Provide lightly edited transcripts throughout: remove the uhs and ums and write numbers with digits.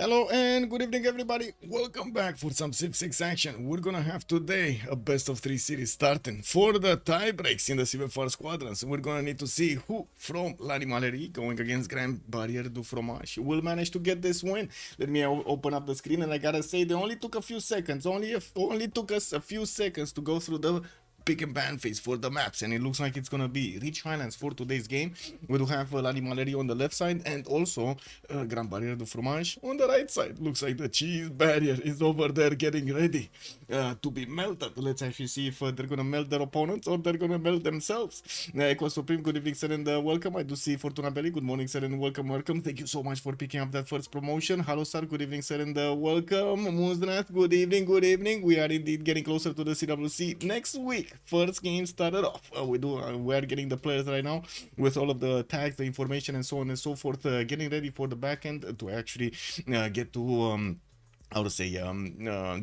Hello and good evening, everybody. Welcome back for some Civ6 action. We're gonna have today a best of 3 series starting. For the tie breaks in the CivFR Squadrons, we're gonna need to see who from Barriere going against Grande, Barriere du Fromage will manage to get this win. Let me open up the screen, and I gotta say they only took a few seconds. Only took us a few seconds to go through the pick and ban phase for the maps, and it looks like it's gonna be Rich Highlands for today's game. We do have Barriere on the left side and also Grand Barriere du Fromage on the right side. Looks like the cheese barrier is over there getting ready to be melted. Let's actually see if they're gonna melt their opponents or they're gonna melt themselves. Echo Supreme, good evening, sir, and welcome. I do see Fortuna Belly, good morning, sir, and welcome. Thank you so much for picking up that first promotion. Hello, sir, good evening, sir, and welcome. Moonstrath, good evening. We are indeed getting closer to the CWC next week. First game started off. We are getting the players right now with all of the tags, the information, and so on and so forth, getting ready for the back end to actually get to how to say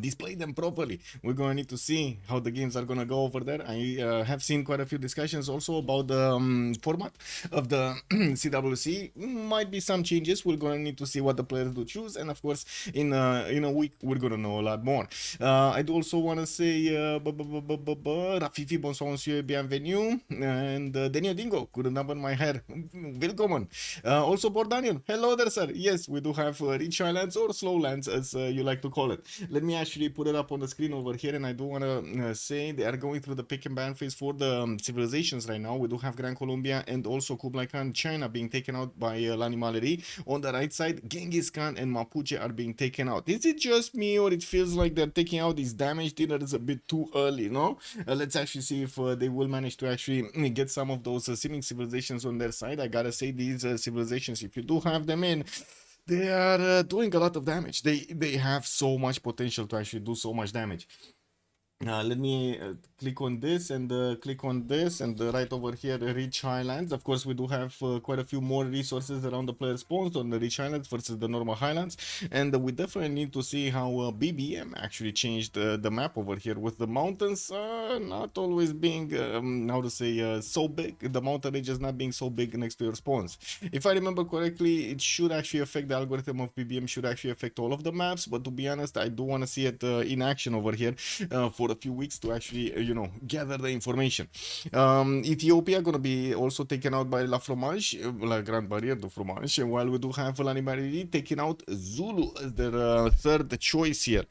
display them properly. We're gonna need to see how the games are gonna go over there. I have seen quite a few discussions also about the format of the CWC. Might be some changes. We're gonna need to see what the players do choose, and of course in a week we're gonna know a lot more. I do also want to say Rafifi, bonsoir monsieur, bienvenue, and Daniel Dingo, couldn't open my hair, welcome. Also for Daniel, hello there, sir. Yes, we do have Rich Islands or Slowlands, as you like to call it. Let me actually put it up on the screen over here, and I do want to say they are going through the pick and ban phase for the civilizations right now. We do have Gran Colombia and also Kublai Khan, China, being taken out by Barriere. On the right side, Genghis Khan and Mapuche are being taken out. Is it just me, or it feels like they're taking out these damage dealers a bit too early, no? Let's actually see if they will manage to actually get some of those seeming civilizations on their side. I gotta say, these civilizations, if you do have them in, they are doing a lot of damage. They have so much potential to actually do so much damage. Let me click on this and click on this, and right over here, Rich Highlands. Of course, we do have quite a few more resources around the player spawns on the Rich Highlands versus the normal Highlands, and we definitely need to see how BBM actually changed the map over here, with the mountains not always being how to say so big, the mountain ranges not being so big next to your spawns. If I remember correctly, it should actually affect the algorithm of BBM, should actually affect all of the maps, but to be honest, I do want to see it in action over here for a few weeks to actually gather the information. Ethiopia gonna be also taken out by La Fromage, La Grande Barriere du Fromage, while we do have Barriere taking out Zulu as their third choice here.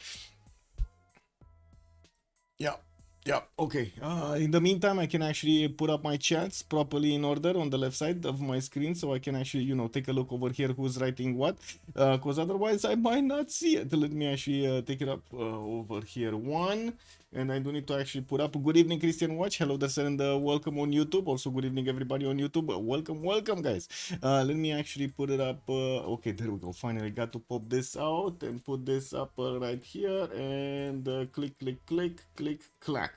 Yeah, okay. In the meantime, I can actually put up my chats properly in order on the left side of my screen, so I can actually, take a look over here who's writing what, because otherwise I might not see it. Let me actually take it up over here. One, and I do need to actually put up. Good evening, Christian Watch. Hello there, sir, and welcome on YouTube. Also, good evening, everybody on YouTube. Welcome, guys. Let me actually put it up. Okay, there we go. Finally, got to pop this out and put this up right here, and click, clack.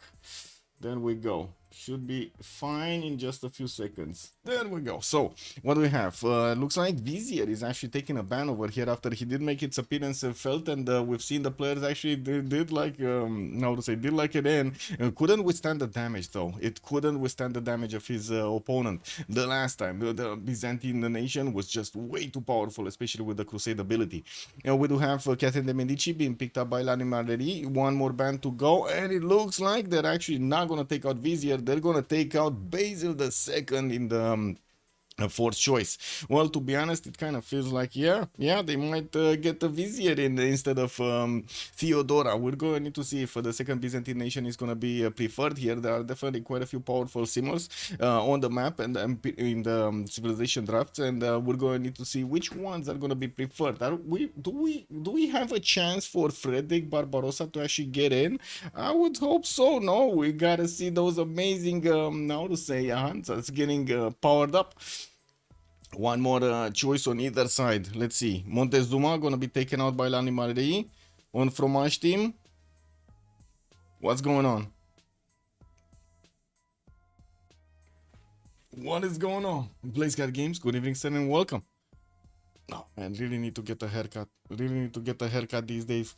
Then we go. Should be fine in just a few seconds. There we go. So what do we have? Looks like Vizier is actually taking a ban over here after he did make its appearance felt, and we've seen the players actually did like how to say, did like it in. Couldn't withstand the damage though. It couldn't withstand the damage of his opponent the last time. The Byzantine nation was just way too powerful, especially with the Crusade ability. We do have Catherine de Medici being picked up by Barriere. One more ban to go, and it looks like they're actually not gonna take out Vizier. They're gonna take out Basil II in the fourth choice. Well, to be honest, it kind of feels like yeah, they might get the Vizier in instead of Theodora. We're going to need to see if the second Byzantine nation is going to be preferred here. There are definitely quite a few powerful simmers on the map and in the civilization drafts, and we're going to need to see which ones are going to be preferred. Do we have a chance for Frederick Barbarossa to actually get in? I would hope so. No, we gotta see those amazing how to say hunters getting powered up. One more choice on either side. Let's see. Montezuma gonna be taken out by Barriere on Fromage team. What's going on? What is going on? BlazeCat Games, good evening, sir, and welcome. Oh man, really need to get a haircut. Really need to get a haircut these days.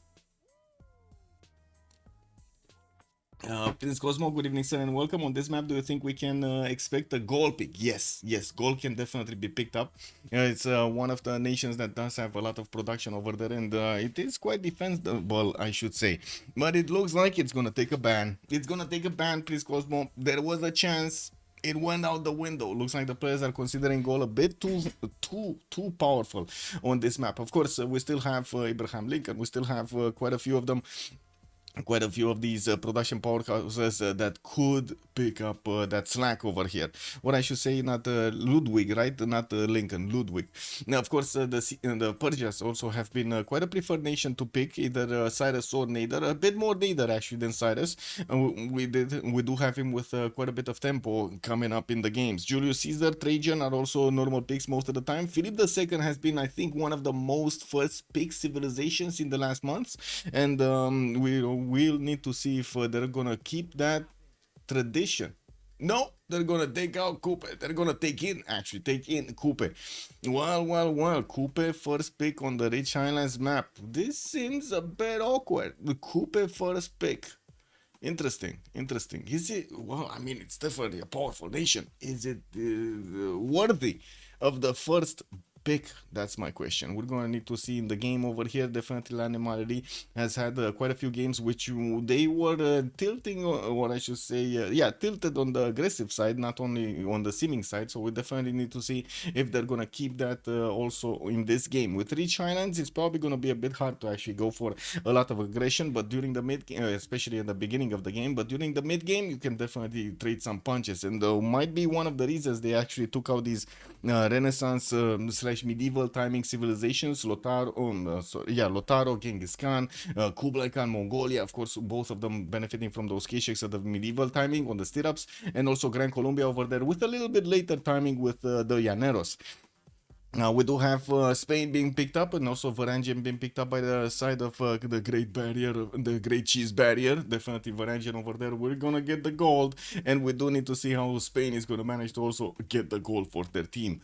Prince Cosmo, good evening, sir, and welcome. On this map, do you think we can expect a goal pick? Yes, yes, goal can definitely be picked up. It's one of the nations that does have a lot of production over there, and it is quite defensible, I should say. But it looks like it's gonna take a ban. It's gonna take a ban, Prince Cosmo. There was a chance. It went out the window. Looks like the players are considering goal a bit too powerful on this map. Of course, we still have Abraham Lincoln. We still have quite a few of them, quite a few of these production powerhouses that could pick up that slack over here. What I should say, not Ludwig, right? Not Lincoln, Ludwig. Now, of course, the Persians also have been quite a preferred nation to pick, either Cyrus or Nader. A bit more Nader actually than Cyrus. We do have him with quite a bit of tempo coming up in the games. Julius Caesar, Trajan are also normal picks most of the time. Philip II has been, I think, one of the most first pick civilizations in the last months, and we'll need to see if they're gonna keep that tradition. No, they're gonna take out Coupe. They're gonna take in Coupe. Well, Coupe first pick on the Rich Highlands map. This seems a bit awkward. The Coupe first pick. Interesting. Is it? Well, I mean, it's definitely a powerful nation. Is it worthy of the first pick? That's my question. We're gonna need to see in the game over here. Definitely Animality has had quite a few games which they were tilting, or I should say, yeah, tilted on the aggressive side, not only on the seeming side. So we definitely need to see if they're gonna keep that also in this game. With Rich Highlands, it's probably gonna be a bit hard to actually go for a lot of aggression, but during the mid game, especially at the beginning of the game, but during the mid game, you can definitely trade some punches, and might be one of the reasons they actually took out these Renaissance slash medieval timing civilizations, Lotaro, Genghis Khan, Kublai Khan, Mongolia, of course, both of them benefiting from those keychecks of the medieval timing on the stirrups, and also Gran Colombia over there with a little bit later timing with the Llaneros. Now we do have Spain being picked up, and also Varangian being picked up by the side of the Great Barrier, the Great Cheese Barrier. Definitely Varangian over there. We're gonna get the gold, and we do need to see how Spain is gonna manage to also get the gold for their team.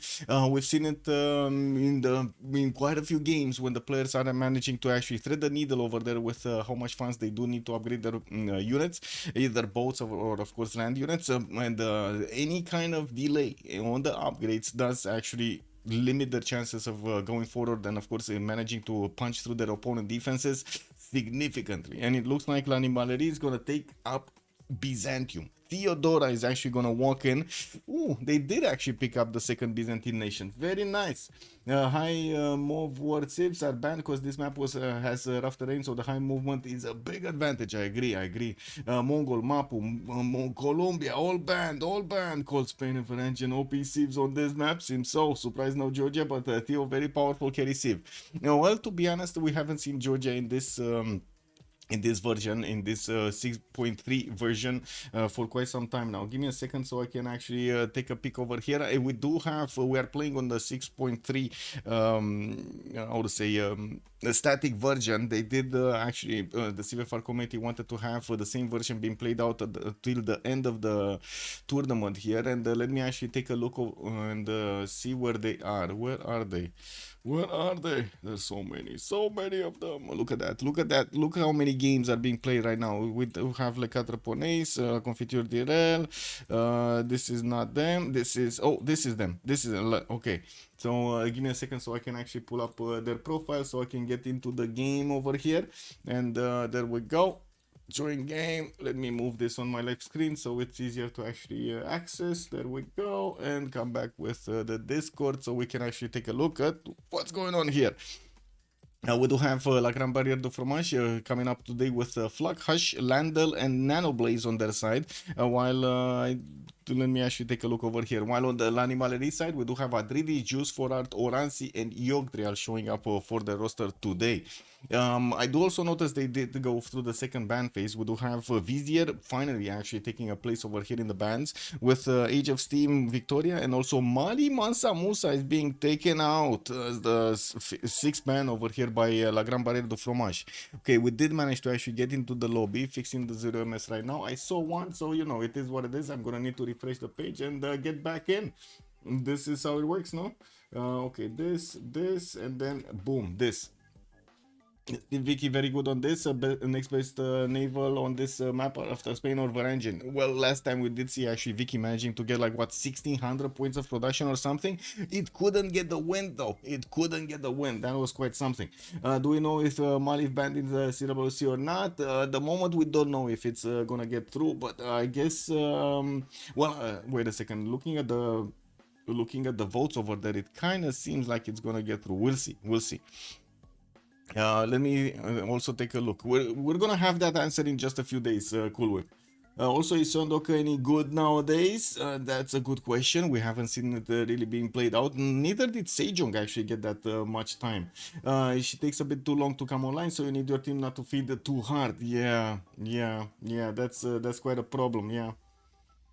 We've seen it in quite a few games when the players are managing to actually thread the needle over there with how much funds they do need to upgrade their units, either boats or of course land units, and any kind of delay on the upgrades does actually limit their chances of going forward, and of course managing to punch through their opponent defenses significantly. And it looks like Lanimaleri is gonna take up Byzantium. Theodora is actually gonna walk in. Ooh, they did actually pick up the second Byzantine nation. Very nice. High move war Civs are banned because this map has rough terrain, so the high movement is a big advantage. I agree. Mongol, Mapu, Colombia, all banned. Called Spain and French and OP Civs on this map. Seems so. Surprised no Georgia, but Theo very powerful carry Civ. Well, to be honest, we haven't seen Georgia in this version, in this 6.3 version for quite some time now. Give me a second so I can actually take a peek over here. We do have, we are playing on the 6.3 how to say, the static version. They did actually, the CivFR committee wanted to have the same version being played out till the end of the tournament here, and let me actually take a look and see where they are. Where are they? There's so many of them. Look at that. Look how many games are being played right now. We have Le Quatre Poneys, Confiture d'Irel. This is not them. This is them. Okay. So give me a second so I can actually pull up their profile so I can get into the game over here. And there we go. Join game. Let me move this on my left screen so it's easier to actually access. There we go, and come back with the Discord so we can actually take a look at what's going on here. We do have La Grande Barriere de Fromage coming up today with Flak, Hush, Landel, and Nanoblaze on their side, while let me actually take a look over here. While on the Lanimaleri side, we do have Adridi, Juice for Art, Oransi, and Yogdrial showing up for the roster today. I do also notice they did go through the second ban phase. We do have Vizier finally actually taking a place over here in the bans with Age of Steam Victoria, and also Mali Mansa Musa is being taken out as the sixth ban over here by La Grande Barriere de Fromage. Okay, we did manage to actually get into the lobby, fixing the 0ms right now. I saw one, so you know, it is what it is. I'm gonna need to refresh the page and get back in. This is how it works, no? Okay, this, and then boom, this. Vicky, very good on this. Next best naval on this map after Spain or Varangian. Well, last time we did see actually Vicky managing to get like what 1600 points of production or something. It couldn't get the win though. It couldn't get the win. That was quite something. Do we know if Malif banned in the CWC or not? The moment we don't know if it's gonna get through, but I guess. Wait a second. Looking at the votes over there, it kind of seems like it's gonna get through. We'll see. We'll see. Let me also take a look. We're gonna have that answer in just a few days, Cool Whip. Also, is Sondok any good nowadays? That's a good question. We haven't seen it really being played out. Neither did Sejong actually get that much time. She takes a bit too long to come online, so you need your team not to feed it too hard. Yeah. That's quite a problem. Yeah.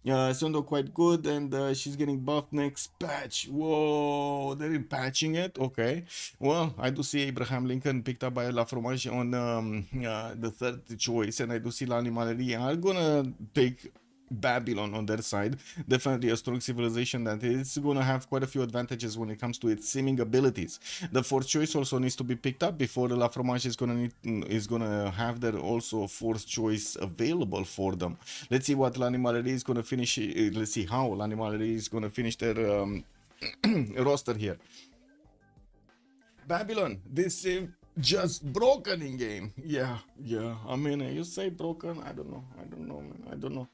Sundo quite good, and she's getting buffed next patch. Whoa, they're patching it. Okay. Well, I do see Abraham Lincoln picked up by La Fromage on the third choice, and I do see La Animalerie are gonna take Babylon on their side. Definitely a strong civilization that is going to have quite a few advantages when it comes to its simming abilities. The fourth choice also needs to be picked up before La Fromage is going to have their also fourth choice available for them. Let's see what L'Animalerie is going to finish. Let's see how L'Animalerie is going to finish their roster here. Babylon, this is just broken in game. Yeah. I mean, you say broken. I don't know, man. I don't know.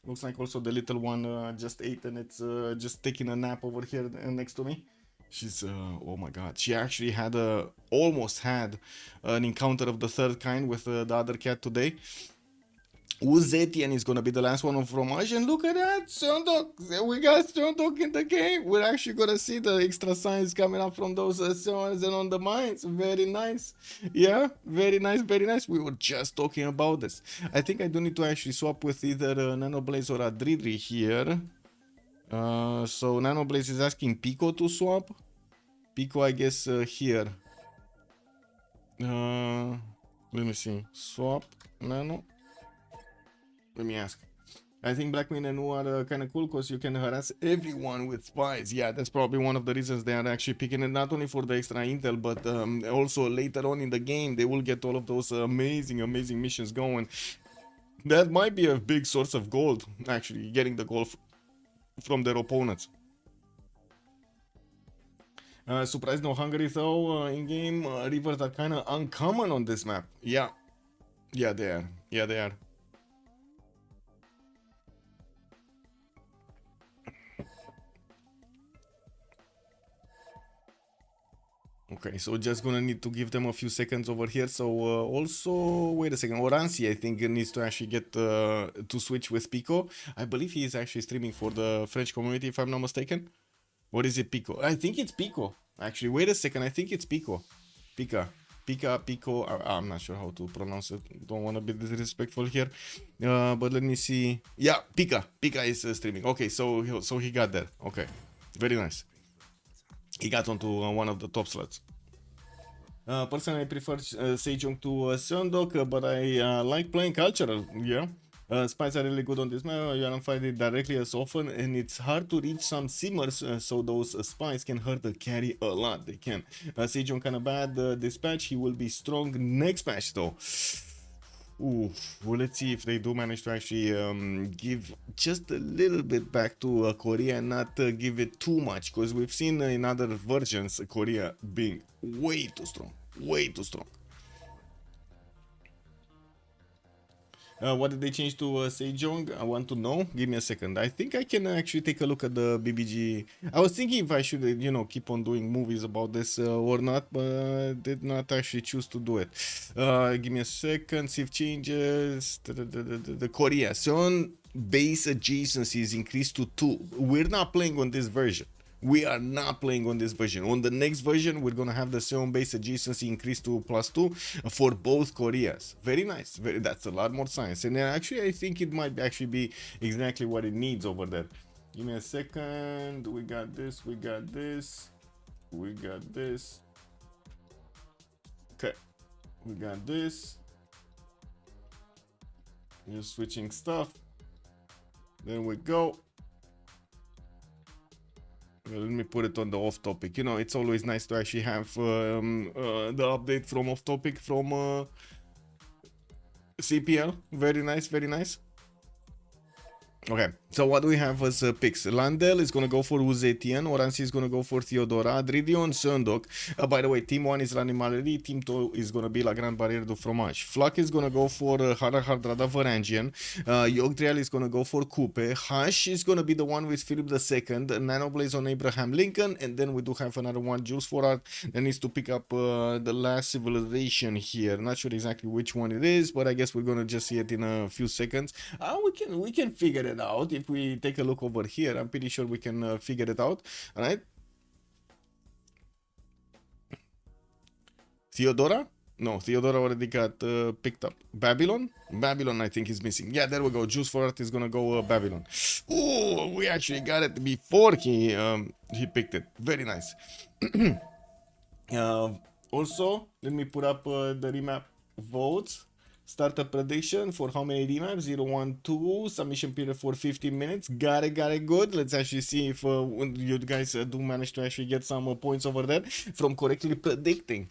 Looks like also the little one just ate, and it's just taking a nap over here next to me. She's oh my god, she actually had almost had an encounter of the third kind with the other cat today. Uzetian is gonna be the last one on Fromage, and look at that, Sondok! We got Sondok in the game. We're actually gonna see the extra signs coming up from those zones and on the mines. Very nice. Yeah, very nice, very nice. We were just talking about this. I think I do need to actually swap with either Nanoblaze or Adridri here. So Nanoblaze is asking Pico to swap. Pico, I guess, here. Let me see. Swap Nano. Let me ask. I think Blackman and Nu are kind of cool because you can harass everyone with spies. Yeah, that's probably one of the reasons they are actually picking it, not only for the extra intel, but also later on in the game, they will get all of those amazing missions going. That might be a big source of gold, actually, getting the gold from their opponents. Surprised no Hungary though, in-game rivers are kind of uncommon on this map. Yeah, they are. Okay, so just gonna need to give them a few seconds over here. So also, wait a second, Oransi I think needs to actually get to switch with Pico. I believe he is actually streaming for the French community, if I'm not mistaken. What is it, Pico? I think it's Pico. Actually, wait a second, I think it's Pico. Pico. I'm not sure how to pronounce it. Don't want to be disrespectful here. But let me see. Yeah, Pika is streaming. Okay, so he got there. Okay, very nice. He got onto one of the top slots. Personally, I prefer Sejong to Seondok, but I like playing cultural. Yeah. Spies are really good on this map. You don't find it directly as often, and it's hard to reach some simmers, so those spies can hurt the carry a lot. They can. Sejong kind of bad this patch. He will be strong next patch though. Ooh, well, let's see if they do manage to actually give just a little bit back to Korea and not give it too much, because we've seen in other versions Korea being way too strong. What did they change to Sejong? I want to know. Give me a second. I think I can actually take a look at the BBG. I was thinking if I should, keep on doing movies about this or not, but did not actually choose to do it. Give me a second. See if changes. The Korea. Son base adjacency is increased to 2. We're not playing on this version. We are not playing on this version. On the next version, we're gonna have the Seon base adjacency increased to +2 for both Koreas. Very nice. That's a lot more science. And actually, I think it might actually be exactly what it needs over there. Give me a second. We got this. Okay. We got this. Just switching stuff. Then we go. Let me put it on the off topic. You know, it's always nice to actually have the update from off topic from CPL. Very nice, very nice. Okay, so what do we have as picks? Landel is going to go for Uzetian, Oransi is going to go for Theodora, Dridion, Sundok. By the way, Team 1 is L'Animalerie, Team 2 is going to be La Grande Barriere du Fromage. Flak is going to go for Hardrada Varangian, Yogdriel is going to go for Coupe, Hash is going to be the one with Philip II, Nanoblaze on Abraham Lincoln, and then we do have another one, Jules Forart, that needs to pick up the last civilization here. Not sure exactly which one it is, but I guess we're going to just see it in a few seconds. We can figure it out if we take a look over here. I'm pretty sure we can figure it out. All right, Theodora? No, Theodora already got picked up. Babylon? Babylon, I think, is missing. Yeah, there we go. Juice for Art is gonna go Babylon. Oh, we actually got it before he picked it. Very nice. Also, let me put up the remap votes. Startup prediction for how many remaps? 0, 1, 2. Submission period for 15 minutes. Got it good. Let's actually see if you guys do manage to actually get some points over there from correctly predicting.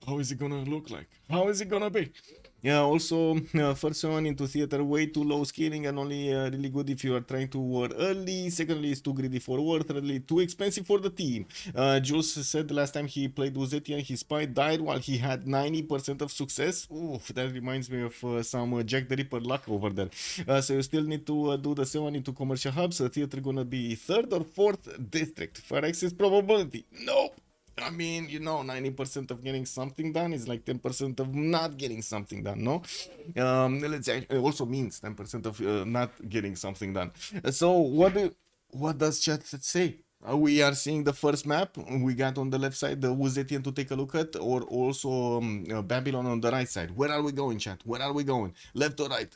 How is it gonna look like? How is it gonna be? Yeah, also, first one into theater, way too low scaling and only really good if you are trying to war early. Secondly, it's too greedy for war. Thirdly, too expensive for the team. Jules said the last time he played Uzetian, his spy died while he had 90% of success. Oof, that reminds me of some Jack the Ripper luck over there. So you still need to do the 7 into commercial hubs. Theater gonna be 3rd or 4th district. For access probability, nope. I mean, you know, 90% of getting something done is like 10% of not getting something done, no? Let's say it also means 10% of not getting something done. So what does chat say? We are seeing the first map. We got on the left side the Uzetian to take a look at, or also Babylon on the right side. Where are we going, chat? Where are we going? Left or right?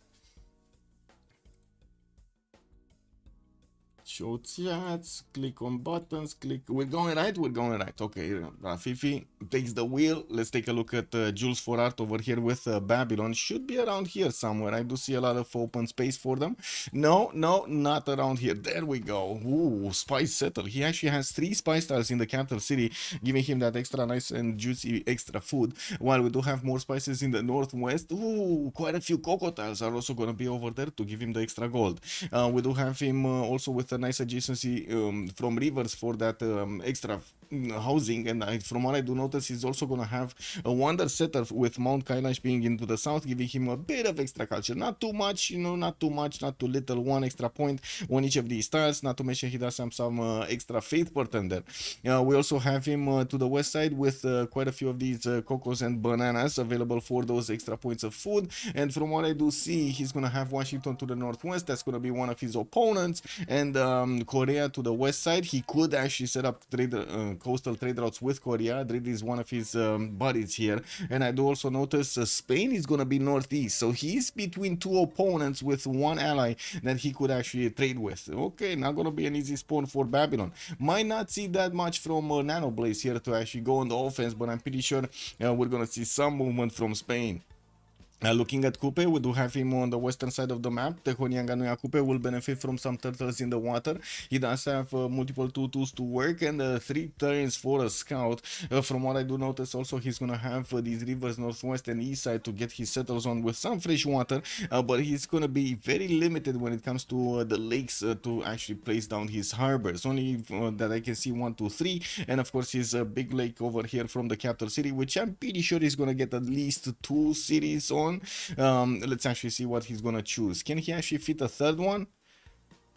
Show chats, click on buttons, we're going right, okay. Fifi takes the wheel. Let's take a look at Jules for Art over here with Babylon. Should be around here somewhere. I do see a lot of open space for them. No, not around here. There we go. Ooh, spice settle. He actually has 3 spice tiles in the capital city, giving him that extra nice and juicy extra food, while we do have more spices in the northwest. Ooh, quite a few cocoa tiles are also going to be over there to give him the extra gold. We do have him also with a nice adjacency from rivers for that extra housing, and from what I do notice, he's also gonna have a wonder setter with Mount Kailash being into the south, giving him a bit of extra culture. Not too much, you know, not too much, not too little. 1 extra point on each of these tiles. Not to mention he does have some extra faith pattern there. We also have him to the west side with quite a few of these cocos and bananas available for those extra points of food. And from what I do see, he's gonna have Washington to the northwest. That's gonna be one of his opponents, and Korea to the west side. He could actually set up coastal trade routes with Korea. Drid is one of his buddies here, and I do also notice Spain is gonna be northeast, so he's between 2 opponents with 1 ally that he could actually trade with. Okay, not gonna be an easy spawn for Babylon. Might not see that much from Nanoblaze here to actually go on the offense, but I'm pretty sure we're gonna see some movement from Spain. Looking at Coupe, we do have him on the western side of the map. Tehonianga Coupe will benefit from some turtles in the water. He does have multiple 2-2s to work and 3 turns for a scout. From what I do notice, also he's gonna have these rivers northwest and east side to get his settles on with some fresh water, but he's gonna be very limited when it comes to the lakes to actually place down his harbors. Only that I can see 1, 2, 3, and of course his big lake over here from the capital city, which I'm pretty sure he's gonna get at least 2 cities on. Let's actually see what he's gonna choose. Can he actually fit a 3rd one?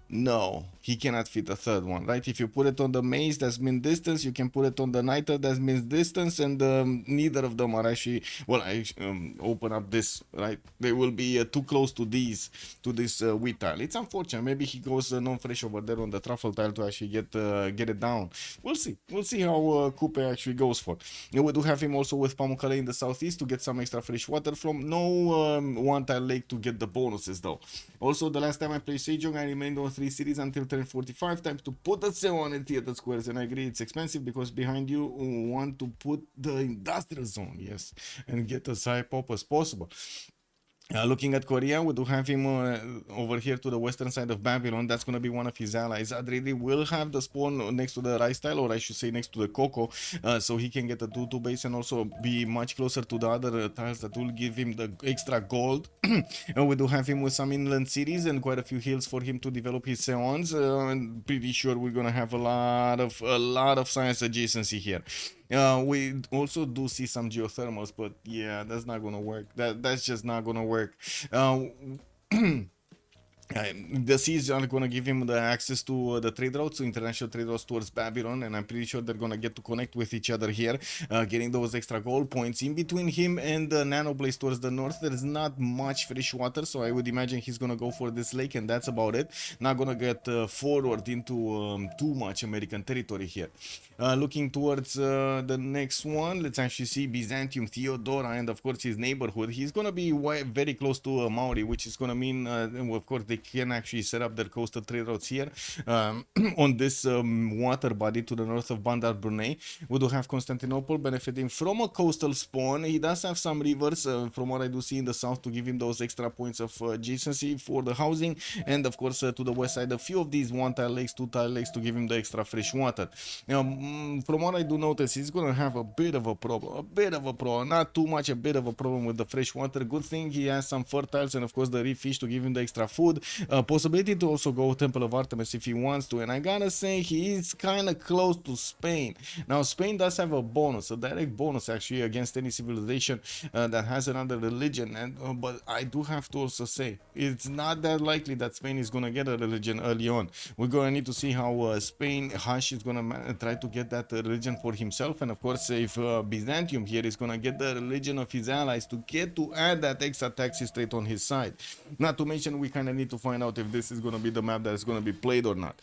No, he cannot fit a 3rd one, right? If you put it on the maze, that's mean distance. You can put it on the niter, that means distance, and neither of them are actually, well, I open up this, right? They will be too close to this wheat tile. It's unfortunate. Maybe he goes non-fresh over there on the truffle tile to actually get it down. We'll see how Coupe actually goes for. We do have him also with Pamukkale in the southeast to get some extra fresh water from. No 1 tile lake to get the bonuses though. Also, the last time I played Sejong, I remained on 3 cities until turn 45. Time to put the 7 theater squares, and I agree it's expensive because behind you want to put the industrial zone, yes, and get as high pop as possible. Looking at Korea, we do have him over here to the western side of Babylon. That's going to be one of his allies. Adridi will have the spawn next to the rice tile, or I should say next to the cocoa, so he can get a 2-2 base and also be much closer to the other tiles that will give him the extra gold. And we do have him with some inland cities and quite a few hills for him to develop his seons. And pretty sure we're going to have a lot of science adjacency here. We also do see some geothermals, but yeah, that's not gonna work. That's just not gonna work. Uh, the seas are going to give him the access to the trade routes, to international trade routes towards Babylon, and I'm pretty sure they're going to get to connect with each other here, getting those extra gold points. In between him and the Nanoblaze towards the north, there's not much fresh water, so I would imagine he's going to go for this lake, and that's about it. Not going to get forward into too much American territory here. Looking towards the next one, let's actually see Byzantium, Theodora, and of course his neighborhood. He's going to be very close to Maori, which is going to mean, of course, they can actually set up their coastal trade routes here on this water body to the north of Bandar Brunei. We do have Constantinople benefiting from a coastal spawn. He does have some rivers, from what I do see in the south, to give him those extra points of adjacency for the housing, and of course to the west side, a few of these 1-tile lakes, 2-tile lakes to give him the extra fresh water. From what I do notice, he's gonna have a bit of a problem, not too much, a bit of a problem with the fresh water. Good thing he has some fertiles and of course the reef fish to give him the extra food. Possibility to also go Temple of Artemis if he wants to, and I gotta say he is kind of close to Spain. Now Spain does have a bonus, a direct bonus actually against any civilization that has another religion, and but I do have to also say it's not that likely that Spain is gonna get a religion early on. We're gonna need to see how Spain Hush is gonna try to get that religion for himself, and of course if Byzantium here is gonna get the religion of his allies to get to add that extra taxes straight on his side. Not to mention we kind of need to find out if this is gonna be the map that is gonna be played or not.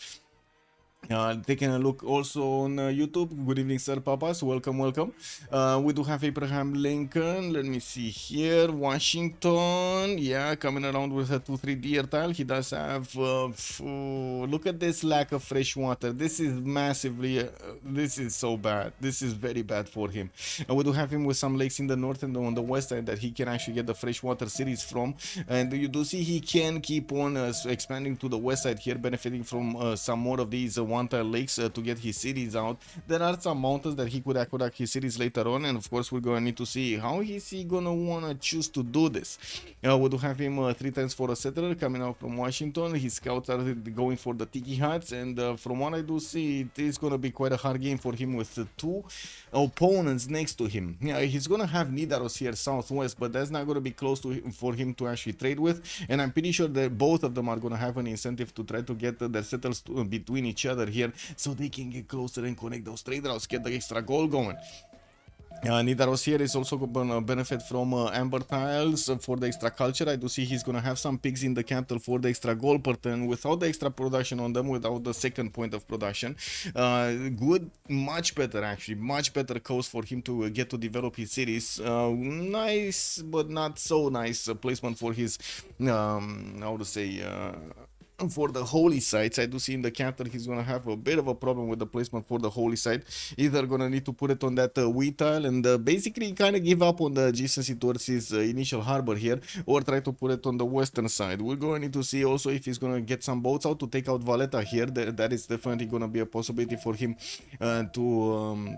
Taking a look also on YouTube. Good evening, Sir Papas. Welcome. We do have Abraham Lincoln. Let me see here. Washington. Yeah, coming around with a 2-3 deer tile. He does have. Look at this lack of fresh water. This is massively. This is so bad. This is very bad for him. We do have him with some lakes in the north and on the west side that he can actually get the freshwater cities from. And you do see he can keep on expanding to the west side here, benefiting from some more of these 1-tile lakes to get his cities out. There are some mountains that he could aqueduct his cities later on, and of course we're going to need to see how is he going to want to choose to do this. We do have him 3 times for a settler coming out from Washington. His scouts are going for the tiki huts, and from what I do see, it is going to be quite a hard game for him with 2 opponents next to him. Yeah, he's going to have Nidaros here southwest, but that's not going to be close to him, for him to actually trade with, and I'm pretty sure that both of them are going to have an incentive to try to get their settles between each other here so they can get closer and connect those trade routes, get the extra goal going. Nidaros here is also going to benefit from amber tiles for the extra culture. I do see he's going to have some pigs in the capital for the extra gold per turn without the extra production on them, without the second point of production. Good, much better actually, much better coast for him to get to develop his cities. Nice, but not so nice placement for his, how to say, for the holy sites. I do see in the capital he's gonna have a bit of a problem with the placement for the holy site. Either gonna need to put it on that wheat tile and basically kind of give up on the adjacency towards his initial harbor here, or try to put it on the western side. We're going to need to see also if he's gonna get some boats out to take out Valletta here. That is definitely gonna be a possibility for him to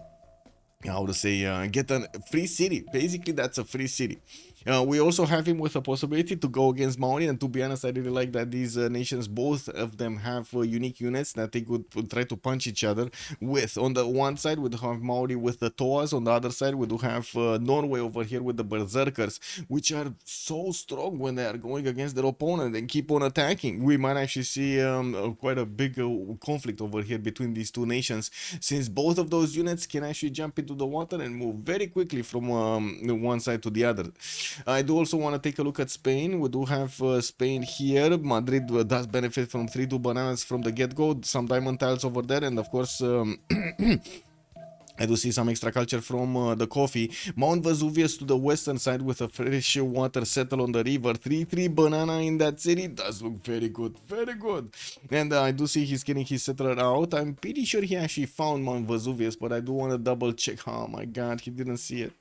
how to say, get a free city. Basically that's a free city. We also have him with a possibility to go against Maori, and to be honest I really like that these nations, both of them have unique units that they could try to punch each other with. On the one side we do have Maori with the Toas, on the other side we do have Norway over here with the Berserkers, which are so strong when they are going against their opponent and keep on attacking. We might actually see quite a big conflict over here between these two nations, since both of those units can actually jump into the water and move very quickly from one side to the other. I do also want to take a look at Spain. We do have Spain here. Madrid does benefit from 3-2 bananas from the get-go, some diamond tiles over there, and of course I do see some extra culture from the coffee. Mount Vesuvius to the western side with a fresh water settle on the river. 3-3 banana in that city does look very good, very good. And I do see he's getting his settler out. I'm pretty sure he actually found Mount Vesuvius, but I do want to double check. Oh my god, he didn't see it.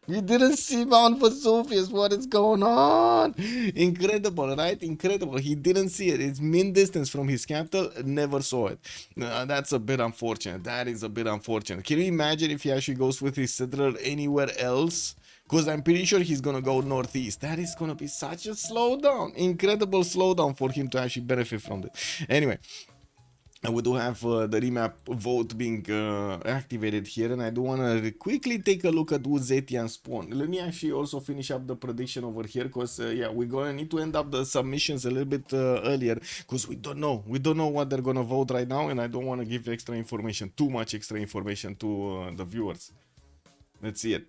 You didn't see Mount Vesuvius. What is going on? Incredible, right? Incredible. He didn't see it. It's mean distance from his capital. Never saw it. That's a bit unfortunate. That is a bit unfortunate. Can you imagine if he actually goes with his settler anywhere else? Because I'm pretty sure he's gonna go northeast. That is gonna be such a slowdown. Incredible slowdown for him to actually benefit from it. Anyway. And we do have the remap vote being activated here, and I do want to quickly take a look at Uzetian spawn. Let me actually also finish up the prediction over here, because yeah, we're gonna need to end up the submissions a little bit earlier, because we don't know what they're gonna vote right now, and I don't want to give extra information, too much extra information to the viewers. Let's see it.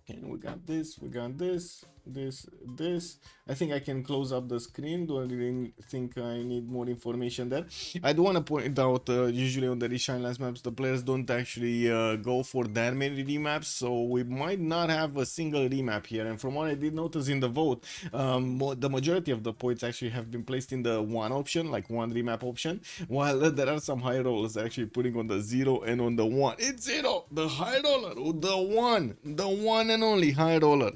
And we got this. I think I can close up the screen. Don't really think I need more information there. I do want to point out, usually on the Reshine Lands maps, the players don't actually go for that many remaps, so we might not have a single remap here. And from what I did notice in the vote, the majority of the points actually have been placed in the one option, like one remap option, while there are some high rollers actually putting on the 0 and on the 1. It's 0, the high roller, the one and only high roller.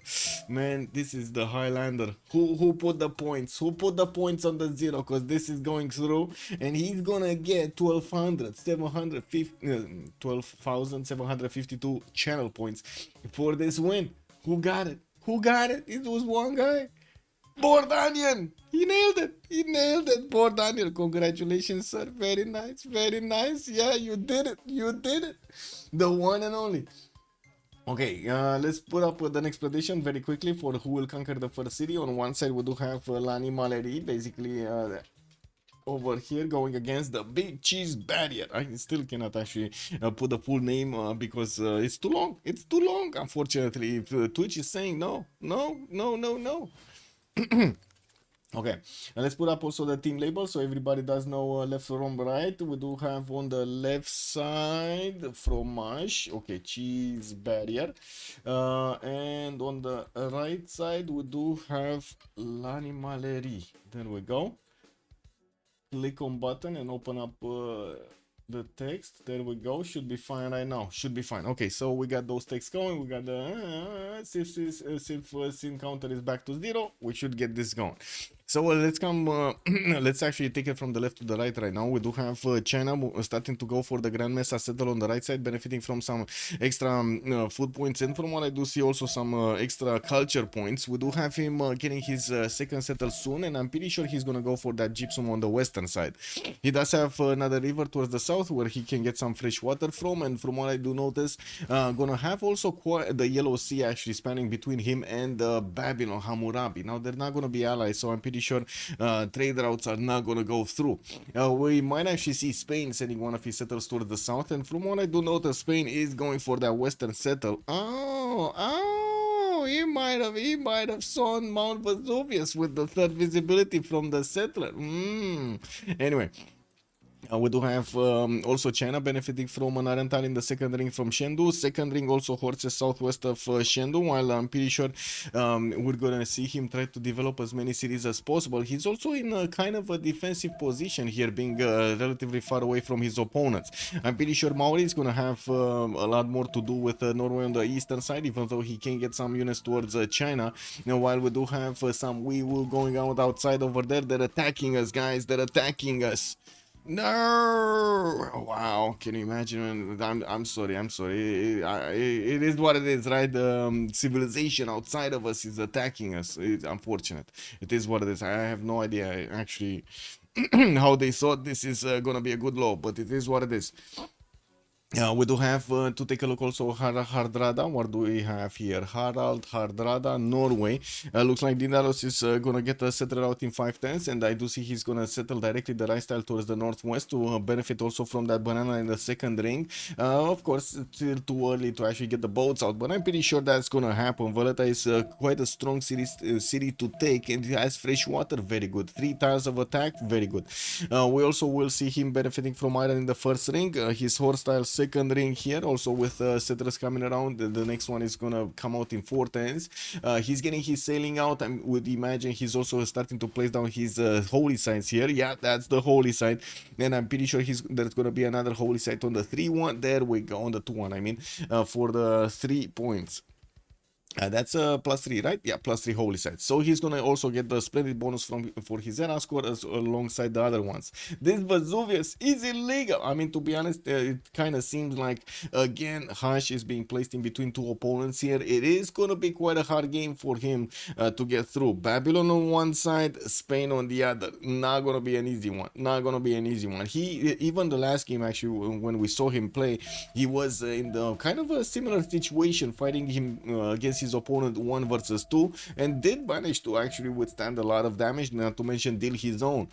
Man, this is the Highlander. Who put the points? Who put the points on the 0? Because this is going through, and he's gonna get 12,752 channel points for this win. Who got it? It was one guy. Bordanian! He nailed it, Bordanian. Congratulations, sir. Very nice. Yeah, you did it. The one and only. Okay, let's put up the next prediction very quickly for who will conquer the first city. On one side, we do have l'Animaleri, basically over here going against the Big Cheese Barriere. I still cannot actually put the full name because it's too long. Unfortunately, if Twitch is saying no. Okay, and let's put up also the team label so everybody does know left from right. We do have on the left side Fromage, okay, Cheese Barriere, and on the right side we do have l'Animaleri. There we go. Click on button and open up the text. There we go. Should be fine right now. Okay, so we got those texts going. We got the Civ counter is back to 0. We should get this going. So let's come, let's actually take it from the left to the right now. We do have China starting to go for the Grand Mesa settle on the right side, benefiting from some extra food points, and from what I do see also some extra culture points. We do have him getting his second settle soon, and I'm pretty sure he's gonna go for that gypsum on the western side. He does have another river towards the south where he can get some fresh water from, and from what I do notice, gonna have also the Yellow Sea actually spanning between him and Babylon, Hammurabi. Now they're not gonna be allies, so I'm pretty sure trade routes are not gonna go through. We might actually see Spain sending one of his settlers towards the south, and from what I do notice, Spain is going for that western settle. He might have saw Mount Vesuvius with the third visibility from the settler. Anyway. We do have also China benefiting from an Arental in the second ring from Chengdu. Second ring also horses southwest of Chengdu, while I'm pretty sure we're gonna see him try to develop as many cities as possible. He's also in a kind of a defensive position here, being relatively far away from his opponents. I'm pretty sure Maori is gonna have a lot more to do with Norway on the eastern side, even though he can get some units towards China. Now, while we do have some Weewu going out outside over there, they're attacking us, guys. They're attacking us. No! Wow, can you imagine? I'm sorry. It is what it is, right? Civilization outside of us is attacking us. It's unfortunate. It is what it is. I have no idea actually how they thought this is gonna be a good law, but it is what it is. We do have to take a look also Hardrada. What do we have here? Hardrada, Norway. Looks like Dindaros is gonna get settled out in 5 turns, and I do see he's gonna settle directly the right style towards the northwest to benefit also from that banana in the second ring. Of course, it's still too early to actually get the boats out, but I'm pretty sure that's gonna happen. Valletta is quite a strong city to take, and it has fresh water, very good. 3 tiles of attack, very good. We also will see him benefiting from iron in the first ring. His horse tiles second ring here, also with settlers coming around. The next one is gonna come out in 4 turns. He's getting his sailing out. I would imagine he's also starting to place down his holy sites here. Yeah, that's the holy site, and I'm pretty sure there's gonna be another holy site on the 3-1. There we go, on the 2-1. I mean, for the 3 points. That's +3, right? Yeah, +3 holy sites. So he's gonna also get the splendid bonus for his era score alongside the other ones. This Vesuvius is illegal. I mean, to be honest, it kind of seems like again Hush is being placed in between 2 opponents here. It is gonna be quite a hard game for him to get through. Babylon on one side, Spain on the other. Not gonna be an easy one. Not gonna be an easy one. Even the last game, actually, when we saw him play, he was in the kind of a similar situation, fighting him against his opponent 1 versus 2, and did manage to actually withstand a lot of damage, not to mention deal his own.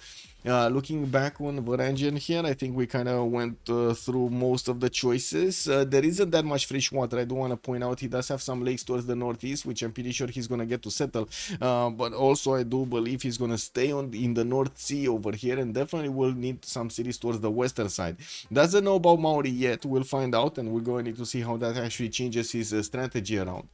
Looking back on Varangian here, I think we kind of went through most of the choices. There isn't that much fresh water. I do want to point out he does have some lakes towards the northeast, which I'm pretty sure he's going to get to settle. But also I do believe he's going to stay in the North Sea over here, and definitely will need some cities towards the western side. Doesn't know about Maori yet. We'll find out, and we're going to need to see how that actually changes his strategy around.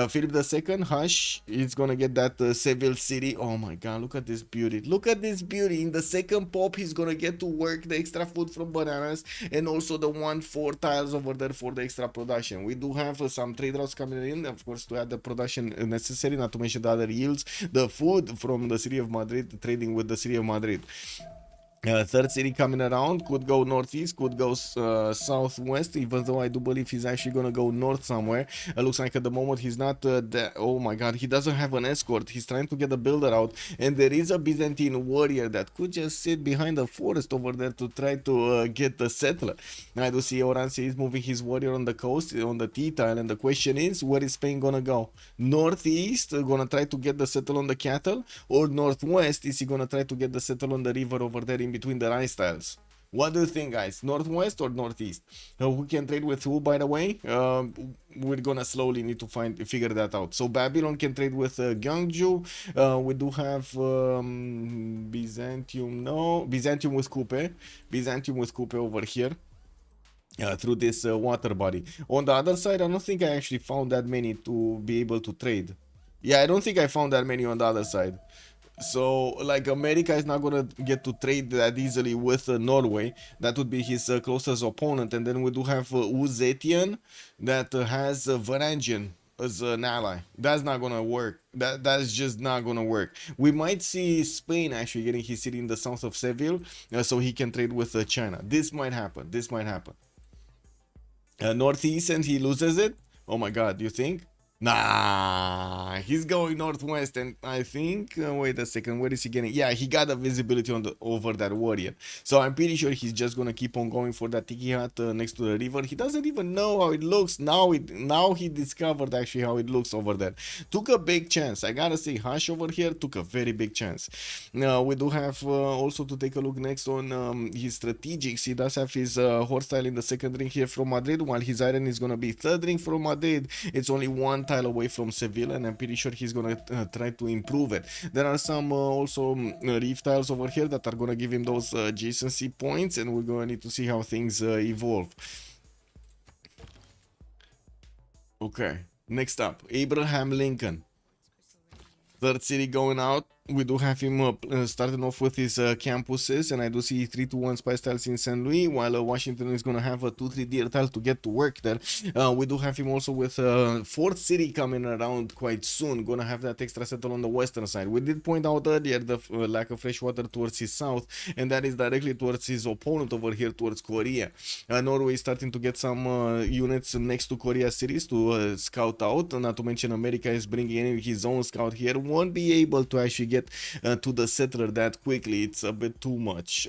Philip II, Hush, he's going to get that Seville city. Oh my god, look at this beauty. Look at this beauty. In the second pop, he's gonna get to work the extra food from bananas, and also the 1-4 tiles over there for the extra production. We do have some trade routes coming in, of course, to add the production necessary, not to mention the other yields. The food from the city of Madrid, trading with the city of Madrid. Third city coming around, could go northeast, could go southwest, even though I do believe he's actually gonna go north somewhere. Looks like at the moment he's not oh my god, he doesn't have an escort. He's trying to get the builder out, and there is a Byzantine warrior that could just sit behind the forest over there to try to get the settler. I do see Oransi is moving his warrior on the coast, on the T tile, and the question is, where is Spain gonna go? Northeast, gonna try to get the settle on the cattle, or northwest, is he gonna try to get the settle on the river over there in between the rice tiles? What do you think, guys? Northwest or northeast? Who can trade with who, by the way? We're gonna slowly need to figure that out. So Babylon can trade with Gyeongju. We do have Byzantium. No, Byzantium with Coupe. Byzantium with Coupe over here. Through this water body. On the other side, I don't think I actually found that many to be able to trade. Yeah, I don't think I found that many on the other side. So, like, America is not gonna get to trade that easily with Norway. That would be his closest opponent. And then we do have Uzetian that has Varangian as an ally. That's not gonna work. That's just not gonna work. We might see Spain actually getting his city in the south of Seville, so he can trade with China. This might happen. This might happen. Northeast, and he loses it. Oh my god, do you think? Nah, he's going northwest, and I think, wait a second, where is he getting? Yeah, he got the visibility on over that warrior, so I'm pretty sure he's just gonna keep on going for that tiki hut next to the river. He doesn't even know how it looks. Now he discovered actually how it looks over there. Took a big chance. I gotta say, Hush over here took a very big chance. Now we do have also to take a look next on his strategics. He does have his horse tile in the second ring here from Madrid, while his iron is gonna be third ring from Madrid. It's only one tile away from Seville, and I'm pretty sure he's gonna try to improve it. There are some also reef tiles over here that are gonna give him those adjacency points, and we're gonna need to see how things evolve. Okay, next up, Abraham Lincoln. Third city going out. We do have him starting off with his campuses, and I do see 3-1 spice tiles in St. Louis, while Washington is going to have a 2-3 deer tile to get to work there. We do have him also with fourth city coming around quite soon, going to have that extra settle on the western side. We did point out earlier the lack of fresh water towards his south, and that is directly towards his opponent over here towards Korea. Norway is starting to get some units next to Korea cities to scout out, not to mention America is bringing in his own scout here. Won't be able to actually get to the settler that quickly. It's a bit too much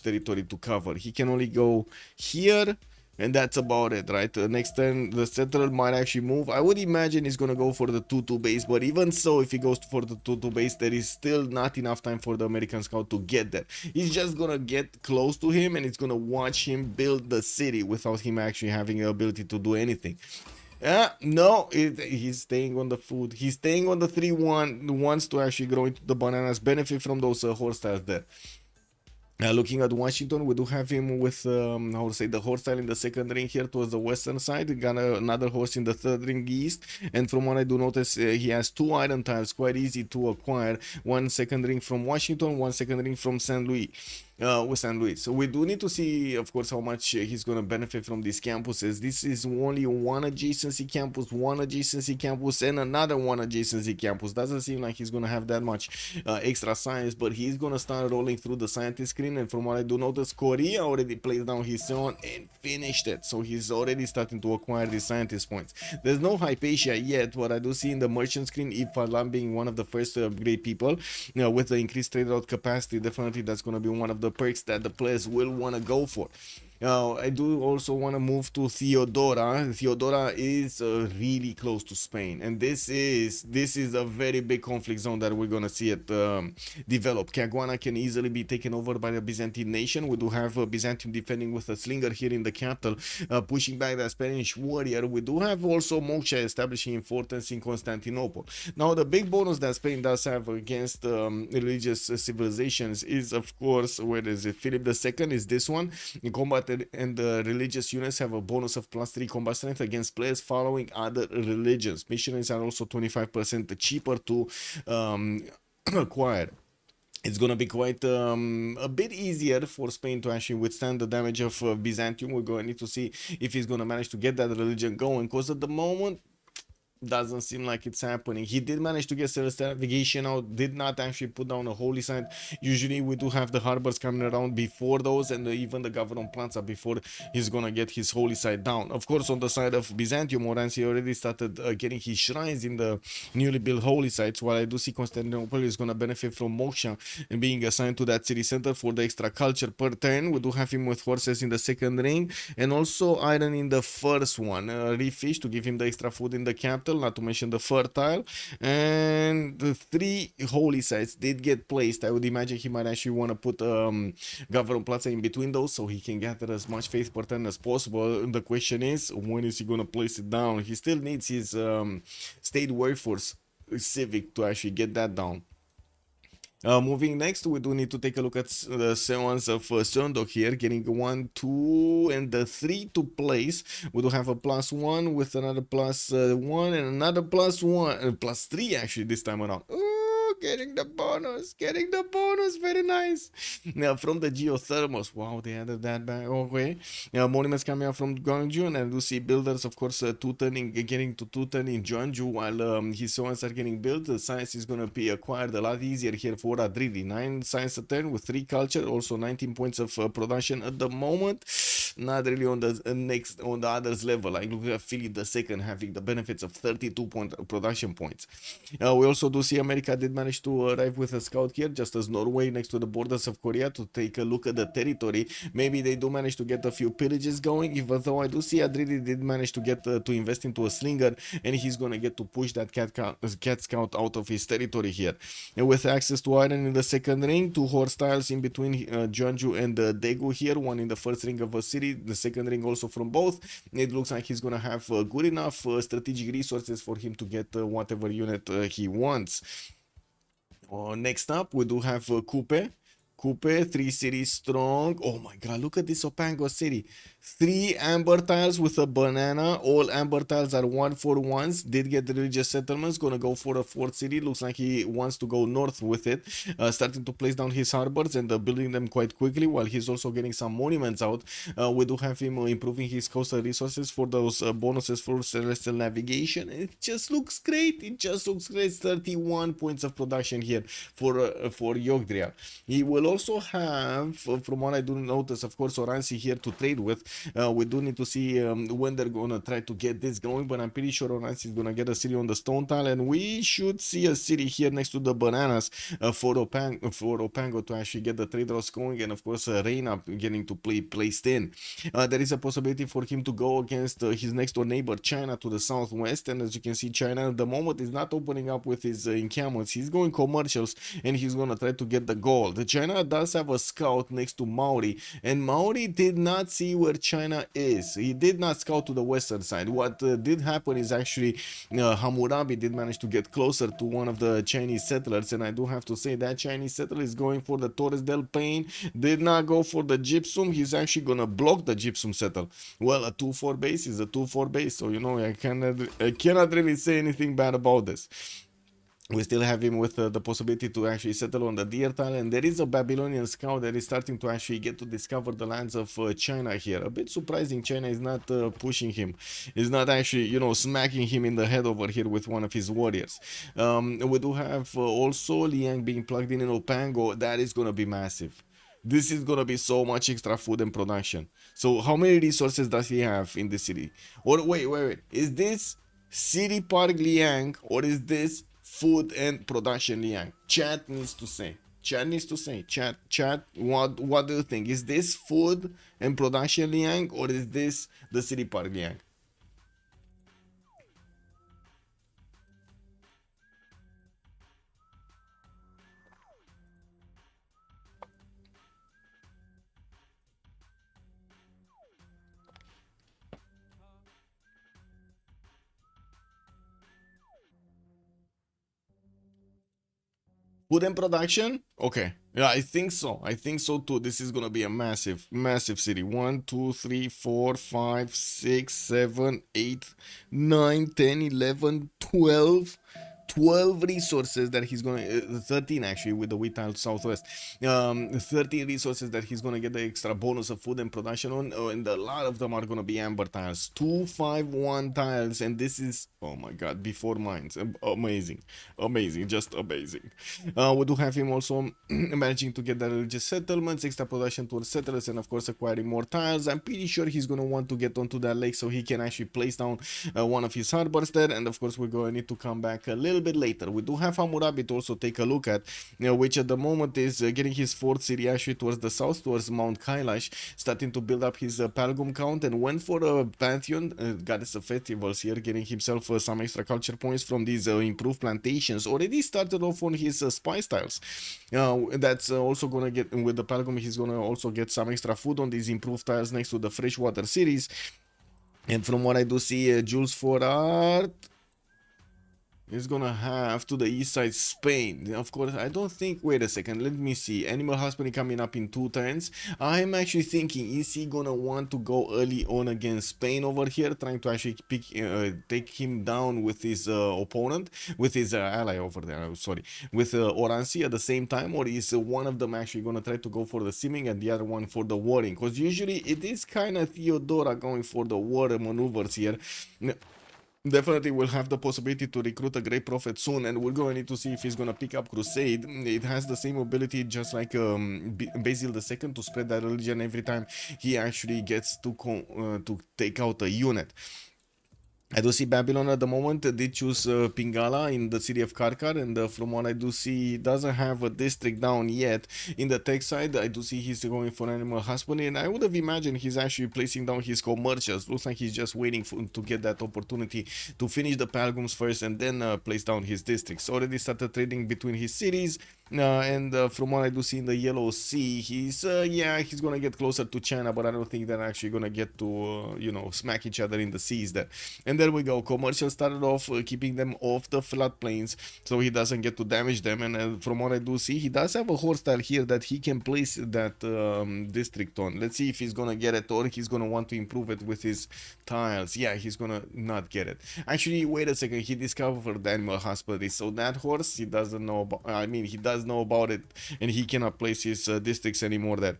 territory to cover. He can only go here, and that's about it, right? Next turn the settler might actually move. I would imagine he's gonna go for the 2-2 base, but even so, if he goes for the 2-2 base, there is still not enough time for the American scout to get there. He's just gonna get close to him, and it's gonna watch him build the city without him actually having the ability to do anything. No, he's staying on the food. He's staying on the 3-1. Wants to actually grow into the bananas, benefit from those horse tiles there. Looking at Washington, we do have him with, how to say, the horse tile in the second ring here towards the western side. We got another horse in the third ring east. And from what I do notice, he has 2 iron tiles, quite easy to acquire. 1 second ring from Washington, 1 second ring from St. Louis. With St. Louis. So we do need to see, of course, how much he's going to benefit from these campuses. This is only 1 adjacency campus, 1 adjacency campus, and another 1 adjacency campus. Doesn't seem like he's going to have that much extra science, but he's going to start rolling through the scientist screen. And from what I do notice, Korea already placed down his own and finished it. So he's already starting to acquire these scientist points. There's no Hypatia yet, but I do see in the merchant screen, if I'm being one of the first to upgrade people, with the increased trade route capacity, definitely that's going to be one of the perks that the players will want to go for. I do also want to move to Theodora. Theodora is really close to Spain, and this is a very big conflict zone that we're gonna see it develop. Caguana can easily be taken over by the Byzantine nation. We do have Byzantium defending with a slinger here in the capital, pushing back the Spanish warrior. We do have also Moksha establishing importance in Constantinople. Now, the big bonus that Spain does have against religious civilizations is, of course, where is it? Philip II is this one. In combat and the religious units have a bonus of +3 combat strength against players following other religions. Missionaries are also 25% cheaper to acquire. It's going to be quite a bit easier for Spain to actually withstand the damage of Byzantium. We're going to need to see if he's going to manage to get that religion going, because at the moment doesn't seem like it's happening. He did manage to get Celestial Navigation out, did not actually put down a holy site. Usually we do have the harbors coming around before those, and even the Government Plaza before he's gonna get his holy site down. Of course, on the side of Byzantium, Oranzi already started getting his shrines in the newly built holy sites, while I do see Constantinople is gonna benefit from Moksha and being assigned to that city center for the extra culture per turn. We do have him with horses in the second ring, and also iron in the first one. Refish to give him the extra food in the capital, not to mention the fertile, and the 3 holy sites did get placed. I would imagine he might actually want to put Government Plaza in between those so he can gather as much faith per turn as possible. The question is, when is he going to place it down? He still needs his state workforce civic to actually get that down. Moving next, we do need to take a look at the seance of Sundok here, getting 1, 2, and the 3 to place. We do have a +1 with another +1 and another +1, +3 actually this time around. Ooh, getting the bonus, very nice. Now from the geothermals, wow, they added that back. Okay, monuments coming out from Gwangju, and I do see builders, of course, getting to 210 in Jeonju, while his seance are getting built. The science is gonna be acquired a lot easier here for Adridi. 9 science a turn with 3 culture, also 19 points of production at the moment. Not really on the others level. Like look at Philip II having the benefits of 32 production points. We also do see America did manage to arrive with a scout here, just as Norway next to the borders of Korea, to take a look at the territory. Maybe they do manage to get a few pillages going, even though I do see Adridi did manage to get to invest into a slinger, and he's gonna get to push that cat scout out of his territory here. And with access to iron in the second ring, 2 horse tiles in between Jeonju and Daegu here, 1 in the first ring of a city, the second ring also from both. It looks like he's gonna have good enough strategic resources for him to get whatever unit he wants. Next up, we do have Coupe, 3 cities strong. Oh my god, look at this Opango city. 3 amber tiles with a banana. All amber tiles are 1-for-1s. Did get the religious settlements. Gonna go for a 4th city. Looks like he wants to go north with it. Starting to place down his harbors and building them quite quickly, while he's also getting some monuments out. We do have him improving his coastal resources for those bonuses for celestial navigation. It just looks great. 31 points of production here for Yogdrial. He will also have, from what I do notice, of course, Oranzi here to trade with. We do need to see when they're gonna try to get this going, but I'm pretty sure Oranzi is gonna get a city on the stone tile, and we should see a city here next to the bananas for Opango to actually get the trade routes going, and of course Reina getting to placed in. There is a possibility for him to go against his next door neighbor China to the southwest, and as you can see, China at the moment is not opening up with his encampments. He's going commercials, and he's gonna try to get the gold. China China does have a scout next to Maori, and Maori did not see where China is. He did not scout to the western side. What did happen is actually Hammurabi did manage to get closer to one of the Chinese settlers, and I do have to say that Chinese settler is going for the Torres del Paine, did not go for the gypsum. He's actually gonna block the gypsum settle. Well, a 2-4 base is a 2-4 base, so you know I cannot really say anything bad about this. We still have him with the possibility to actually settle on the deer tile, and there is a Babylonian scout that is starting to actually get to discover the lands of China here. A bit surprising, China is not pushing him, is not actually, you know, smacking him in the head over here with one of his warriors. We do have also Liang being plugged in Opango. That is going to be massive. This is going to be so much extra food and production. So how many resources does he have in the city? Or wait, is this City Park Liang, or is this food and production Liang? Chat needs to say. Chat, what do you think? Is this food and production Liang, or is this the City Park Liang? Food and production? Okay. Yeah, I think so. I think so too. This is gonna be a massive, massive city. 1, 2, 3, 4, 5, 6, 7, 8, 9, 10, 11, 12. 12 resources that he's gonna 13 actually with the wheat tile southwest. 13 resources that he's gonna get the extra bonus of food and production on, and a lot of them are gonna be amber tiles, 2, 5, 1 tiles, and this is, oh my god, before mines. Amazing, just amazing. We do have him also managing to get the religious settlements, extra production towards settlers, and of course acquiring more tiles. I'm pretty sure he's gonna want to get onto that lake so he can actually place down one of his harbors there, and of course we're going to need to come back a little bit later. We do have Hammurabi to also take a look at, which at the moment is getting his fourth city actually towards the south, towards Mount Kailash, starting to build up his Palgum count, and went for a pantheon, goddess of festivals here, getting himself some extra culture points from these improved plantations. Already started off on his spice tiles. That's also gonna get, with the Palgum, he's gonna also get some extra food on these improved tiles next to the freshwater cities. And from what I do see, Jules for Art is gonna have to the east side Spain. Of course, I don't think, wait a second, let me see. Animal husbandry coming up in 2 turns. I'm actually thinking, is he gonna want to go early on against Spain over here, trying to actually take him down with his opponent, with his ally over there, sorry, with Oransi at the same time, or is one of them actually gonna try to go for the simming and the other one for the warring? Because usually it is kind of Theodora going for the war maneuvers here. Definitely will have the possibility to recruit a great prophet soon, and we're going to need to see if he's going to pick up Crusade. It has the same ability just like Basil II to spread that religion every time he actually gets to take out a unit. I do see Babylon at the moment did choose Pingala in the city of Karkar, and from what I do see, he doesn't have a district down yet. In the tech side, I do see he's going for animal husbandry, and I would have imagined he's actually placing down his commercials. Looks like he's just waiting to get that opportunity to finish the Palgums first and then place down his districts. Already started trading between his cities. And from what I do see in the Yellow Sea, he's he's gonna get closer to China, but I don't think they're actually gonna get to you know, smack each other in the seas there. And there we go. Commercial started off keeping them off the flat plains so he doesn't get to damage them. And from what I do see, he does have a horse tile here that he can place that district on. Let's see if he's gonna get it, or he's gonna want to improve it with his tiles. Yeah, he's gonna not get it. Actually, wait a second, he discovered the animal husbandry, so that horse, he doesn't know about, I mean, he does know about it, and he cannot place his districts anymore there.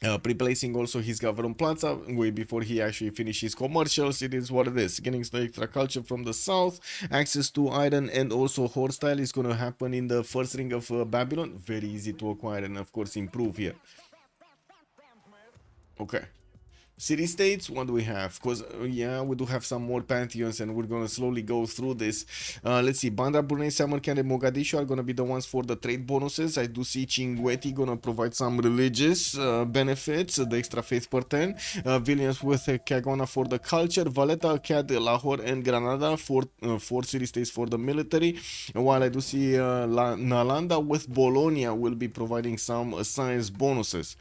Pre-placing also his government plaza way before he actually finishes commercials. It is what it is. Getting the extra culture from the south, access to iron, and also horse style is going to happen in the first ring of Babylon. Very easy to acquire and of course improve here. Okay. City states, what do we have? Because yeah, we do have some more pantheons, and we're gonna slowly go through this. Let's see, Bandar, Brunei, Samarkand, and Mogadishu are gonna be the ones for the trade bonuses. I do see Chinguetti gonna provide some religious benefits, the extra faith per turn. Vilnius with Kagona for the culture, Valletta, Cad, Lahore, and Granada for four city states for the military. While I do see Nalanda with Bologna will be providing some science bonuses.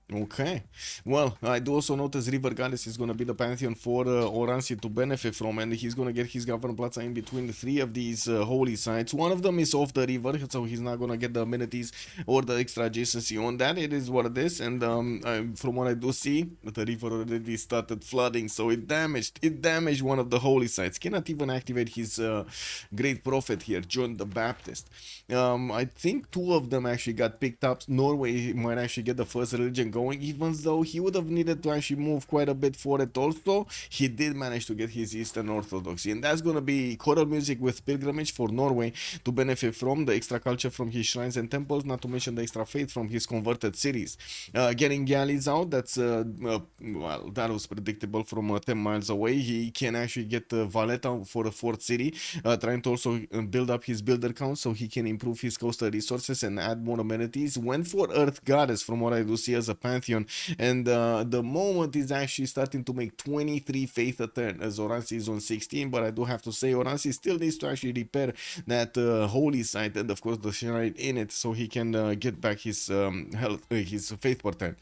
Okay, well, I do also notice River Goddess is going to be the pantheon for Oransi to benefit from, and he's going to get his Governor Plaza in between the three of these holy sites. One of them is off the river, so he's not going to get the amenities or the extra adjacency on that. It is what it is, and from what I do see, the river already started flooding, so it damaged one of the holy sites. Cannot even activate his great prophet here, John the Baptist. I think two of them actually got picked up. Norway might actually get the first religion going, even though he would have needed to actually move quite a bit for it also. He did manage to get his Eastern Orthodoxy, and that's going to be choral music with pilgrimage for Norway to benefit from the extra culture from his shrines and temples, not to mention the extra faith from his converted cities. Getting galleys out, that's well, that was predictable from 10 miles away. He can actually get Valletta for a fourth city, trying to also build up his builder count so he can improve his coastal resources and add more amenities. Went for Earth Goddess, from what I do see, as a pantheon, and the moment is actually starting to make 23 faith a turn, as Oransi is on 16. But I do have to say, Oransi still needs to actually repair that holy site and of course the shrine in it, so he can get back his health, his faith per turn.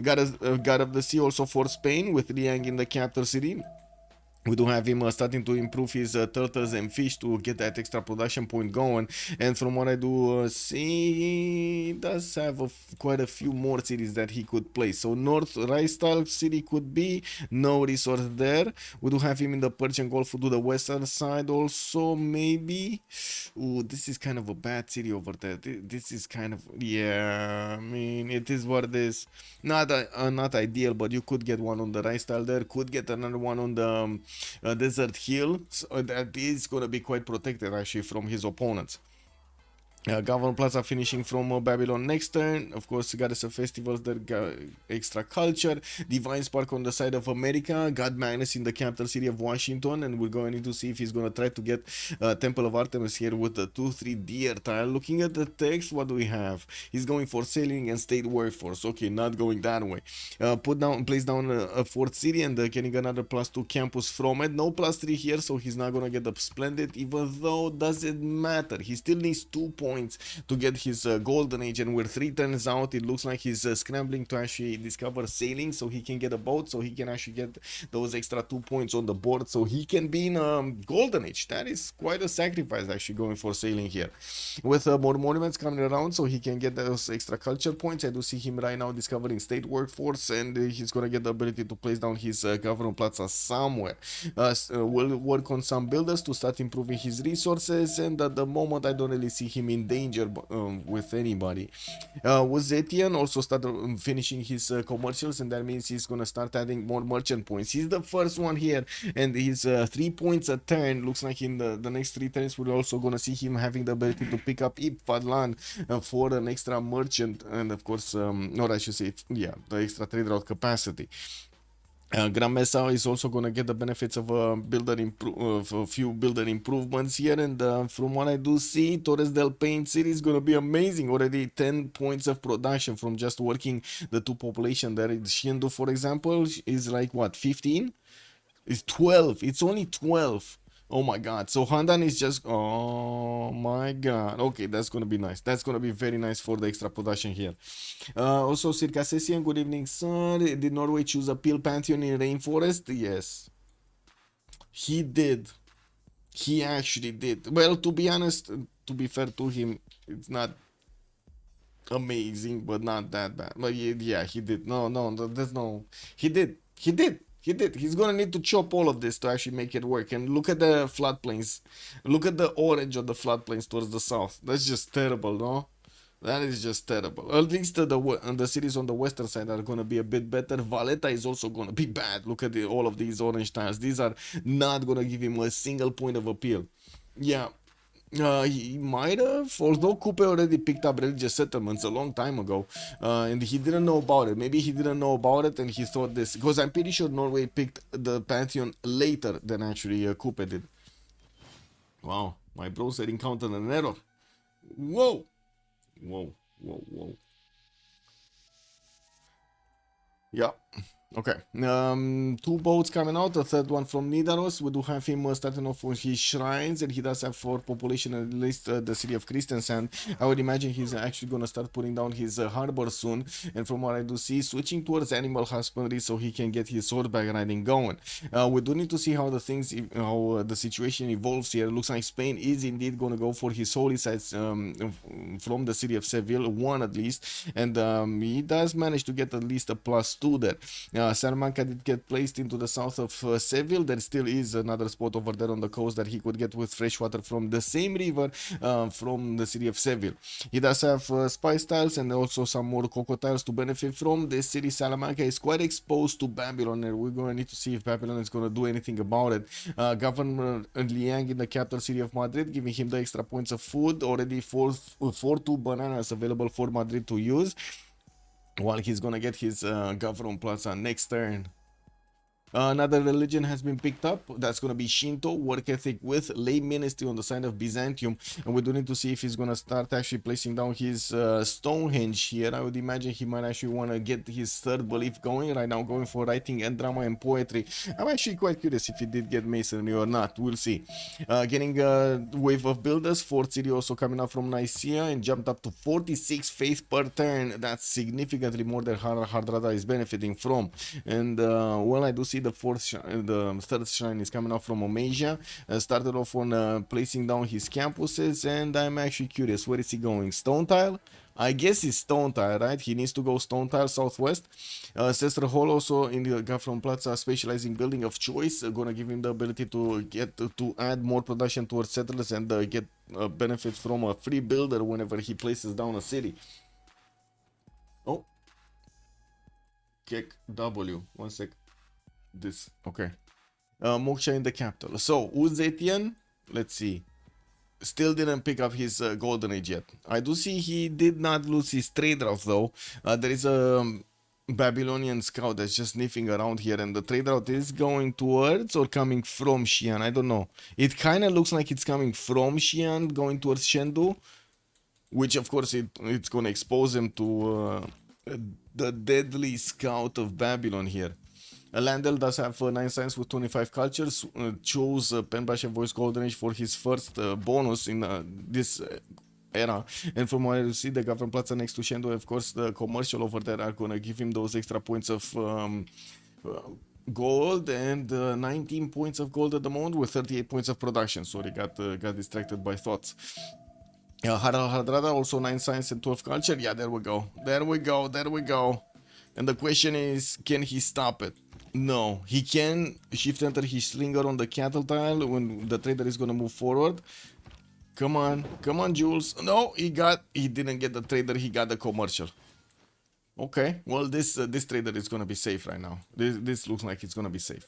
God of the Sea also for Spain, with Liang in the capital city. We do have him starting to improve his turtles and fish to get that extra production point going. And from what I do see, he does have quite a few more cities that he could play. So North Raistal city could be, no resource there. We do have him in the Persian Gulf to the western side also, maybe. Ooh, this is kind of a bad city over there. This is kind of, yeah, I mean, it is what it is. Not ideal, but you could get one on the Raistal there, could get another one on the Desert Hill, so that is going to be quite protected actually from his opponents. Governor Plaza finishing from Babylon next turn. Of course, Goddess of Festivals, the extra culture. Divine Spark on the side of America. God Magnus in the capital city of Washington. And we're going to see if he's going to try to get Temple of Artemis here with the 2-3 deer tile. Looking at the text, what do we have? He's going for sailing and state workforce. Okay, not going that way. Place down a fourth city and getting another +2 campus from it. No +3 here, so he's not going to get the Splendid, even though doesn't matter. He still needs 2 points to get his golden age, and with 3 turns out, it looks like he's scrambling to actually discover sailing so he can get a boat, so he can actually get those extra 2 points on the board, so he can be in golden age. That is quite a sacrifice actually, going for sailing here. With more monuments coming around, so he can get those extra culture points. I do see him right now discovering state workforce, and he's gonna get the ability to place down his government plaza somewhere. We'll work on some builders to start improving his resources, and at the moment I don't really see him in danger with anybody. With Zetian also started finishing his commercials, and that means he's gonna start adding more merchant points. He's the first one here, and he's 3 points a turn. Looks like in the next 3 turns we're also gonna see him having the ability to pick up Ipfadlan for an extra merchant, and of course, or I should say, yeah, the extra trade route capacity. Grand Mesa is also going to get the benefits of a few builder improvements here, and from what I do see, Torres del Paine City is going to be amazing. Already 10 points of production from just working the 2 population there. Shindu, for example, is like what, 15? It's 12. It's only 12. Oh my god. So Handan is just, oh my god. Okay, that's gonna be nice. That's gonna be very nice for the extra production here. Also, Circassian, good evening, sir. Did Norway choose a Peel Pantheon in Rainforest? Yes. He did. He actually did. Well, to be honest, to be fair to him, it's not amazing, but not that bad. But yeah, he did. No, there's no. He did. He did. He did. He's gonna need to chop all of this to actually make it work. And look at the floodplains. Look at the orange of the floodplains towards the south. That's just terrible, no? That is just terrible. At least the cities on the western side are gonna be a bit better. Valletta is also gonna be bad. Look at all of these orange tiles. These are not gonna give him a single point of appeal. Yeah. He might have, although Coupe already picked up religious settlements a long time ago, and he didn't know about it. Maybe he didn't know about it and he thought this, because I'm pretty sure Norway picked the Pantheon later than actually Coupe did. Wow, my browser encountered an error. Whoa, whoa, whoa, whoa. Yeah. Okay. Two boats coming out. The third one from Nidaros. We do have him starting off with his shrines, and he does have for population at least the city of Christensand. I would imagine he's actually gonna start putting down his harbor soon. And from what I do see, switching towards animal husbandry so he can get his swordbag riding going. We do need to see how the situation evolves here. It looks like Spain is indeed gonna go for his holy sites from the city of Seville, one at least, and he does manage to get at least a +2 there. Salamanca did get placed into the south of Seville. There still is another spot over there on the coast that he could get with fresh water from the same river from the city of Seville. He does have spice tiles and also some more cocoa tiles to benefit from. This city, Salamanca, is quite exposed to Babylon, and we're going to need to see if Babylon is going to do anything about it. Governor Liang in the capital city of Madrid, giving him the extra points of food, already 4-2 bananas available for Madrid to use, while he's gonna get his Government Plaza next turn. Another religion has been picked up. That's going to be Shinto, work ethic with lay ministry on the side of Byzantium. And we do need to see if he's going to start actually placing down his Stonehenge here. I would imagine he might actually want to get his third belief going right now, going for writing and drama and poetry. I'm actually quite curious if he did get masonry or not. We'll see. Getting a wave of builders. Fourth city also coming up from Nicaea and jumped up to 46 faith per turn. That's significantly more than Hardrada is benefiting from. And well, I do see the third shrine is coming out from Omasia. Started off on placing down his campuses, and I'm actually curious, where is he going? Stone tile? I guess it's stone tile, right? He needs to go stone tile southwest. Sestra Hall also in the Government Plaza, specializing building of choice, gonna give him the ability to get to add more production towards settlers and get benefits from a free builder whenever he places down a city. Oh, kick W. 1 sec. This, okay. Moksha in the capital. So Uzetian, let's see, still didn't pick up his golden age yet. I do see he did not lose his trade route though. There is a Babylonian scout that's just sniffing around here, and the trade route is going towards or coming from Xi'an. I don't know. It kind of looks like it's coming from Xi'an going towards Chengdu, which of course it's going to expose him to the deadly scout of Babylon here. Landel does have 9 science with 25 cultures, chose Penbash and Voice Golden Age for his first bonus in this era. And from what I see, the Government Plaza next to Chengdu, of course, the commercial over there are gonna give him those extra points of gold, and 19 points of gold at the moment with 38 points of production. Sorry, got distracted by thoughts. Hardrada also 9 science and 12 culture. Yeah, there we go. There we go. There we go. And the question is, can he stop it? No, he can shift enter his slinger on the cattle tile when the trader is gonna move forward. Come on, Jules. No, he didn't get the trader, he got the commercial. Okay, well, this trader is gonna be safe right now. This looks like it's gonna be safe.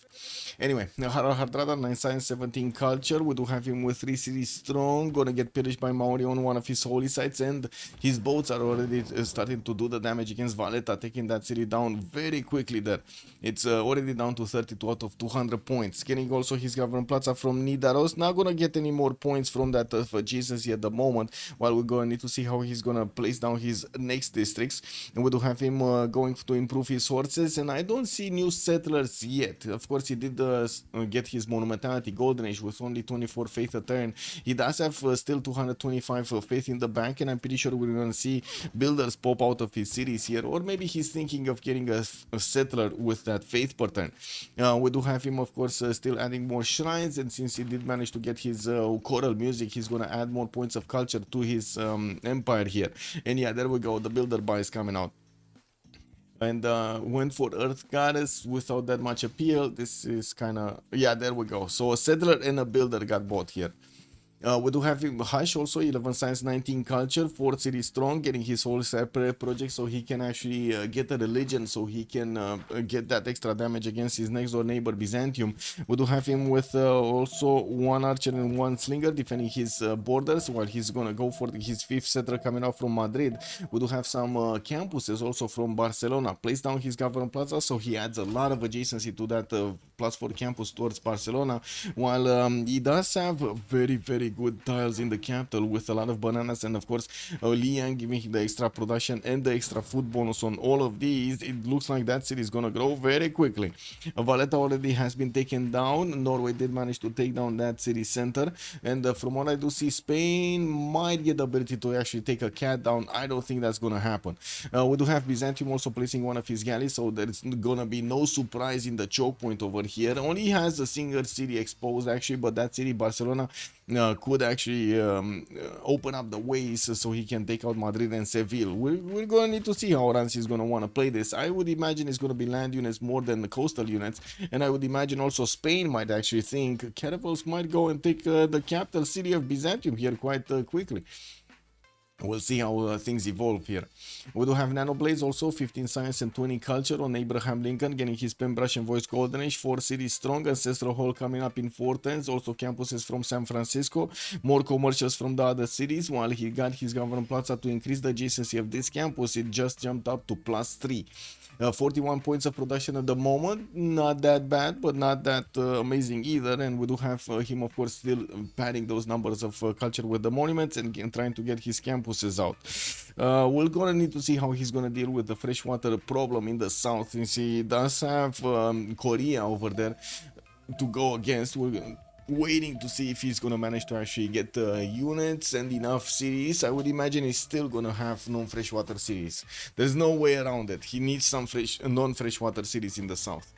Anyway, Hardrada 9 science 17 culture. We do have him with 3 cities strong. Gonna get pillaged by Maori on one of his holy sites, and his boats are already starting to do the damage against Valletta, taking that city down very quickly there. It's already down to 32 out of 200 points. Getting also his Government Plaza from Nidaros. Not gonna get any more points from that adjacency at the moment, while we're gonna need to see how he's gonna place down his next districts. And we do have him going to improve his horses, and I don't see new settlers yet. Of course, he did get his monumentality golden age with only 24 faith a turn. He does have still 225 faith in the bank, and I'm pretty sure we're gonna see builders pop out of his cities here, or maybe he's thinking of getting a settler with that faith per turn. We do have him, of course, still adding more shrines, and since he did manage to get his choral music, he's gonna add more points of culture to his empire here. And yeah, there we go, the builder buy is coming out. And went for Earth Goddess without that much appeal. This is kind of, yeah, there we go. So a settler and a builder got bought here. We do have him Hush also, 11 science, 19 culture, 4 city strong, getting his whole separate project so he can actually get a religion, so he can get that extra damage against his next door neighbor Byzantium. We do have him with also 1 archer and 1 slinger defending his borders, while he's gonna go for his 5th settler coming out from Madrid. We do have some campuses also from Barcelona. Place down his government plaza, so he adds a lot of adjacency to that +4 campus towards Barcelona, while he does have very good tiles in the capital with a lot of bananas, and of course Liang giving him the extra production and the extra food bonus on all of these. It looks like that city is gonna grow very quickly. Valletta already has been taken down. Norway did manage to take down that city center, and from what I do see, Spain might get the ability to actually take a cat down. I don't think that's gonna happen. We do have Byzantium also placing one of his galleys, so there's gonna be no surprise in the choke point over here. Only has a single city exposed actually, but that city, Barcelona, could actually open up the ways so he can take out Madrid and Seville. We're gonna need to see how Oranzi is gonna want to play this. I would imagine it's gonna be land units more than the coastal units, and I would imagine also Spain might actually think caravels might go and take the capital city of Byzantium here quite quickly. We'll see how things evolve here. We do have Nanoblades also, 15 science and 20 culture on Abraham Lincoln, getting his pen brush and voice golden age, 4 cities strong, ancestral hall coming up in 410s, also campuses from San Francisco, more commercials from the other cities, while he got his government plaza to increase the adjacency of this campus, it just jumped up to +3. 41 points of production at the moment, not that bad, but not that amazing either, and we do have him of course still padding those numbers of culture with the monuments and trying to get his campuses out. We're gonna need to see how he's gonna deal with the freshwater problem in the south, since he does have Korea over there to go against. We're waiting to see if he's gonna manage to actually get units and enough cities. I would imagine he's still gonna have non-freshwater cities. There's no way around it. He needs some non-freshwater cities in the south.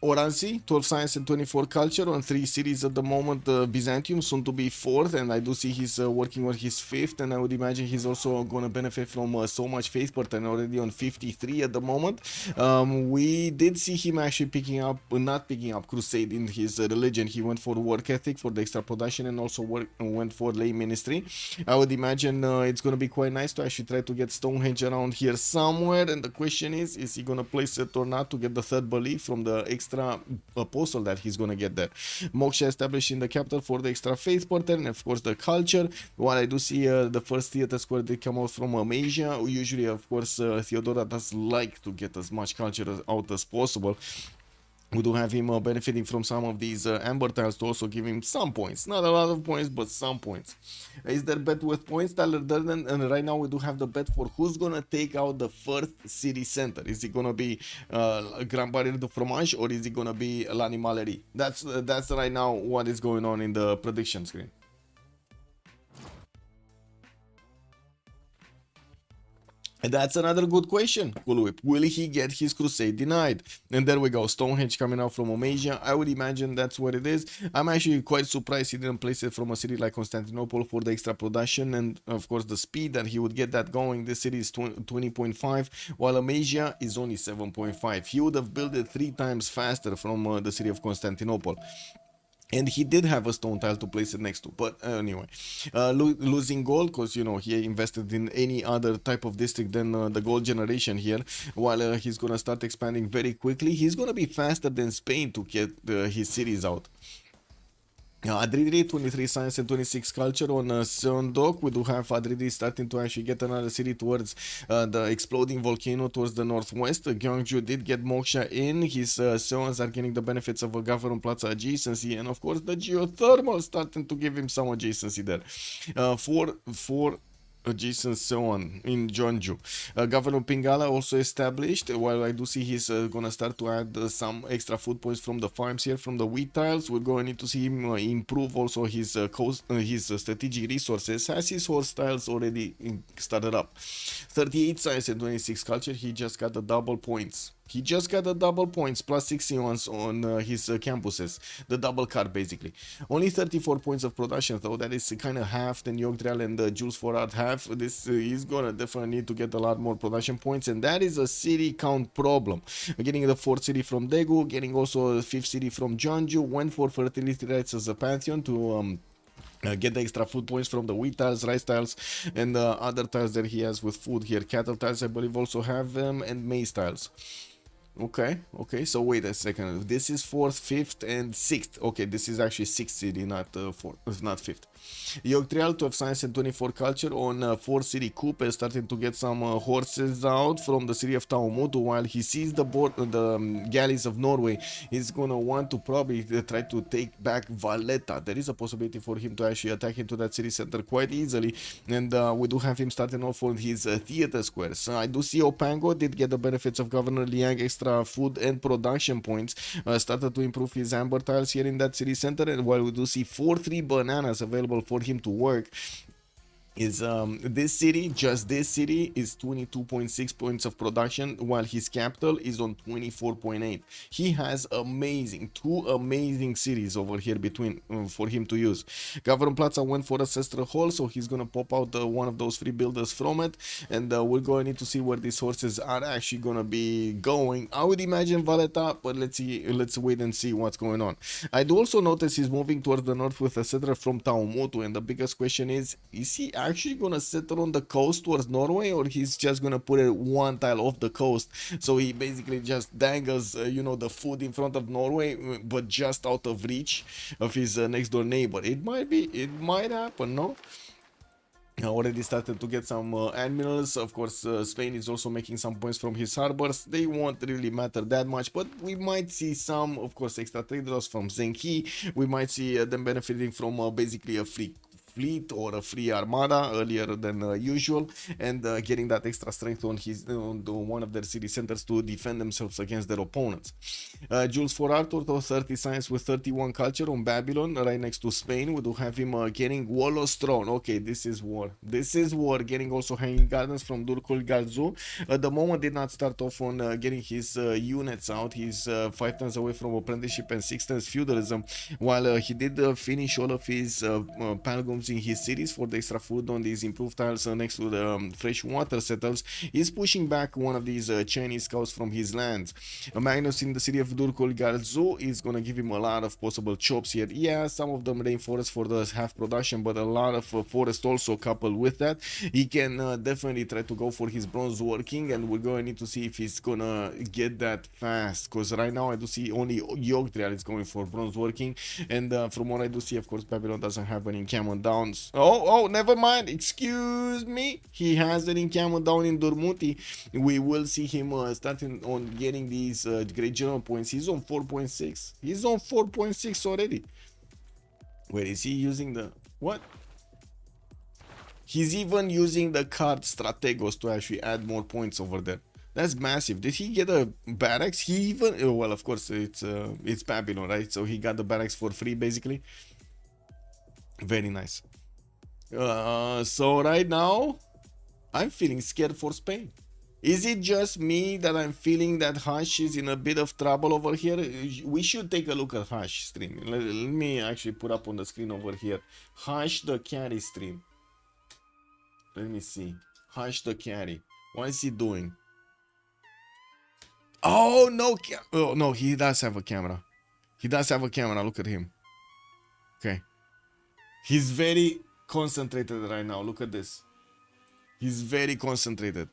Oranzi, 12 science and 24 culture on 3 cities at the moment. Byzantium soon to be 4th, and I do see he's working on his 5th, and I would imagine he's also going to benefit from so much faith pattern already on 53 at the moment. We did see him actually not picking up crusade in his religion. He went for work ethic for the extra production, and also went for lay ministry. I would imagine it's going to be quite nice to actually try to get Stonehenge around here somewhere, and the question is he going to place it or not to get the 3rd belief from the extra apostle that he's gonna get there. Moksha established in the capital for the extra faith pattern, and of course the culture. While I do see the first theater square did come out from Asia, usually of course Theodora does like to get as much culture out as possible. We do have him benefiting from some of these amber tiles to also give him some points. Not a lot of points, but some points. Is there bet with points, Tyler Durden? And right now we do have the bet for who's going to take out the 1st city center. Is it going to be Grand Barriere de Fromage, or is it going to be L'Animalerie? That's right now what is going on in the prediction screen. And that's another good question, Cool Whip. Will he get his crusade denied? And there we go, Stonehenge coming out from Asia. I would imagine that's what it is. I'm actually quite surprised he didn't place it from a city like Constantinople for the extra production and of course the speed that he would get that going. This city is 20.5, while Asia is only 7.5. He would have built it 3 times faster from the city of Constantinople. And he did have a stone tile to place it next to, but anyway, losing gold, because you know he invested in any other type of district than the gold generation here. While he's gonna start expanding very quickly, he's gonna be faster than Spain to get his cities out. Adridri, 23 science and 26 culture on Seondok. We do have Adridri starting to actually get another city towards the exploding volcano towards the northwest. Gyeongju did get Moksha in. His Seons are getting the benefits of a government plaza adjacency, and of course the geothermal starting to give him some adjacency there. Four adjacent Seon in Jeonju. Governor Pingala also established, while I do see he's gonna start to add some extra food points from the farms here, from the wheat tiles. We're going to need to see him improve also his strategic resources, as his horse tiles already started up. 38 science and 26 culture, he just got the double points. He just got the double points plus 60 on his campuses, the double card basically. Only 34 points of production, though that is kind of half than Yogdrail and Jules Forard have. This is gonna definitely need to get a lot more production points, and that is a city count problem. Getting the 4th city from Daegu, getting also the 5th city from Jeonju, went for fertility rights as a pantheon to get the extra food points from the wheat tiles, rice tiles, and other tiles that he has with food here. Cattle tiles, I believe, also have them, and maize tiles. Okay, so wait a second. This is 4th, 5th, and 6th. Okay, this is actually 6th city, not 4th, not 5th. Yogdrail, 12 science and 24 culture on 4th city Coupe, starting to get some horses out from the city of Taomutu. While he sees the galleys of Norway, he's gonna want to probably try to take back Valletta. There is a possibility for him to actually attack into that city center quite easily, and we do have him starting off on his theater squares. I do see Opango did get the benefits of Governor Liang extra food and production points, started to improve his amber tiles here in that city center, and while we do see 4-3 bananas available for him to work, is this city, just this city, is 22.6 points of production, while his capital is on 24.8. He has two amazing cities over here between for him to use. Governor Plaza went for Ancestral Hall, so he's gonna pop out one of those free builders from it, and we're going to need to see where these horses are actually gonna be going. I would imagine Valletta, but let's wait and see what's going on. I do also notice he's moving towards the north with a settler from Taomutu, and the biggest question is he actually gonna settle on the coast towards Norway, or he's just gonna put it one tile off the coast, so he basically just dangles you know, the food in front of Norway, but just out of reach of his next door neighbor. It might happen, no? Already started to get some admirals. Of course, Spain is also making some points from his harbors. They won't really matter that much, but we might see some, of course, extra trade routes from Zenki. We might see them benefiting from basically a free fleet or a free armada earlier than usual, and getting that extra strength on one of their city centers to defend themselves against their opponents. Jules Forard, 30 science with 31 culture on Babylon, right next to Spain. We do have him getting Walos throne. Okay, this is war. Getting also Hanging Gardens from Durkul Galzu. At the moment did not start off on getting his units out. He's 5 turns away from apprenticeship and 6 turns feudalism, while he did finish all of his Palgums in his cities for the extra food on these improved tiles next to the fresh water settles. He's pushing back one of these Chinese scouts from his lands. Magnus in the city of Durkul Galzu is gonna give him a lot of possible chops here. Yeah, some of them rainforest for the half production, but a lot of forest also coupled with that. He can definitely try to go for his bronze working, and we're going to need to see if he's gonna get that fast, because right now I do see only Yogdrail is going for bronze working, and from what I do see, of course, Babylon doesn't have an encampment down. Oh, never mind, excuse me, he has an encampment down in Durmuti. We will see him starting on getting these great general points. He's on 4.6. He's on 4.6 already. Where is he using the what? He's even using the card Strategos to actually add more points over there. That's massive. Did he get a barracks? He even, well, of course, it's Babylon, right? So he got the barracks for free, basically. Very nice. So right now, I'm feeling scared for Spain. Is it just me that I'm feeling that Hush is in a bit of trouble over here? We should take a look at Hush stream. Let me actually put up on the screen over here. Hush the carry stream. Let me see. Hush the carry. What is he doing? Oh, no. Oh, no, he does have a camera. He does have a camera. Look at him. Okay. He's very concentrated right now. Look at this. He's very concentrated.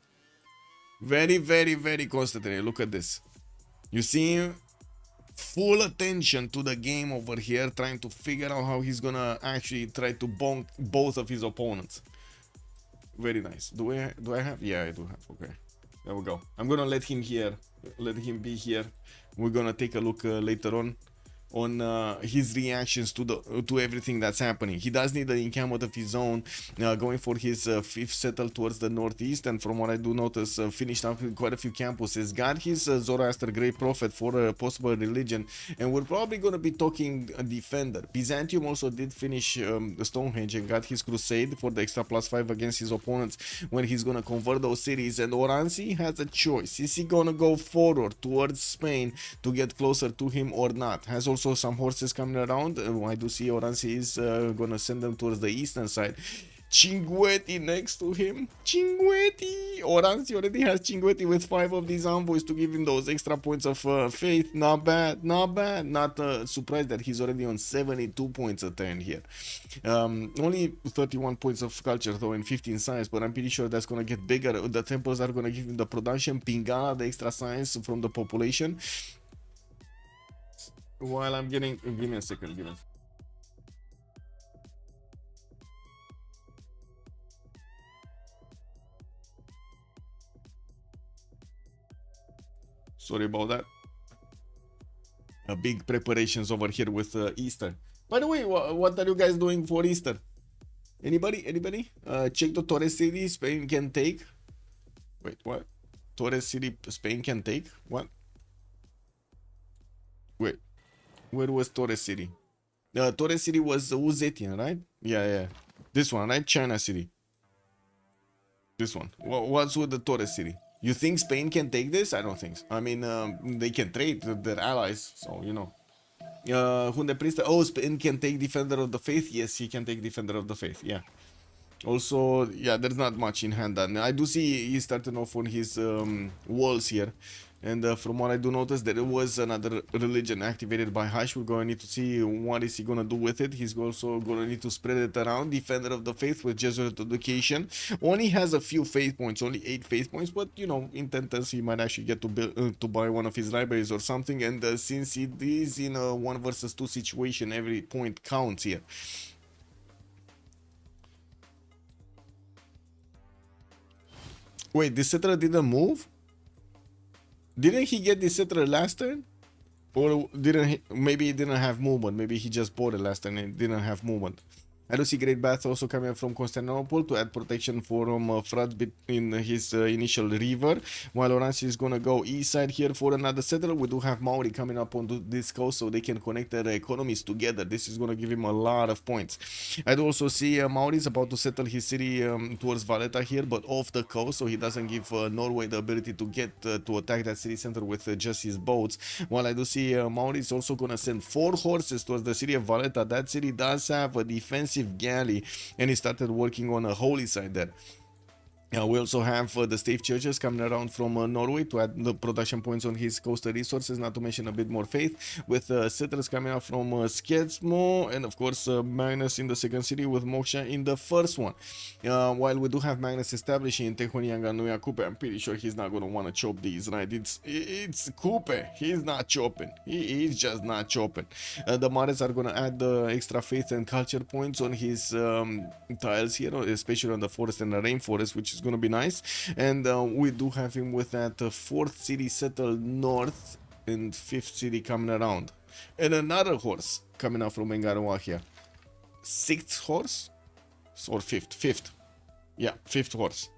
Very, very, very concentrated. Look at this. You see him? Full attention to the game over here, trying to figure out how he's gonna actually try to bonk both of his opponents. Very nice. Do I have? Yeah, I do have. Okay. There we go. I'm gonna let him here. Let him be here. We're gonna take a look later on on his reactions to everything that's happening. He does need the encampment of his own, going for his fifth settle towards the northeast, and from what I do notice, finished up with quite a few campuses. Got his Zoroaster Great Prophet for a possible religion, and we're probably going to be talking defender. Byzantium also did finish Stonehenge and got his crusade for the extra +5 against his opponents when he's going to convert those cities. And Oranzi has a choice. Is he going to go forward towards Spain to get closer to him or not? Has also some horses coming around. I do see Oranzi is gonna send them towards the eastern side. Cinguetti next to him. Cinguetti! Oranzi already has Cinguetti with 5 of these envoys to give him those extra points of faith. Not bad, not bad. Not surprised that he's already on 72 points a turn here. Only 31 points of culture though and 15 science, but I'm pretty sure that's gonna get bigger. The temples are gonna give him the production, Pingala, the extra science from the population. While I'm getting, give me a second, give me. Sorry about that. Big preparations over here with Easter. By the way, what are you guys doing for Easter? Anybody? Anybody? Check the Torres City Spain can take. Wait, what? Torres City Spain can take? What? Wait. Where was Torres City? Torres City was Uzetian, right? Yeah, yeah. This one, right? China City. This one. What's with the Torres City? You think Spain can take this? I don't think so. I mean, they can trade their allies, so, you know. Hunde Priest. Oh, Spain can take Defender of the Faith? Yes, he can take Defender of the Faith, yeah. Also, yeah, there's not much in hand. And I do see he's starting off on his walls here. And from what I do notice, there was another religion activated by Hush. We're going to need to see what is he going to do with it. He's also going to need to spread it around. Defender of the Faith with Jesuit education. Only has a few faith points, only 8 faith points. But, you know, in 10 turns, he might actually get to build, to buy one of his libraries or something. And since it is in a 1 versus 2 situation, every point counts here. Wait, this settler didn't move? Didn't he get this settler last turn? Or didn't he, maybe he didn't have movement. Maybe he just bought it last turn and didn't have movement. I do see Great Bath also coming from Constantinople to add protection for Frad in his initial river. While Oranzi is gonna go east side here for another settler. We do have Maori coming up on this coast so they can connect their economies together. This is gonna give him a lot of points. I do also see Maori is about to settle his city towards Valletta here, but off the coast, so he doesn't give Norway the ability to get to attack that city center with just his boats. While I do see Maori is also gonna send 4 horses towards the city of Valletta. That city does have a defensive galley, and he started working on a holy side there. We also have the state churches coming around from Norway to add the production points on his coastal resources, not to mention a bit more faith, with settlers coming out from Skedsmo, and of course Magnus in the second city with Moksha in the first one. While we do have Magnus establishing in Tehonianga Nuya Kupe, I'm pretty sure he's not going to want to chop these, right? It's Kupe. He's not chopping. He's just not chopping. The Mares are going to add the extra faith and culture points on his tiles here, especially on the forest and the rainforest, which is going to be nice. And we do have him with that 4th city settled north and 5th city coming around, and another horse coming out from Engaroa here. 6th horse or 5th? Yeah, 5th horse.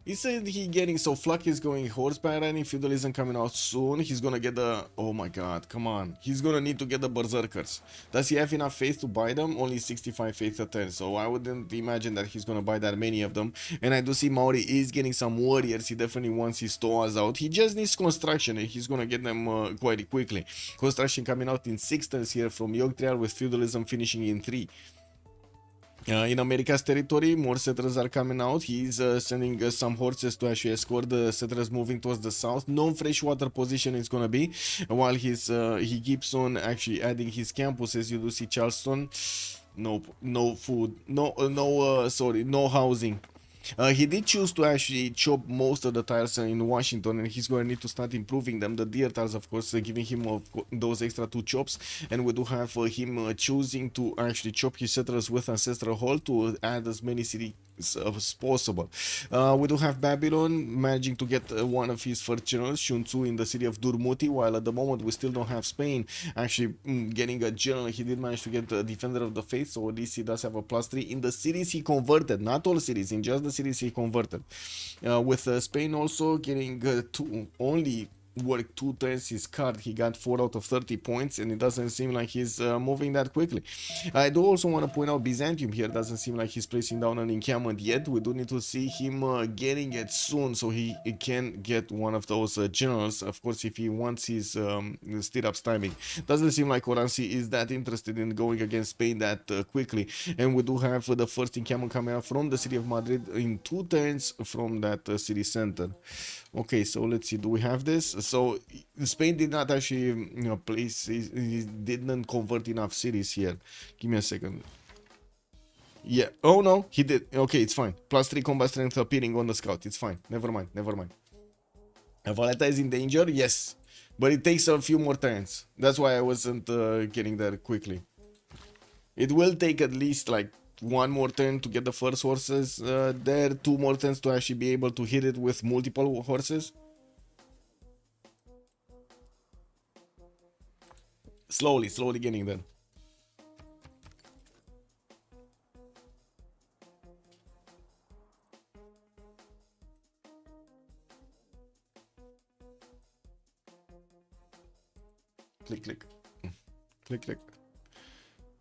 He said he getting, so Fluck is going horseback riding, feudalism coming out soon. He's gonna get the, oh my god, come on. He's gonna need to get the berserkers. Does he have enough faith to buy them? Only 65 faith a turn, so I wouldn't imagine that he's gonna buy that many of them. And I do see Maori is getting some warriors. He definitely wants his Toas out. He just needs construction and he's gonna get them quite quickly. Construction coming out in 6 turns here from Yogtrial, with feudalism finishing in 3. In America's territory, more settlers are coming out. He's sending some horses to actually escort the settlers moving towards the south. No freshwater position is gonna be, while he keeps on actually adding his campuses. You do see Charleston, no food, no housing. He did choose to actually chop most of the tiles in Washington, and he's going to need to start improving them. The deer tiles, of course, giving him those extra 2 chops, and we do have him choosing to actually chop his settlers with Ancestral Hall to add as many cities as possible. We do have Babylon managing to get one of his first generals, Shunzu, in the city of Durmuti, while at the moment we still don't have Spain actually getting a general. He did manage to get a Defender of the Faith, so at least he does have a +3 in the cities he converted, not all cities, in just the cities he converted. With Spain also getting only worked 2 turns his card, he got 4 out of 30 points, and it doesn't seem like he's moving that quickly. I do also want to point out Byzantium here doesn't seem like he's placing down an encampment yet. We do need to see him getting it soon, so he can get one of those generals, of course, if he wants his stirrups timing. Doesn't seem like Oranzi is that interested in going against Spain that quickly, and we do have the first encampment coming out from the city of Madrid in 2 turns from that city center. Okay, so let's see, do we have this? So Spain did not actually place, he didn't convert enough cities here. Give me a second. Yeah, oh no, he did. Okay, it's fine. +3 combat strength appearing on the scout. It's fine. Never mind, never mind. Valletta is in danger, yes, but it takes a few more turns. That's why I wasn't getting there quickly. It will take at least like 1 more turn to get the first horses there, 2 more turns to actually be able to hit it with multiple horses. Slowly getting there. Click.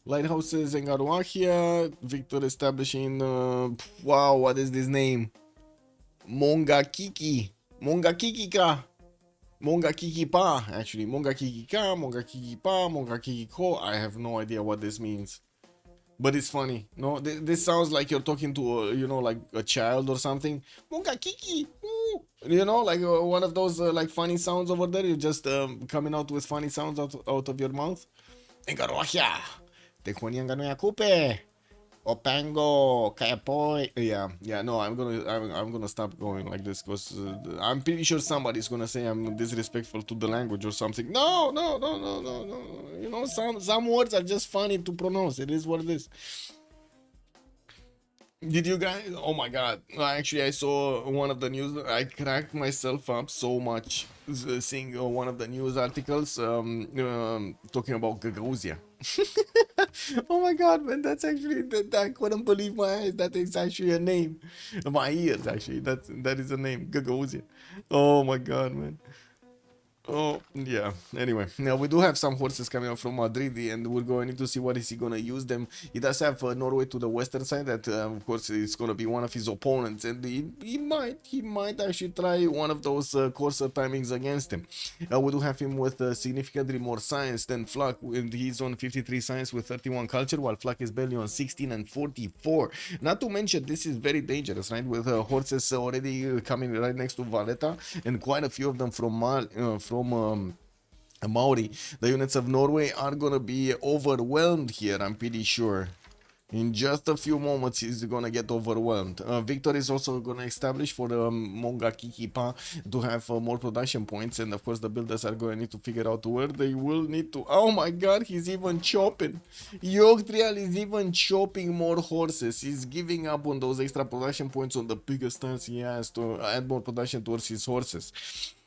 Lighthouses in Garuahia. Victor establishing. Wow, what is this name? Mongakiki. Mongakikika. Mongakikipa, actually. Mongakikika, Mongakikipa, Mongakikiko. I have no idea what this means. But it's funny. No, this sounds like you're talking to, like a child or something. Mongakiki. Like one of those like funny sounds over there. You're just coming out with funny sounds out of your mouth. Engarohia. Tekonianga no yakupe. Opango, Kayapoy. Yeah, no, I'm gonna stop going like this because I'm pretty sure somebody's gonna say I'm disrespectful to the language or something. No. Some words are just funny to pronounce. It is what it is. Did you guys? Oh my god. Actually, I saw one of the news. I cracked myself up so much seeing one of the news articles talking about Gagauzia. Oh my god, man, that's actually, I couldn't believe my eyes. That is actually a name. My ears, actually. That is a name. Gagauzia. Oh my god, man. Oh, yeah. Anyway, now we do have some horses coming out from Madrid, and we're going to see what is he going to use them. He does have Norway to the western side, that of course is going to be one of his opponents, and he might actually try one of those courser timings against him. We do have him with significantly more science than Flak, and he's on 53 science with 31 culture, while Flak is barely on 16 and 44. Not to mention, this is very dangerous, right? With horses already coming right next to Valletta, and quite a few of them from Maori. The units of Norway are gonna be overwhelmed here, I'm pretty sure. In just a few moments, he's gonna get overwhelmed. Victor is also gonna establish for the Mongakikipa to have more production points, and of course the builders are gonna need to figure out where they will need to. Oh my god, he's even chopping. Yogtrial is even chopping more horses. He's giving up on those extra production points on the biggest turns he has to add more production towards his horses.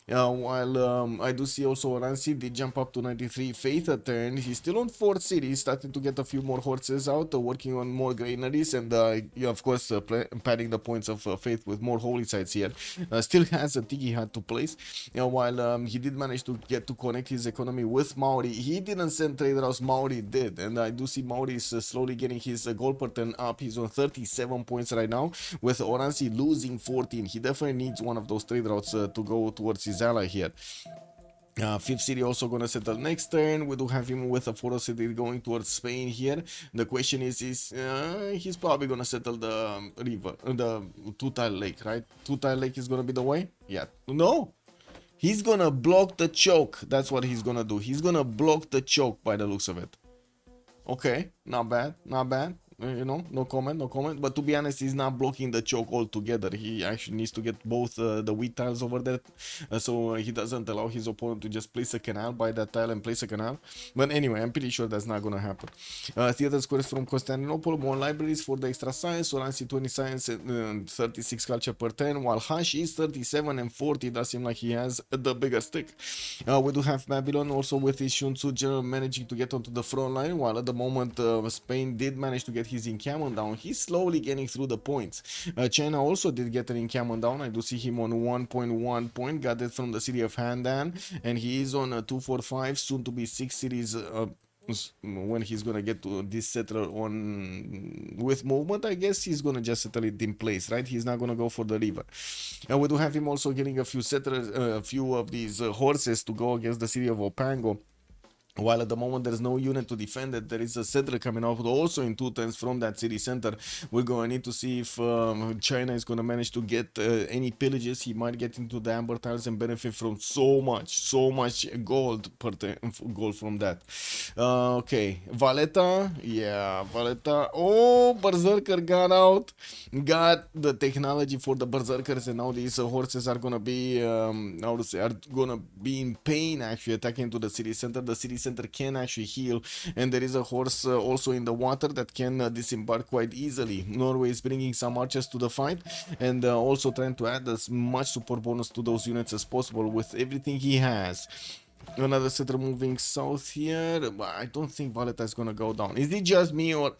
While I do see also Oranzi did jump up to 93 faith a turn. He's still on 4th city, starting to get a few more horses out, working on more granaries, and of course padding the points of faith with more holy sites here. Still has a tiki hat to place. While he did manage to get to connect his economy with Maori, he didn't send trade routes. Maori did, and I do see Maori is slowly getting his gold per turn up. He's on 37 points right now, with Oranzi losing 14. He definitely needs one of those trade routes to go towards his ally here. 5th city also gonna settle next turn. We do have him with a 4th city going towards Spain here. The question is he's probably gonna settle the river, the 2-tile lake, right? 2-tile lake is gonna be the way. Yeah, no, he's gonna block the choke. That's what he's gonna do. He's gonna block the choke by the looks of it. Okay, not bad. you know, no comment, no comment. But to be honest, he's not blocking the choke altogether. He actually needs to get both the wheat tiles over there, so he doesn't allow his opponent to just place a canal, buy that tile and place a canal. But anyway, I'm pretty sure that's not gonna happen. Theater squares from Constantinople, more libraries for the extra science, Oransi 20 science and 36 culture per 10, while Hash is 37 and 40. Does seem like he has the bigger stick. We do have Babylon also with his Shunsu general managing to get onto the front line, while at the moment Spain did manage to get his encampment down. He's slowly getting through the points. China also did get an encampment down. I do see him on 1.1 point, got it from the city of Handan, and he is on 245, soon to be 6 cities. When he's gonna get to this settler on with movement, I guess he's gonna just settle it in place, right? He's not gonna go for the river. And we do have him also getting a few settlers, a few of these horses to go against the city of Opango. While at the moment there's no unit to defend it, there is a settler coming out also in 2 turns from that city center. We're going to need to see if China is going to manage to get any pillages. He might get into the amber tiles and benefit from so much gold gold from that. Okay, Valletta, yeah, Valletta. Oh, Berserker got out, got the technology for the Berserkers, and now these horses are going to be, how to say, are going to be in pain actually attacking to the city center. The city center can actually heal, and there is a horse also in the water that can disembark quite easily. Norway is bringing some archers to the fight, and also trying to add as much support bonus to those units as possible with everything he has. Another settler moving south here, but I don't think Valletta is gonna go down. Is it just me, or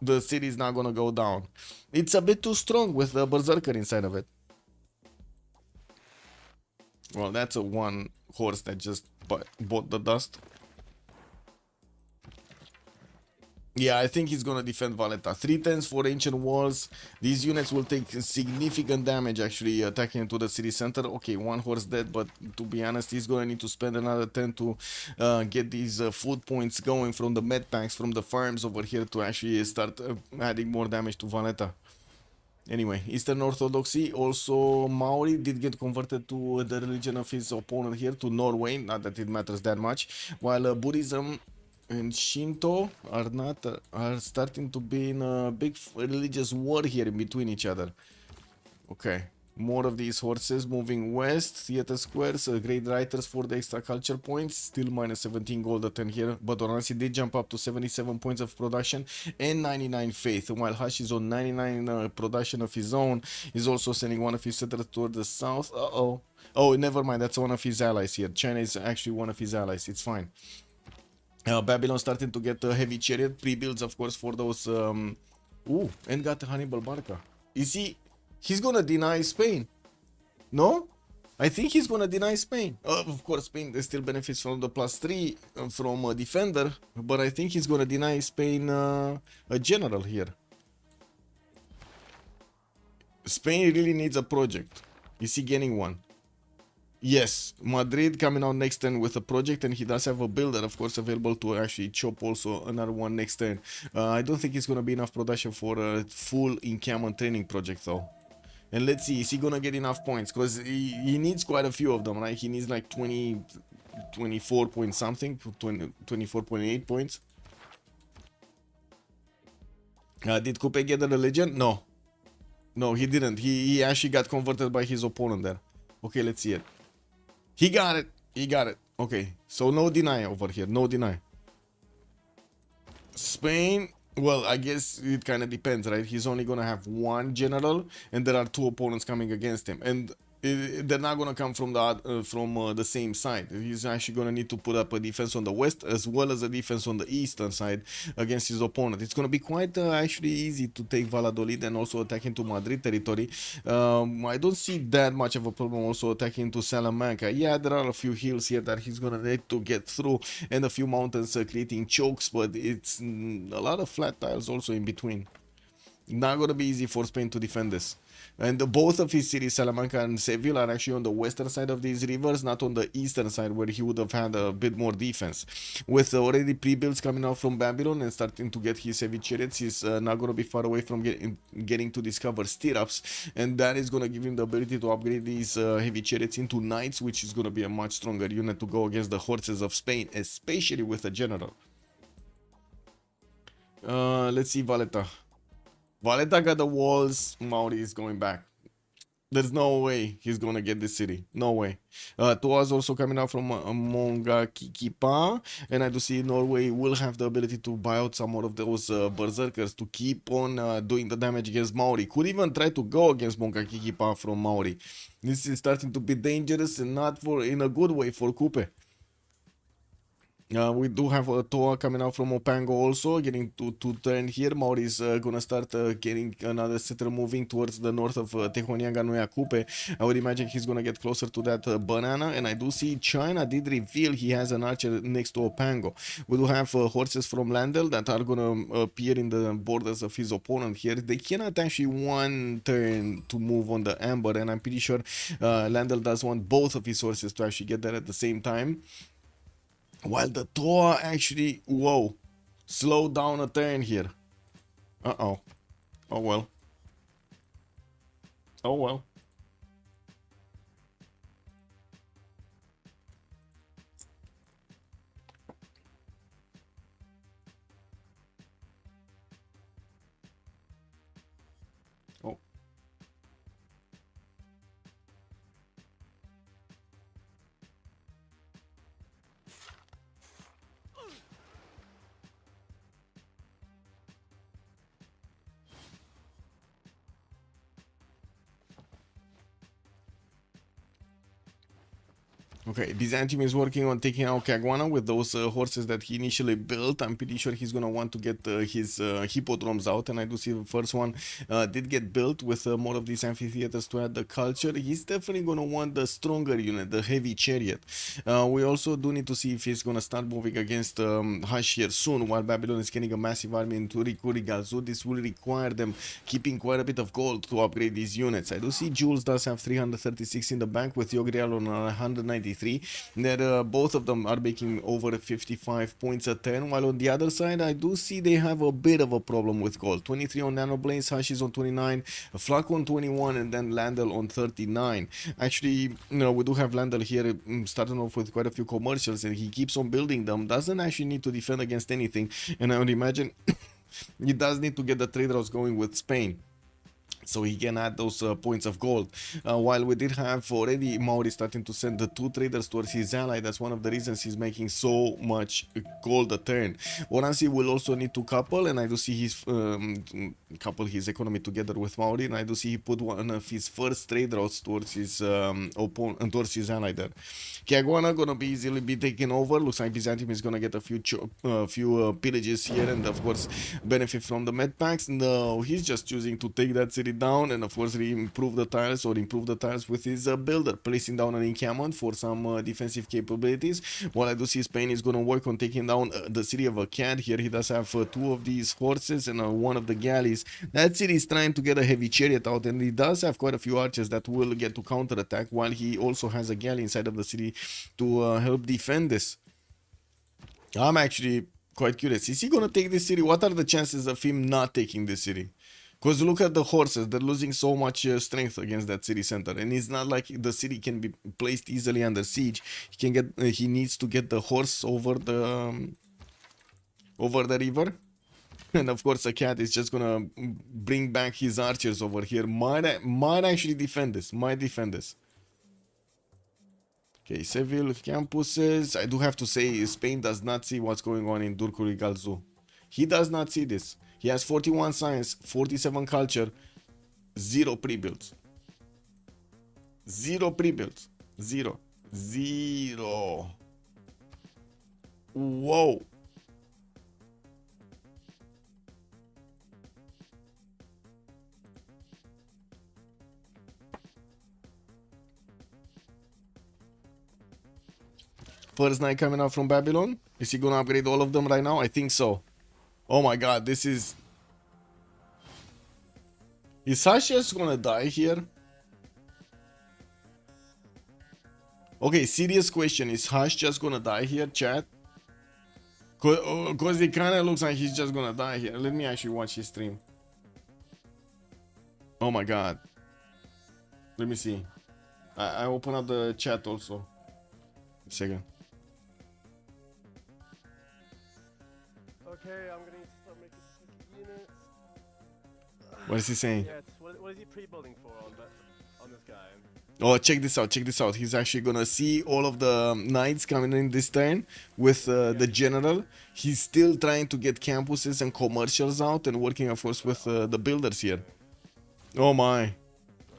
the city is not gonna go down? It's a bit too strong with the Berserker inside of it. Well, that's a one horse that just bought the dust. Yeah, I think he's gonna defend Valletta. 3 turns for ancient walls. These units will take significant damage actually attacking into the city center. Okay, one horse dead, but to be honest, he's gonna need to spend another 10 to get these food points going from the med tanks, from the farms over here to actually start adding more damage to Valletta. Anyway, Eastern Orthodoxy, also Maori did get converted to the religion of his opponent here, to Norway, not that it matters that much, while Buddhism and Shinto are starting to be in a big religious war here in between each other. Okay, more of these horses moving west. Theater squares, great writers for the extra culture points, still minus 17 gold at 10 here, but Oransi did jump up to 77 points of production and 99 faith, while Hash is on 99 production of his own. He's also sending one of his settlers toward the south. Oh, never mind, that's one of his allies here. China is actually one of his allies, it's fine. Babylon starting to get a heavy chariot pre-builds, of course, for those ooh, and got Hannibal Barca. Is he's gonna deny Spain? No, I think he's gonna deny Spain. Of course, Spain still benefits from the +3 from a defender, but I think he's gonna deny Spain a general here. Spain really needs a project. Is he getting one? Yes, Madrid coming out next turn with a project, and he does have a builder, of course, available to actually chop also another one next turn. I don't think it's gonna be enough production for a full encampment training project though. And let's see, is he gonna get enough points? Because he needs quite a few of them, right? He needs like 24 point something, 24.8 points. Did Coupe get the legend? No. No, he didn't. He actually got converted by his opponent there. Okay, let's see it. He got it. He got it. Okay, so no deny over here. No deny. Spain, well, I guess it kind of depends, right? He's only going to have one general, and there are 2 opponents coming against him. And they're not going to come from the same side. He's actually going to need to put up a defense on the west as well as a defense on the eastern side against his opponent. It's going to be quite actually easy to take Valladolid and also attack into Madrid territory. I don't see that much of a problem also attacking into Salamanca. Yeah, there are a few hills here that he's going to need to get through, and a few mountains creating chokes, but it's a lot of flat tiles also in between. Not going to be easy for Spain to defend this. And both of his cities, Salamanca and Seville, are actually on the western side of these rivers, not on the eastern side where he would have had a bit more defense. With already pre-builds coming out from Babylon and starting to get his heavy chariots, he's not going to be far away from getting to discover stirrups, and that is going to give him the ability to upgrade these heavy chariots into knights, which is going to be a much stronger unit to go against the horses of Spain, especially with a general. Let's see Valletta. Valletta got the walls. Maori is going back. There's no way he's gonna get this city. No way. Toa's also coming out from Mongakikipa, and I do see Norway will have the ability to buy out some more of those berserkers to keep on doing the damage against Maori. Could even try to go against Mongakikipa from Maori. This is starting to be dangerous and not for in a good way for Kupe. We do have a Toa coming out from Opango also, getting to turn here. Maori is gonna start getting another setter moving towards the north of Tehonianga Noia Kupe. I would imagine he's gonna get closer to that banana, and I do see China did reveal he has an archer next to Opango. We do have horses from Landel that are gonna appear in the borders of his opponent here. They cannot actually one turn to move on the Amber, and I'm pretty sure Landel does want both of his horses to actually get there at the same time. While the Toa actually, whoa, slow down a turn here. Uh-oh. Oh well. Oh well. Oh. Okay, Byzantium is working on taking out Caguana with those horses that he initially built. I'm pretty sure he's gonna want to get his hippodromes out, and I do see the first one did get built with more of these amphitheaters to add the culture. He's definitely gonna want the stronger unit, the heavy chariot. We also do need to see if he's gonna start moving against Hush here soon, while Babylon is getting a massive army into Rikurigalzu. This will require them keeping quite a bit of gold to upgrade these units. I do see Jules does have 336 in the bank with Yogrial on 193. That both of them are making over 55 points a turn, while on the other side I do see they have a bit of a problem with gold. 23 on Nanoblaze, Hashi's on 29, Flak on 21, and then Landel on 39. Actually, you know, we do have Landel here starting off with quite a few commercials, and he keeps on building them. Doesn't actually need to defend against anything, and I would imagine he does need to get the trade routes going with Spain, so he can add those points of gold. While we did have already Maori starting to send the 2 traders towards his ally, that's one of the reasons he's making so much gold a turn. Oransi will also need to couple, and I do see his couple his economy together with Maori, and I do see he put one of his first trade routes towards his opponent, towards his ally there. Caguana gonna be easily be taken over. Looks like Byzantium is gonna get a few pillages here, and of course benefit from the med packs. No, he's just choosing to take that city down, and of course improve the tiles with his builder, placing down an encampment for some defensive capabilities. While I do see Spain is going to work on taking down the city of Akkad. Here he does have 2 of these horses and one of the galleys. That city is trying to get a heavy chariot out, and he does have quite a few archers that will get to counter attack, while he also has a galley inside of the city to help defend this. I'm actually quite curious. Is he going to take this city? What are the chances of him not taking this city? Because look at the horses, they're losing so much strength against that city center, and it's not like the city can be placed easily under siege. He can get, he needs to get the horse over the river, and of course a cat is just gonna bring back his archers over here. Might actually defend this. Might defend this. Okay, Seville campuses. I do have to say, Spain does not see what's going on in Durkuri Galzu. He does not see this. He has 41 science, 47 culture, 0 pre-builds. 0 pre-builds. 0. 0. Whoa. First knight coming out from Babylon. Is he gonna upgrade all of them right now? I think so. Oh my god, this is... Is Sash just gonna die here? Okay, serious question. Is Hush just gonna die here, chat? Cause it kinda looks like he's just gonna die here. Let me actually watch his stream. Oh my god. Let me see. I open up the chat also. A second. Okay, I'm gonna need to start making What is he saying? Yeah, what is he pre-building for on this guy? Oh, check this out, check this out. He's actually gonna see all of the knights coming in this turn with the general. He's still trying to get campuses and commercials out and working, of course, with the builders here. Oh my.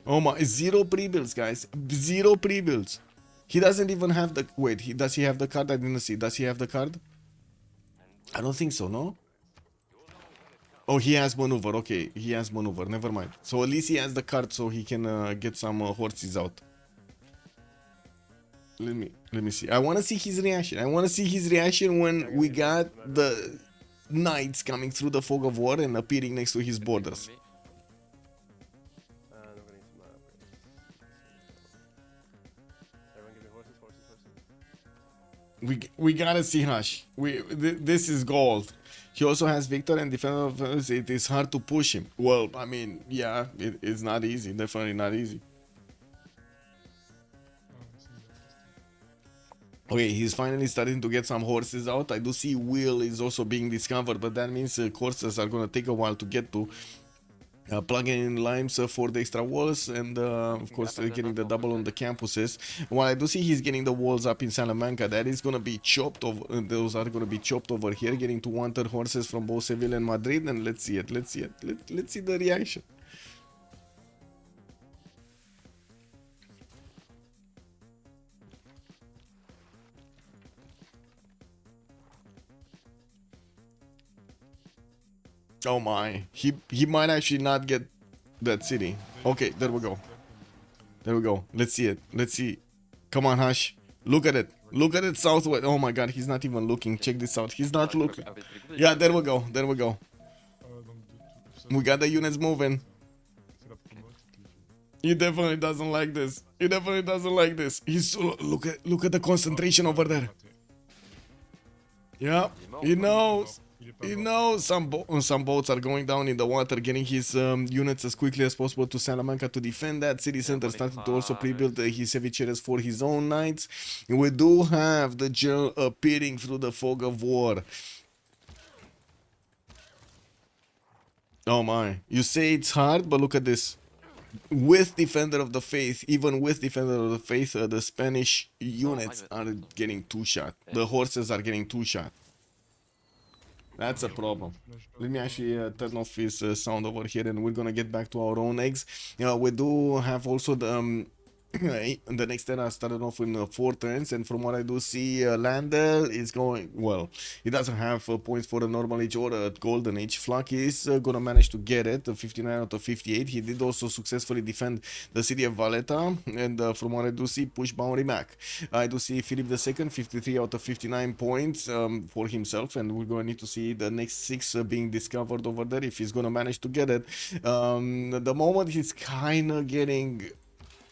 Oh my. Zero pre-builds, guys. Zero pre-builds. He doesn't even have the... Wait, does he have the card? I didn't see. Does he have the card? I don't think so, no? Oh, he has maneuver. Okay, he has maneuver. Never mind. So at least he has the card so he can get some horses out. Let me see. I want to see his reaction. I want to see his reaction when we got the knights coming through the fog of war and appearing next to his borders. We gotta see Hush. This is gold. He also has Victor and Defender of us. It is hard to push him. Well, I mean, yeah, it's not easy. Definitely not easy. Okay, he's finally starting to get some horses out. I do see Will is also being discovered, but that means horses are gonna take a while to get to. Plugging in limes for the extra walls and of course getting the double on the campuses. While I do see he's getting the walls up in Salamanca, that is gonna be chopped over. Those are gonna be chopped over here, getting to wanted horses from both Seville and Madrid. And let's see it. Let's see it. Let's see the reaction. Oh my, he might actually not get that city. Okay, there we go. There we go. Let's see it. Let's see. Come on, Hush. Look at it. Look at it southwest. Oh my god, he's not even looking. Check this out. He's not looking. Yeah, there we go. There we go. We got the units moving. He definitely doesn't like this. He definitely doesn't like this. He's so, look at the concentration over there. Yeah, he knows. You know, some boats are going down in the water, getting his units as quickly as possible to Salamanca to defend that city center, starting to also pre-build his cevicheres for his own knights. And we do have the general appearing through the fog of war. Oh my, you say it's hard, but look at this. With Defender of the Faith, even with Defender of the Faith, the Spanish units are getting two-shot. The horses are getting two-shot. That's a problem. Let me actually turn off his sound over here, and we're gonna get back to our own eggs. We do have also the next turn I started off in 4 turns, and from what I do see, Lander is going well. He doesn't have points for a normal age or a golden age. Flak is gonna manage to get it, 59 out of 58. He did also successfully defend the city of Valletta, and from what I do see, push Boundary Mac. I do see Philip II, 53 out of 59 points for himself, and we're gonna need to see the next 6 being discovered over there if he's gonna manage to get it. The moment he's kinda getting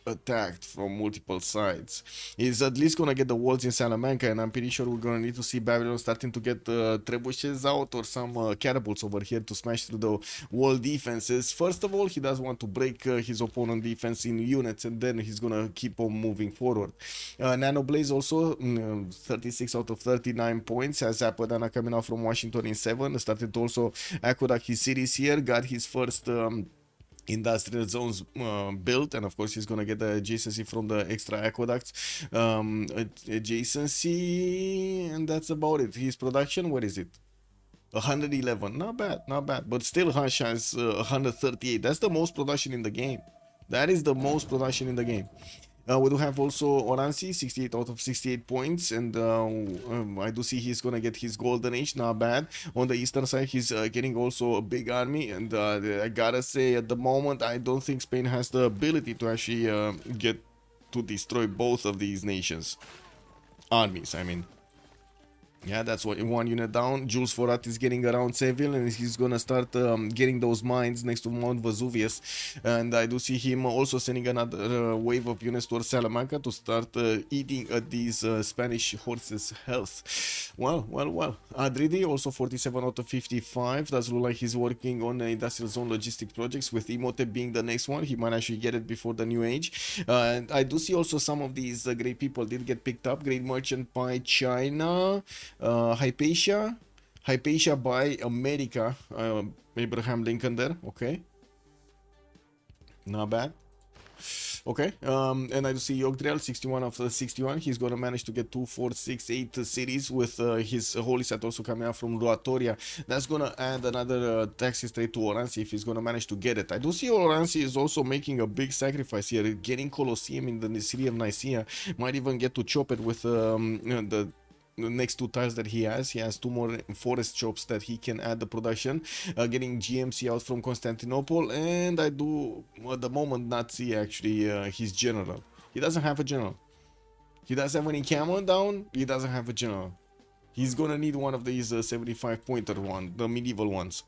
attacked from multiple sides, he's at least gonna get the walls in Salamanca, and I'm pretty sure we're gonna need to see Babylon starting to get trebuchets out or some catapults over here to smash through the wall defenses. First of all, he does want to break his opponent defense in units, and then he's gonna keep on moving forward. Nano Blaze also 36 out of 39 points, has Apadana coming out from Washington in 7, started to also aqueduct his cities here, got his first industrial zones built, and of course he's gonna get the adjacency from the extra aqueducts adjacency, and that's about it. His production, what is it? 111. Not bad, not bad, but still Hush has 138. That's the most production in the game. That is the most production in the game. We do have also Oransi, 68 out of 68 points, and I do see he's gonna get his golden age, not bad. On the eastern side, he's getting also a big army, and I gotta say, at the moment, I don't think Spain has the ability to actually get to destroy both of these nations. Armies, I mean. Yeah, that's what, 1 unit down. Jules Forat is getting around Seville, and he's gonna start getting those mines next to Mount Vesuvius. And I do see him also sending another wave of units towards Salamanca to start eating at these Spanish horses' health. Well. Adridi also 47 out of 55. Does look like he's working on industrial zone logistic projects, with Imhotep being the next one. He might actually get it before the new age. And I do see also some of these great people did get picked up. Great Merchant by China. Hypatia by America, Abraham Lincoln there, okay. Not bad. Okay, and I do see Yogdriel, 61 of the 61. He's gonna manage to get 2, 4, 6, 8 cities with his holy set also coming out from Ruatoria. That's gonna add another taxi straight to Oransi if he's gonna manage to get it. I do see Oransi is also making a big sacrifice here, getting Colosseum in the city of Nicaea. Might even get to chop it with the next 2 tiles that he has. He has 2 more forest chops that he can add the production, getting GMC out from Constantinople, and I do at the moment not see actually his general. He doesn't have a general. He does have any camo down, he doesn't have a general. He's gonna need one of these 75 pointer one, the medieval ones.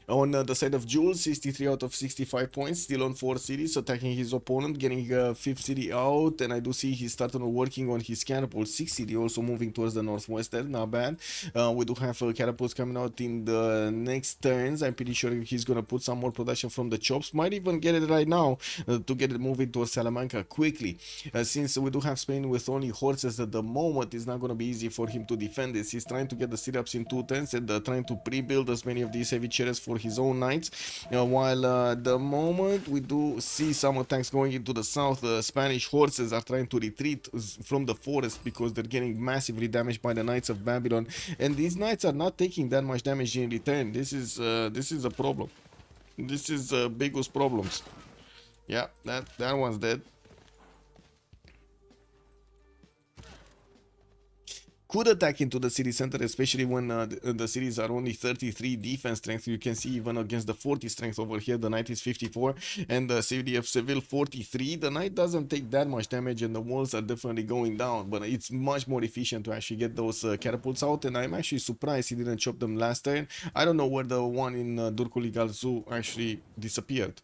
On the side of Jules, 63 out of 65 points, still on 4 cities, attacking his opponent, getting 5th city out, and I do see he started working on his catapult. 6th city also moving towards the northwestern, not bad. We do have catapults coming out in the next turns. I'm pretty sure he's gonna put some more production from the chops, might even get it right now to get it moving towards Salamanca quickly. Since we do have Spain with only horses at the moment, it's not gonna be easy for him to defend this. He's trying to get the sit-ups in 2 turns and trying to pre-build as many of these heavy chariots for his own knights, while at the moment we do see some attacks going into the south. The Spanish horses are trying to retreat from the forest because they're getting massively damaged by the Knights of Babylon, and these knights are not taking that much damage in return. This is a problem. This is biggest problems. Yeah, that one's dead. Could attack into the city center, especially when the cities are only 33 defense strength. You can see even against the 40 strength over here, the knight is 54, and the city of Seville 43. The knight doesn't take that much damage, and the walls are definitely going down, but it's much more efficient to actually get those catapults out, and I'm actually surprised he didn't chop them last turn. I don't know where the one in Durkuli Galzu actually disappeared.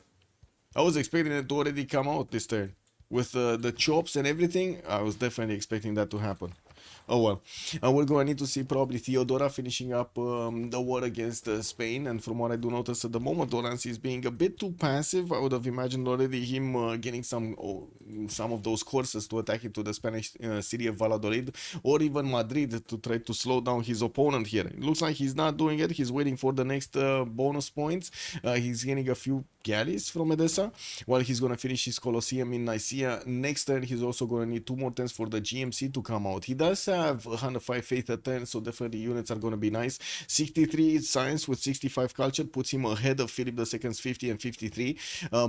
I was expecting it to already come out this turn. With the chops and everything, I was definitely expecting that to happen. Oh well, we're going to need to see probably Theodora finishing up the war against Spain, and from what I do notice at the moment, Oransi is being a bit too passive. I would have imagined already him getting some of those courses to attack into the Spanish city of Valladolid or even Madrid to try to slow down his opponent here. It looks like he's not doing it. He's waiting for the next bonus points. He's getting a few galleys from Edessa while he's going to finish his Colosseum in Nicaea. Next turn, he's also going to need 2 more turns for the GMC to come out. He does have 105 faith at 10, so definitely units are going to be nice. 63 science with 65 culture puts him ahead of Philip II's 50 and 53.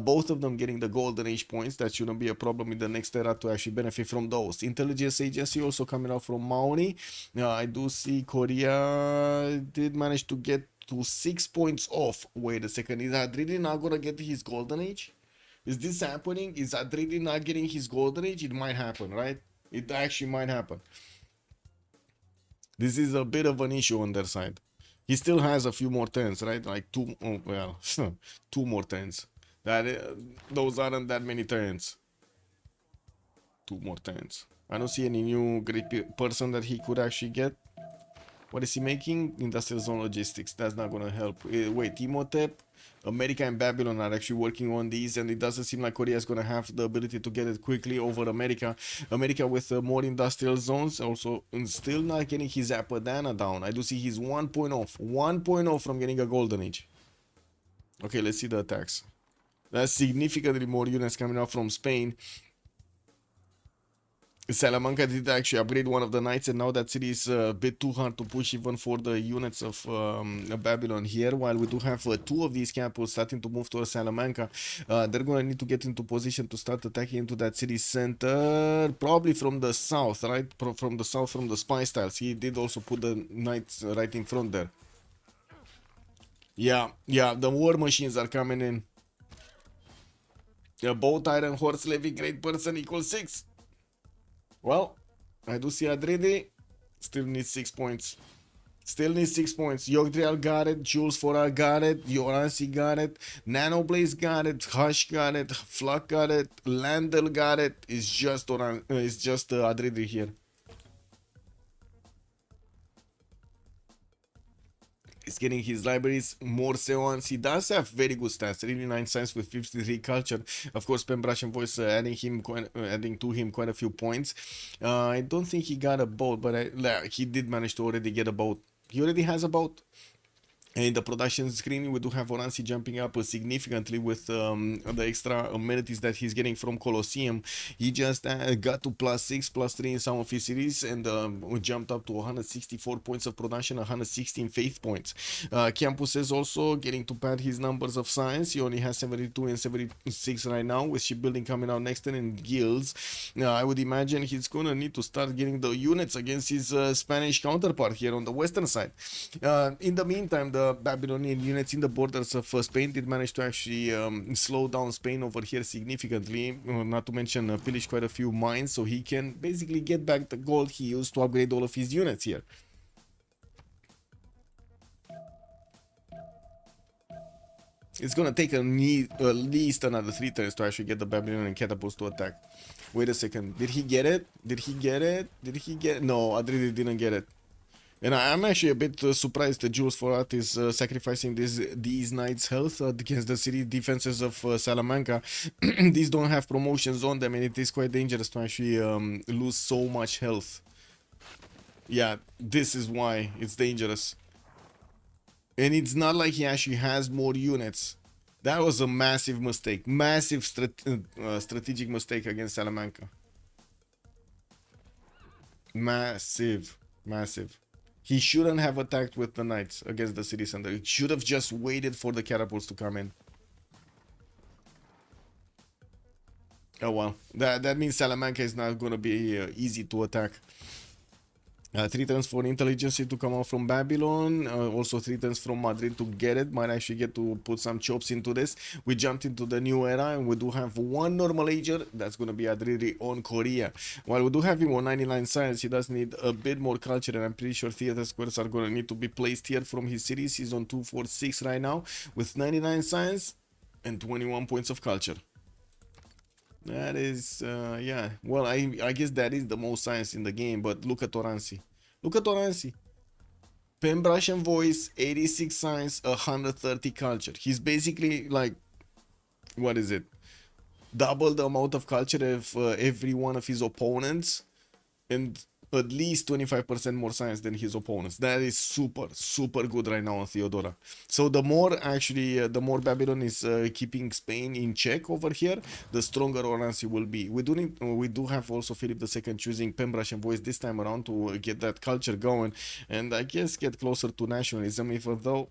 Both of them getting the golden age points. That shouldn't be a problem in the next era to actually benefit from those. Intelligence agency also coming out from Mauni. I do see Korea did manage to get to 6 points off. Wait a second, is Adridi not gonna get his golden age? Is this happening? Is Adridi not getting his golden age? It might happen, right? It actually might happen. This is a bit of an issue on their side. He still has a few more turns, right? Like 2, oh, well, 2 more turns. Those aren't that many turns. 2 more turns. I don't see any new great person that he could actually get. What is he making? Industrial zone logistics. That's not gonna help. Wait, Imhotep, America and Babylon are actually working on these, and it doesn't seem like Korea is gonna have the ability to get it quickly over America. America with more industrial zones, also still not getting his Apadana down. I do see he's 1 point off. 1 point off from getting a golden age. Okay, let's see the attacks. That's significantly more units coming out from Spain. Salamanca did actually upgrade one of the knights, and now that city is a bit too hard to push even for the units of Babylon here. While we do have 2 of these capitals starting to move towards Salamanca, they're going to need to get into position to start attacking into that city center, probably from the south, right? From the south, from the spy styles. He did also put the knights right in front there. Yeah, the war machines are coming in. Both Iron Horse Levy Great Person equals 6. Well, I do see Adrede still needs 6 points. Still needs 6 points. Yogdriel got it. Jules Forar got it. Yoransi got it. Nanoblaze got it. Hush got it. Fluck got it. Landel got it. It's just Adrede here. He's getting his libraries, more seance. He does have very good stats, 89 science with 53 culture. Of course, Pembrush and Voice adding to him quite a few points. I don't think he got a boat, but he did manage to already get a boat. He already has a boat. In the production screen, we do have Oransi jumping up significantly with the extra amenities that he's getting from Colosseum. He just got to +6, +3 in some of his series, and jumped up to 164 points of production, 116 faith points. Campus is also getting to pad his numbers of science. He only has 72 and 76 right now, with shipbuilding coming out next in guilds. I would imagine he's gonna need to start getting the units against his Spanish counterpart here on the western side. In the meantime, the Babylonian units in the borders of Spain did manage to actually slow down Spain over here significantly, not to mention pillage quite a few mines, so he can basically get back the gold he used to upgrade all of his units here. It's gonna take at least another 3 turns to actually get the Babylonian catapults to attack. Wait a second, did he get it? Did he get it? Did he get it? No, Adrede didn't get it. And I'm actually a bit surprised that Jules Forat is sacrificing these knights' health against the city defenses of Salamanca. These don't have promotions on them, and it is quite dangerous to actually lose so much health. Yeah, this is why it's dangerous. And it's not like he actually has more units. That was a massive mistake. Massive strategic mistake against Salamanca. Massive. Massive. He shouldn't have attacked with the knights against the city center. He should have just waited for the catapults to come in. Oh well. That means Salamanca is not going to be easy to attack. 3 turns for intelligence to come out from Babylon. Also 3 turns from Madrid to get it. Might actually get to put some chops into this. We jumped into the new era, and we do have one normal ager. That's going to be Adriri on Korea. While we do have him on 99 science, he does need a bit more culture, and I'm pretty sure theater squares are going to need to be placed here from his series. He's on 246 right now with 99 science and 21 points of culture. That is, yeah. Well, I guess that is the most science in the game, but look at Oransi. Look at Oransi. Pen, brush, and voice, 86 science, 130 culture. He's basically like, what is it? Double the amount of culture of every one of his opponents, and at least 25% more science than his opponents. That is super, super good right now on Theodora. So the more actually, the more Babylon is keeping Spain in check over here, the stronger Oransi will be. We do have also Philip II choosing Pembrush and Voice this time around to get that culture going, and I guess get closer to nationalism, even though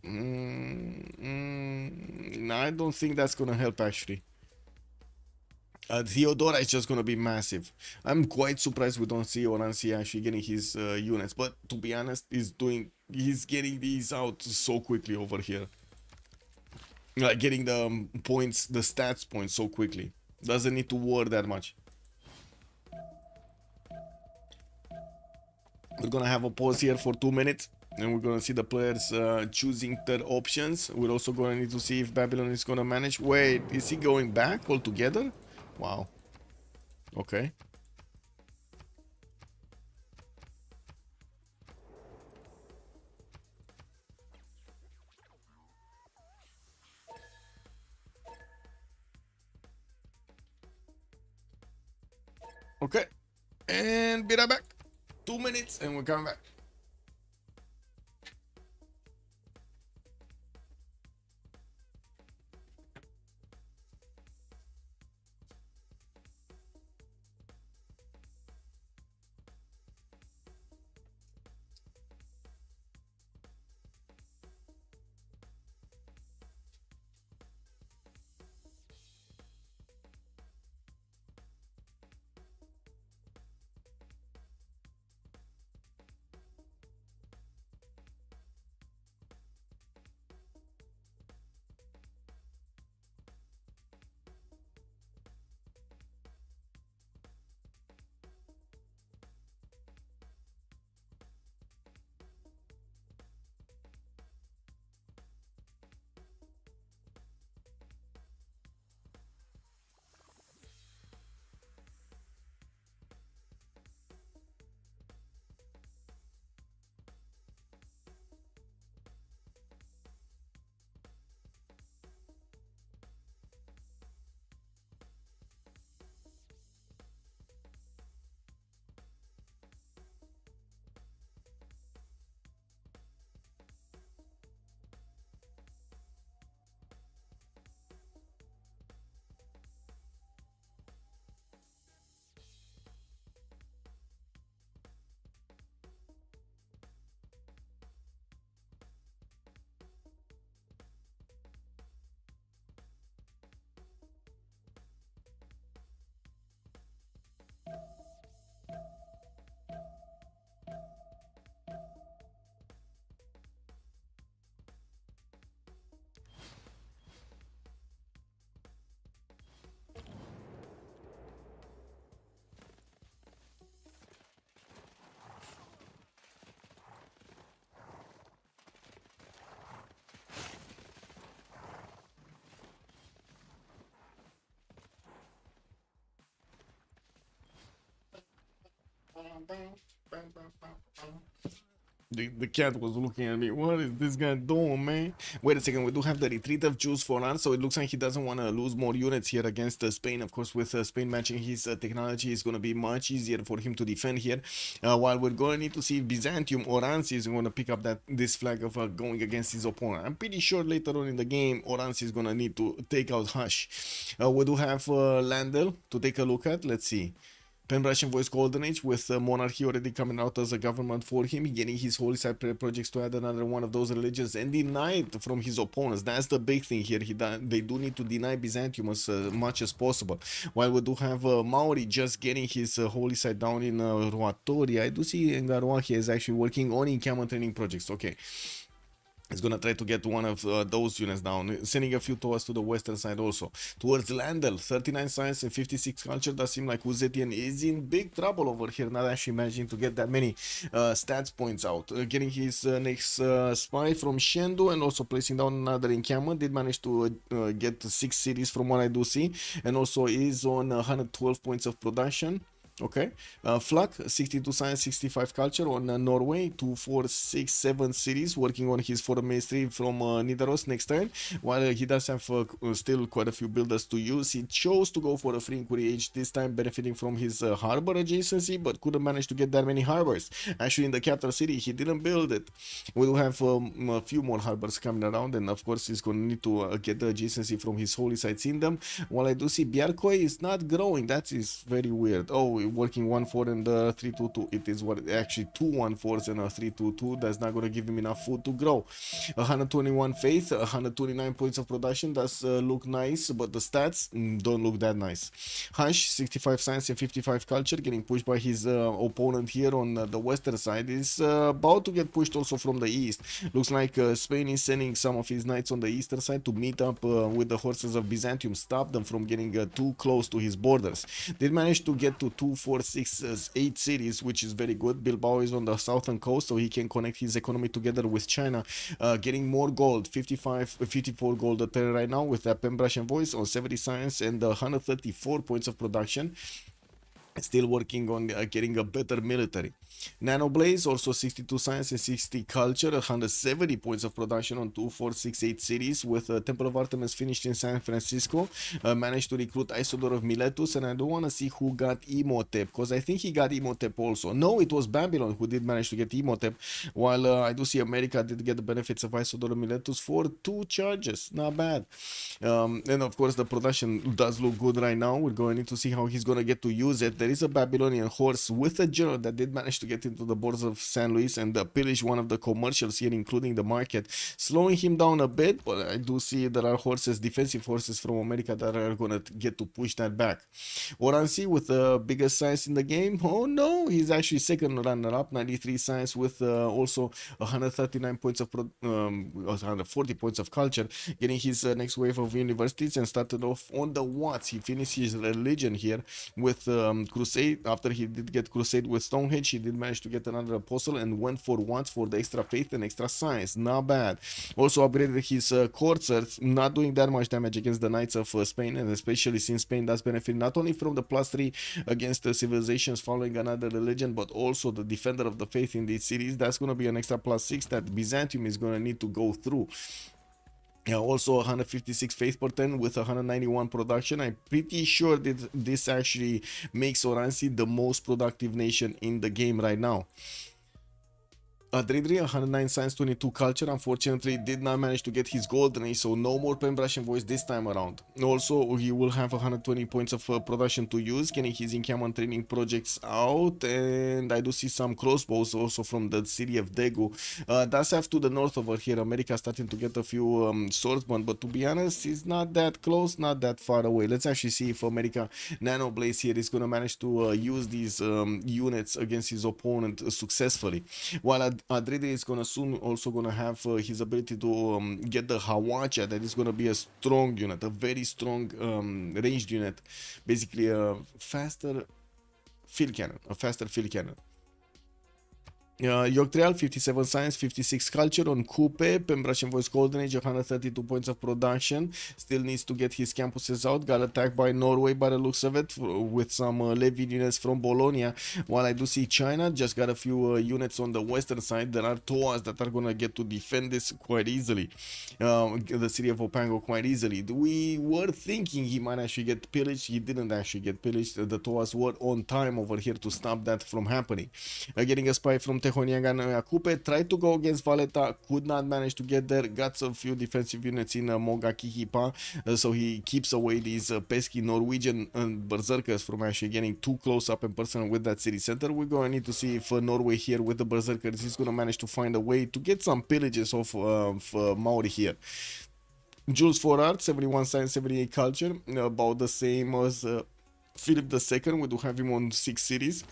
I don't think that's gonna help actually. Theodora is just gonna be massive. I'm quite surprised we don't see Oransi actually getting his units, but to be honest, he's getting these out so quickly over here. Like getting the points, the stats points so quickly. Doesn't need to war that much. We're gonna have a pause here for 2 minutes, and we're gonna see the players choosing their options. We're also gonna need to see if Babylon is gonna manage. Wait, is he going back altogether? Wow. Okay. Okay. And be right back. 2 minutes and we're coming back. The cat was looking at me. What is this guy doing, man? Wait a second. We do have the retreat of Jews for us, so it looks like he doesn't want to lose more units here against Spain. Of course, with Spain matching his technology, it's going to be much easier for him to defend here. While we're going to need to see if Byzantium or Oranzi is going to pick up this flag of going against his opponent. I'm pretty sure later on in the game, Oranzi is going to need to take out Hush. We do have Landel to take a look at. Let's see. Pen-Russian Voice Golden Age with Monarchy already coming out as a government for him, getting his Holy Side projects to add another one of those religions and denied from his opponents. That's the big thing here. They do need to deny Byzantium as much as possible. While we do have Maori just getting his Holy Side down in Roatori, I do see Ngaruahi he is actually working on encampment training projects. Okay. He's gonna try to get one of those units down, sending a few to us to the western side also. Towards Landel, 39 science and 56 culture. Does seem like Uzetian is in big trouble over here, not actually managing to get that many stats points out. Getting his next spy from Shendu and also placing down another encampment. Did manage to get 6 cities from what I do see, and also is on 112 points of production. Okay, Flak, 62 science, 65 culture on Norway, 2, 4, 6, 7 cities, working on his foreign ministry from Nidaros next turn. While he does have still quite a few builders to use, he chose to go for a free inquiry age this time, benefiting from his harbor adjacency, but couldn't manage to get that many harbors. Actually, in the capital city, he didn't build it. We will have a few more harbors coming around, and of course, he's going to need to get the adjacency from his holy sites in them. While I do see Bjarkoi is not growing, that is very weird. Oh, working 1-4 and 3-2-2. It is what actually 2 1-4s and a 3-2-2. That's not going to give him enough food to grow. 121 faith, 129 points of production. Does look nice, but the stats don't look that nice. Hush, 65 science and 55 culture, getting pushed by his opponent here on the western side. Is about to get pushed also from the east. Looks like Spain is sending some of his knights on the eastern side to meet up with the horses of Byzantium, stop them from getting too close to his borders. Did manage to get to 2, 4, 6, 8 cities, which is very good. Bilbao is on the southern coast, so he can connect his economy together with China, getting more gold, 54 gold a turn right now with that Pembrasian voice on 70 science and 134 points of production. Still working on getting a better military. Nanoblaze, also 62 science and 60 culture, 170 points of production on 2, 4, 6, 8 cities with Temple of Artemis finished in San Francisco. Managed to recruit Isodor of Miletus, and I don't want to see who got Imhotep, because I think he got Imhotep also. No, it was Babylon who did manage to get Imhotep, while I do see America did get the benefits of Isodor of Miletus for 2 charges. Not bad. And of course the production does look good right now. We're going to see how he's going to get to use it. There is a Babylonian horse with a general that did manage to get into the borders of San Luis and pillage one of the commercials here, including the market, slowing him down a bit. But I do see there are horses, defensive horses from America, that are going to get to push that back. Oranzi with the biggest science in the game. Oh no, he's actually second runner-up, 93 science with also 139 points of 140 points of culture, getting his next wave of universities, and started off on the Watts. He finished his religion here with Crusade. After he did get Crusade with Stonehenge, he did manage to get another Apostle and went for Watts for the extra faith and extra science. Not bad. Also upgraded his corsairs, not doing that much damage against the Knights of Spain, and especially since Spain does benefit not only from the +3 against the civilizations following another religion, but also the defender of the faith in these cities. That's going to be an extra +6 that Byzantium is going to need to go through. Yeah, also 156 faith per turn with 191 production. I'm pretty sure that this actually makes Oranzi the most productive nation in the game right now. Adridri, 109 science, 22 culture, unfortunately did not manage to get his golden age, so no more Pembrasian voice this time around. Also, he will have 120 points of production to use, getting his encampment training projects out, and I do see some crossbows also from the city of Daegu. Does have to the north over here, America starting to get a few swordsmen, but to be honest, it's not that close, not that far away. Let's actually see if America Nanoblaze here is going to manage to use these units against his opponent successfully. While Adrede is gonna soon also gonna have his ability to get the Hawacha. That is gonna be a strong unit, a very strong ranged unit, basically a faster field cannon, York Trial, 57 science, 56 culture on Coupe, Pembrose and Voice Golden Age, 132 points of production. Still needs to get his campuses out. Got attacked by Norway by the looks of it with some Levy units from Bologna. While I do see China, just got a few units on the western side. There are TOAs that are gonna get to defend this quite easily. The city of Opango quite easily. We were thinking he might actually get pillaged. He didn't actually get pillaged. The TOAs were on time over here to stop that from happening. Getting a spy from Tehoniaga and Coupe, tried to go against Valletta, could not manage to get there, got a few defensive units in Moga Kihipa, so he keeps away these pesky Norwegian berserkers from actually getting too close up and personal with that city center. We're going to need to see if Norway here with the berserkers is going to manage to find a way to get some pillages of Maori here. Jules for Art, 71 science, 78 culture, about the same as Philip II. We do have him on 6 cities.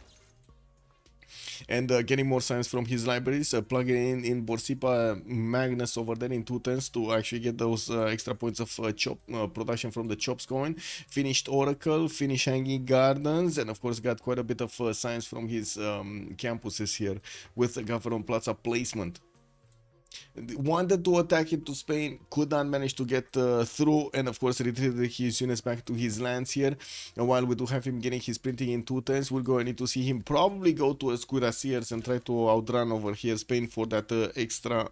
And getting more science from his libraries, plugging in Borsipa Magnus over there in 210s to actually get those extra points of production from the chops going. Finished Oracle, finished Hanging Gardens, and of course got quite a bit of science from his campuses here with the Gavron Plaza placement. Wanted to attack into Spain, could not manage to get through, and of course retreated his units back to his lands here. And while we do have him getting his printing in 210s, we're going to need to see him probably go to Escuraciers and try to outrun over here Spain for that extra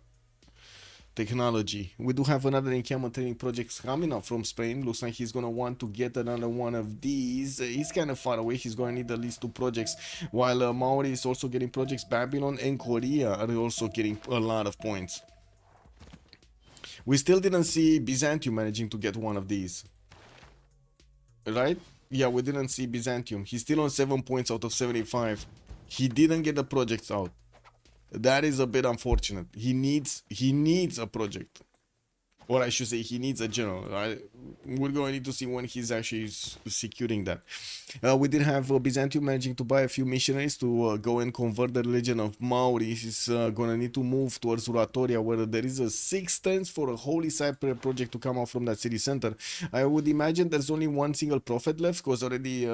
technology. We do have another encampment training project coming up from Spain. Looks like he's going to want to get another one of these. He's kind of far away. He's going to need at least 2 projects. While Maori is also getting projects. Babylon and Korea are also getting a lot of points. We still didn't see Byzantium managing to get one of these. Right? Yeah, we didn't see Byzantium. He's still on 7 points out of 75. He didn't get the projects out. That is a bit unfortunate. He needs a project. Or I should say he needs a general. We're going to need to see when he's actually securing that. We did have Byzantium managing to buy a few missionaries to go and convert the religion of Maori. He's going to need to move towards Uratoria, where there is a 6 turns for a holy site project to come out from that city center. I would imagine there's only one single prophet left, because already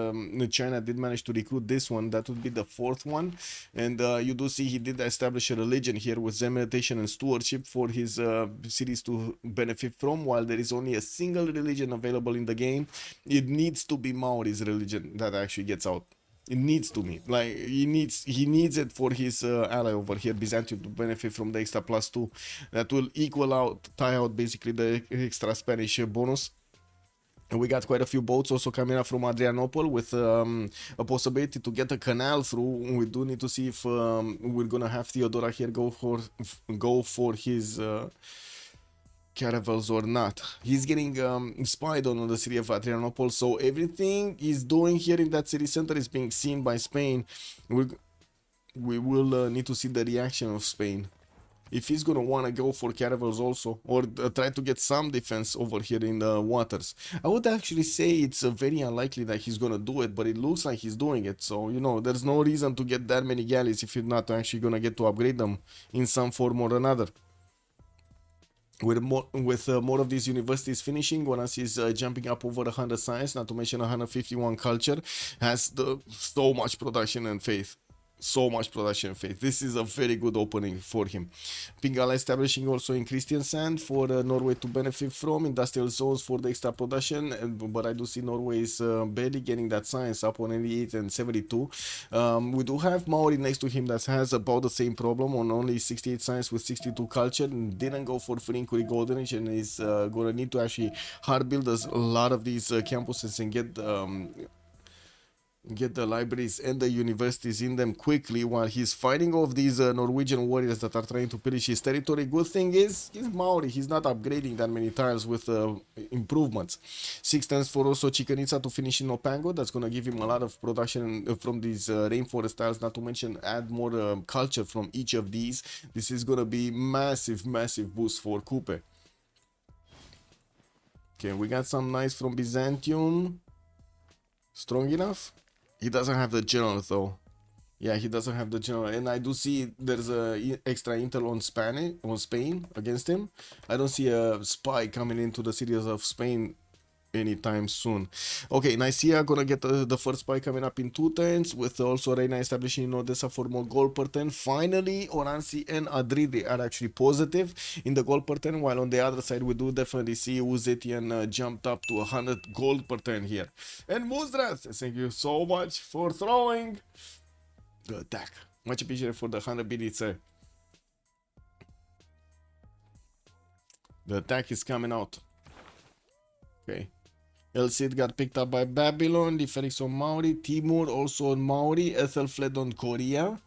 China did manage to recruit this one. That would be the 4th one. And you do see he did establish a religion here with Zen meditation and stewardship for his cities to benefit from. While there is only a single religion available in the game, it needs to be Maori's religion that actually gets out. It needs to be, like, he needs it for his ally over here, Byzantium, to benefit from the extra +2 that will equal out, tie out basically the extra Spanish bonus. And we got quite a few boats also coming up from Adrianople with a possibility to get a canal through. We do need to see if we're gonna have Theodora here go for his caravels or not. He's getting spied on the city of Adrianople, so everything he's doing here in that city center is being seen by Spain. We will need to see the reaction of Spain. If he's gonna want to go for caravels also, or try to get some defense over here in the waters. I would actually say it's very unlikely that he's gonna do it, but it looks like he's doing it. So, you know, there's no reason to get that many galleys if you're not actually gonna get to upgrade them in some form or another. With more of these universities finishing, Guanas is jumping up over 100 science, not to mention 151 culture, has so much production and faith. So much production faith. This is a very good opening for him. Pingala establishing also in Christian Sand for Norway to benefit from industrial zones for the extra production, but I do see Norway is barely getting that science up on 88 and 72. We do have Maori next to him that has about the same problem on only 68 science with 62 culture, and didn't go for Frinkuri Golden Age, and is gonna need to actually hard build a lot of these campuses and get the libraries and the universities in them quickly while he's fighting off these Norwegian warriors that are trying to pillage his territory. Good thing is, he's Maori, he's not upgrading that many tiles with improvements. 6 turns for also Chicanitsa to finish in Opango. That's going to give him a lot of production from these rainforest tiles, not to mention add more culture from each of these. This is going to be massive boost for Coupe. Okay, we got some nice from Byzantium. Strong enough? He doesn't have the general though. Yeah, he doesn't have the general, and I do see there's a extra intel on Spain against him. I don't see a spy coming into the cities of Spain anytime soon. Okay, Nicaea gonna get the first spy coming up in 2 turns, with also Reina establishing in Odessa for more goal per turn. Finally, Oranzi and Adridi are actually positive in the goal per turn, while on the other side we do definitely see Uzetian jumped up to 100 gold per turn here. And Muzdras, thank you so much for throwing the attack. Much appreciated for the 100 bidits. The attack is coming out. Okay. El Cid got picked up by Babylon, the Felix on Maori, Timur also on Maori, Ethel fled on Korea.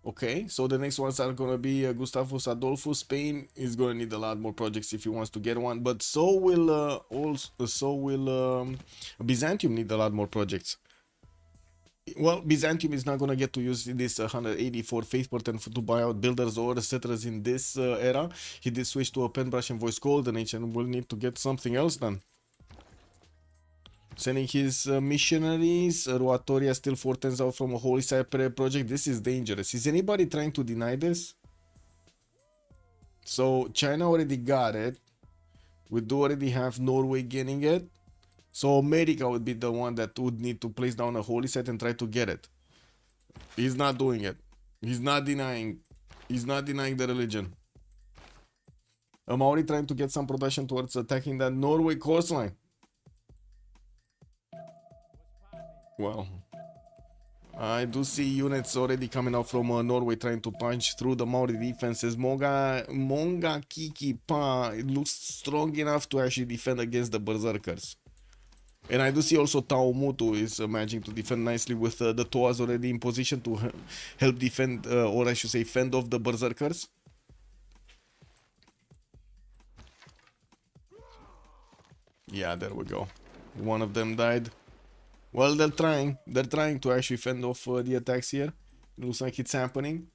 Okay, so the next ones are gonna be Gustavus Adolphus. Spain is gonna need a lot more projects if he wants to get one, but so will Byzantium need a lot more projects. Well, Byzantium is not gonna get to use this 184 faith per turn to buy out builders or settlers in this era. He did switch to a pen brush and voice golden age and will need to get something else done. Sending his missionaries. Ruatoria still 4 turns out from a Holy Cypress project. This is dangerous. Is anybody trying to deny this? So China already got it. We do already have Norway getting it. So America would be the one that would need to place down a holy site and try to get it. He's not doing it. He's not denying. He's not denying the religion. Maori trying to get some production towards attacking that Norway coastline. Well, I do see units already coming out from Norway trying to punch through the Maori defenses. Monga Kiki Pa, it looks strong enough to actually defend against the Berserkers. And I do see also Taumutu is managing to defend nicely with the Toas already in position to help defend, or I should say fend off the Berserkers. Yeah, there we go. One of them died. Well, they're trying to actually fend off the attacks here. It looks like it's happening.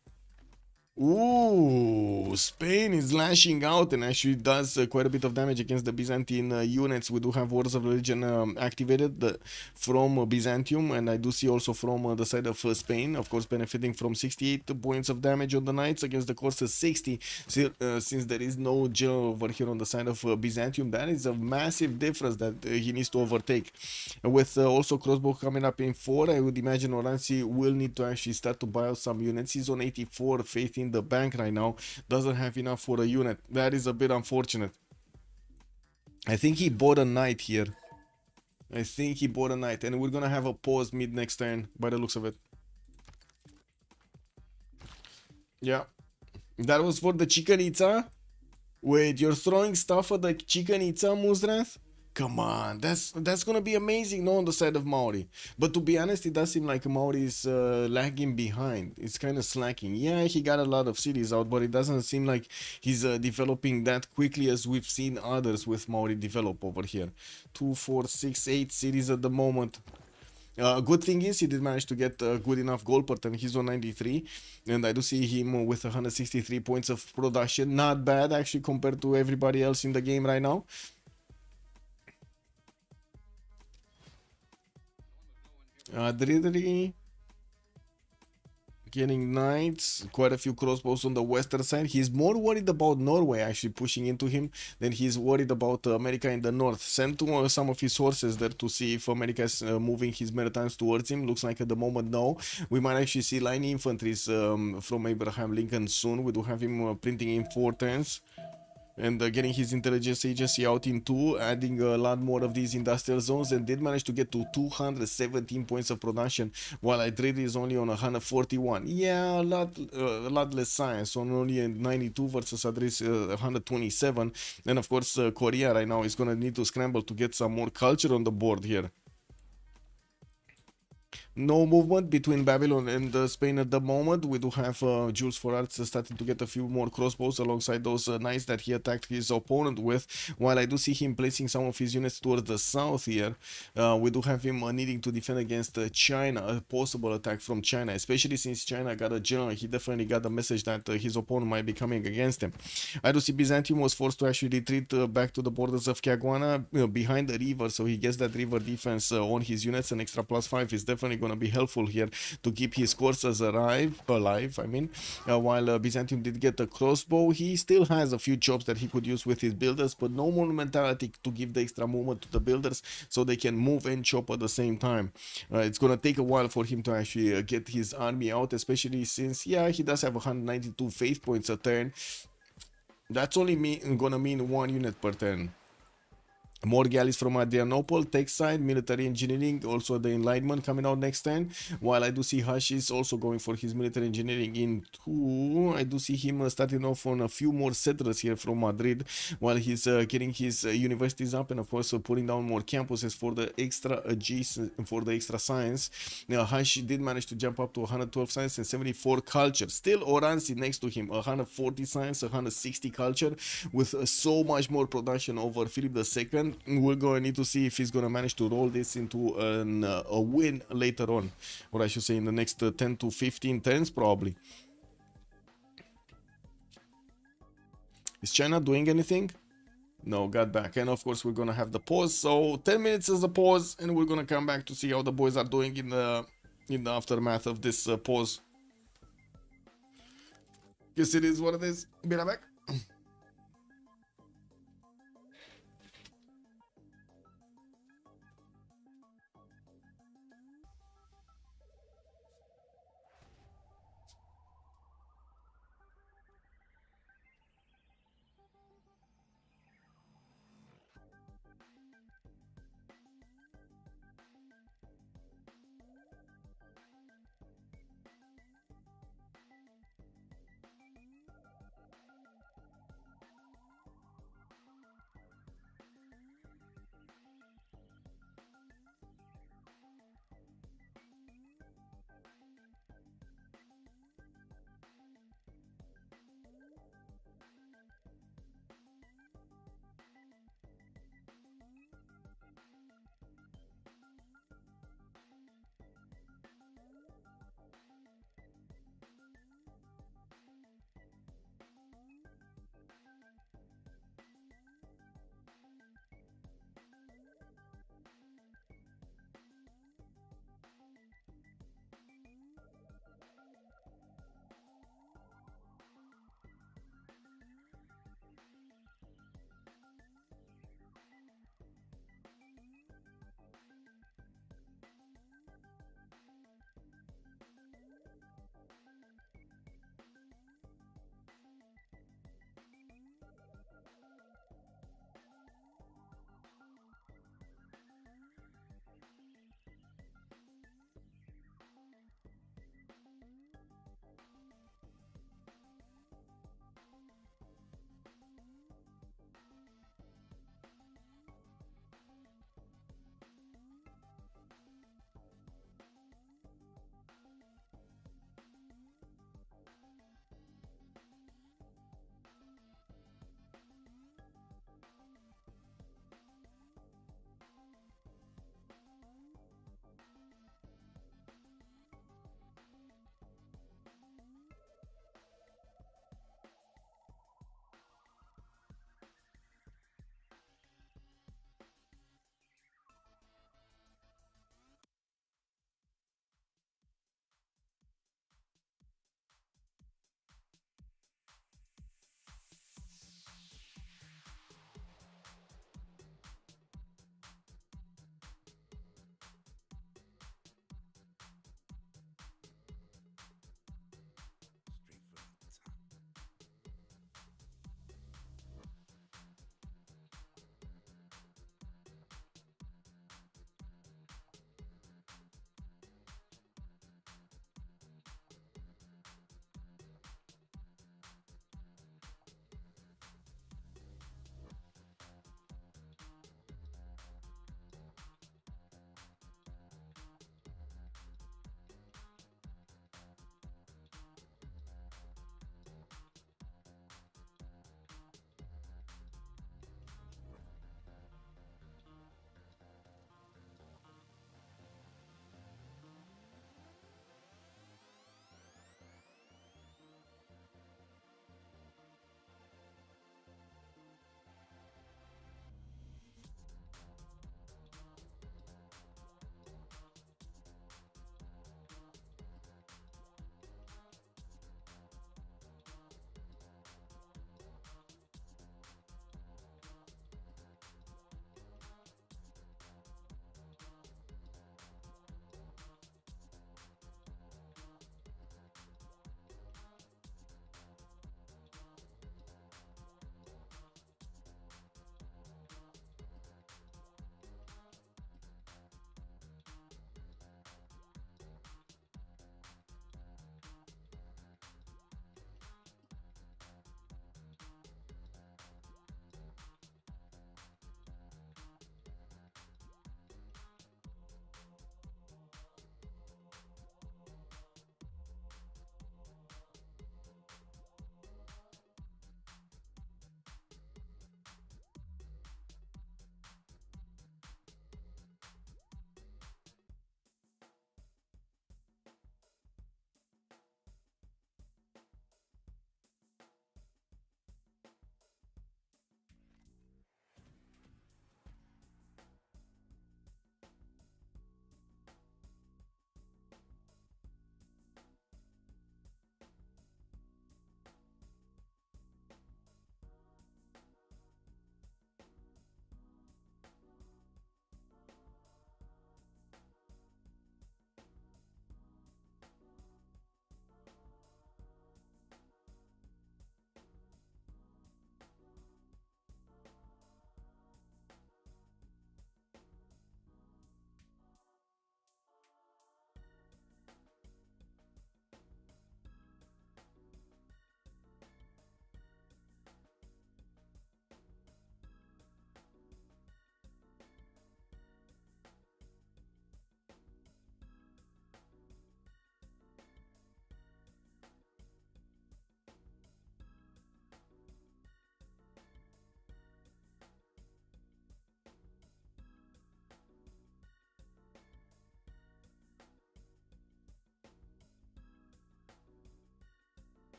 Ooh, Spain is lashing out and actually does quite a bit of damage against the Byzantine units. We do have Wars of Religion activated from Byzantium, and I do see also from the side of Spain, of course, benefiting from 68 points of damage on the Knights against the Corsairs 60. Since there is no general over here on the side of Byzantium, that is a massive difference that he needs to overtake. With also Crossbow coming up in 4, I would imagine Oranzi will need to actually start to buy out some units. He's on 84 faith in the bank right now, doesn't have enough for a unit. That is a bit unfortunate. I think he bought a knight here. I think he bought a knight, and we're gonna have a pause mid next turn by the looks of it. Yeah, that was for the Chichen Itza. Wait, you're throwing stuff at the Chichen Itza, Muzrath? Come on, that's gonna be amazing, no, on the side of Maori. But to be honest, it does seem like Maori is lagging behind. It's kind of slacking. Yeah, he got a lot of cities out, but it doesn't seem like he's developing that quickly as we've seen others with Maori develop over here. 2, 4, 6, 8 cities at the moment. Good thing is he did manage to get good enough gold per turn. He's on 93, and I do see him with 163 points of production. Not bad actually compared to everybody else in the game right now. Dridri getting knights, quite a few crossbows on the western side. He's more worried about Norway actually pushing into him than he's worried about America in the north. Sent to some of his sources there to see if America is moving his maritimes towards him. Looks like at the moment no. We might actually see line infantries from Abraham Lincoln soon. We do have him printing in 4 turns. And getting his intelligence agency out in 2, adding a lot more of these industrial zones, and did manage to get to 217 points of production, while Idrid is only on 141. Yeah, a lot less science, on only 92 versus Adris 127. And of course, Korea right now is gonna need to scramble to get some more culture on the board here. No movement between Babylon and Spain at the moment. We do have Jules for Arts starting to get a few more crossbows alongside those knights that he attacked his opponent with, while I do see him placing some of his units towards the south here. We do have him needing to defend against China, a possible attack from China, especially since China got a general. He definitely got the message that his opponent might be coming against him. I do see Byzantium was forced to actually retreat back to the borders of Caguana, behind the river, so he gets that river defense on his units. An extra +5 is definitely gonna be helpful here to keep his courses alive. I mean, while Byzantium did get a crossbow, he still has a few jobs that he could use with his builders, but no monumentality to give the extra movement to the builders so they can move and chop at the same time. It's gonna take a while for him to actually get his army out, especially since, yeah, he does have 192 faith points a turn. That's only gonna mean 1 unit per turn. More galleys from Adrianople, tech side, military engineering, also the enlightenment coming out next turn. While I do see Hush is also going for his military engineering in 2. I do see him starting off on a few more settlers here from Madrid, while he's getting his universities up and of course putting down more campuses for the extra adjacent, for the extra science. Now Hush did manage to jump up to 112 science and 74 culture. Still Oranzi next to him, 140 science, 160 culture, with so much more production over Philip II. We're going to need to see if he's going to manage to roll this into a win later on, or I should say in the next 10 to 15 turns probably. Is China doing anything? No, got back. And of course we're going to have the pause, so 10 minutes as a pause, and we're going to come back to see how the boys are doing in the aftermath of this pause. Guess it is what it is. Be right back.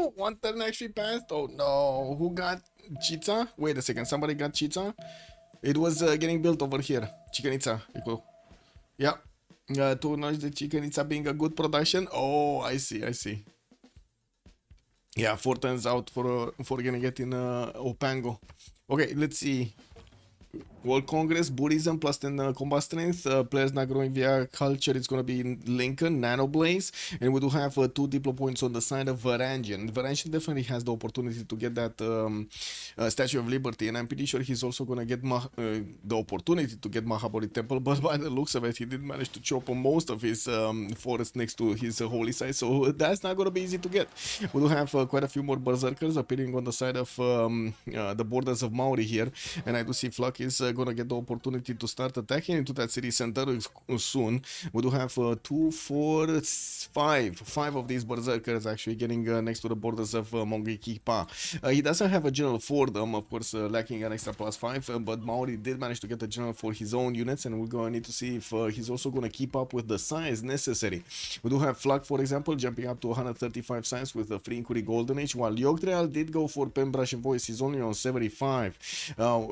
no, one turn actually passed. Oh no, who got Chicha? Wait a second, somebody got Chicha? It was getting built over here. Chicanitza, equal. Yeah. To acknowledge the Chicanitza being a good production. Oh, I see, I see. Yeah, 4 turns out for gonna get in Opango. Okay, let's see. World Congress, Buddhism, plus 10 combat strength. Players not growing via culture. It's going to be in Lincoln, Nano Blaze. And we do have 2 diplo points on the side of Varangian. Varangian definitely has the opportunity to get that Statue of Liberty. And I'm pretty sure he's also going to get the opportunity to get Mahabodhi Temple. But by the looks of it, he did manage to chop on most of his forest next to his holy site. So that's not going to be easy to get. We do have quite a few more Berserkers appearing on the side of the borders of Maori here. And I do see Fluck is gonna get the opportunity to start attacking into that city center soon. We do have 2, 4, 5 of these berserkers actually getting next to the borders of Mongikipa. He doesn't have a general for them, of course, lacking an extra +5, but Maori did manage to get a general for his own units, and we're going to need to see if he's also going to keep up with the size necessary. We do have Fluck, for example, jumping up to 135 size with the Free Inquiry Golden Age, while Yogdrail did go for Pembrush and Voice. He's only on 75.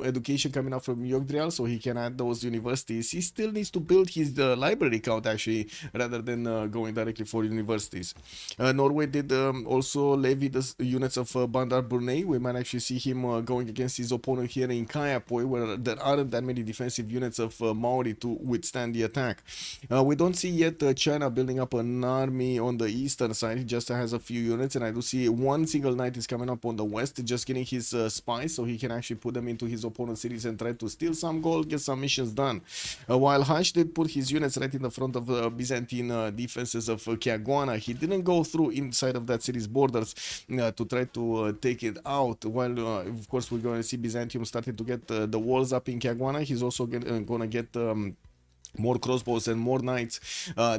Education coming up from Yogdrail, so he can add those universities. He still needs to build his library count actually, rather than going directly for universities. Norway did also levy the units of Bandar Brunei. We might actually see him going against his opponent here in Kayapoi, where there aren't that many defensive units of Maori to withstand the attack. We don't see yet China building up an army on the eastern side. He just has a few units, and I do see one single knight is coming up on the west, just getting his spies so he can actually put them into his opponent's cities and try to steal some gold, get some missions done. While Hash did put his units right in the front of the Byzantine defenses of Chiaguana, he didn't go through inside of that city's borders to try to take it out. While of course we're going to see Byzantium starting to get the walls up in Chiaguana, he's also going to get more crossbows and more knights.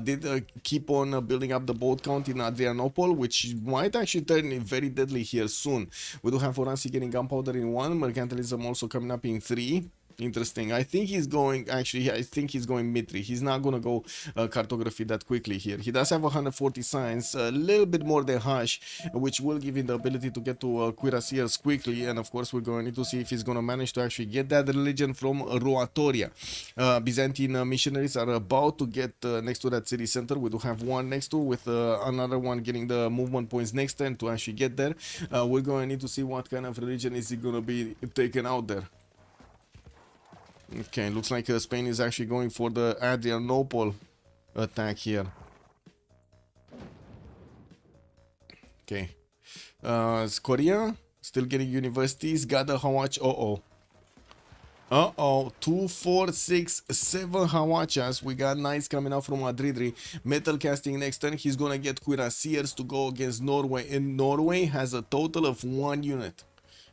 Did keep on building up the boat count in Adrianople, which might actually turn very deadly here soon. We do have Oransi getting gunpowder in 1, mercantilism also coming up in 3. Interesting. I think he's going Mitri. He's not gonna go cartography that quickly here. He does have 140 signs, a little bit more than Hash, which will give him the ability to get to Cuirassiers quickly. And of course, we're going to need to see if he's gonna manage to actually get that religion from Ruatoria. Byzantine missionaries are about to get next to that city center. We do have one next to, with another one getting the movement points next turn to actually get there. We're going to need to see what kind of religion is gonna be taken out there. Okay, looks like Spain is actually going for the Adrianople attack here. Okay. Korea still getting universities. Gada Hawach. Uh-oh. 2, 4, 6, 7 Hawachas. We got knights coming out from Madridri. Metal casting next turn. He's gonna get Cuirassiers to go against Norway. And Norway has a total of 1 unit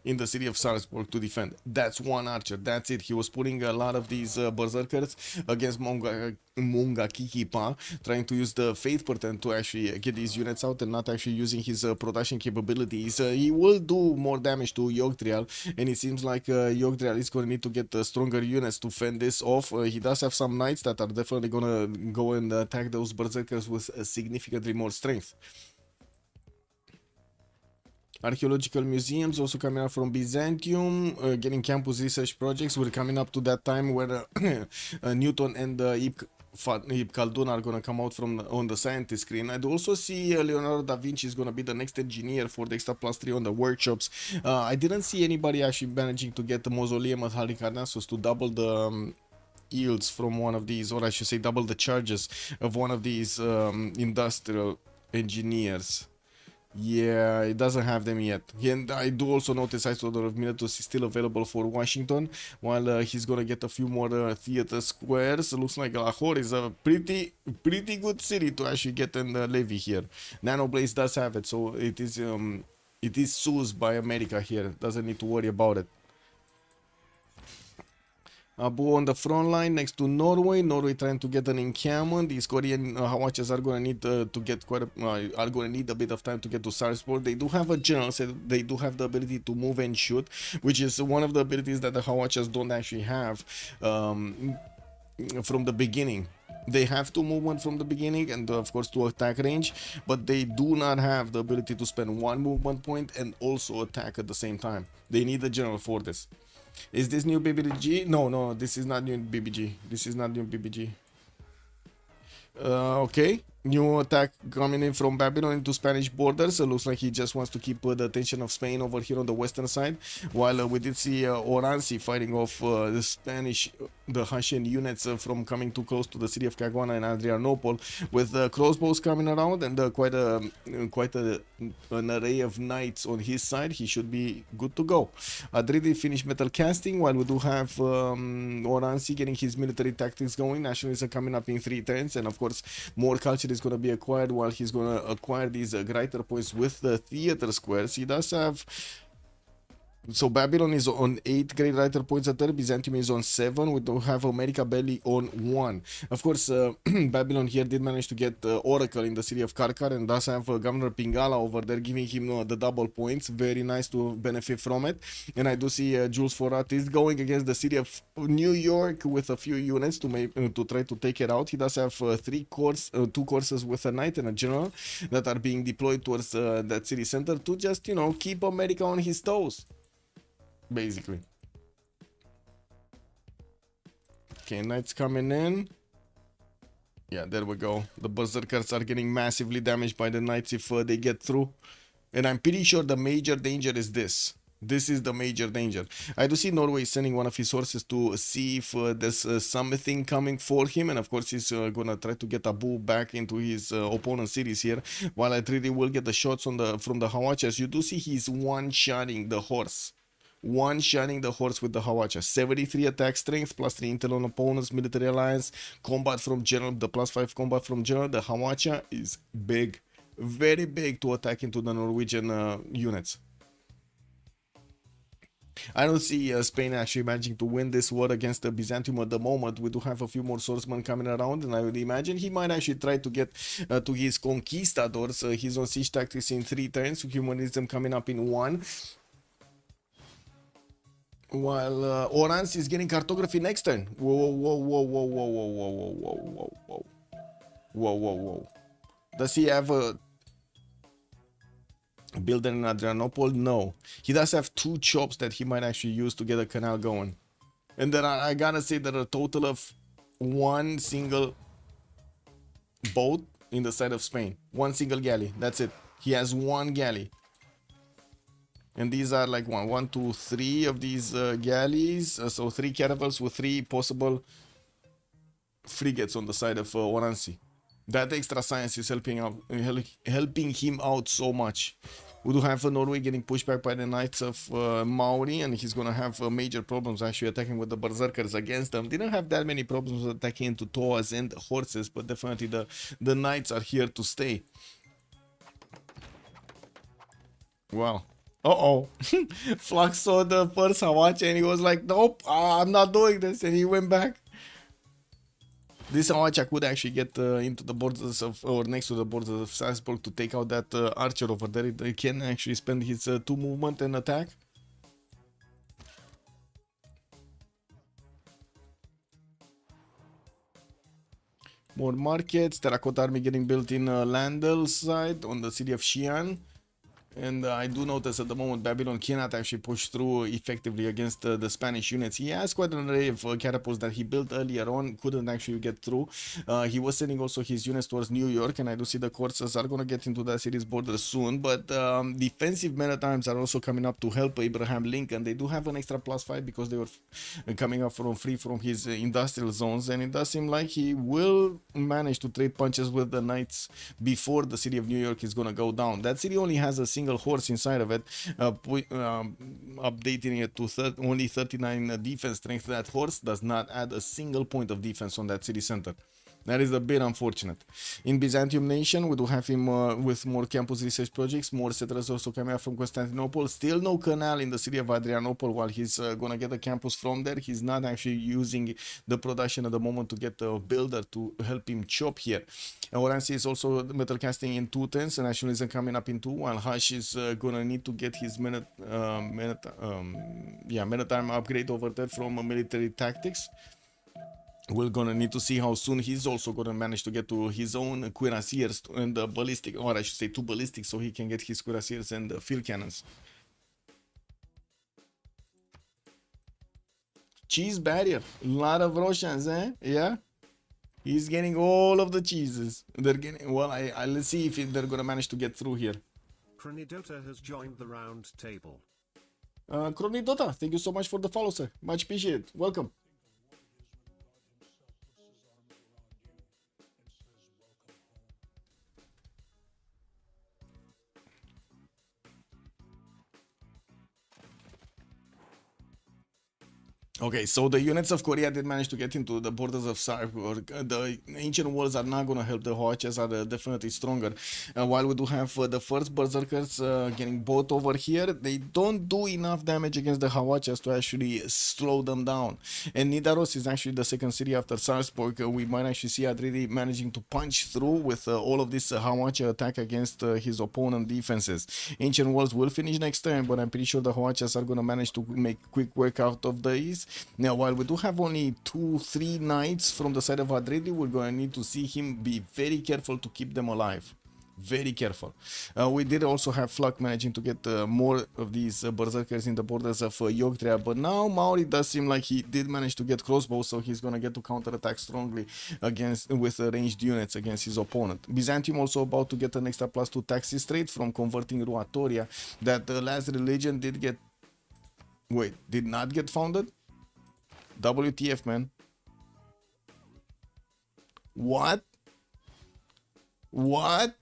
in the city of Salzburg to defend. That's 1 archer. That's it. He was putting a lot of these berserkers against Mongakikipa, trying to use the Faith Portent to actually get these units out and not actually using his production capabilities. He will do more damage to Yogdrail, and it seems like Yogdrail is going to need to get stronger units to fend this off. He does have some knights that are definitely going to go and attack those berserkers with significantly more strength. Archaeological museums also coming out from Byzantium, getting campus research projects. We're coming up to that time where Newton and Ibn Khaldun are going to come out from on the scientist screen. I do also see Leonardo da Vinci is going to be the next engineer for the extra +3 on the workshops. I didn't see anybody actually managing to get the mausoleum at Halicarnassus to double the yields from one of these, or I should say double the charges of one of these industrial engineers. Yeah, it doesn't have them yet. And I do also notice Ice Order of Miletus is still available for Washington, while he's gonna get a few more theater squares. It looks like Lahore is a pretty good city to actually get in the levy here. Nano Blaze does have it, so it is soused by America here. Doesn't need to worry about it. Abu on the front line next to Norway. Norway trying to get an encampment. These Korean Hawachas are going to need to get are going to need a bit of time to get to Salzburg. They do have a general, so they do have the ability to move and shoot, which is one of the abilities that the Hawachas don't actually have from the beginning. They have to movement from the beginning and of course to attack range, but they do not have the ability to spend one movement point and also attack at the same time. They need a general for this. Is this new BBG? No, no, this is not new BBG. This is not new BBG. Okay, new attack coming in from Babylon into Spanish borders. It looks like he just wants to keep the attention of Spain over here on the western side, while we did see Oransi fighting off the Spanish, the Hessian units from coming too close to the city of Caguana and Adrianople, with crossbows coming around and quite an array of knights on his side. He should be good to go. Adridi finished metal casting, while we do have Oransi getting his military tactics going. Nationalism coming up in 3 turns, and of course more culture is going to be acquired while he's going to acquire these greater points with the theater squares. He does have, so Babylon is on 8 great writer points at there. Byzantium is on 7. We don't have America Belli on 1. Of course, Babylon here did manage to get Oracle in the city of Karkar, and does have Governor Pingala over there giving him the double points. Very nice to benefit from it. And I do see Jules Forat is going against the city of New York with a few units to try to take it out. He does have 2 courses with a knight and a general that are being deployed towards that city center to just, you know, keep America on his toes, basically. Okay, knights coming in. Yeah, there we go. The berserkers are getting massively damaged by the knights if they get through. And I'm pretty sure the major danger is this. This is the major danger. I do see Norway sending one of his horses to see if there's something coming for him. And of course, he's gonna try to get Abu back into his opponent's cities here. While I really will get the shots on from the Hawachas. You do see he's one-shotting the horse. One-shotting the horse with the Hawacha. 73 attack strength, plus 3 intel on opponents, military alliance, combat from general, the plus 5 combat from general. The Hawacha is big, very big to attack into the Norwegian units. I don't see Spain actually managing to win this war against Byzantium at the moment. We do have a few more swordsmen coming around, and I would imagine he might actually try to get to his conquistadors. He's on siege tactics in 3 turns, humanism coming up in 1. While Orans is getting cartography next turn. Whoa, whoa, whoa, whoa, whoa, whoa, whoa, whoa, whoa, whoa, whoa. Whoa, whoa, whoa. Does he have a builder in Adrianople? No. He does have 2 chops that he might actually use to get a canal going. And there are, I gotta say, there are a total of 1 single boat in the side of Spain. 1 single galley. That's it. He has 1 galley. And these are like 1, 2, 3 of these galleys. So 3 caravels with 3 possible frigates on the side of Oransi. That extra science is helping him out so much. We do have Norway getting pushed back by the Knights of Maori, and he's gonna have major problems actually attacking with the berserkers against them. Didn't have that many problems attacking into Toas and horses, but definitely the Knights are here to stay. Wow. Uh-oh. Flux saw the first Hawacha and he was like, nope, I'm not doing this, and he went back. This Hawacha could actually get into the borders of, or next to the borders of Salzburg to take out that archer over there. He can actually spend his 2 movement and attack. More markets. Terracotta army getting built in Landel's side on the city of Xi'an. And I do notice at the moment Babylon cannot actually push through effectively against the Spanish units. He has quite an array of catapults that he built earlier on, couldn't actually get through. He was sending also his units towards New York, and I do see the courses are going to get into that city's border soon. But defensive men-at-arms are also coming up to help Abraham Lincoln. They do have an extra +5 because they were coming up free from his industrial zones, and it does seem like he will manage to trade punches with the Knights before the city of New York is going to go down. That city only has a single horse inside of it, updating it to only 39 defense strength. That horse does not add a single point of defense on that city center. That is a bit unfortunate. In Byzantium Nation, we do have him with more campus research projects, more settlers also coming out from Constantinople. Still no canal in the city of Adrianople. While he's gonna get a campus from there, he's not actually using the production at the moment to get a builder to help him chop here. Oransi is also metal casting in 2 turns, and nationalism coming up in 2, while Hush is gonna need to get his men-at-arm upgrade over there from military tactics. We're gonna need to see how soon he's also gonna manage to get to his own cuirassiers and the ballistic, or I should say 2 ballistic, so he can get his cuirassiers and field cannons. Cheese barrier, a lot of Russians, eh? Yeah, he's getting all of the cheeses. They're getting, well, let's see if they're gonna manage to get through here. Cronidota has joined the round table. Cronidota, thank you so much for the follow, sir. Much appreciated. Welcome. Okay, so the units of Korea did manage to get into the borders of Sark. The ancient walls are not going to help. The Hawachas are definitely stronger. While we do have the first Berserkers getting both over here, they don't do enough damage against the Hawachas to actually slow them down. And Nidaros is actually the second city after Sarpsborg. We might actually see Adridi managing to punch through with all of this Hawacha attack against his opponent defenses. Ancient walls will finish next turn, but I'm pretty sure the Hawachas are going to manage to make quick work out of these. Now, while we do have only 2-3 knights from the side of Adredi, we're going to need to see him be very careful to keep them alive. Very careful. We did also have Flak managing to get more of these berserkers in the borders of Yoghtria, but now Maori does seem like he did manage to get crossbows, so he's going to get to counterattack strongly against with ranged units against his opponent. Byzantium also about to get an extra +2 taxes trade from converting Ruatoria. That last religion did get... Wait, did not get founded? WTF, man. What? What?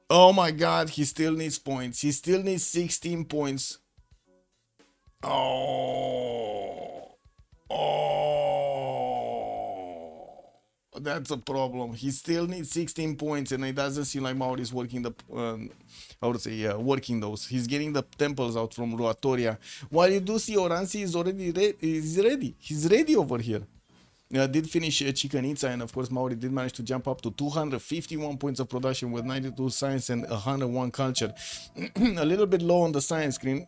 Oh my god, he still needs points. He still needs 16 points. Oh. Oh. That's a problem. He still needs 16 points, and it doesn't seem like Maori is working the... I would say, working those. He's getting the temples out from Ruatoria. While you do see Oransi is already ready. He's ready over here. Did finish Chicanitsa, and of course Maori did manage to jump up to 251 points of production with 92 science and 101 culture. A little bit low on the science screen,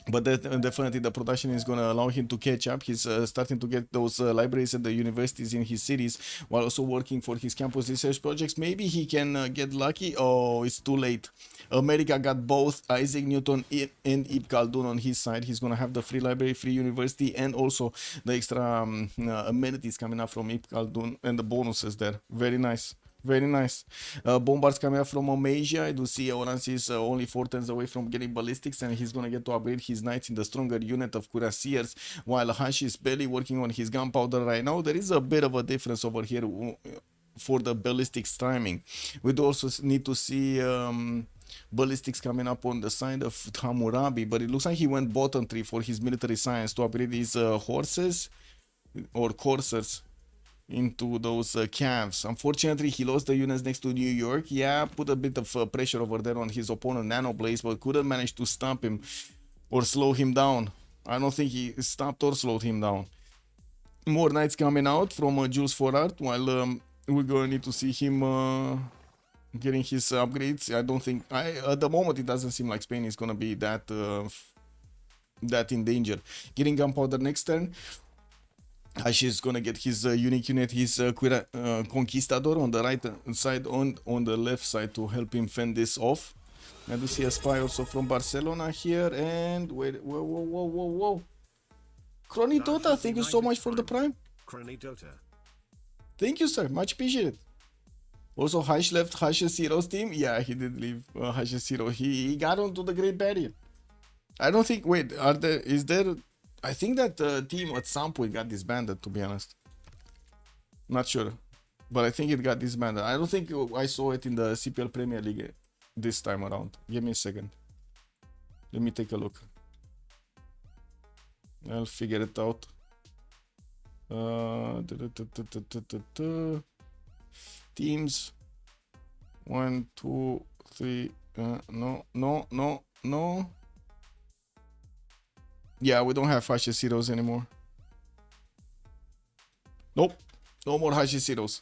but definitely the production is going to allow him to catch up. He's starting to get those libraries at the universities in his cities, while also working for his campus research projects. Maybe he can get lucky. Oh, it's too late. America got both Isaac Newton and Ibn Khaldun on his side. He's going to have the free library, free university, and also the extra amenities coming up from Ibn Khaldun and the bonuses there. Very nice. Very nice. Bombards coming up from Omasia. I do see Oransi is only 4 turns away from getting ballistics, and he's going to get to upgrade his knights in the stronger unit of cuirassiers, while Hashi is barely working on his gunpowder right now. There is a bit of a difference over here for the ballistics timing. We do also need to see ballistics coming up on the side of Hammurabi, but it looks like he went bottom 3 for his military science to upgrade his horses or coursers into those calves. Unfortunately, he lost the units next to New York. Yeah, put a bit of pressure over there on his opponent Nanoblaze, but couldn't manage to stop him or slow him down. I don't think he stopped or slowed him down. More knights coming out from Jules Forart, while we're going to need to see him getting his upgrades. I don't think... at the moment, it doesn't seem like Spain is going to be that in danger. Getting gunpowder next turn. Hashi is gonna get his unique unit, his Conquistador on the right side, on the left side to help him fend this off. I do see a spy also from Barcelona here, and wait, whoa. Cronidota, thank you so much for the prime. Cronidota. Thank you, sir, much appreciated. Also, Hash left Hash's Heroes team. Yeah, he did leave Hash's Hero. He got onto the Great Barrier. I don't think, wait, is there... I think that team at some point got disbanded, to be honest. Not sure. But I think it got disbanded. I don't think I saw it in the CPL Premier League this time around. Give me a second. Let me take a look. I'll figure it out. Teams. 1, 2, 3. No. Yeah, we don't have Hash's Heroes anymore. Nope. No more Hash's Heroes.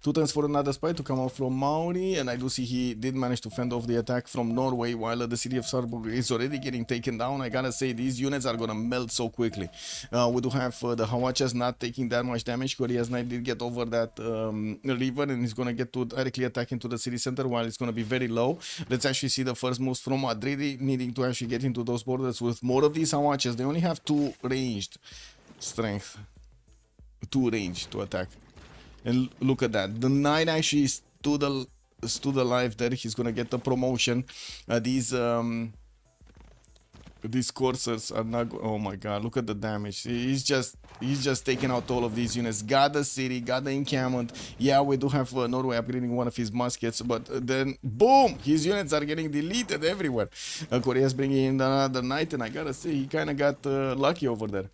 2 turns for another spy to come out from Maori, and I do see he did manage to fend off the attack from Norway while the city of Sarburg is already getting taken down. I gotta say, these units are gonna melt so quickly. We do have the Hawachas not taking that much damage. Korea's knight did get over that river and he's gonna get to directly attack into the city center while it's gonna be very low. Let's actually see the first moves from Madrid needing to actually get into those borders with more of these Hawachas. They only have 2 ranged strength, 2 range to attack. And look at that. The knight actually stood alive there. He's gonna get the promotion. These coursers are not. Oh my god! Look at the damage. He's just taking out all of these units. Got the city. Got the encampment. Yeah, we do have Norway upgrading one of his muskets, but then boom, his units are getting deleted everywhere. Korea's bringing in another knight, and I gotta say he kind of got lucky over there.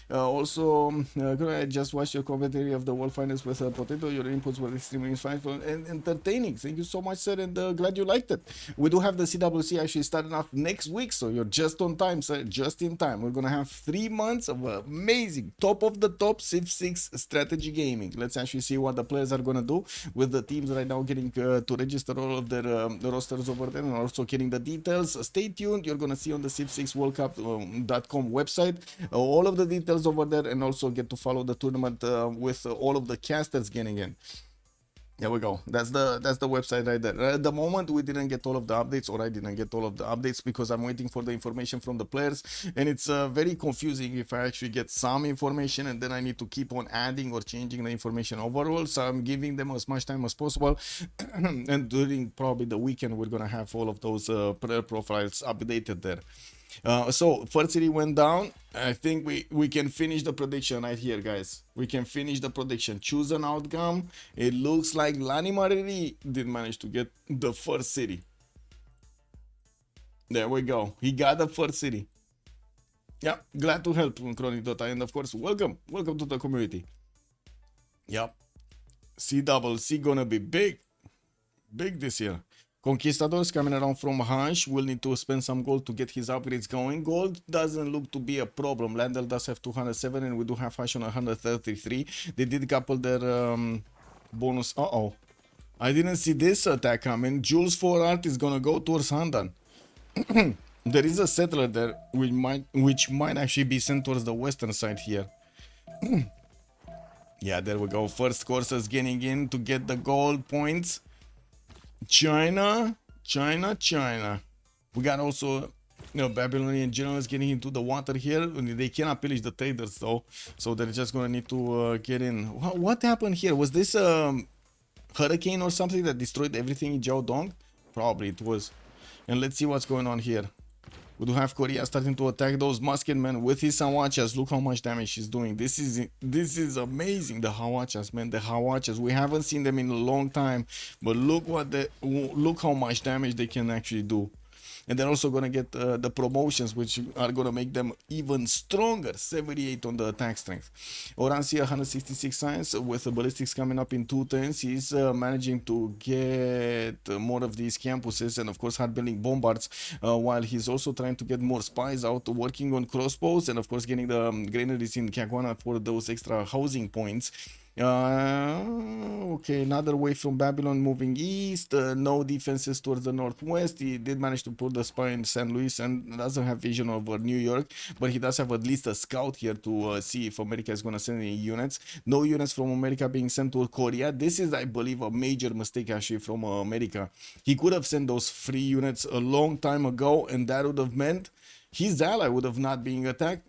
Also, I just watched your commentary of the World Finals with Potato. Your inputs were extremely insightful and entertaining. Thank you so much, sir, and glad you liked it. We do have the CWC actually starting off next week, so you're just on time, sir. Just in time. We're gonna have 3 months of amazing, top of the top Civ6 strategy gaming. Let's actually see what the players are gonna do with the teams right now getting to register all of their rosters over there and also getting the details. Stay tuned. You're gonna see on the Civ6worldcup.com website all of the details over there, and also get to follow the tournament with all of the casters getting in. There we go. That's the website right there. At the moment, we didn't get all of the updates, or I didn't get all of the updates because I'm waiting for the information from the players, and it's very confusing if I actually get some information and then I need to keep on adding or changing the information overall. So I'm giving them as much time as possible, and during probably the weekend, we're gonna have all of those player profiles updated there. So first city went down. I think we can finish the prediction right here, guys. We can finish the prediction. Choose an outcome. It looks like Lani Mariri did manage to get the first city. There we go. He got the first city. Yeah, glad to help, Chronic Dota, and of course, welcome to the community. Yep, CWC gonna be big this year. Conquistadors coming around from Hansh will need to spend some gold to get his upgrades going. Gold doesn't look to be a problem. Landel does have 207 and we do have Hansh on 133. They did couple their bonus. I didn't see this attack coming. Jules 4 Art is gonna go towards Handan. There is a settler there which might actually be sent towards the western side here. Yeah, there we go. First coursers getting in to get the gold points. China. We got also, Babylonian generals getting into the water here. They cannot pillage the traders though, so they're just gonna need to get in. What happened here? Was this a hurricane or something that destroyed everything in Jiaodong? Probably it was. And let's see what's going on here. We do have Korea starting to attack those musketmen with his Hawachas. Look how much damage he's doing. This is amazing. The Hawachas, man. The Hawachas. We haven't seen them in a long time, but look how much damage they can actually do. And they're also gonna get the promotions, which are gonna make them even stronger. 78 on the attack strength. Oransia 166 science with the ballistics coming up in 2 turns. He's managing to get more of these campuses and of course hard building bombards, while he's also trying to get more spies out, working on crossbows and of course getting the granaries in Kagwana for those extra housing points. Okay, another wave from Babylon moving east. No defenses towards the northwest. He did manage to put the spy in St. Louis and doesn't have vision over New York, but he does have at least a scout here to see if America is going to send any units. No units from America being sent to Korea. This is, I believe, a major mistake actually from America. He could have sent those free units a long time ago, and that would have meant his ally would have not been attacked.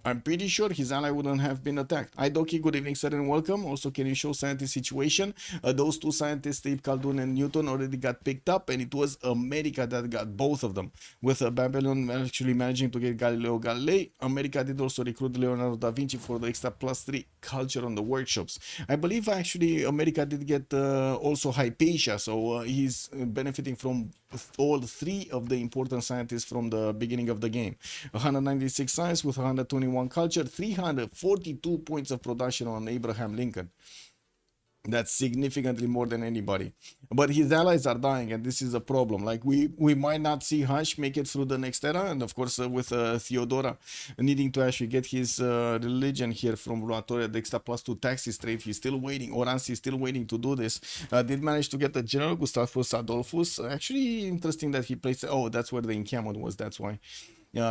I'm pretty sure his ally wouldn't have been attacked. Idoki, good evening, sir, and welcome. Also, can you show scientist situation? Those 2 scientists, Steve Khaldun and Newton, already got picked up, and it was America that got both of them. With Babylon actually managing to get Galileo Galilei, America did also recruit Leonardo da Vinci for the extra +3 culture on the workshops. I believe actually America did get also Hypatia, so he's benefiting from all 3 of the important scientists from the beginning of the game. 196 science with 121 culture, 342 points of production on Abraham Lincoln. That's significantly more than anybody. But his allies are dying, and this is a problem. Like we might not see Hush make it through the next era, and of course with Theodora needing to actually get his religion here from Rulatoria Dexta plus 2 taxi straight. He's still waiting. Oransi is still waiting to do this. Did manage to get the General Gustavus Adolphus. Actually interesting that he placed. Oh, that's where the encampment was. That's why.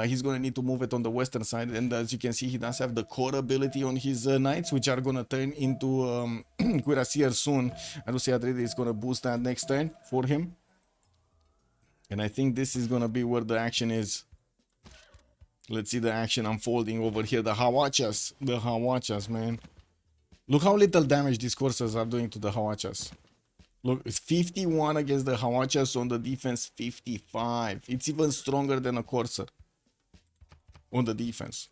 He's going to need to move it on the western side, and as you can see, he does have the core ability on his knights, which are going to turn into Cuirassier soon. I do see Adrede is going to boost that next turn for him, and I think this is going to be where the action is. Let's see the action unfolding over here. The Hawachas, man. Look how little damage these coursers are doing to the Hawachas. Look, it's 51 against the Hawachas on the defense, 55. It's even stronger than a courser on the defense.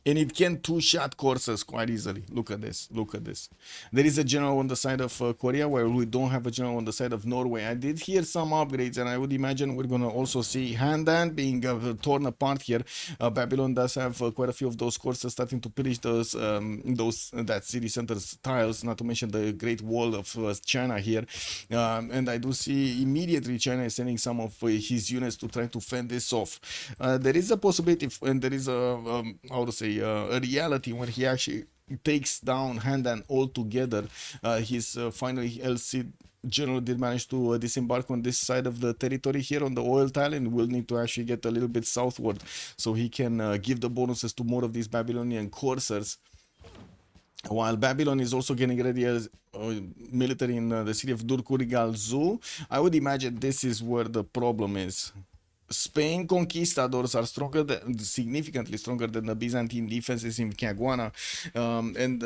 And it can two-shot coursers quite easily. Look at this. Look at this. There is a general on the side of Korea, where we don't have a general on the side of Norway. I did hear some upgrades, and I would imagine we're going to also see Handan being torn apart here. Babylon does have quite a few of those coursers starting to pillage that city center's tiles, not to mention the Great Wall of China here. And I do see immediately China is sending some of his units to try to fend this off. There is a possibility, and there is a a reality where he actually takes down Handan altogether. His finally LC general did manage to disembark on this side of the territory here on the oil tile, and will need to actually get a little bit southward so he can give the bonuses to more of these Babylonian coursers. While Babylon is also getting ready as military in the city of Durkurigal Zoo, I would imagine this is where the problem is. Spain conquistadors are significantly stronger than the Byzantine defenses in Caguana, and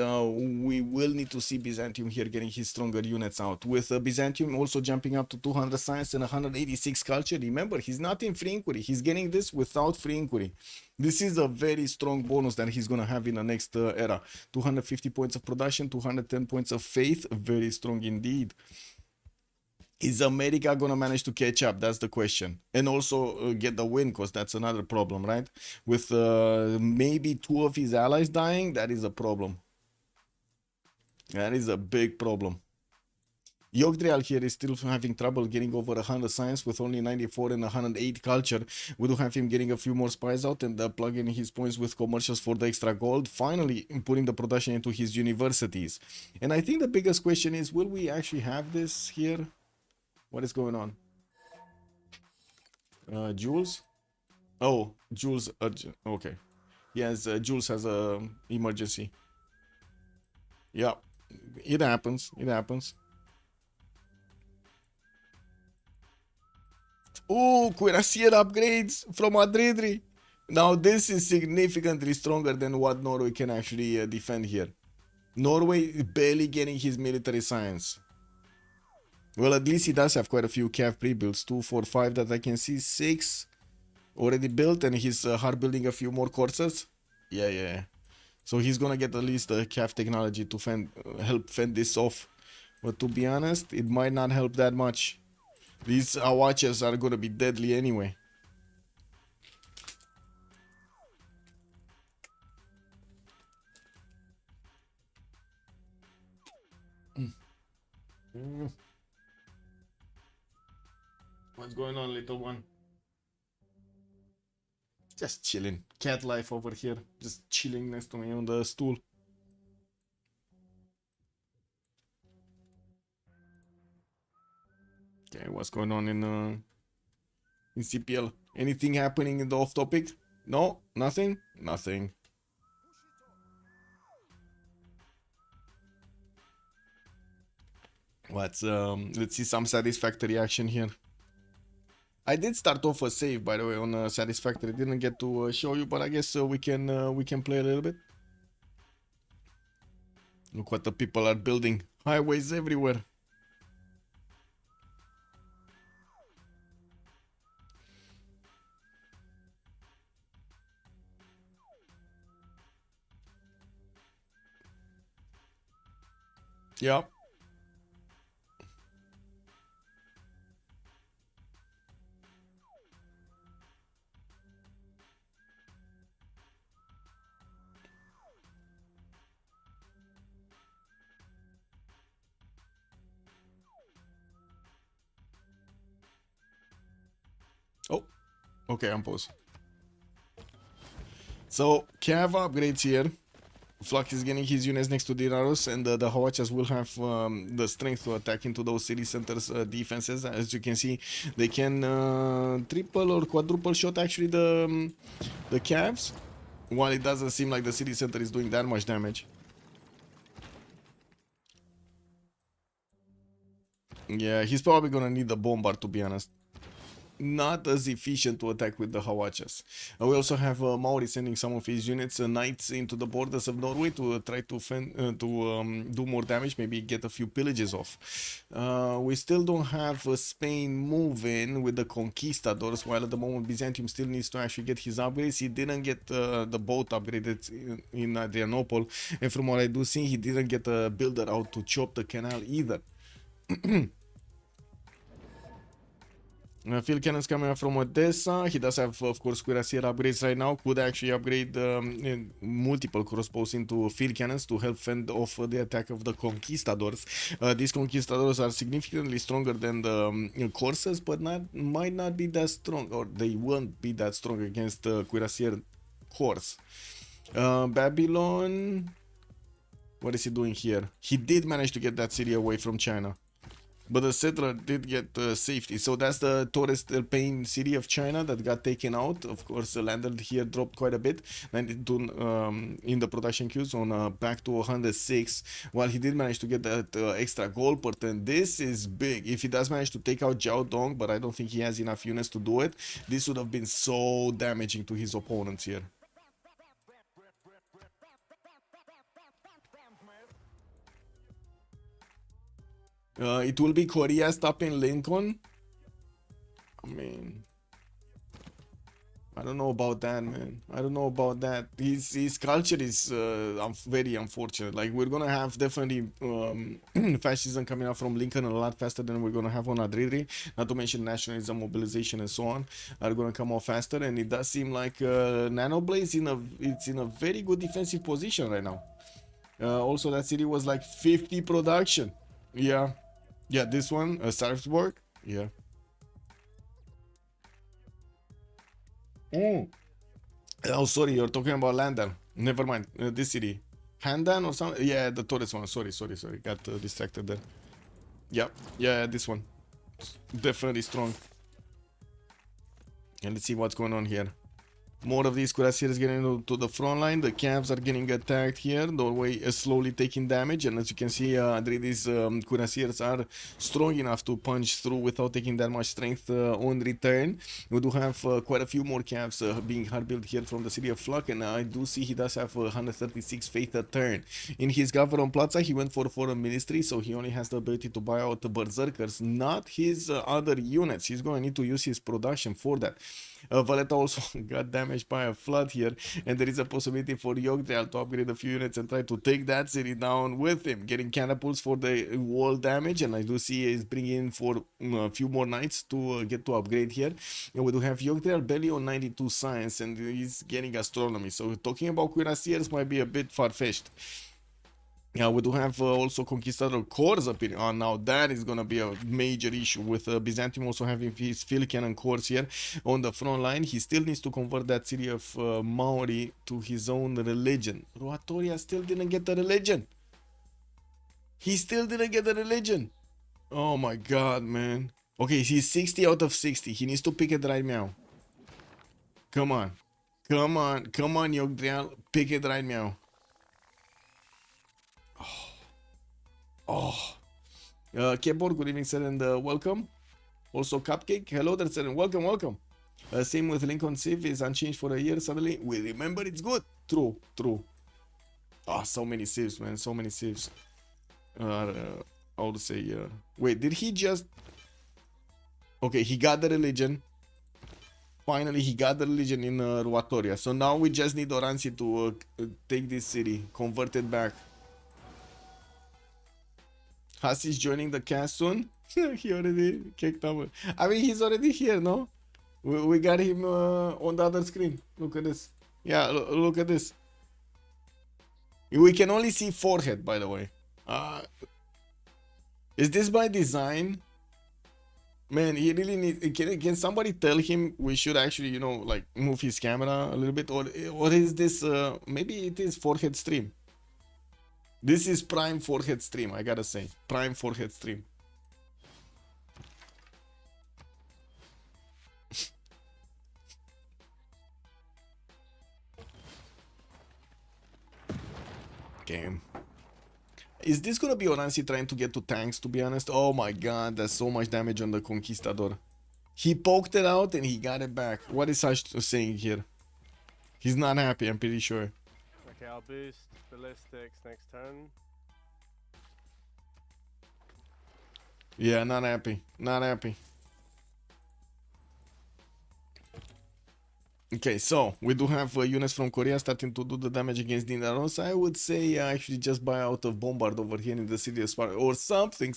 we will need to see Byzantium here getting his stronger units out, with Byzantium also jumping up to 200 science and 186 culture. Remember, he's not in free inquiry, he's getting this without free inquiry. This is a very strong bonus that he's going to have in the next era. 250 points of production, 210 points of faith, very strong indeed. Is America gonna manage to catch up? That's the question. And also get the win, because that's another problem, right? With maybe 2 of his allies dying, that is a problem. That is a big problem. Yogdrial here is still having trouble getting over 100 science with only 94 and 108 culture. We do have him getting a few more spies out and plugging his points with commercials for the extra gold, finally putting the production into his universities. And I think the biggest question is, will we actually have this here? What is going on? Jules? Oh, Jules. Okay. Yes, Jules has a emergency. Yeah, it happens. It happens. Oh, Cuirassier upgrades from Adridri. Now this is significantly stronger than what Norway can actually defend here. Norway barely getting his military science. Well, at least he does have quite a few cav pre-builds, 2, 4, 5 that I can see, 6 already built, and he's hard building a few more coursers. Yeah. So he's gonna get at least the cav technology to help fend this off. But to be honest, it might not help that much. These Awachas are gonna be deadly anyway. What's going on, little one? Just chilling. Cat life over here. Just chilling next to me on the stool. Okay, what's going on in CPL? Anything happening in the off topic? No? Nothing? Nothing. Let's see some satisfactory action here. I did start off a save, by the way, on Satisfactory. Didn't get to show you, but I guess we can play a little bit. Look what the people are building. Highways everywhere. Yeah. Okay, I'm paused. So, Cav upgrades here. Flak is getting his units next to Diraros, and the Hawachas will have the strength to attack into those city centers defenses. As you can see, they can triple or quadruple shot actually the Cavs, while it doesn't seem like the city center is doing that much damage. Yeah, he's probably gonna need the bombard, to be honest. Not as efficient to attack with the Hawachas. We also have Maori sending some of his units, knights, into the borders of Norway to try to do more damage, maybe get a few pillages off. We still don't have Spain moving with the conquistadors, while at the moment Byzantium still needs to actually get his upgrades. He didn't get the boat upgraded in Adrianople, and from what I do see, he didn't get a builder out to chop the canal either. Field cannons coming up from Odessa. He does have, of course, cuirassier upgrades right now. Could actually upgrade multiple crossbows into field cannons to help fend off the attack of the conquistadors. These conquistadors are significantly stronger than the corsairs, but might not be that strong, or they won't be that strong against the cuirassier horse. Babylon, what is he doing here? He did manage to get that city away from China, but the settler did get safety. So that's the Torres del Paine city of China that got taken out. Of course, the landed here dropped quite a bit, 92 in the production queues, on back to 106, while he did manage to get that extra gold part. And this is big. If he does manage to take out Jiao Dong, but I don't think he has enough units to do it, this would have been so damaging to his opponents here. It will be Korea stopping Lincoln. I mean, I don't know about that, man. I don't know about that. His culture is very unfortunate. Like, we're gonna have definitely fascism coming out from Lincoln a lot faster than we're gonna have on Adridri. Not to mention nationalism, mobilization, and so on are gonna come out faster. And it does seem like Nanoblaze it's in a very good defensive position right now. Also, that city was like 50 production. Yeah. Yeah, this one, Sarpsborg. Yeah. Oh, sorry, you're talking about Landan. Never mind. This city. Handan or something? Yeah, the Torres one. Sorry. Got distracted there. Yep. Yeah, this one. Definitely strong. And let's see what's going on here. More of these cuirassiers getting to the front line. The Cavs are getting attacked here. Norway is slowly taking damage, and as you can see, these cuirassiers are strong enough to punch through without taking that much strength on return. We do have quite a few more Cavs being hard built here from the city of Flak, and I do see he does have 136 faith a turn. In his Gavron Plaza, he went for foreign ministry, so he only has the ability to buy out the berserkers, not his other units. He's going to need to use his production for that. Valletta also got damaged by a flood here, and there is a possibility for Yogdrail to upgrade a few units and try to take that city down with him, getting catapults for the wall damage. And I do see he's bringing in for a few more knights to get to upgrade here. And we do have Yogdrail barely on 92 science, and he's getting astronomy, so talking about cuirassiers might be a bit far-fetched. Yeah, we do have also Conquistador cores appearing. Now that is gonna be a major issue with Byzantium also having his field cannon cores here on the front line. He still needs to convert that city of Maori to his own religion. Ruatoria still didn't get the religion. He still didn't get the religion. Oh my god, man. Okay, he's 60 out of 60. He needs to pick it right now. Come on, Yogdrail, pick it right now. Keyboard, good evening, sir, and welcome. Also, Cupcake, hello there, sir, and welcome. Same with Lincoln Civ, is unchanged for a year. Suddenly, we remember it's good. True. So many Civs, man, so many Civs. I would say, wait, did he just... Okay, he got the religion. Finally, he got the religion in Ruatoria. So now we just need Oranzi to take this city, convert it back. Hasi is joining the cast soon. He already kicked over. I mean, he's already here, no? We got him on the other screen. Look at this. Yeah, look at this. We can only see forehead, by the way. Is this by design? Man, he really needs. Can somebody tell him we should actually, you know, like move his camera a little bit, or is this? Maybe it is forehead stream. This is prime forehead stream. I gotta say, prime forehead stream. Game. Is this gonna be Oransi trying to get to tanks, to be honest? Oh my god, there's so much damage on the Conquistador. He poked it out and he got it back. What is Sash saying here? He's not happy, I'm pretty sure. Okay, I'll boost ballistics next turn. Yeah, not happy. Not happy. Okay, so we do have units from Korea starting to do the damage against Dinaros. I would say actually just buy out of Bombard over here in the city or something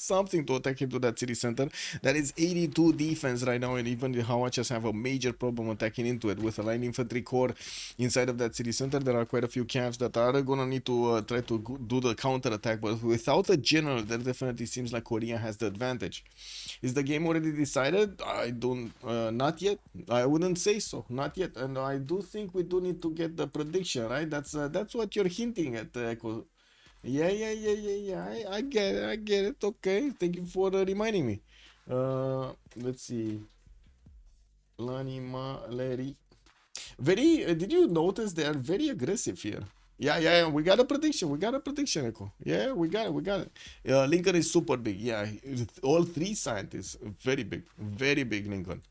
to attack into that city center. That is 82 defense right now, and even the Hawachas have a major problem attacking into it. With a line infantry corps inside of that city center, there are quite a few camps that are gonna need to try to do the counter attack, but without a general, there definitely seems like Korea has the advantage. Is the game already decided? I don't, not yet. I wouldn't say so, not yet. And I do think we do need to get the prediction, right? That's what you're hinting at, Echo. Yeah. I get it. Okay, thank you for reminding me. Let's see. Larry. Very. Did you notice they are very aggressive here? Yeah. We got a prediction. Echo. Yeah, we got it. Lincoln is super big. Yeah, all three scientists. Very big Lincoln.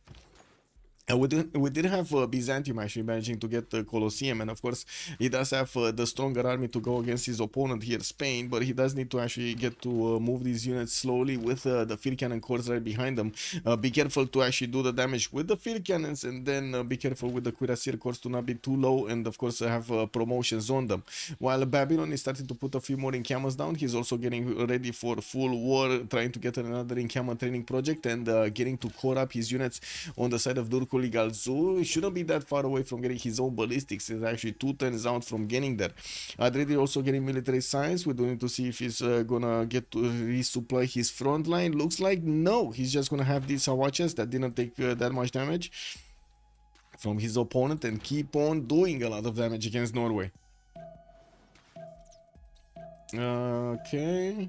And we did have Byzantium actually managing to get the Colosseum, and of course he does have the stronger army to go against his opponent here, Spain, but he does need to actually get to move these units slowly with the field cannon corps right behind them. Be careful to actually do the damage with the field cannons, and then be careful with the cuirassier corps to not be too low, and of course have promotions on them. While Babylon is starting to put a few more encampments down, he's also getting ready for full war, trying to get another encampment training project, and getting to core up his units on the side of Durkul Galzu. He shouldn't be that far away from getting his own ballistics. He's actually 2 turns out from getting there. Adredi also getting military science. We do need to see if he's gonna get to resupply his front line. Looks like no. He's just gonna have these Hawachas that didn't take that much damage from his opponent and keep on doing a lot of damage against Norway. Okay.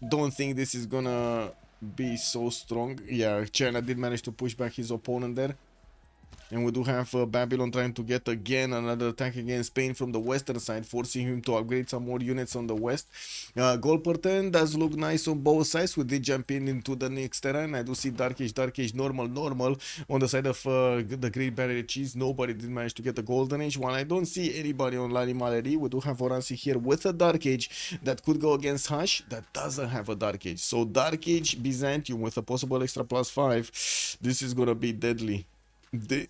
Don't think this is gonna be so strong. Yeah, China did manage to push back his opponent there. And we do have Babylon trying to get again another attack against Spain from the western side, forcing him to upgrade some more units on the west. Goal per turn does look nice on both sides. We did jump into the next terrain. I do see Dark Age, normal. On the side of the Great Barrier Cheese, nobody did manage to get the Golden Age. While I don't see anybody on Lari Maleri, we do have Oransi here with a Dark Age that could go against Hush that doesn't have a Dark Age. So Dark Age Byzantium with a possible extra +5. This is gonna be deadly.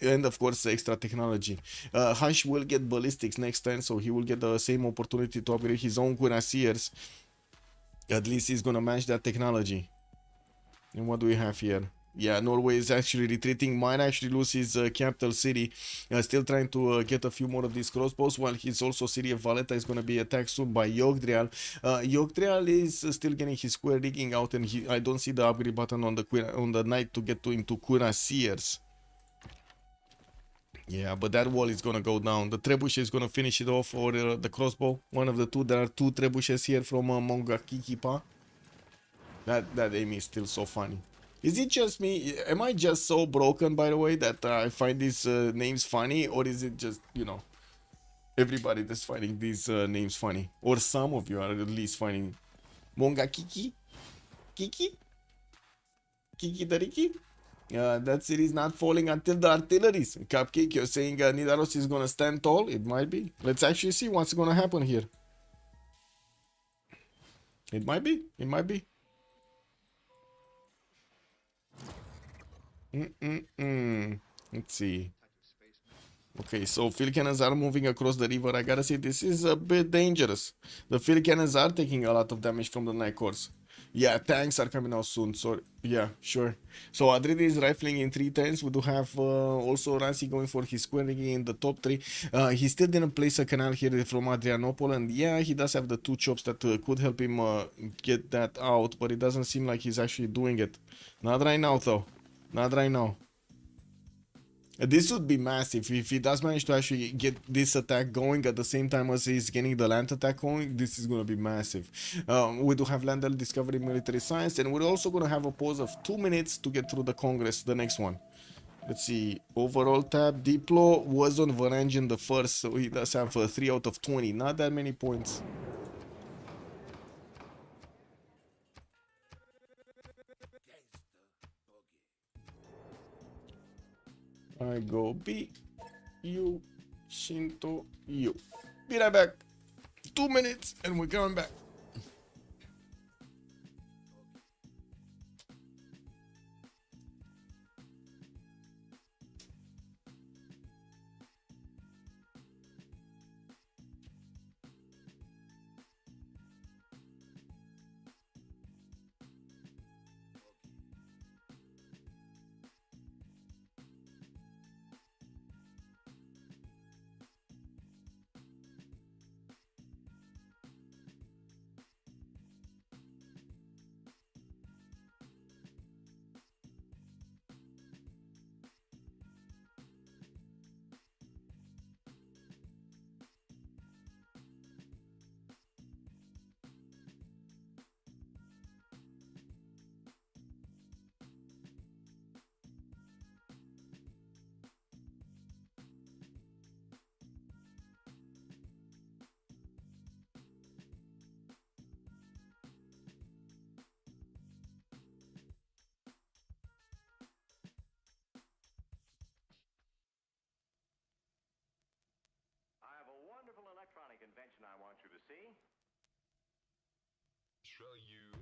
And of course extra technology. Hush will get ballistics next turn, so he will get the same opportunity to upgrade his own cuirassiers. At least he's gonna match that technology. And what do we have here? Yeah, Norway is actually retreating, might actually lose his capital city. Still trying to get a few more of these crossbows, while his also city of Valletta is going to be attacked soon by Yogdrial. Yogdrial is still getting his square rigging out, and I don't see the upgrade button on the knight to get into cuirassiers. Yeah, but that wall is gonna go down. The trebuchet is gonna finish it off, or the crossbow. One of the two. There are 2 trebuchets here from Mongakikipa. That aim is still so funny. Is it just me? Am I just so broken, by the way, that I find these names funny? Or is it just, you know, everybody that's finding these names funny? Or some of you are at least finding Mongakiki? Kiki Dariki? That city is not falling until the artilleries. Cupcake, you're saying Nidaros is gonna stand tall? It might be. Let's actually see what's gonna happen here. It might be. Let's see. Okay, so field cannons are moving across the river. I gotta say, this is a bit dangerous. The field cannons are taking a lot of damage from the night corps. Yeah, tanks are coming out soon. So yeah, sure. So Adrid is rifling in 3 turns. We do have also Rancy going for his squaring in the top 3. He still didn't place a canal here from Adrianople, and yeah, he does have the 2 chops that could help him get that out, but it doesn't seem like he's actually doing it. Not right now, though. Not right now. This would be massive if he does manage to actually get this attack going at the same time as he's getting the land attack going. This is gonna be massive. We do have Landel discovering military science, and we're also gonna have a pause of 2 minutes to get through the Congress, the next one. Let's see. Overall tab, Diplo was on Varangian in the first, so he does have 3 out of 20. Not that many points. I go B, U, Shinto, U. Be right back. 2 minutes and we're coming back. I have a wonderful electronic invention I want you to see. Show you.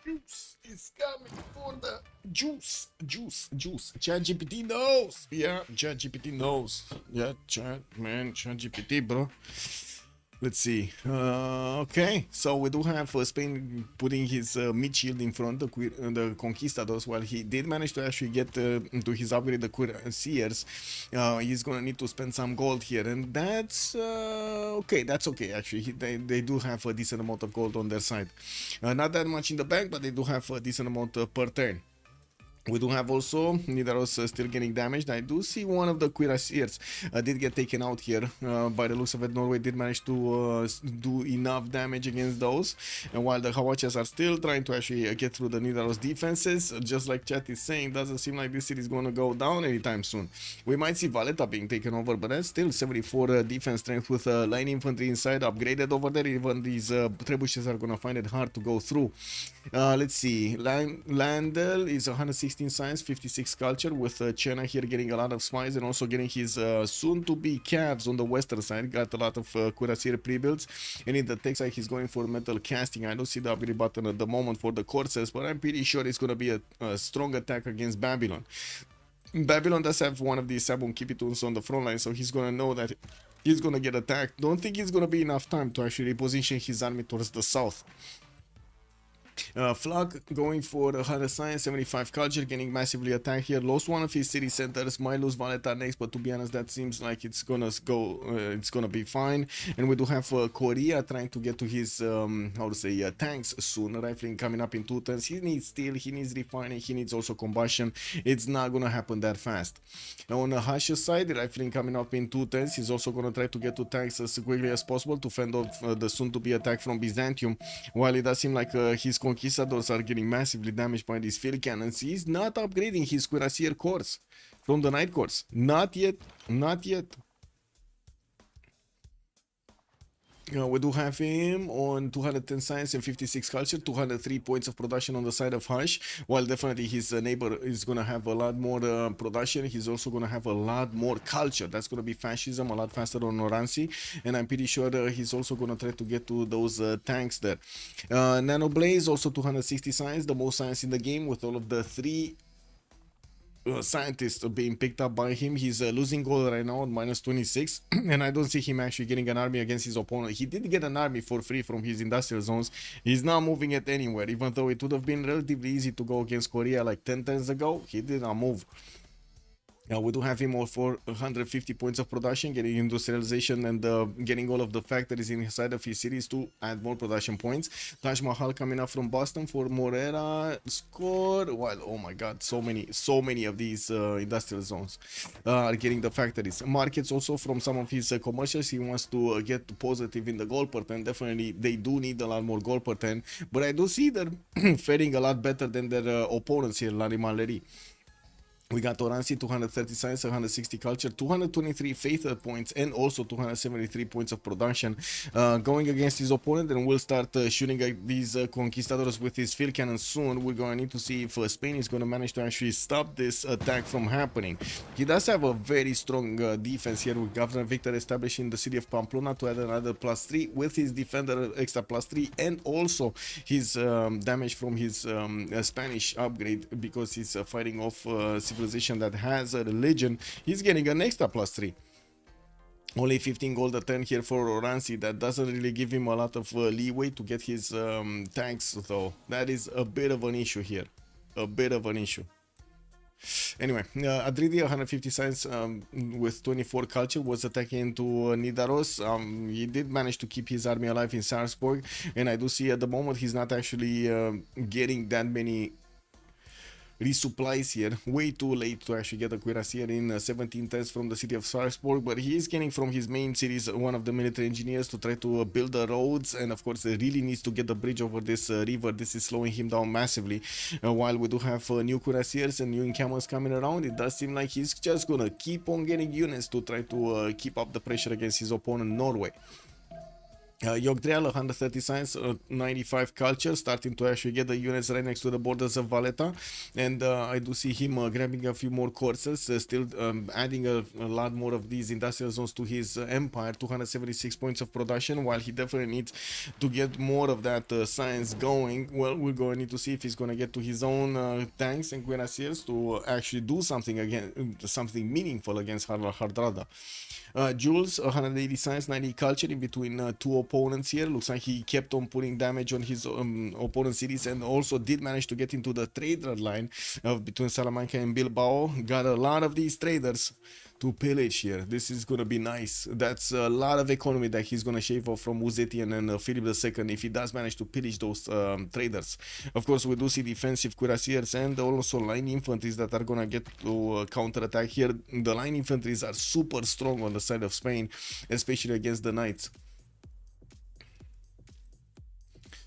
Juice is coming for the juice. ChatGPT knows. Yeah, ChatGPT knows. Yeah, ChatGPT, bro. Let's see. Okay, so we do have Spain putting his mid shield in front of the Conquistadors. While he did manage to actually get into his upgrade, the Cuirassiers, he's gonna need to spend some gold here, and that's okay. That's okay, actually. They do have a decent amount of gold on their side. Not that much in the bank, but they do have a decent amount per turn. We do have also Nidaros still getting damaged. I do see one of the Cuirassiers did get taken out here. By the looks of it, Norway did manage to do enough damage against those. And while the Hawachas are still trying to actually get through the Nidaros defenses, just like chat is saying, doesn't seem like this city is going to go down anytime soon. We might see Valletta being taken over, but that's still 74 defense strength with line infantry inside upgraded over there. Even these trebuchets are going to find it hard to go through. Let's see. Landel is 116 science, 56 culture, with Chena here getting a lot of spies and also getting his soon-to-be calves on the western side. Got a lot of Cuirassier pre-builds, and in the tech side he's going for metal casting. I don't see the upgrade button at the moment for the Corsairs, but I'm pretty sure it's going to be a strong attack against Babylon. Babylon does have one of these Sabon Kipituns on the front line, so he's going to know that he's going to get attacked. Don't think it's going to be enough time to actually reposition his army towards the south. Flug going for 100 science, 75 culture, getting massively attacked here. Lost one of his city centers. Might lose Valletta next, but to be honest, that seems like it's gonna go. It's gonna be fine. And we do have Korea trying to get to his how to say tanks soon. Rifling coming up in 2 turns. He needs steel. He needs refining. He needs also combustion. It's not gonna happen that fast. Now on the Hash's side, rifling coming up in 2 turns. He's also gonna try to get to tanks as quickly as possible to fend off the soon-to-be attack from Byzantium. While it does seem like his conquistadors are getting massively damaged by these field cannons, he's not upgrading his cuirassier corps from the night corps. Not yet. Not yet. We do have him on 210 science and 56 culture, 203 points of production on the side of Hush, while definitely his neighbor is going to have a lot more production. He's also going to have a lot more culture. That's going to be fascism, a lot faster on Oransi, and I'm pretty sure he's also going to try to get to those tanks there. Nano Blaze, also 260 science, the most science in the game with all of the 3 scientists being picked up by him. He's losing gold right now at -26 and I don't see him actually getting an army against his opponent. He did get an army for free from his industrial zones. He's not moving it anywhere, even though it would have been relatively easy to go against Korea like 10 turns ago. He did not move. Now we do have him all for 150 points of production, getting industrialization and getting all of the factories inside of his cities to add more production points. Taj Mahal coming up from Boston for Morera score. While oh my god, so many of these industrial zones are getting the factories. Markets also from some of his commercials. He wants to get positive in the gold per 10. Definitely they do need a lot more gold per 10, but I do see they're faring a lot better than their opponents here, Larimaleri. We got Oransi, 230 science, 160 culture, 223 faith points, and also 273 points of production. Going against his opponent, and we'll start shooting at these conquistadors with his field cannon soon. We're going to need to see if Spain is going to manage to actually stop this attack from happening. He does have a very strong defense here, with Governor Victor establishing the city of Pamplona to add another +3 with his defender extra +3, and also his damage from his Spanish upgrade, because he's fighting off civilization that has a religion. He's getting an extra +3. Only 15 gold a turn here for Oransi. That doesn't really give him a lot of leeway to get his tanks, though. That is a bit of an issue here. A bit of an issue. Anyway, Adridi, 150 science with 24 culture, was attacking into Nidaros. He did manage to keep his army alive in Sarpsborg, and I do see at the moment he's not actually getting that many resupplies here. Way too late to actually get a cuirassier in 17 turns from the city of Sarpsborg, but he is getting from his main cities one of the military engineers to try to build the roads, and of course he really needs to get the bridge over this river. This is slowing him down massively. While we do have new cuirassiers and new encampments coming around, it does seem like he's just gonna keep on getting units to try to keep up the pressure against his opponent, Norway. Yogdreal, 130 science, 95 culture, starting to actually get the units right next to the borders of Valletta, and I do see him grabbing a few more courses, still adding a lot more of these industrial zones to his empire. 276 points of production, while he definitely needs to get more of that science going. Well, we're going to need to see if he's going to get to his own tanks and cuirassiers to actually do something again, something meaningful against Hardrada. Jules, 180 science, 90 culture, in between two opponents here. Looks like he kept on putting damage on his opponent's cities, and also did manage to get into the trader line between Salamanca and Bilbao. Got a lot of these traders to pillage here. This is gonna be nice. That's a lot of economy that he's gonna shave off from Uzetian and Philip II if he does manage to pillage those traders. Of course, we do see defensive cuirassiers and also line infantries that are gonna get to counterattack here. The line infantries are super strong on the side of Spain, especially against the knights.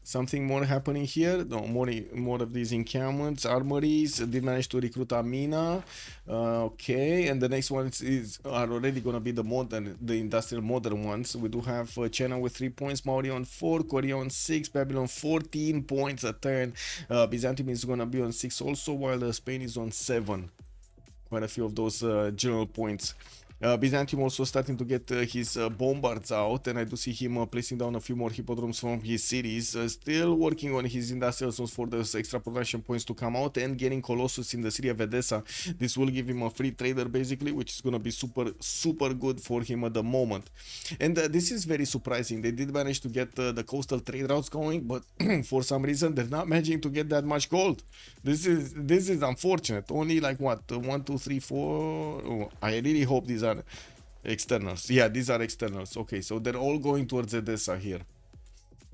Something more happening here. No, more of these encampments. Armories did manage to recruit Amina. Okay, and the next ones are already gonna be the industrial modern ones. We do have China with 3 points, Maori on 4, Korea on 6, Babylon 14 points a turn. Byzantium is gonna be on 6 also, while Spain is on 7. Quite a few of those general points. Byzantium also starting to get his bombards out, and I do see him placing down a few more hippodromes from his cities. Still working on his industrial zones for those extra production points to come out, and getting Colossus in the city of Edessa. This will give him a free trader basically, which is gonna be super good for him at the moment. And this is very surprising. They did manage to get the coastal trade routes going, but for some reason they're not managing to get that much gold. This is unfortunate. Only like what 1, 2, 3, 4. Oh, I really hope these are externals. Yeah, these are externals. Okay, so they're all going towards Edessa here.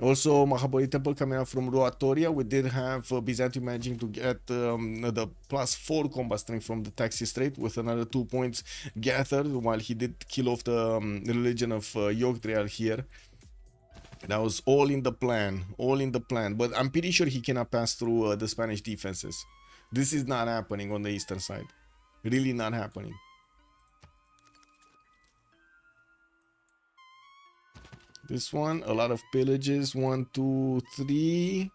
Also, Mahabali Temple coming out from Roatoria. We did have Byzantium managing to get the +4 combat strength from the Taxi Strait with another 2 points gathered, while he did kill off the religion of Yogdrial here. That was all in the plan, but I'm pretty sure he cannot pass through the Spanish defenses. This is not happening on the eastern side. Really not happening. This one, a lot of pillages, 1, 2, 3.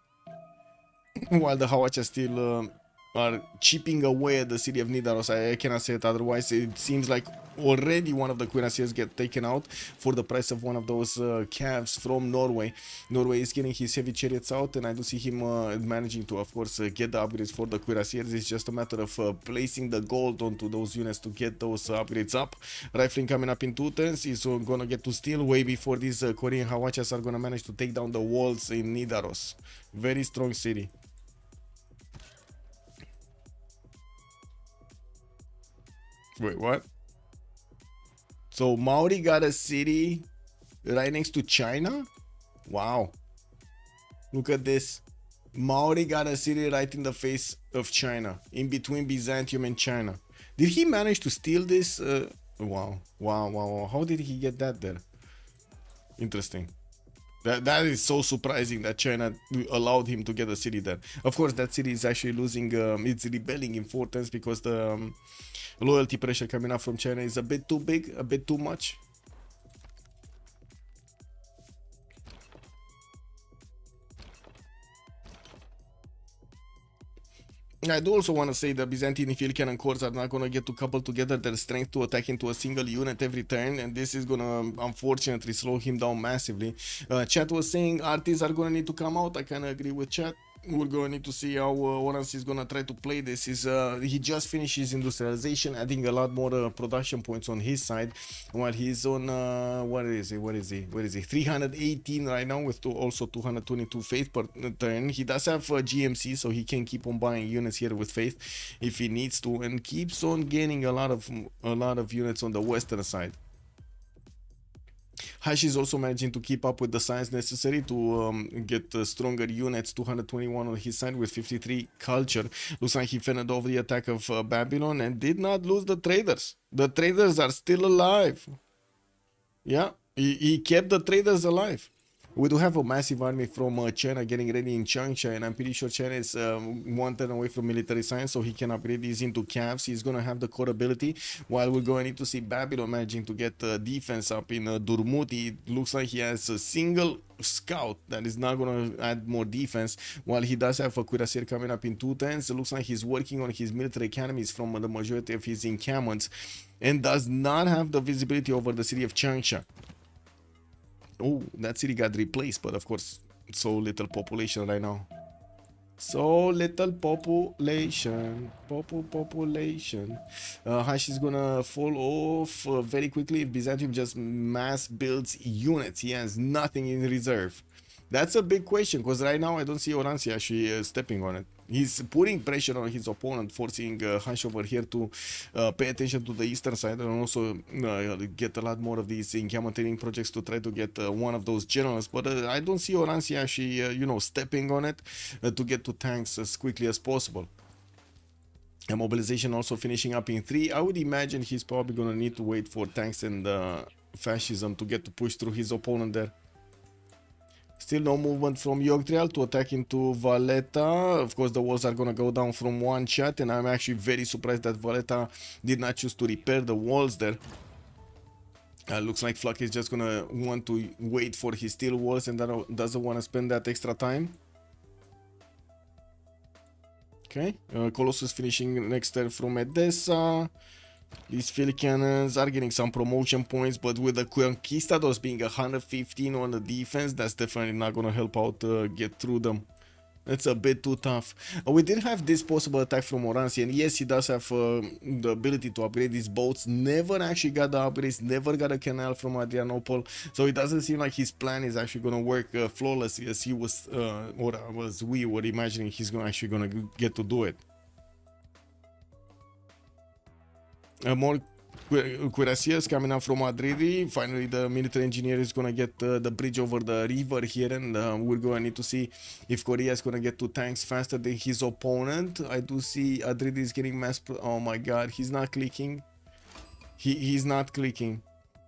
While the Hawachas still are chipping away at the city of Nidaros. I cannot say it otherwise. It seems like already one of the cuirassiers get taken out for the price of one of those calves from Norway. Norway is getting his heavy chariots out, and I do see him managing to, of course, get the upgrades for the cuirassiers. It's just a matter of placing the gold onto those units to get those upgrades up. Rifling coming up in 2 turns. He's gonna get to steal way before these Korean Hawachas are gonna manage to take down the walls in Nidaros. Very strong city. Wait, what? So Maori got a city right next to China? Wow. Look at this. Maori got a city right in the face of China, in between Byzantium and China. Did he manage to steal this? Wow. How did he get that there? Interesting. That is so surprising that China allowed him to get a city there. Of course, that city is actually losing, it's rebelling in 4 turns because the loyalty pressure coming up from China is a bit too big, a bit too much. I do also want to say that Byzantine field cannon corps are not going to get to couple together their strength to attack into a single unit every turn, and this is going to unfortunately slow him down massively. Chat was saying artists are going to need to come out. I kind of agree with chat. We're going to need to see how Orange is going to try to play this. He just finished his industrialization, adding a lot more production points on his side, while he's on what is he 318 right now, with also 222 faith per turn. He does have GMC, so he can keep on buying units here with faith if he needs to, and keeps on gaining a lot of units on the western side. Hashi is also managing to keep up with the science necessary to get stronger units. 221 on his side with 53 culture. Looks like he fended off the attack of Babylon and did not lose the traders. The traders are still alive. Yeah, he kept the traders alive. We do have a massive army from China getting ready in Changsha, and I'm pretty sure China is 1 turn away from military science, so he can upgrade these into calves. He's going to have the core ability, while we're going to need to see Babylon managing to get defense up in Durmuti. It looks like he has a single scout that is not going to add more defense, while he does have a cuirassier coming up in 2 turns. It looks like he's working on his military academies from the majority of his encampments, and does not have the visibility over the city of Changsha. Oh, that city got replaced, but of course, so little population right now. So little population. Hashi is gonna fall off very quickly if Byzantium just mass builds units. He has nothing in reserve. That's a big question, because right now I don't see Oransi actually stepping on it. He's putting pressure on his opponent, forcing Hash over here to pay attention to the eastern side, and also get a lot more of these encampment training projects to try to get one of those generals. But I don't see Oransi actually, stepping on it to get to tanks as quickly as possible. And mobilization also finishing up in 3. I would imagine he's probably going to need to wait for tanks and fascism to get to push through his opponent there. Still no movement from Yogdrial to attack into Valletta. Of course, the walls are going to go down from one shot, and I'm actually very surprised that Valletta did not choose to repair the walls there. Looks like Flak is just going to want to wait for his steel walls and doesn't want to spend that extra time. Okay, Colossus finishing next turn from Edessa. These field cannons are getting some promotion points, but with the Conquistadors being 115 on the defense, that's definitely not gonna help out get through them. It's a bit too tough. We did have this possible attack from Oransi, and yes, he does have the ability to upgrade these boats. Never actually got the upgrades, never got a canal from Adrianople, so it doesn't seem like his plan is actually going to work flawlessly as he was, or as we were imagining he's actually going to get to do it. More cuirassiers coming up from Madrid. Finally, the military engineer is gonna get the bridge over the river here, and we're gonna need to see if Korea is gonna get 2 tanks faster than his opponent. I do see Madrid is getting oh my god, he's not clicking. He's not clicking.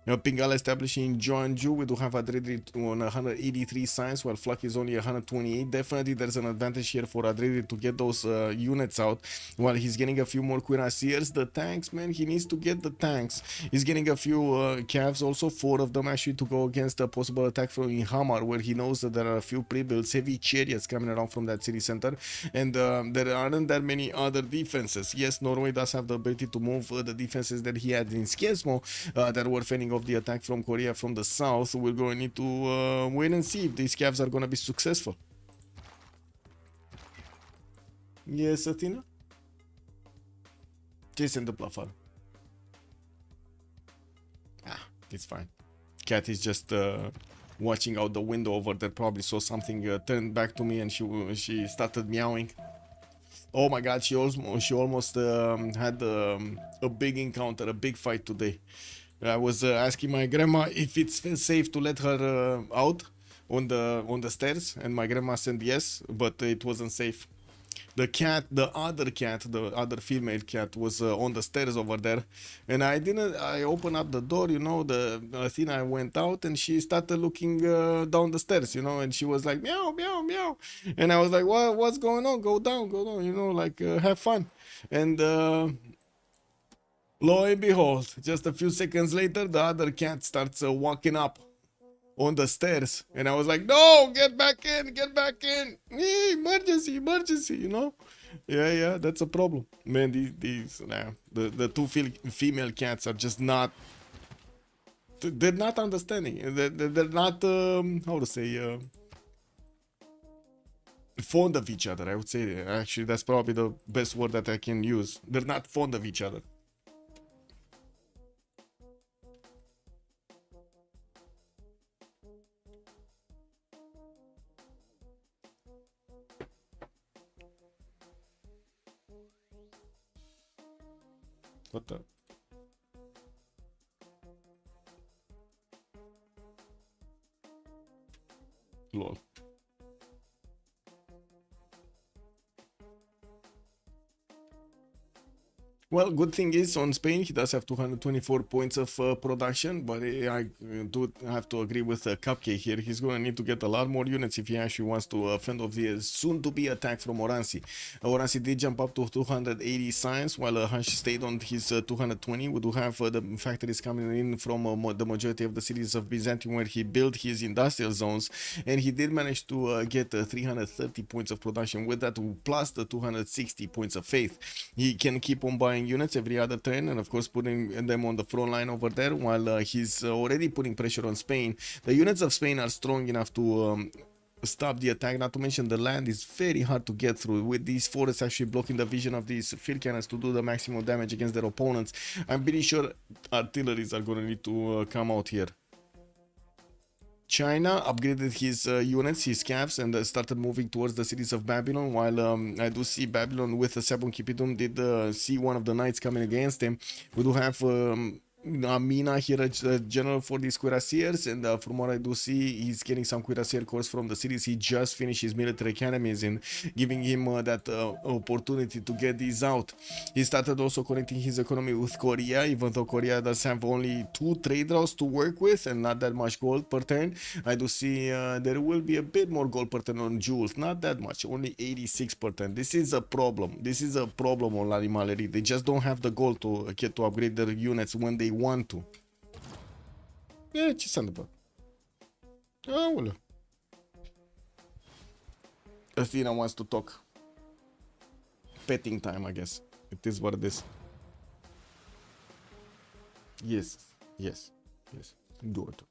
Pingal establishing Jeonju. We do have Adridi on 183 science, while Flak is only 128. Definitely there's an advantage here for Adridi to get those units out, while he's getting a few more cuirassiers. The tanks, man, he needs to get the tanks. He's getting a few calves, also 4 of them actually, to go against a possible attack from Inhamar, where he knows that there are a few pre-builds, heavy chariots coming around from that city center, and there aren't that many other defenses. Yes, Norway does have the ability to move the defenses that he had in Skesmo that were fending of the attack from Korea from the south. We're going to need to wait and see if these calves are going to be successful. Yes, Athena? Ce se întâmplă afară? It's fine. Cat is just watching out the window over there. Probably saw something turned back to me, and she started meowing. Oh my god, she almost had a big encounter, a big fight today. I was asking my grandma if it's safe to let her out on the stairs, and my grandma said yes, but it wasn't safe. The other female cat was on the stairs over there, and I opened up the door, you know, Athena went out, and she started looking down the stairs, you know, and she was like, meow, meow, meow, and I was like, what's going on? Go down, you know, like, have fun. And lo and behold, just a few seconds later, the other cat starts walking up on the stairs, and I was like, no, get back in, emergency, you know. Yeah, that's a problem, man. The 2 female cats are just not, they're not understanding, they're not how to say, fond of each other. I would say, actually, that's probably the best word that I can use. They're not fond of each other. What the? Lol. Well, good thing is on Spain, he does have 224 points of production, but I do have to agree with Cupcake here. He's going to need to get a lot more units if he actually wants to fend off the soon-to-be attack from Oransi. Oransi did jump up to 280 science, while Hush stayed on his 220. We do have the factories coming in from the majority of the cities of Byzantium, where he built his industrial zones, and he did manage to get 330 points of production. With that, plus the 260 points of faith, he can keep on buying units every other turn, and of course putting them on the front line over there, while he's already putting pressure on Spain. The units of Spain are strong enough to stop the attack, not to mention the land is very hard to get through, with these forests actually blocking the vision of these field cannons to do the maximum damage against their opponents. I'm pretty sure artilleries are going to need to come out here. China upgraded his units, his scavs, and started moving towards the cities of Babylon, while I do see Babylon with Sabon Kipidum did see one of the knights coming against him. We do have Amina here, a general for these cuirassiers, and from what I do see, he's getting some cuirassier corps from the cities he just finished his military academies in, giving him that opportunity to get these out. He started also connecting his economy with Korea, even though Korea does have only 2 trade routes to work with and not that much gold per turn. I do see there will be a bit more gold per turn on jewels, not that much, only 86 per turn. This is a problem. This is a problem on Larimaleri. They just don't have the gold to get to upgrade their units when they want to. Ce s-a întâmplat? Aoleu. Athena wants to talk. Petting time, I guess. It is what it is. Yes, yes, yes. Do it.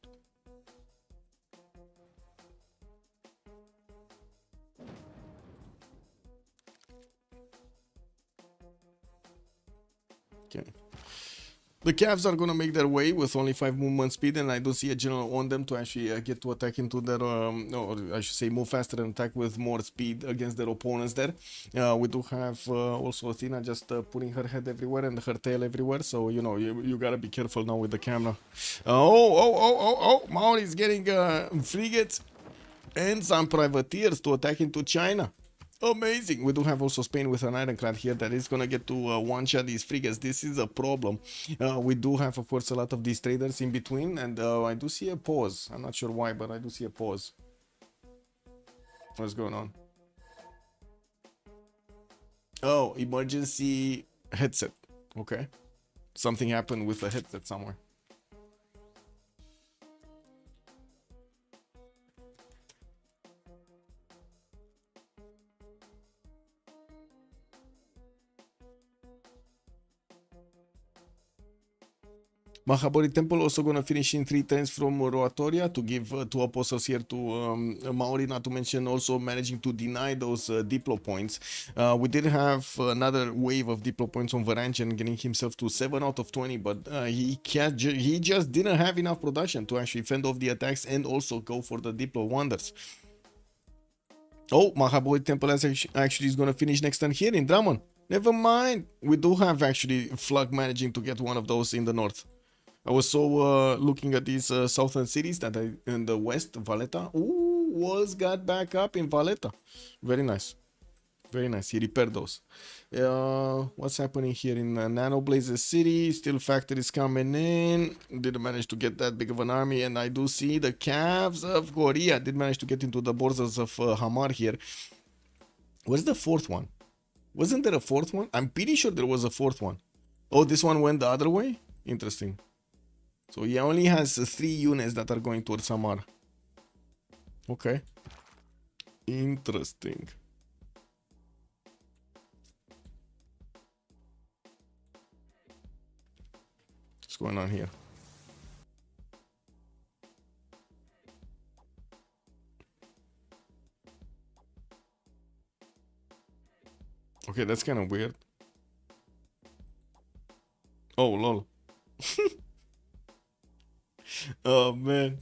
Okay. The Cavs are gonna make their way with only 5 movement speed, and I don't see a general on them to actually get to attack into their, or I should say move faster and attack with more speed against their opponents there. We do have also Athena just putting her head everywhere and her tail everywhere, so you know, you gotta be careful now with the camera. Maori's getting frigates and some privateers to attack into China. Amazing. We do have also Spain with an ironclad here that is gonna get to one-shot these frigates. This is a problem. We do have, of course, a lot of these traders in between, and I do see a pause. I'm not sure why, but I do see a pause. What's going on? Oh, emergency headset. Okay. Something happened with the headset somewhere. Mahabori Temple also gonna finish in 3 turns from Roatoria to give 2 apostles here to Maori, not to mention also managing to deny those Diplo points. We did have another wave of Diplo points on Varangian, getting himself to 7 out of 20, but he just didn't have enough production to actually fend off the attacks and also go for the Diplo wonders. Oh, Mahabori Temple actually is gonna finish next turn here in Drummond. Never mind. We do have actually Flug managing to get one of those in the north. I was so looking at these southern cities that in the west, Valletta. Ooh, walls got back up in Valletta. Very nice. Very nice. He repaired those. What's happening here in Nano Blazes City? Still factories coming in. Didn't manage to get that big of an army. And I do see the Cavs of Korea did manage to get into the borders of Hamar here. Where's the 4th one? Wasn't there a 4th one? I'm pretty sure there was a 4th one. Oh, this one went the other way? Interesting. So he only has 3 units that are going towards Samar. Okay. Interesting. What's going on here? Okay, that's kind of weird. Oh, lol. Oh man.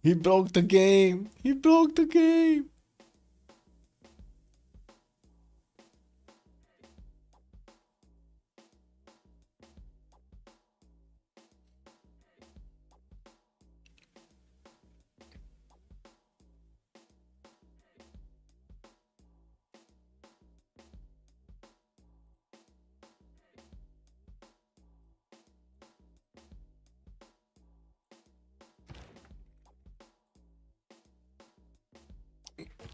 He broke the game. He broke the game.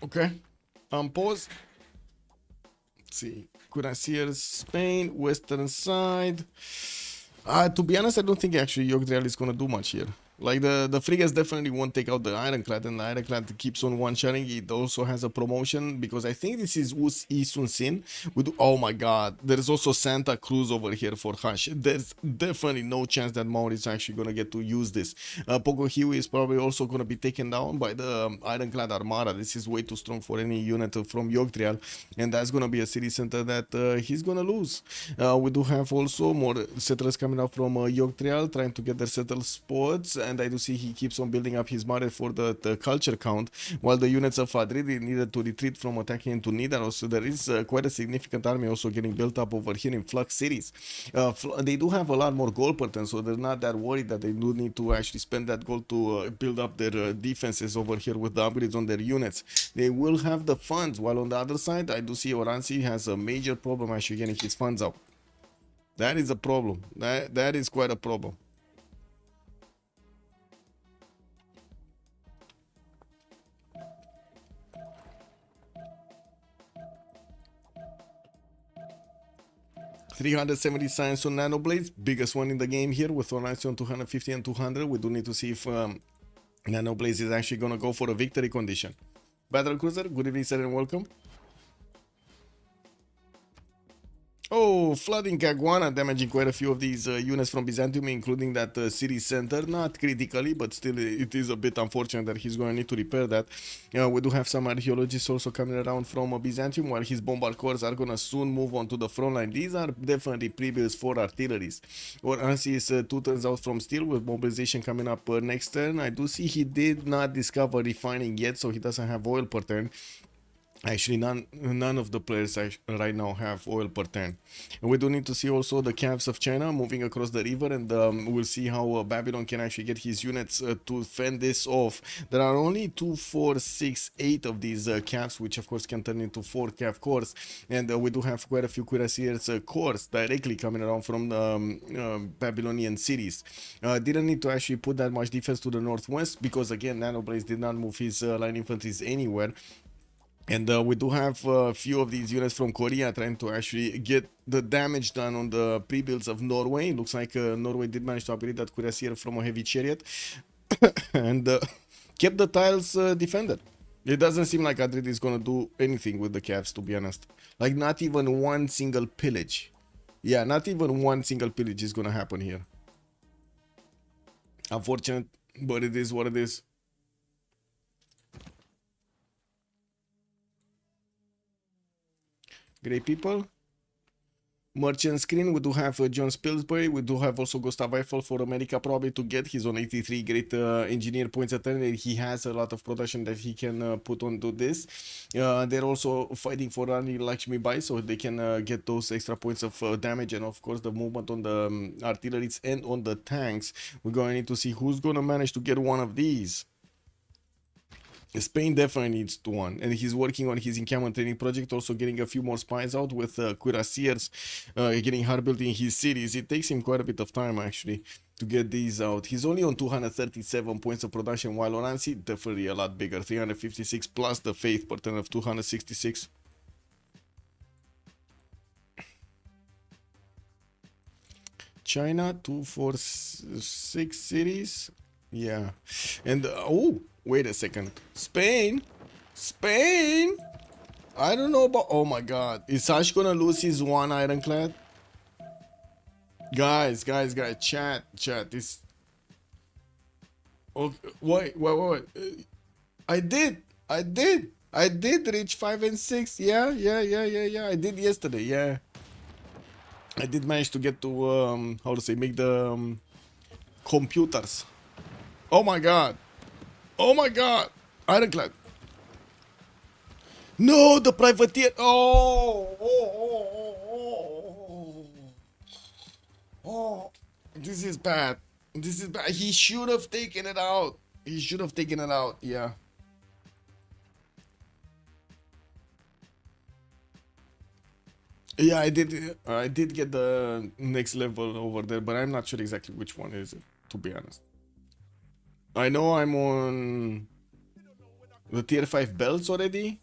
Okay. Pause. Let's see. Cuirassiers, Spain, western side. To be honest, I don't think actually Yogdrial is gonna do much here. Like the frigates definitely won't take out the ironclad, and the ironclad keeps on one-shotting. It also has a promotion because I think this is Isun Sin. Oh my god, there is also Santa Cruz over here for Hush. There's definitely no chance that Maori is actually gonna get to use this. Pogo Hiwi is probably also gonna be taken down by the ironclad Armada. This is way too strong for any unit from Yogdrial, and that's gonna be a city center that he's gonna lose. We do have also more settlers coming up from Yogdrial trying to get their settled spots, and I do see he keeps on building up his market for the culture count, while the units of Adridi needed to retreat from attacking into Nidaros. So there is quite a significant army also getting built up over here in Flux cities. They do have a lot more gold per turn, so they're not that worried that they do need to actually spend that gold to build up their defenses over here with the upgrades on their units. They will have the funds, while on the other side, I do see Oransi has a major problem actually getting his funds out. That is a problem. That is quite a problem. $370 science on Nanoblades, biggest one in the game here with Oransi on 250 and 200. We do need to see if Nanoblades is actually going to go for a victory condition. Battle Cruiser, good evening sir and welcome. Oh, flooding Caguana, damaging quite a few of these units from Byzantium, including that city center. Not critically, but still it is a bit unfortunate that he's going to need to repair that. We do have some archaeologists also coming around from Byzantium, while his bombard corps are going to soon move on to the front line. These are definitely pre-builds for artilleries. Or Ansi is 2 turns out from steel, with mobilization coming up next turn. I do see he did not discover refining yet, so he doesn't have oil per turn. Actually, none of the players right now have oil per turn. And we do need to see also the camps of China moving across the river, and we'll see how Babylon can actually get his units to fend this off. There are only 2, 4, 6, 8 of these camps, which of course can turn into 4 cav cores, and we do have quite a few cuirassiers cores directly coming around from the Babylonian cities. Didn't need to actually put that much defense to the northwest, because again, Nanoblaze did not move his line infantries anywhere. And we do have a few of these units from Korea trying to actually get the damage done on the pre-builds of Norway. Looks like Norway did manage to upgrade that cuirassier from a heavy chariot and kept the tiles defended. It doesn't seem like Madrid is going to do anything with the Cavs, to be honest. Like, not even one single pillage. Yeah, not even one single pillage is going to happen here. Unfortunate, but it is what it is. Great people. Merchant screen, we do have John Spilsbury. We do have also Gustav Eiffel for America, probably to get. He's on 83 great engineer points a turn. He has a lot of production that he can put onto this. They're also fighting for Rani Lakshmi Bai, so they can get those extra points of damage, and of course the movement on the artilleries and on the tanks. We're going to need to see who's going to manage to get one of these. Spain definitely needs one, and he's working on his encampment training project, also getting a few more spies out with cuirassiers, getting hard built in his cities. It takes him quite a bit of time actually to get these out. He's only on 237 points of production, while Oransi definitely a lot bigger, 356 plus the faith per turn of 266. China 246 cities, yeah, and oh. Wait a second. Spain? Spain? I don't know about... Oh my god. Is Sash gonna lose his one ironclad? Guys. Chat. This... Okay, wait. I did reach 5 and 6. Yeah. I did yesterday, yeah. I did manage to get to, how to say, make the computers. Oh my god. Oh my god! Ironclad! No, the privateer! Oh! This is bad. This is bad. He should have taken it out. Yeah. Yeah, I did get the next level over there, but I'm not sure exactly which one is it, to be honest. I know I'm on the tier 5 belts already.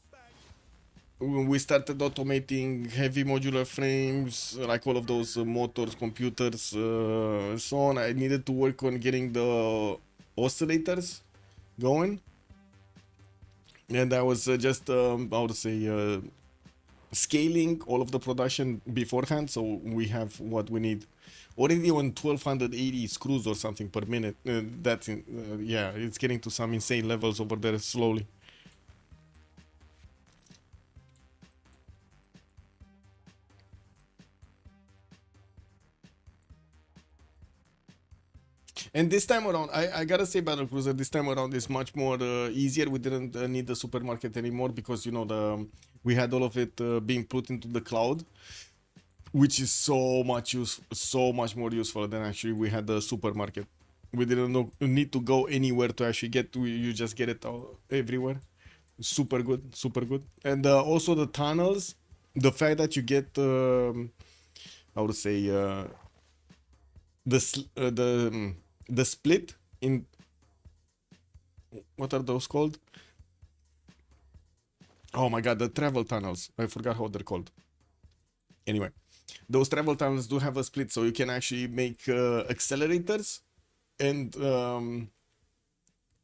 We started automating heavy modular frames, like all of those motors, computers, so on. I needed to work on getting the oscillators going. And I was just, how to say, scaling all of the production beforehand, so we have what we need. Already on 1280 screws or something per minute. That's yeah, it's getting to some insane levels over there slowly. And this time around, I gotta say, Battlecruiser, this time around is much more easier. We didn't need the supermarket anymore because, you know, we had all of it being put into the cloud, which is so much more useful than actually we had the supermarket. We didn't need to go anywhere to actually get to, you just get it all, everywhere. Super good. And also the tunnels, the fact that you get, how to say, the split in, what are those called? Oh my god, the travel tunnels. I forgot how they're called. Anyway, those travel tunnels do have a split, so you can actually make accelerators and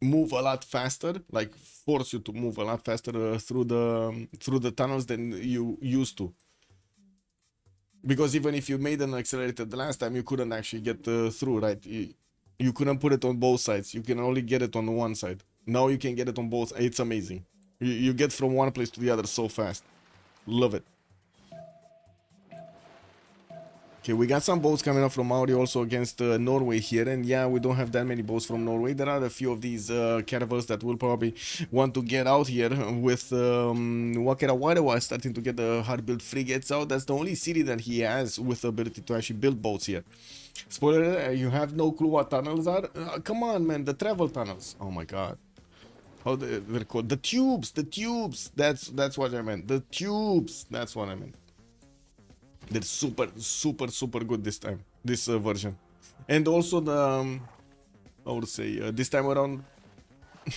move a lot faster, like force you to move a lot faster through the tunnels than you used to. Because even if you made an accelerated the last time, you couldn't actually get through, right? You couldn't put it on both sides. You can only get it on one side. Now you can get it on both. It's amazing. You get from one place to the other so fast. Love it. Okay, we got some boats coming up from Maori also against Norway here, and yeah, we don't have that many boats from Norway. There are a few of these caravels that will probably want to get out here with Wakerawarewa starting to get the hard-built frigates out. That's the only city that he has with the ability to actually build boats here. Spoiler, you have no clue what tunnels are? Come on, man, the travel tunnels. Oh my god. How they're called? The tubes, the tubes. That's what I meant. The tubes, that's what I meant. They're super good this time, this version. And also the I would say this time around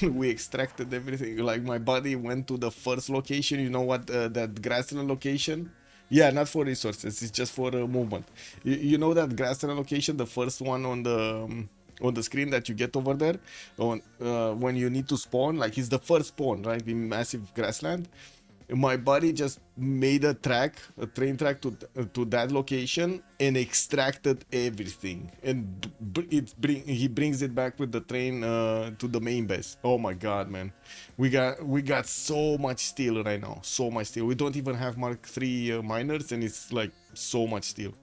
we extracted everything. Like my buddy went to the first location, you know what, that grassland location. Yeah, not for resources, it's just for movement. You know that grassland location, the first one on the screen that you get over there on when you need to spawn, like it's the first spawn, right, in massive grassland. My buddy just made a train track to that location and extracted everything, and he brings it back with the train to the main base. Oh my god, man, we got so much steel right now, so much steel. We don't even have Mark III miners, and it's like so much steel.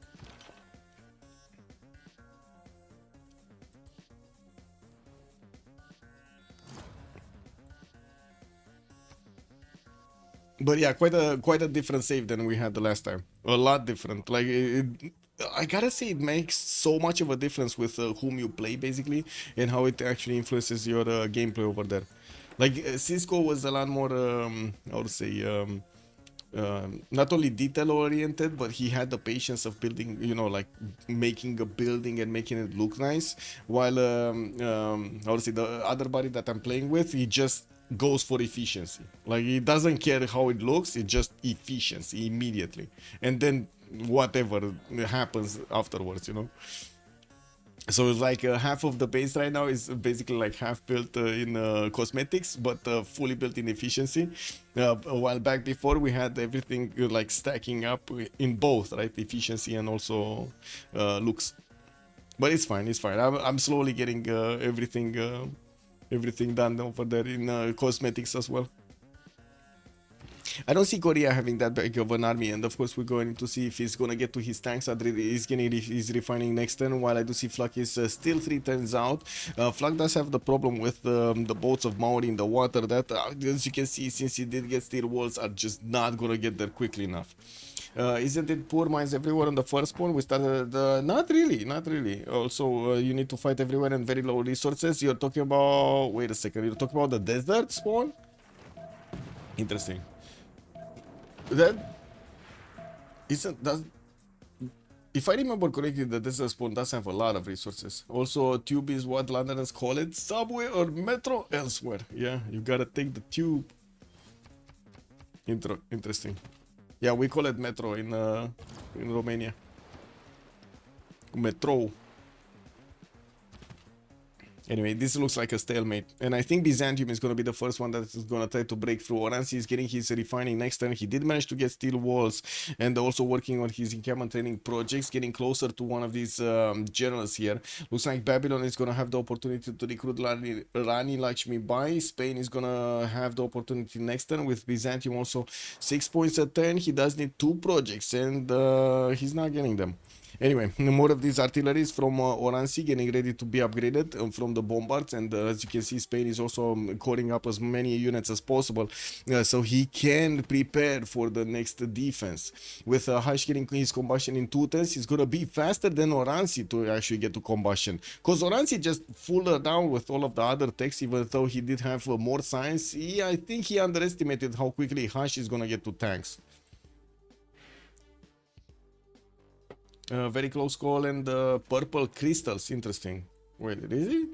But yeah, quite a different save than we had the last time. A lot different. Like I gotta say, it makes so much of a difference with whom you play, basically, and how it actually influences your gameplay over there. Like Cisco was a lot more, I would say, not only detail oriented, but he had the patience of building, you know, like making a building and making it look nice. While I would say the other buddy that I'm playing with, he just goes for efficiency. Like he doesn't care how it looks, it's just efficiency immediately, and then whatever happens afterwards, you know. So it's like half of the base right now is basically like half built in cosmetics, but fully built in efficiency. A while back before, we had everything like stacking up in both, right, efficiency and also looks. But it's fine, it's fine. I'm slowly getting everything done over there in cosmetics as well. I don't see Korea having that big of an army, and of course we're going to see if he's gonna get to his tanks. He's refining next turn, while I do see Flak is still 3 turns out. Flak does have the problem with the boats of Maori in the water that, as you can see, since he did get steel walls, are just not gonna get there quickly enough. Isn't it poor mines everywhere on the first spawn? We started not really. Also, you need to fight everywhere and very low resources. You're talking about, wait a second, you're talking about the desert spawn? Interesting. That isn't that. If I remember correctly, the desert spawn does have a lot of resources. Also, tube is what Londoners call it, subway or metro elsewhere. Yeah, you gotta take the tube. Interesting. Yeah, we call it metro in Romania. Metro. Anyway, this looks like a stalemate, and I think Byzantium is going to be the first one that is going to try to break through. Oransi is getting his refining next turn. He did manage to get steel walls, and also working on his encampment training projects, getting closer to one of these generals here. Looks like Babylon is going to have the opportunity to recruit Rani Lakshmi Bai. Spain is going to have the opportunity next turn, with Byzantium also 6 points a turn. He does need 2 projects, and he's not getting them. Anyway, more of these artilleries from Oransi getting ready to be upgraded from the bombards, and as you can see, Spain is also calling up as many units as possible so he can prepare for the next defense. With Hash getting his combustion in 2 turns, he's gonna be faster than Oransi to actually get to combustion, because Oransi just fooled around with all of the other techs, even though he did have more science. I think he underestimated how quickly Hash is gonna get to tanks. Very close call, and purple crystals. Interesting. Wait, is it?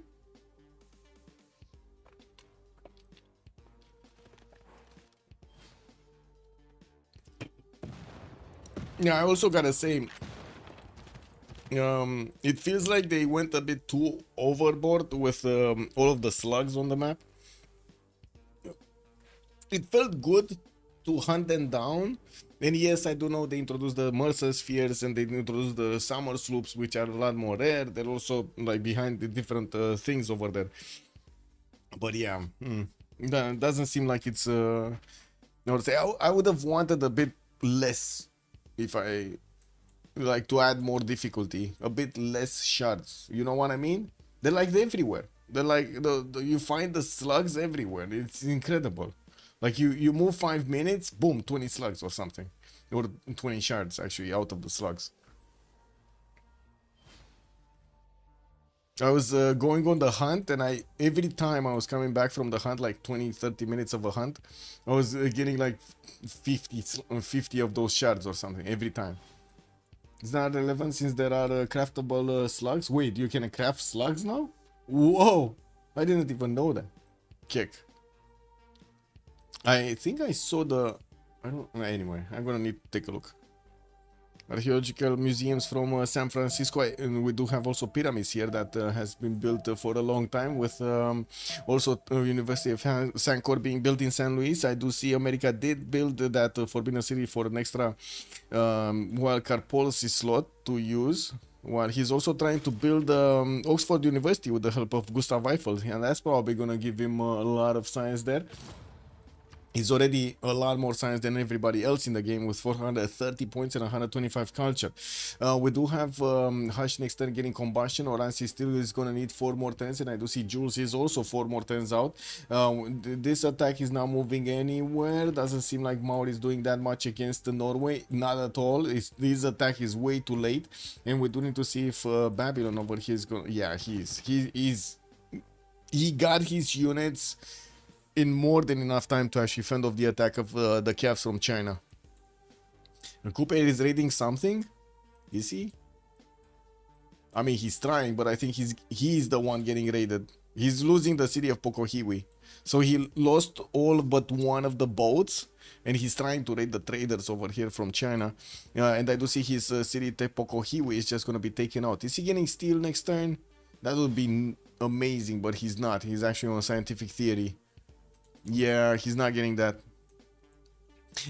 Yeah, I also gotta say, it feels like they went a bit too overboard with all of the slugs on the map. It felt good to hunt them down. And yes, I do know they introduced the Mercer spheres and they introduced the summer sloops, which are a lot more rare. They're also like behind the different things over there. But yeah, that doesn't seem like it's. I would say I would have wanted a bit less, if I like to add more difficulty, a bit less shards. You know what I mean? They're like everywhere. They're like you find the slugs everywhere. It's incredible. Like you move 5 minutes, boom, 20 slugs or something, or 20 shards actually out of the slugs. I was going on the hunt, and every time I was coming back from the hunt, like 20-30 minutes of a hunt, I was getting like 50 of those shards or something every time. It's not relevant since there are craftable slugs. Wait, you can craft slugs now? Whoa! I didn't even know that. Kick. I think I saw the... I don't... Anyway, I'm gonna need to take a look. Archaeological museums from San Francisco, and we do have also pyramids here that has been built for a long time, with also University of Sancor being built in San Luis. I do see America did build that Forbidden City for an extra wildcard policy slot to use, while he's also trying to build Oxford University with the help of Gustav Eiffel, and that's probably gonna give him a lot of science there. He's already a lot more science than everybody else in the game, with 430 points and 125 culture. We do have Hush next turn getting combustion. Oransi still is going to need 4 more turns, and I do see Jules is also 4 more turns out. This attack is not moving anywhere. Doesn't seem like Maori is doing that much against Norway. Not at all. This attack is way too late, and we do need to see if Babylon over here is going. Yeah, he got his units in more than enough time to actually fend off the attack of the calves from China. Coupe is raiding something? Is he? I mean, he's trying, but I think he's the one getting raided. He's losing the city of Pokohiwi. So he lost all but one of the boats, and he's trying to raid the traders over here from China. And I do see his city Pokohiwi is just going to be taken out. Is he getting steel next turn? That would be amazing, but he's not. He's actually on scientific theory. Yeah, he's not getting that.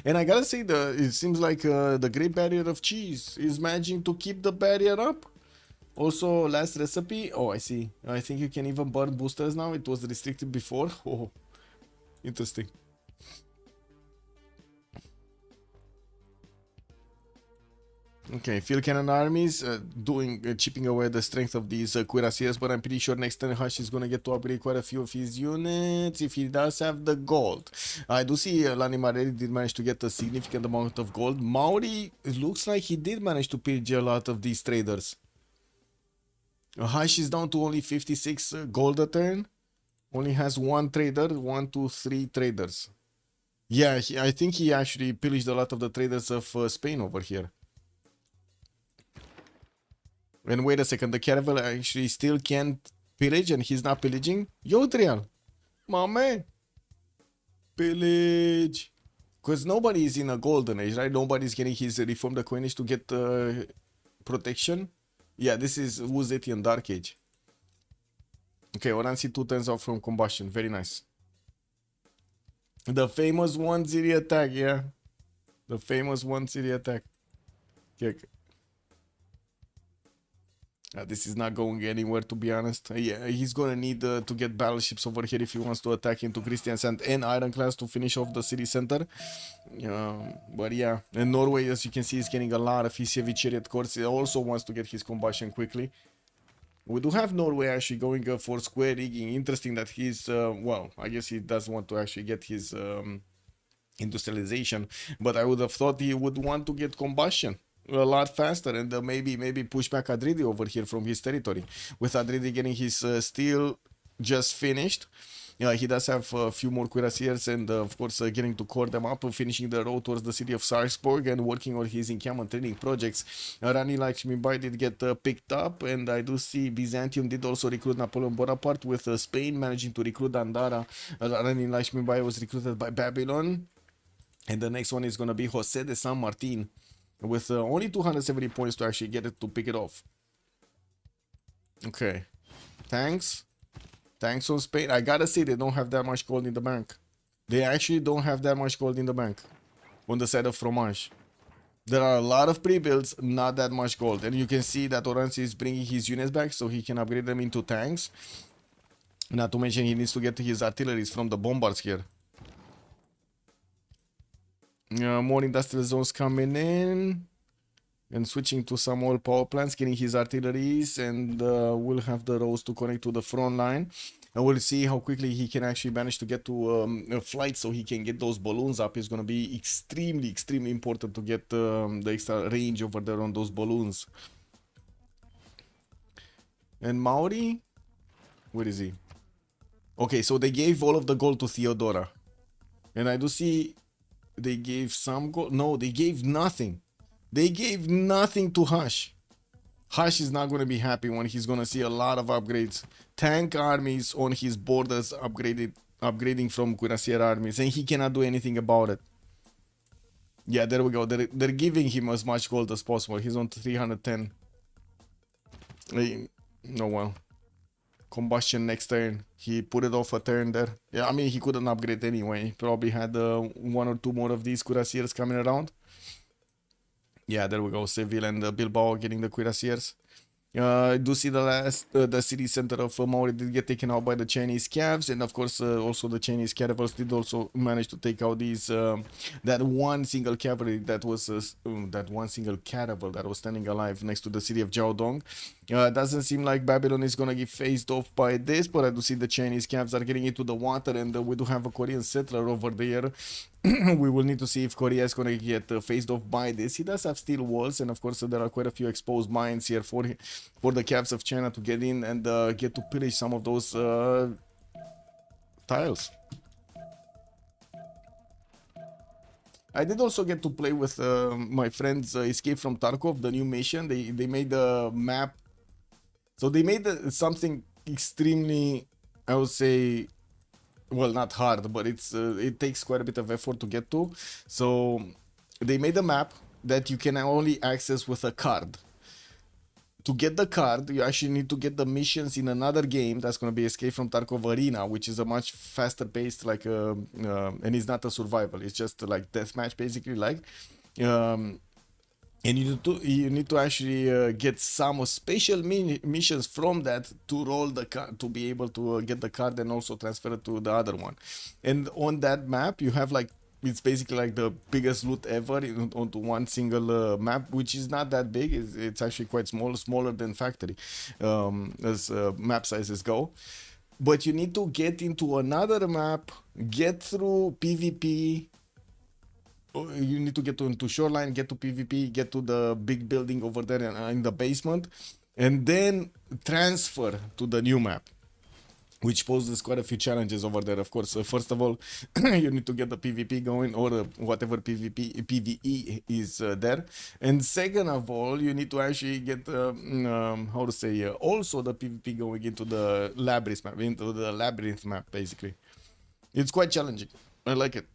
And I gotta say, it seems like the Great Barrier of Cheese is managing to keep the barrier up. Also, last recipe. Oh, I see. I think you can even burn boosters now. It was restricted before. Oh, interesting. Okay, field cannon armies chipping away the strength of these cuirassiers, but I'm pretty sure next turn Hush is gonna get to upgrade quite a few of his units if he does have the gold. I do see Lani Marelli did manage to get a significant amount of gold. Maori, it looks like he did manage to pillage a lot of these traders. Hush is down to only 56 gold a turn. Only has 1 trader, 1, 2, 3 traders. Yeah, I think he actually pillaged a lot of the traders of Spain over here. And wait a second, the caravel actually still can't pillage, and he's not pillaging? Yo, Trial, my man, pillage. Because nobody is in a golden age, right? Nobody's getting his reform the coinage to get protection. Yeah, this is Wuzetian Dark Age. Okay, Oransi 2 turns out from combustion. Very nice. The famous 1-0 attack, yeah. The famous 1-0 attack. Okay. This is not going anywhere, to be honest. Yeah, he's gonna need to get battleships over here if he wants to attack into Christiansand and Ironclads to finish off the city center. But yeah, and Norway, as you can see, is getting a lot of his heavy chariot corps. He also wants to get his combustion quickly. We do have Norway actually going for square rigging. Interesting that he's, well, I guess he does want to actually get his industrialization, but I would have thought he would want to get combustion a lot faster, and maybe push back Adridi over here from his territory. With Adridi getting his steel just finished, he does have a few more cuirassiers, and of course getting to core them up, finishing the road towards the city of Sarpsborg and working on his encampment training projects. Rani Lakshmibai did get picked up, and I do see Byzantium did also recruit Napoleon Bonaparte, with Spain managing to recruit Andara. Rani Lakshmibai was recruited by Babylon, and the next one is going to be Jose de San Martin, with only 270 points to actually get it to pick it off. Okay. Thanks on Spain. I gotta say, they don't have that much gold in the bank. They actually don't have that much gold in the bank. on the side of Fromage. There are a lot of pre-builds, not that much gold. And you can see that Orange is bringing his units back so he can upgrade them into tanks. Not to mention he needs to get his artilleries from the bombards here. More industrial zones coming in. And switching to some oil power plants, getting his artilleries, and we'll have the roads to connect to the front line. And we'll see how quickly he can actually manage to get to a flight so he can get those balloons up. It's going to be extremely important to get the extra range over there on those balloons. And Maori? Where is he? Okay, so they gave all of the gold to Theodora. And I do see they gave some gold. No, they gave nothing. They gave nothing to Hush. Hush is not going to be happy when he's going to see a lot of upgrades. Tank armies on his borders upgrading from cuirassier armies, and he cannot do anything about it. Yeah, there we go. They're giving him as much gold as possible. He's on 310. No, well. Combustion next turn. He put it off a turn there. Yeah, I mean, he couldn't upgrade anyway. He probably had one or two more of these cuirassiers coming around. Yeah, there we go. Seville and Bilbao getting the cuirassiers. I do see the city center of Maori did get taken out by the Chinese Cavs, and of course also the Chinese caravels did also manage to take out these that one single cavalry that was that one single caravel that was standing alive next to the city of Jiaodong. Doesn't seem like Babylon is gonna get phased off by this, but I do see the Chinese Cavs are getting into the water, and we do have a Korean settler over there. We will need to see if Korea is gonna get phased off by this. He does have steel walls, and of course there are quite a few exposed mines here for the Cavs of China to get in and get to pillage some of those tiles. I did also get to play with my friends Escape from Tarkov, the new mission. They made a map. So they made something extremely, I would say, well, not hard, but it takes quite a bit of effort to get to. So they made a map that you can only access with a card. To get the card, you actually need to get the missions in another game that's going to be Escape from Tarkov Arena, which is a much faster paced, like, and it's not a survival. It's just like deathmatch, basically, like. And you need to actually get some special missions from that to roll the card, to be able to get the card and also transfer it to the other one. And on that map, you have like, it's basically like the biggest loot ever onto one single map, which is not that big. It's actually quite small, smaller than Factory as map sizes go. But you need to get into another map, get through PvP. You need to get into Shoreline, get to PvP, get to the big building over there in the basement, and then transfer to the new map, which poses quite a few challenges over there. Of course, first of all, you need to get the PvP going, or whatever PvE is there. And second of all, you need to actually get, how to say, also the PvP going into the labyrinth map, basically. It's quite challenging. I like it.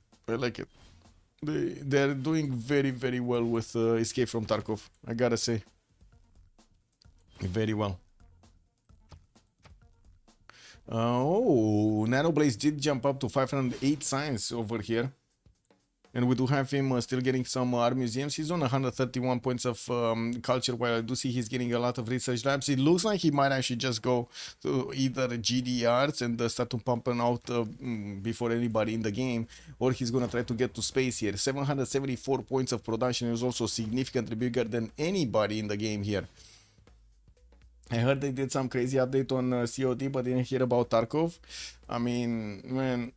They're doing very well with Escape from Tarkov, I gotta say. Very well. Oh, Nanoblaze did jump up to 508 science over here. And we do have him still getting some art museums. He's on 131 points of culture, while I do see he's getting a lot of research labs. It looks like he might actually just go to either GD arts and start to pump them out before anybody in the game, or he's going to try to get to space here. 774 points of production is also significantly bigger than anybody in the game here. I heard they did some crazy update on COD, but didn't hear about Tarkov. I mean, man,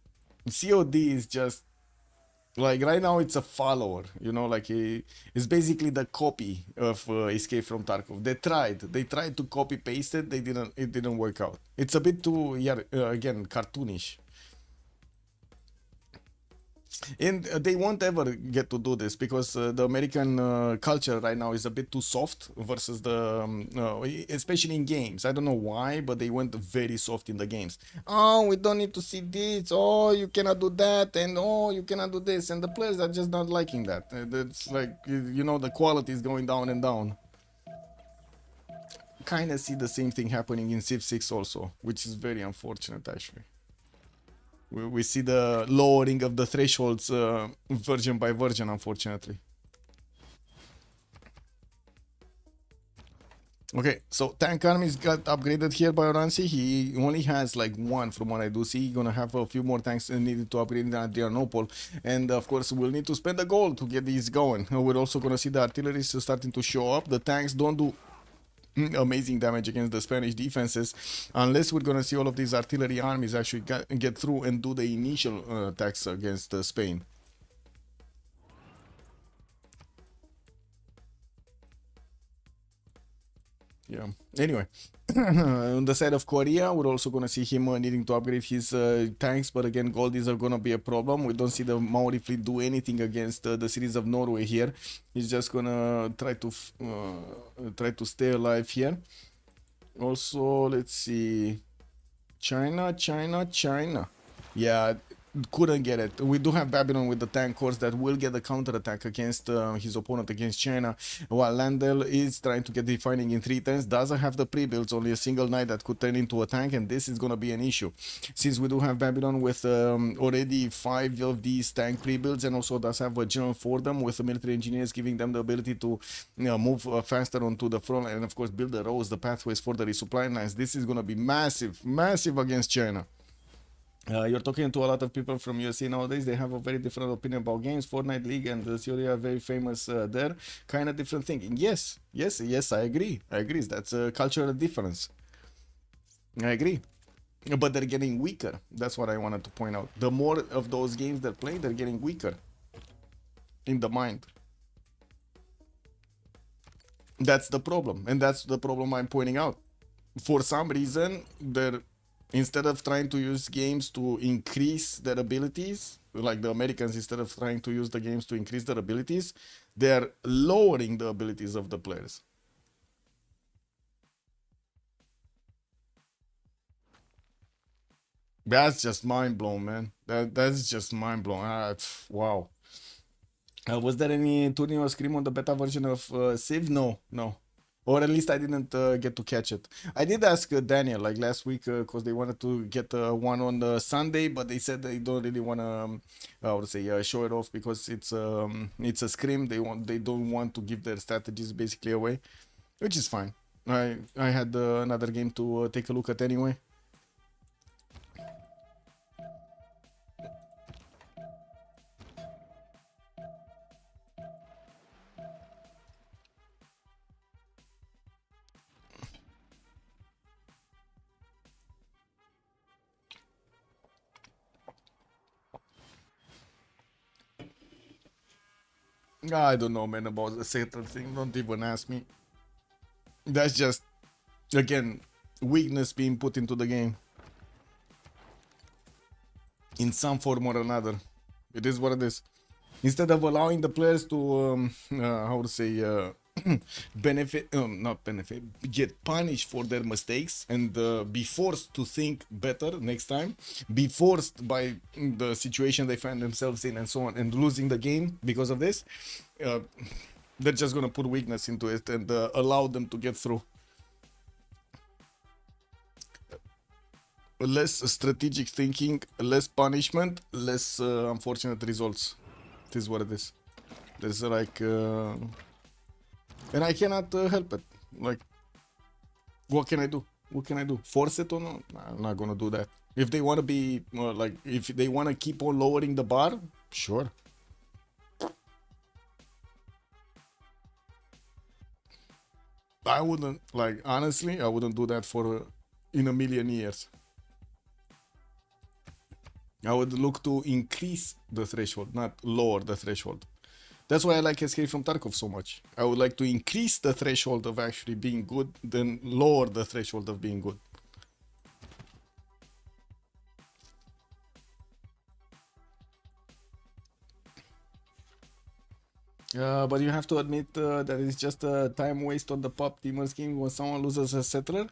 COD is just, like, right now it's a follower, you know, like it's basically the copy of Escape from Tarkov. They tried to copy paste it. It didn't work out. It's a bit too, again, cartoonish. And they won't ever get to do this because the American culture right now is a bit too soft versus the, especially in games. I don't know why, but they went very soft in the games. Oh, we don't need to see this. Oh, you cannot do that. And oh, you cannot do this. And the players are just not liking that. It's like, you know, the quality is going down and down. Kind of see the same thing happening in Civ6 also, which is very unfortunate, actually. We see the lowering of the thresholds version by version, unfortunately. Okay, so tank armies got upgraded here by Oransi. He only has like one from what I do see. Gonna have a few more tanks needed to upgrade in Adrianople. And of course, we'll need to spend the gold to get these going. We're also gonna see the artillery starting to show up. The tanks don't do amazing damage against the Spanish defenses unless we're gonna see all of these artillery armies actually get through and do the initial attacks against Spain. Yeah. Anyway, on the side of Korea, we're also gonna see him needing to upgrade his tanks, but again, goldies are gonna be a problem. We don't see the Maori fleet do anything against the cities of Norway here. He's just gonna try to stay alive here. Also, let's see, China. Yeah, couldn't get it. We do have Babylon with the tank corps that will get the counterattack against his opponent against China, while Landel is trying to get defining in 3 turns, doesn't have the pre-builds, only a single knight that could turn into a tank, and this is gonna be an issue since we do have Babylon with already 5 of these tank pre-builds, and also does have a general for them with the military engineers giving them the ability to move faster onto the front, and of course build the roads, the pathways for the resupply lines. This is gonna be massive against China. You're talking to a lot of people from USA nowadays. They have a very different opinion about games. Fortnite League and the COD are very famous there. Kind of different thinking. Yes, I agree. That's a cultural difference. I agree. But they're getting weaker. That's what I wanted to point out. The more of those games they're playing, they're getting weaker in the mind. That's the problem. And that's the problem I'm pointing out. For some reason, they're instead of trying to use games to increase their abilities, like the Americans, instead of trying to use the games to increase their abilities, they're lowering the abilities of the players. That's just mind blown, man. That's just mind blown. Wow. Was there any tourney or scrim on the beta version of Civ? No. Or at least I didn't get to catch it. I did ask Daniel like last week because they wanted to get one on the Sunday, but they said they don't really want to, show it off because it's a scrim. They don't want to give their strategies basically away, which is fine. I had another game to take a look at anyway. I don't know, man, about the Satan thing. Don't even ask me. That's just, again, weakness being put into the game. In some form or another. It is what it is. Instead of allowing the players to, get punished for their mistakes and be forced to think better next time, be forced by the situation they find themselves in and so on, and losing the game because of this, they're just gonna put weakness into it and allow them to get through. Less strategic thinking, less punishment, less unfortunate results. It is what it is. There's like and I cannot help it. Like, what can I do? Force it or not? Nah, I'm not gonna do that. If they want to be if they want to keep on lowering the bar, sure. I wouldn't, honestly, I wouldn't do that for in a million years. I would look to increase the threshold, not lower the threshold. That's why I like Escape from Tarkov so much. I would like to increase the threshold of actually being good, then lower the threshold of being good. But you have to admit that it's just a time waste on the pop teamer scheme when someone loses a settler.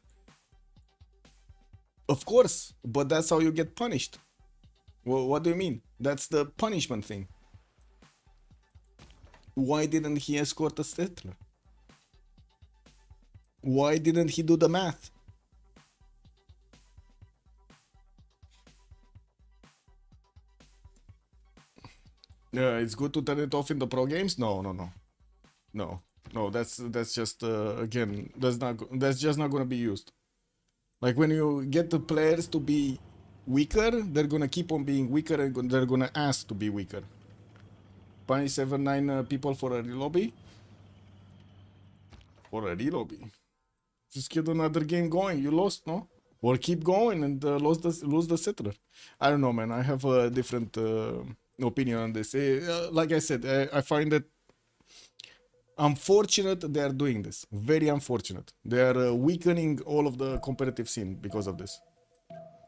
Of course, but that's how you get punished. Well, what do you mean? That's the punishment thing. Why didn't he escort a settler? Why didn't he do the math? It's good to turn it off in the pro games. No. That's just again, that's just not gonna be used. Like when you get the players to be weaker, they're gonna keep on being weaker and they're gonna ask to be weaker. Punish 7-9 people for a relobby. For a relobby. Just get another game going. You lost, no? Or keep going and lose the settler. I don't know, man. I have a different opinion on this. Like I said, I find it unfortunate they are doing this. Very unfortunate. They are weakening all of the competitive scene because of this.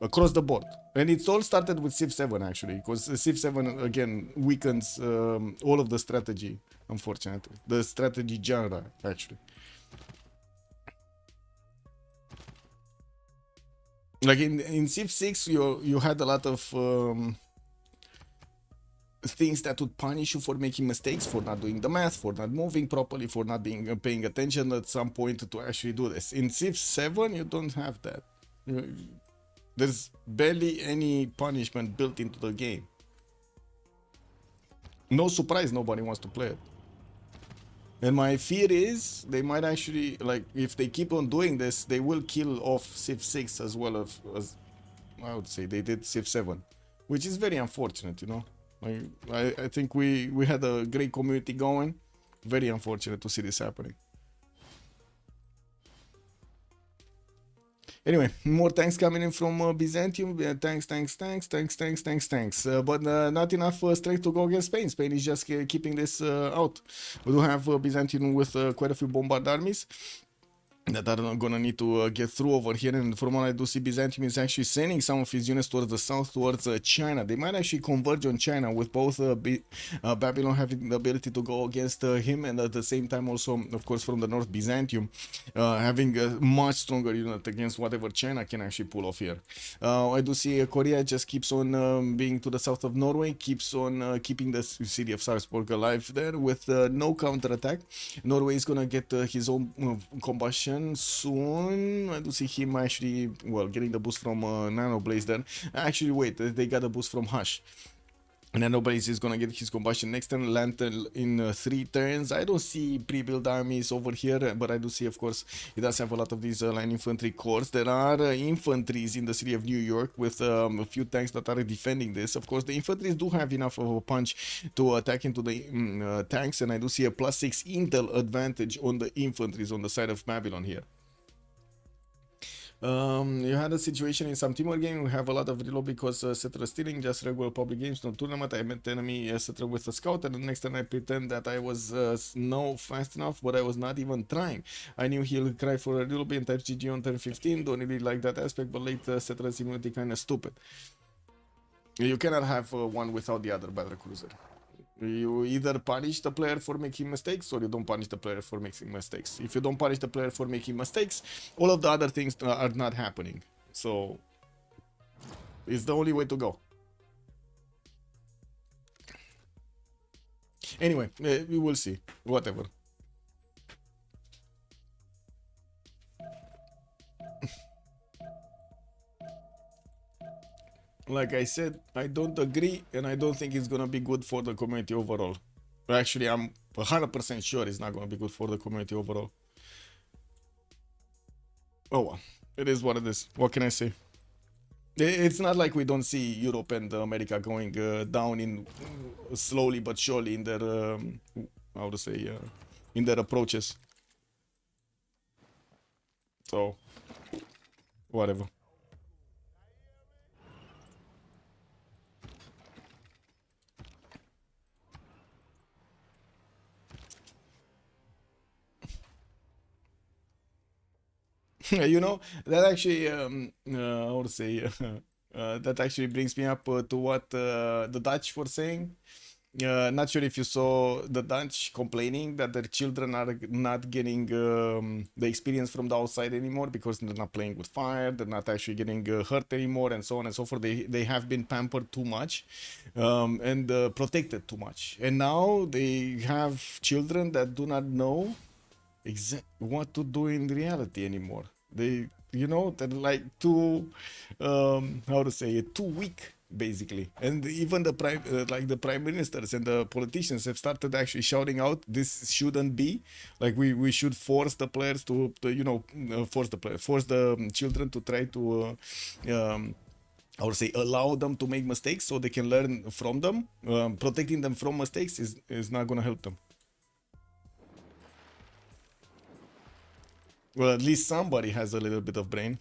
Across the board. And it's all started with Civ7 actually. Because Civ7 again weakens all of the strategy, unfortunately. The strategy genre actually. Like in Civ6 you had a lot of things that would punish you for making mistakes, for not doing the math, for not moving properly, for not being paying attention at some point to actually do this. In Civ7 you don't have that. There's barely any punishment built into the game. No surprise nobody wants to play it. And my fear is they might actually, like, if they keep on doing this, they will kill off Civ6 as well as I would say they did Civ7, which is very unfortunate, you know. I think we had a great community going. Very unfortunate to see this happening. Anyway, more thanks coming in from Byzantium. Thanks. But not enough strength to go against Spain. Spain is just keeping this out. We do have Byzantium with quite a few bombard armies that are not gonna need to get through over here, and from what I do see, Byzantium is actually sending some of his units towards the south, towards China. They might actually converge on China, with both Babylon having the ability to go against him, and at the same time also, of course, from the north, Byzantium having a much stronger unit against whatever China can actually pull off here. I do see Korea just keeps on being to the south of Norway, keeps on keeping the city of Sarpsborg alive there with no counterattack. Norway is gonna get his own combustion soon. I do see him actually, well, getting the boost from Nano Blaze then. Actually, wait, they got a boost from Hush. Nano Blaze is gonna get his combustion next turn, land in 3 turns. I don't see pre-built armies over here, but I do see, of course, he does have a lot of these line infantry corps. There are infantries in the city of New York with a few tanks that are defending this. Of course, the infantries do have enough of a punch to attack into the tanks, and I do see a +6 intel advantage on the infantries on the side of Babylon here. You had a situation in some Timor game. We have a lot of reload because settler stealing, just regular public games, no tournament. I met enemy settler with a scout, and the next time I pretend that I was no fast enough, but I was not even trying. I knew he'll cry for a reload and type GG on turn 15. Don't really like that aspect, but late settler's immunity kind of stupid. You cannot have one without the other, battle cruiser. You either punish the player for making mistakes, or you don't punish the player for making mistakes. If you don't punish the player for making mistakes, all of the other things are not happening. So it's the only way to go. Anyway, we will see. Whatever. Like I said, I don't agree, and I don't think it's gonna be good for the community overall. Actually, I'm 100% sure it's not gonna be good for the community overall. Oh well, it is what it is. What can I say? It's not like we don't see Europe and America going down in slowly but surely in their how to say in their approaches. So whatever. You know, that actually, how to say, that actually brings me up to what the Dutch were saying. Not sure if you saw the Dutch complaining that their children are not getting the experience from the outside anymore because they're not playing with fire, they're not actually getting hurt anymore, and so on and so forth. They have been pampered too much and protected too much. And now they have children that do not know what to do in reality anymore. They, you know, they're like too, how to say it, too weak basically. And even the prime ministers and the politicians have started actually shouting out, this shouldn't be, like we should force the players force the children to try to I would say allow them to make mistakes so they can learn from them. Protecting them from mistakes is not going to help them. Well, at least somebody has a little bit of brain.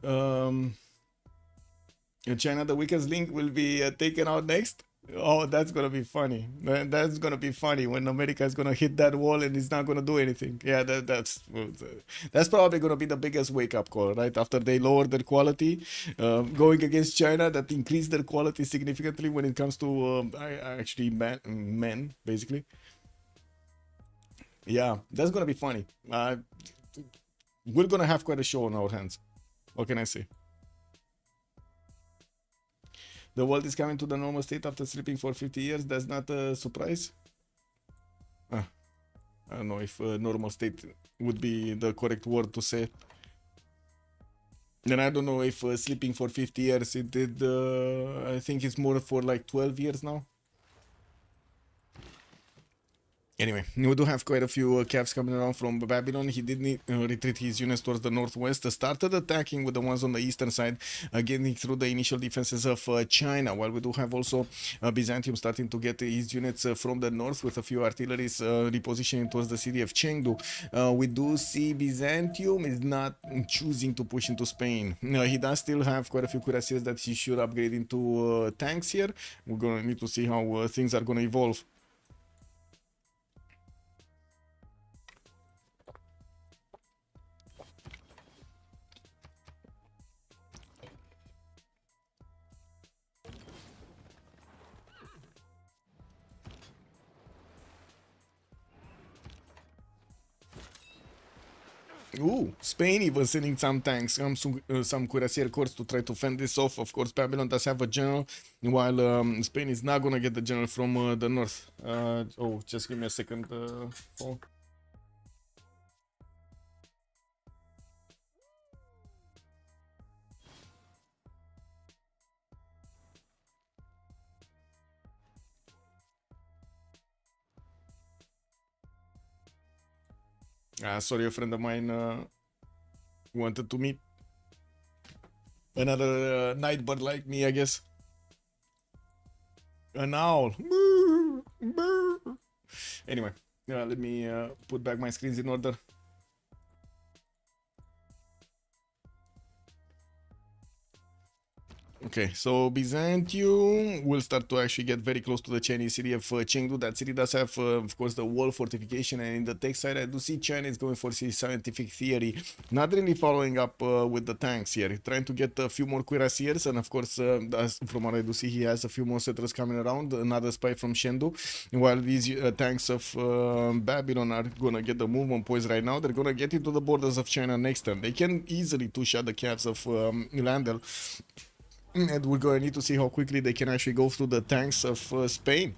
In China, the weakest link will be taken out next. Oh, that's gonna be funny. That's gonna be funny when America is gonna hit that wall and it's not gonna do anything. Yeah, that's probably gonna be the biggest wake-up call, right? After they lower their quality, going against China, that increased their quality significantly when it comes to actually men, basically. Yeah, that's gonna be funny. We're gonna have quite a show on our hands. What can I say? The world is coming to the normal state after sleeping for 50 years. That's not a surprise. I don't know if normal state would be the correct word to say. And I don't know if sleeping for 50 years, it did, I think it's more for like 12 years now. Anyway, we do have quite a few caps coming around from Babylon. He did need, retreat his units towards the northwest, started attacking with the ones on the eastern side, getting through the initial defenses of China, while we do have also Byzantium starting to get his units from the north with a few artilleries repositioning towards the city of Chengdu. We do see Byzantium is not choosing to push into Spain. He does still have quite a few cuirassiers that he should upgrade into tanks here. We're going to need to see how things are going to evolve. Ooh, Spain even sending some tanks, some cuirassier corps to try to fend this off. Of course, Babylon does have a general, while Spain is not gonna get the general from the north. Oh, just give me a second. Oh. Sorry, a friend of mine wanted to meet another nightbird like me, I guess. An owl. Anyway, let me put back my screens in order. Okay, so Byzantium will start to actually get very close to the Chinese city of Chengdu. That city does have, of course, the wall fortification, and in the tech side, I do see China is going for scientific theory, not really following up with the tanks here, trying to get a few more cuirassiers, and of course, from what I do see, he has a few more settlers coming around, another spy from Chengdu, while these tanks of Babylon are gonna get the movement points right now. They're gonna get into the borders of China next turn. They can easily two-shot the caps of Landel. And we're going to need to see how quickly they can actually go through the tanks of Spain.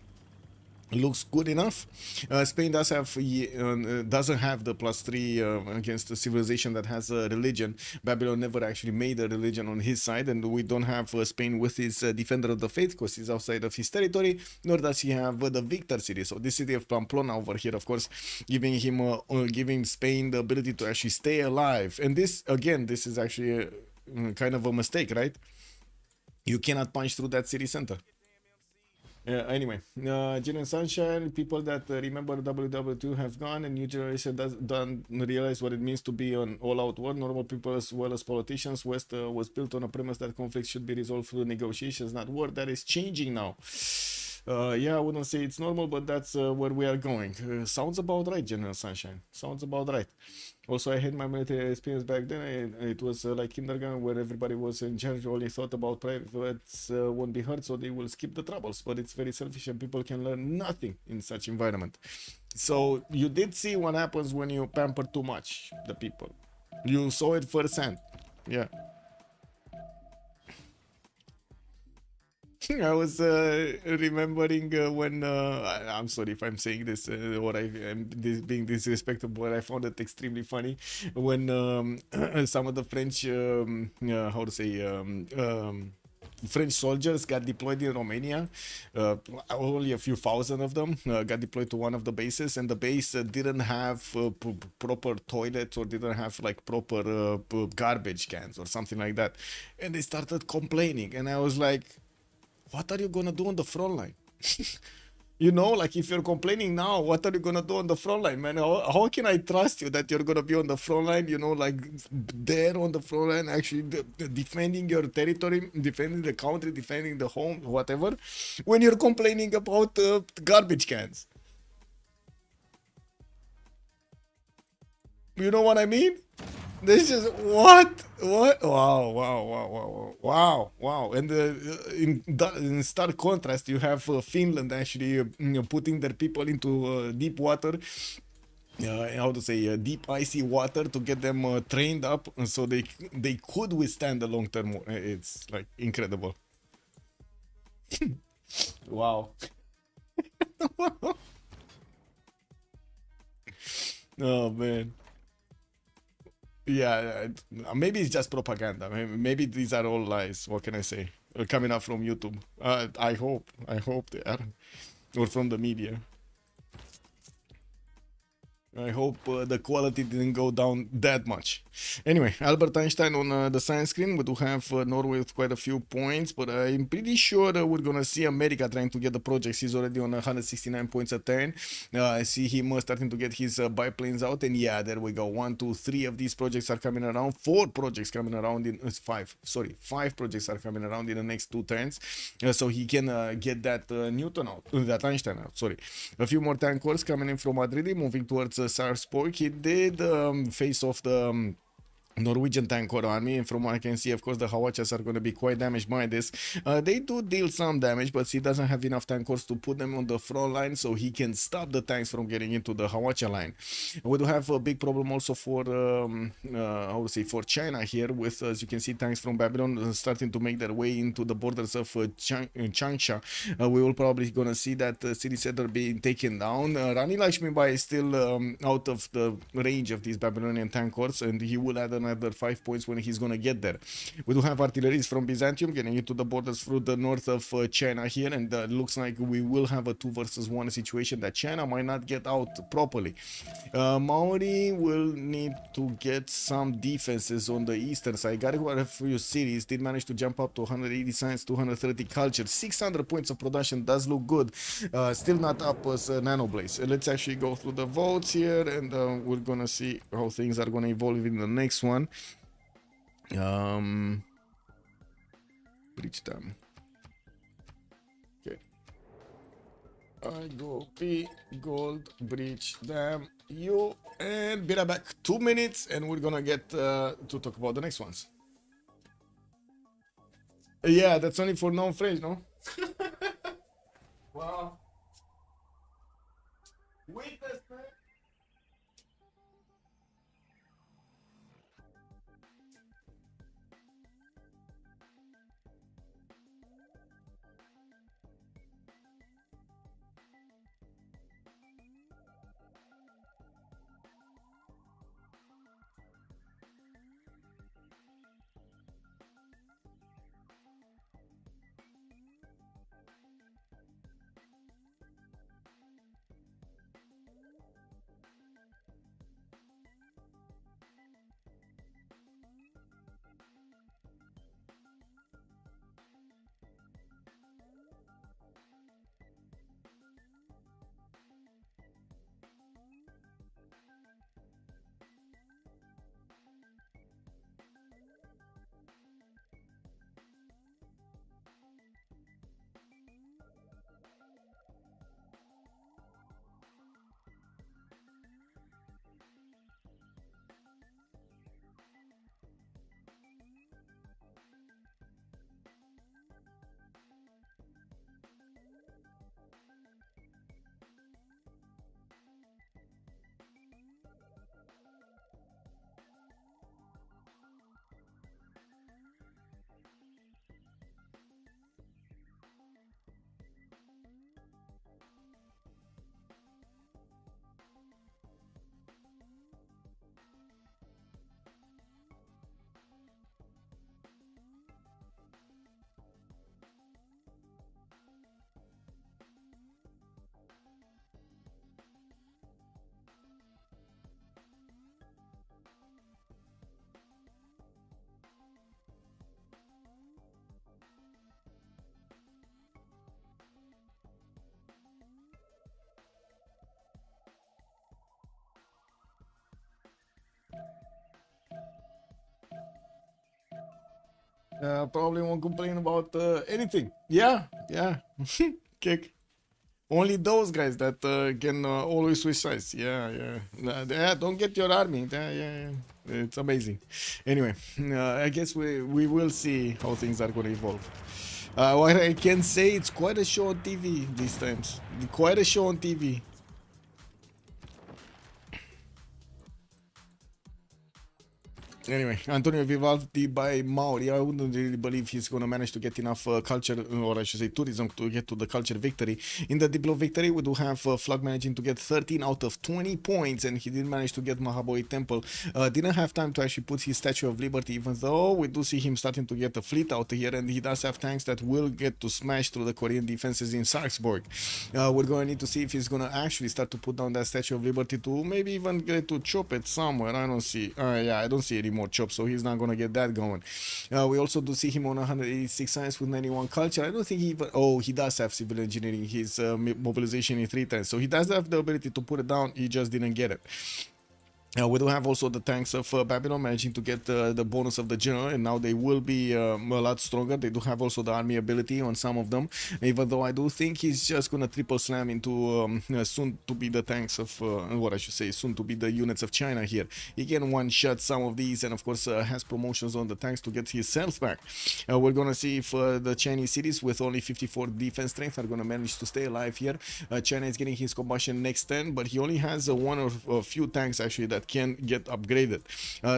Looks good enough. Spain does have doesn't have the +3 against a civilization that has a religion. Babylon never actually made a religion on his side, and we don't have Spain with his defender of the faith because he's outside of his territory, nor does he have the victor city. So this city of Pamplona over here, of course, giving him giving Spain the ability to actually stay alive. And this, again, this is actually kind of a mistake, right? You cannot punch through that city center. Anyway, Genuine Sunshine, people that remember WW2 have gone, and new generation don't realize what it means to be an all-out war. Normal people as well as politicians. West was built on a premise that conflicts should be resolved through negotiations, not war. That is changing now. Yeah, I wouldn't say it's normal, but that's where we are going. Sounds about right, General Sunshine. Sounds about right. Also, I had my military experience back then. It was like kindergarten, where everybody was in charge, only thought about privates won't be hurt, so they will skip the troubles. But it's very selfish, and people can learn nothing in such environment. So you did see what happens when you pamper too much the people. You saw it firsthand. Yeah. I was remembering when I'm sorry if I'm saying this or I'm being disrespectful, but I found it extremely funny when some of the French, how to say, French soldiers got deployed in Romania. Only a few thousand of them got deployed to one of the bases, and the base didn't have proper toilets or didn't have like proper garbage cans or something like that. And they started complaining, and I was like, what are you gonna do on the front line? You know, like if you're complaining now, what are you gonna do on the front line, man? How can I trust you that you're gonna be on the front line? You know, like there on the front line, actually defending your territory, defending the country, defending the home, whatever, when you're complaining about garbage cans. You know what I mean? This is what? Wow, wow, wow, wow, wow, wow. And in stark contrast, you have Finland actually putting their people into deep water. How to say, deep icy water to get them trained up so they could withstand the long term. It's like incredible. Wow. Oh man. Yeah, maybe it's just propaganda. Maybe these are all lies. What can I say? Coming up from YouTube. I hope. I hope they are. Or from the media. I hope the quality didn't go down that much. Anyway, Albert Einstein on the science screen. We do have Norway with quite a few points, but I'm pretty sure we're gonna see America trying to get the projects. He's already on 169 points a turn. I see him starting to get his biplanes out, and yeah, there we go. 1, 2, 3 of these projects are coming around. 4 projects coming around in 5. Sorry, 5 projects are coming around in the next 2 turns, so he can get that Newton out, that Einstein out. Sorry, a few more tankers coming in from Madrid, moving towards Sarpsborg. He did face off the Norwegian tanker army, and from what I can see, of course, the Hawachas are going to be quite damaged by this. They do deal some damage, but he doesn't have enough tankers to put them on the front line, so he can stop the tanks from getting into the Hawacha line. We do have a big problem also for how to say, for China here, with, as you can see, tanks from Babylon starting to make their way into the borders of Changsha. We will probably gonna see that city center being taken down. Rani Lakshmibai is still out of the range of these Babylonian tankers, and he will add another 5 points when he's gonna get there. We do have artilleries from Byzantium getting into the borders through the north of China here, and looks like we will have a 2 versus 1 situation that China might not get out properly. Maori will need to get some defenses on the eastern side. Got quite a few cities, did manage to jump up to 180 science, 230 culture, 600 points of production, does look good. Still not up as nanoblaze. Let's actually go through the votes here, and we're gonna see how things are gonna evolve in the next one. Breach them. Okay. I go P, gold, breach them, you, and be right back. 2 minutes, and we're gonna get to talk about the next ones. Yeah, that's only for non-French, no? Wow. Witness, man. Probably won't complain about anything. Yeah, yeah. Kick. Only those guys that can always switch sides. Yeah, yeah. Yeah, don't get your army. Yeah, yeah, yeah. It's amazing. Anyway, I guess we will see how things are going to evolve. What I can say, it's quite a show on TV these times. Quite a show on TV. Anyway, Antonio Vivaldi by Mauri. I wouldn't really believe he's going to manage to get enough culture, or I should say tourism, to get to the culture victory. In the Diplo victory, we do have Flug managing to get 13 out of 20 points, and he did manage to get Mahaboi Temple. Didn't have time to actually put his Statue of Liberty, even though we do see him starting to get a fleet out here, and he does have tanks that will get to smash through the Korean defenses in Sarpsborg. We're going to need to see if he's going to actually start to put down that Statue of Liberty to maybe even get to chop it somewhere. I don't see. Yeah, I don't see any more chop, so he's not gonna get that going. We also do see him on 186 science with 91 culture. I don't think he even. Oh, he does have civil engineering. His mobilization in 3 times, so he does have the ability to put it down. He just didn't get it. We do have also the tanks of Babylon managing to get the bonus of the general, and now they will be a lot stronger. They do have also the army ability on some of them, even though I do think he's just gonna triple slam into soon to be the tanks of what I should say, soon to be the units of China here. He can one shot some of these, and of course has promotions on the tanks to get his self back. We're gonna see if the Chinese cities with only 54 defense strength are gonna manage to stay alive here. China is getting his combustion next 10, but he only has one or a few tanks actually that can get upgraded.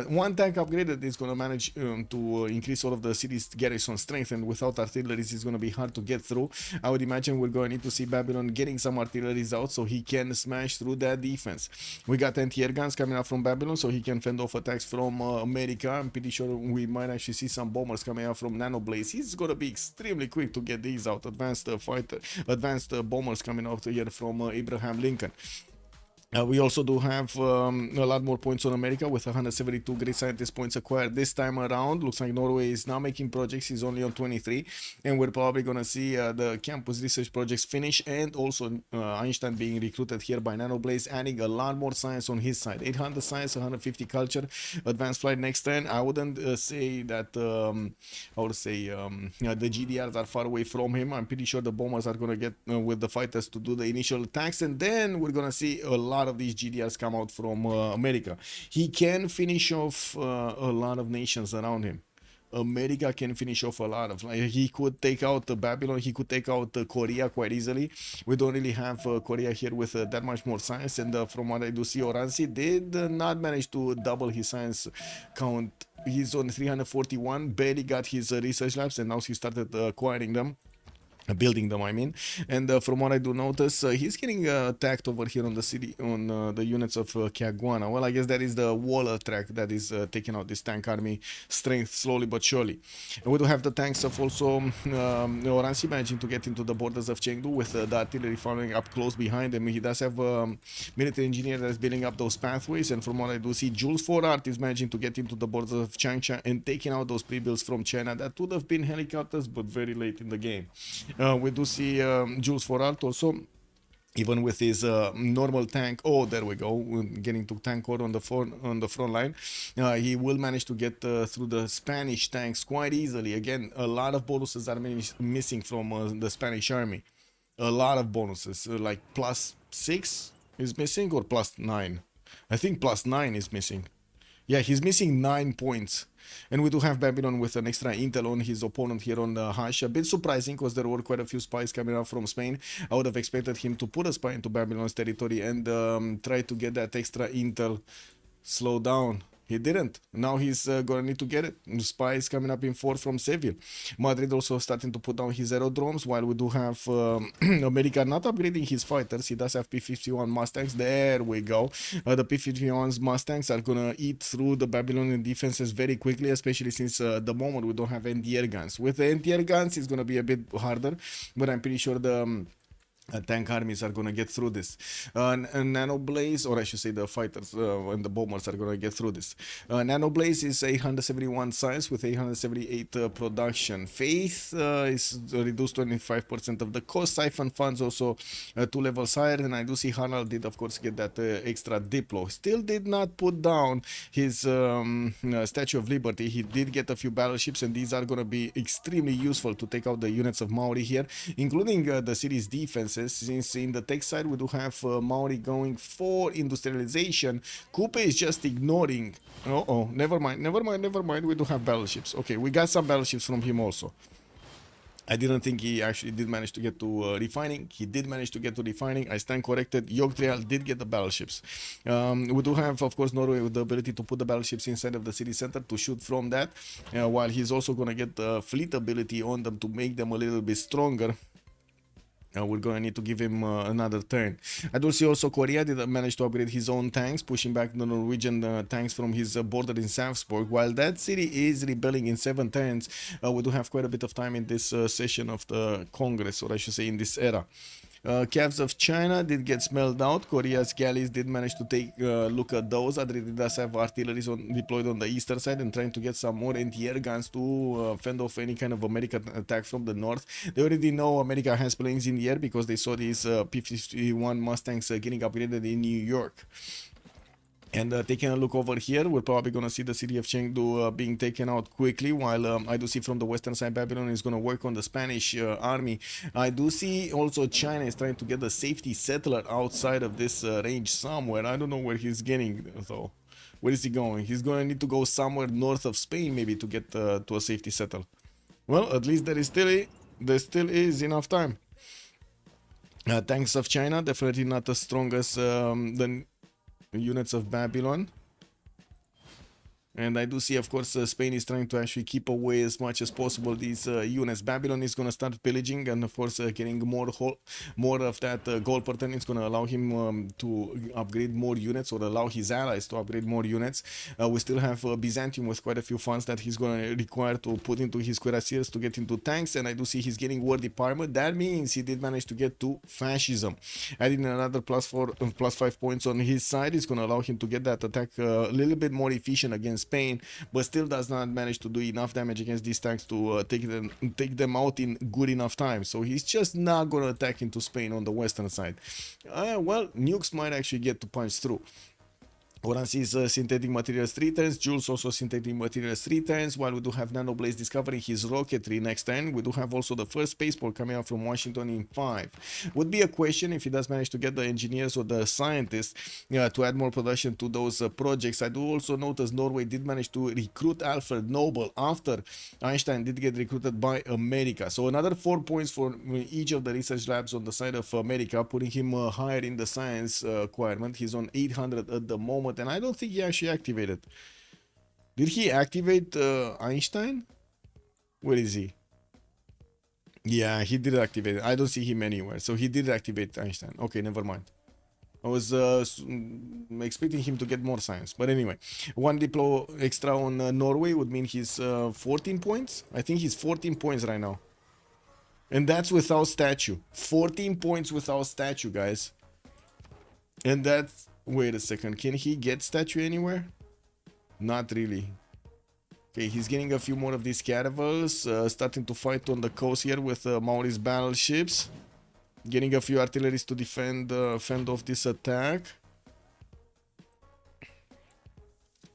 One tank upgraded is going to manage to increase all of the city's garrison strength, and without artilleries it's going to be hard to get through. I would imagine we're going to need to see Babylon getting some artilleries out so he can smash through that defense. We got anti-air guns coming out from Babylon so he can fend off attacks from America. I'm pretty sure we might actually see some bombers coming out from Nanoblaze. He's going to be extremely quick to get these out. Advanced bombers coming out here from Abraham Lincoln. We also do have a lot more points on America with 172 great scientist points acquired this time around. Looks like Norway is now making projects. He's only on 23, and we're probably going to see the campus research projects finish, and also Einstein being recruited here by Nanoblaze, adding a lot more science on his side. 800 science, 150 culture, advanced flight next 10. I wouldn't say that I would say the GDRs are far away from him. I'm pretty sure the bombers are going to get with the fighters to do the initial attacks, and then we're going to see a lot of these GDRs come out from America. He can finish off a lot of nations around him. America can finish off a lot of, like, he could take out Babylon, he could take out Korea quite easily. We don't really have Korea here with that much more science, and from what I do see, Oransi did not manage to double his science count. He's on 341, barely got his research labs, and now he started acquiring them. Building them, I mean. And from what I do notice, he's getting attacked over here on the city, on the units of Caguana. Well, I guess that is the wall track that is taking out this tank army strength slowly but surely. And we do have the tanks of also Oransi managing to get into the borders of Chengdu with the artillery following up close behind him. He does have a military engineer that is building up those pathways, and from what I do see, Jules for Art is managing to get into the borders of Changsha and taking out those pre-builds from China that would have been helicopters, but very late in the game. We do see Jules for Art also, even with his normal tank. Oh, there we go, getting to tank core on the front line. He will manage to get through the Spanish tanks quite easily. Again, a lot of bonuses are missing from the Spanish army. A lot of bonuses, like +6 is missing, or +9. I think +9 is missing. Yeah, he's missing 9 points. And we do have Babylon with an extra intel on his opponent here on the hash. A bit surprising because there were quite a few spies coming out from Spain. I would have expected him to put a spy into Babylon's territory and try to get that extra intel slow down. He didn't. Now he's gonna need to get it. Spies coming up in 4 from Seville. Madrid also starting to put down his aerodromes, while we do have America not upgrading his fighters. He does have P-51 Mustangs. There we go. The P-51 Mustangs are gonna eat through the Babylonian defenses very quickly, especially since the moment we don't have anti-air guns. With the anti-air guns, it's gonna be a bit harder, but I'm pretty sure the tank armies are gonna get through this. Nano Blaze, or I should say the fighters and the bombers are gonna get through this. Nano Blaze is 871 size with 878 production. Faith is reduced 25% of the cost. Siphon funds also 2 levels higher, and I do see Harald did of course get that extra Diplo. Still did not put down his Statue of Liberty. He did get a few battleships, and these are gonna be extremely useful to take out the units of Maori here, including the city's defenses, since in the tech side we do have Maori going for industrialization. Coupe is just ignoring. Never mind, we do have battleships. Okay, we got some battleships from him also. I didn't think he actually did manage to get to refining. He did manage to get to refining. I stand corrected. Yogtrial did get the battleships. We do have, of course, Norway with the ability to put the battleships inside of the city center to shoot from that, while he's also going to get the fleet ability on them to make them a little bit stronger. We're going to need to give him another turn. I do see also Korea did manage to upgrade his own tanks, pushing back the Norwegian tanks from his border in Sarpsborg. While that city is rebelling in 7 turns, we do have quite a bit of time in this session of the Congress, or I should say in this era. Cavs of China did get smelled out. Korea's galleys did manage to take a look at those. Adri does have artillery deployed on the eastern side and trying to get some more anti-air guns to fend off any kind of American attack from the north. They already know America has planes in the air because they saw these P-51 Mustangs getting upgraded in New York. And taking a look over here, we're probably going to see the city of Chengdu being taken out quickly, while I do see from the western side Babylon is going to work on the Spanish army. I do see also China is trying to get the safety settler outside of this range somewhere. I don't know where he's getting though. Where is he going? He's going to need to go somewhere north of Spain maybe to get to a safety settle. Well, at least there still is enough time. Tanks of China, definitely not as strong as the units of Babylon. And I do see, of course, Spain is trying to actually keep away as much as possible these units. Babylon is going to start pillaging, and of course, getting more of that gold pattern is going to allow him to upgrade more units, or allow his allies to upgrade more units. We still have Byzantium with quite a few funds that he's going to require to put into his cuirassiers to get into tanks, and I do see he's getting war department. That means he did manage to get to fascism. Adding another +5 points on his side is going to allow him to get that attack a little bit more efficient against Spain, but still does not manage to do enough damage against these tanks to take them out in good enough time. So he's just not going to attack into Spain on the western side. Well, nukes might actually get to punch through. Orange is synthetic materials 3 turns, Jules also synthetic materials 3 turns, while we do have Nanoblaze discovering his rocketry next turn. We do have also the first spaceport coming out from Washington in 5. Would be a question if he does manage to get the engineers or the scientists to add more production to those projects. I do also notice Norway did manage to recruit Alfred Nobel after Einstein did get recruited by America. So another 4 points for each of the research labs on the side of America, putting him higher in the science requirement. He's on 800 at the moment. And I don't think he actually activated. Did he activate Einstein? Where is he? Yeah, he did activate it. I don't see him anywhere. So he did activate Einstein. Okay, never mind. I was expecting him to get more science. But anyway, 1 diplo extra on Norway would mean he's 14 points. I think he's 14 points right now. And that's without statue. 14 points without statue, guys. And that's... Wait a second, can he get statue anywhere? Not really. Okay, he's getting a few more of these caravels, starting to fight on the coast here with Maori's battleships. Getting a few artilleries to fend off this attack.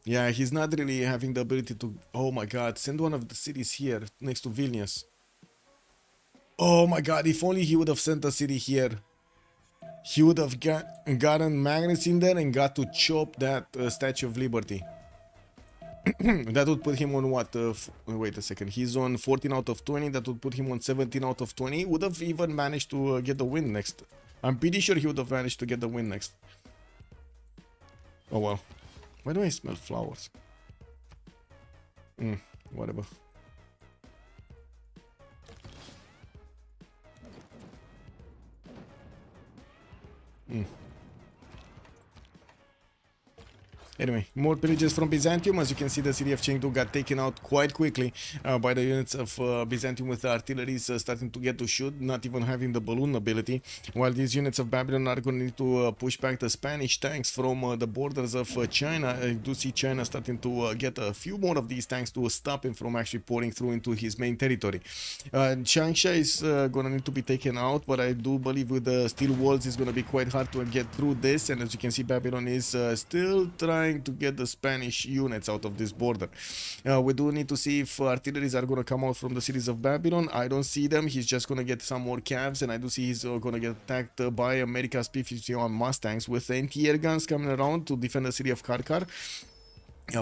Yeah, he's not really having the ability to... Oh my god, send one of the cities here, next to Vilnius. Oh my god, if only he would have sent a city here. He would have gotten magnets in there and got to chop that Statue of Liberty. That would put him on what? Wait a second. He's on 14 out of 20. That would put him on 17 out of 20. Would have even managed to get the win next. I'm pretty sure he would have managed to get the win next. Oh well. Why do I smell flowers? Whatever. Anyway, more pillages from Byzantium. As you can see, the city of Chengdu got taken out quite quickly by the units of Byzantium, with the artillery starting to get to shoot, not even having the balloon ability. While these units of Babylon are going to need to push back the Spanish tanks from the borders of China. I do see China starting to get a few more of these tanks to stop him from actually pouring through into his main territory. Changsha is going to need to be taken out, but I do believe with the steel walls it's going to be quite hard to get through this. And as you can see, Babylon is still trying to get the Spanish units out of this border. We do need to see if artilleries are going to come out from the cities of Babylon. I don't see them. He's just going to get some more calves, and I do see he's going to get attacked by America's P-51 Mustangs with anti-air guns coming around to defend the city of Karkar.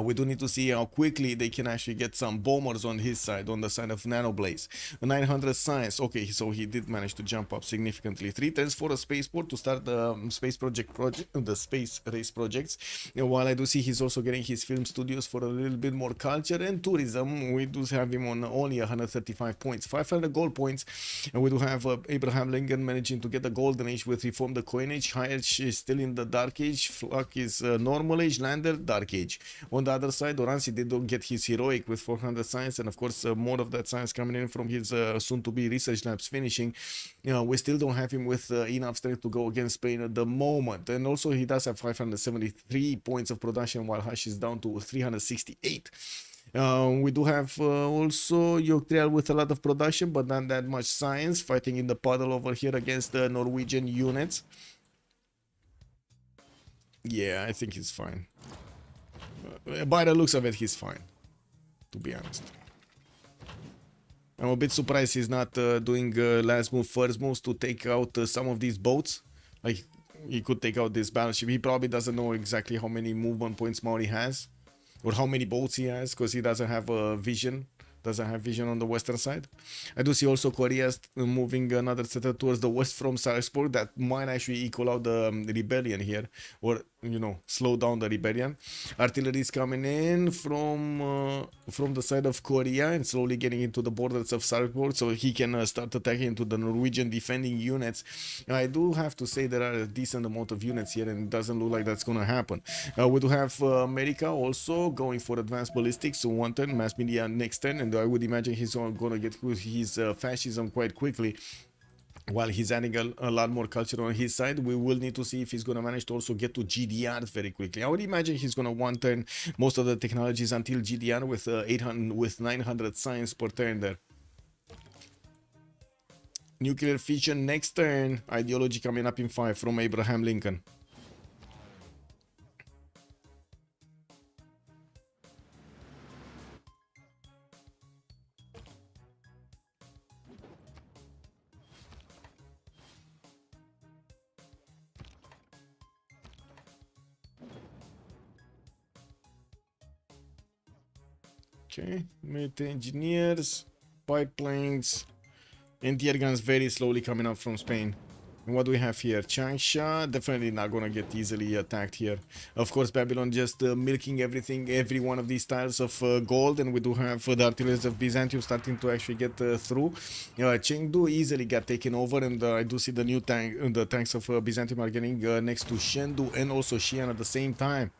We do need to see how quickly they can actually get some bombers on his side, on the side of Nanoblaze. 900 science. Okay, so he did manage to jump up significantly. 3 turns for a spaceport to start the space the space race projects. While I do see he's also getting his film studios for a little bit more culture and tourism. We do have him on only 135 points, 500 gold points. And we do have Abraham Lincoln managing to get the golden age with Reform the Coinage. Hayek is still in the dark age. Flak is normal age. Lander, dark age. On the other side, Oransi did get his heroic with 400 science, and of course more of that science coming in from his soon-to-be research labs finishing. We still don't have him with enough strength to go against Spain at the moment. And also he does have 573 points of production, while Hash is down to 368. We do have also Yogtrial with a lot of production, but not that much science, fighting in the puddle over here against the Norwegian units. Yeah, I think he's fine. By the looks of it, he's fine, to be honest. I'm a bit surprised he's not doing last move, first moves to take out some of these boats. Like, he could take out this battleship. He probably doesn't know exactly how many movement points Maori has, or how many boats he has, because he doesn't have a vision. Doesn't have vision on the western side. I do see also Korea moving another setter towards the west from Sarpsborg. That might actually equal out the rebellion here, or slow down the rebellion. Artillery is coming in from the side of Korea and slowly getting into the borders of Sarpsborg, so he can start attacking into the Norwegian defending units. I do have to say there are a decent amount of units here, and it doesn't look like that's gonna happen. We do have America also going for advanced ballistics, so 1 turn, mass media next turn, and I would imagine he's gonna get his fascism quite quickly. While he's adding a lot more culture on his side, we will need to see if he's going to manage to also get to GDR very quickly. I would imagine he's going to 1 turn most of the technologies until GDR with 900 science per turn there. Nuclear fission next turn. Ideology coming up in 5 from Abraham Lincoln. Okay, military engineers, pipelines, anti-air guns very slowly coming up from Spain. And what do we have here? Changsha, definitely not gonna get easily attacked here. Of course, Babylon just milking everything, every one of these tiles of gold, and we do have the artillery of Byzantium starting to actually get through. Chengdu easily got taken over, and I do see the new the tanks of Byzantium are getting next to Chengdu and also Xi'an at the same time.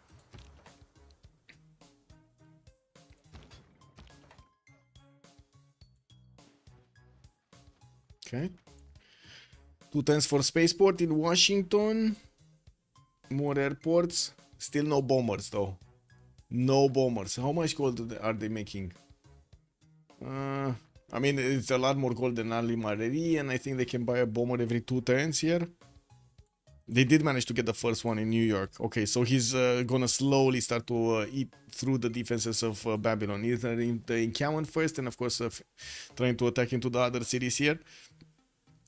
Okay. 2 turns for spaceport in Washington. More airports. Still no bombers though. No bombers. How much gold are they making? I mean, it's a lot more gold than Ali Mareri, and I think they can buy a bomber every 2 turns here. They did manage to get the first one in New York. Okay, so he's gonna slowly start to eat through the defenses of Babylon. Either in the encampment first, and of course trying to attack into the other cities here.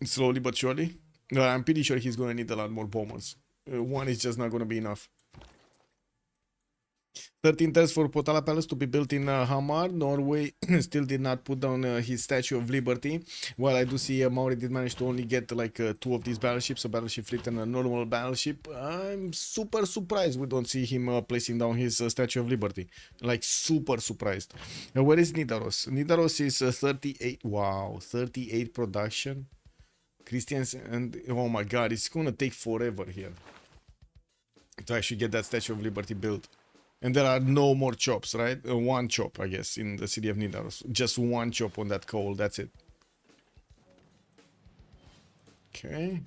Slowly but surely. I'm pretty sure he's gonna need a lot more bombers. 1 is just not gonna be enough. 13 tests for Potala Palace to be built in Hamar. Norway still did not put down his Statue of Liberty. While I do see Maori did manage to only get like 2 of these battleships, a battleship fleet and a normal battleship. I'm super surprised we don't see him placing down his Statue of Liberty. Like super surprised. Where is Nidaros? Nidaros is 38. Wow, 38 production. Christians, and oh my god, it's gonna take forever here to actually get that Statue of Liberty built. And there are no more chops, right? One chop, I guess, in the city of Nidaros. Just one chop on that coal, that's it. Okay.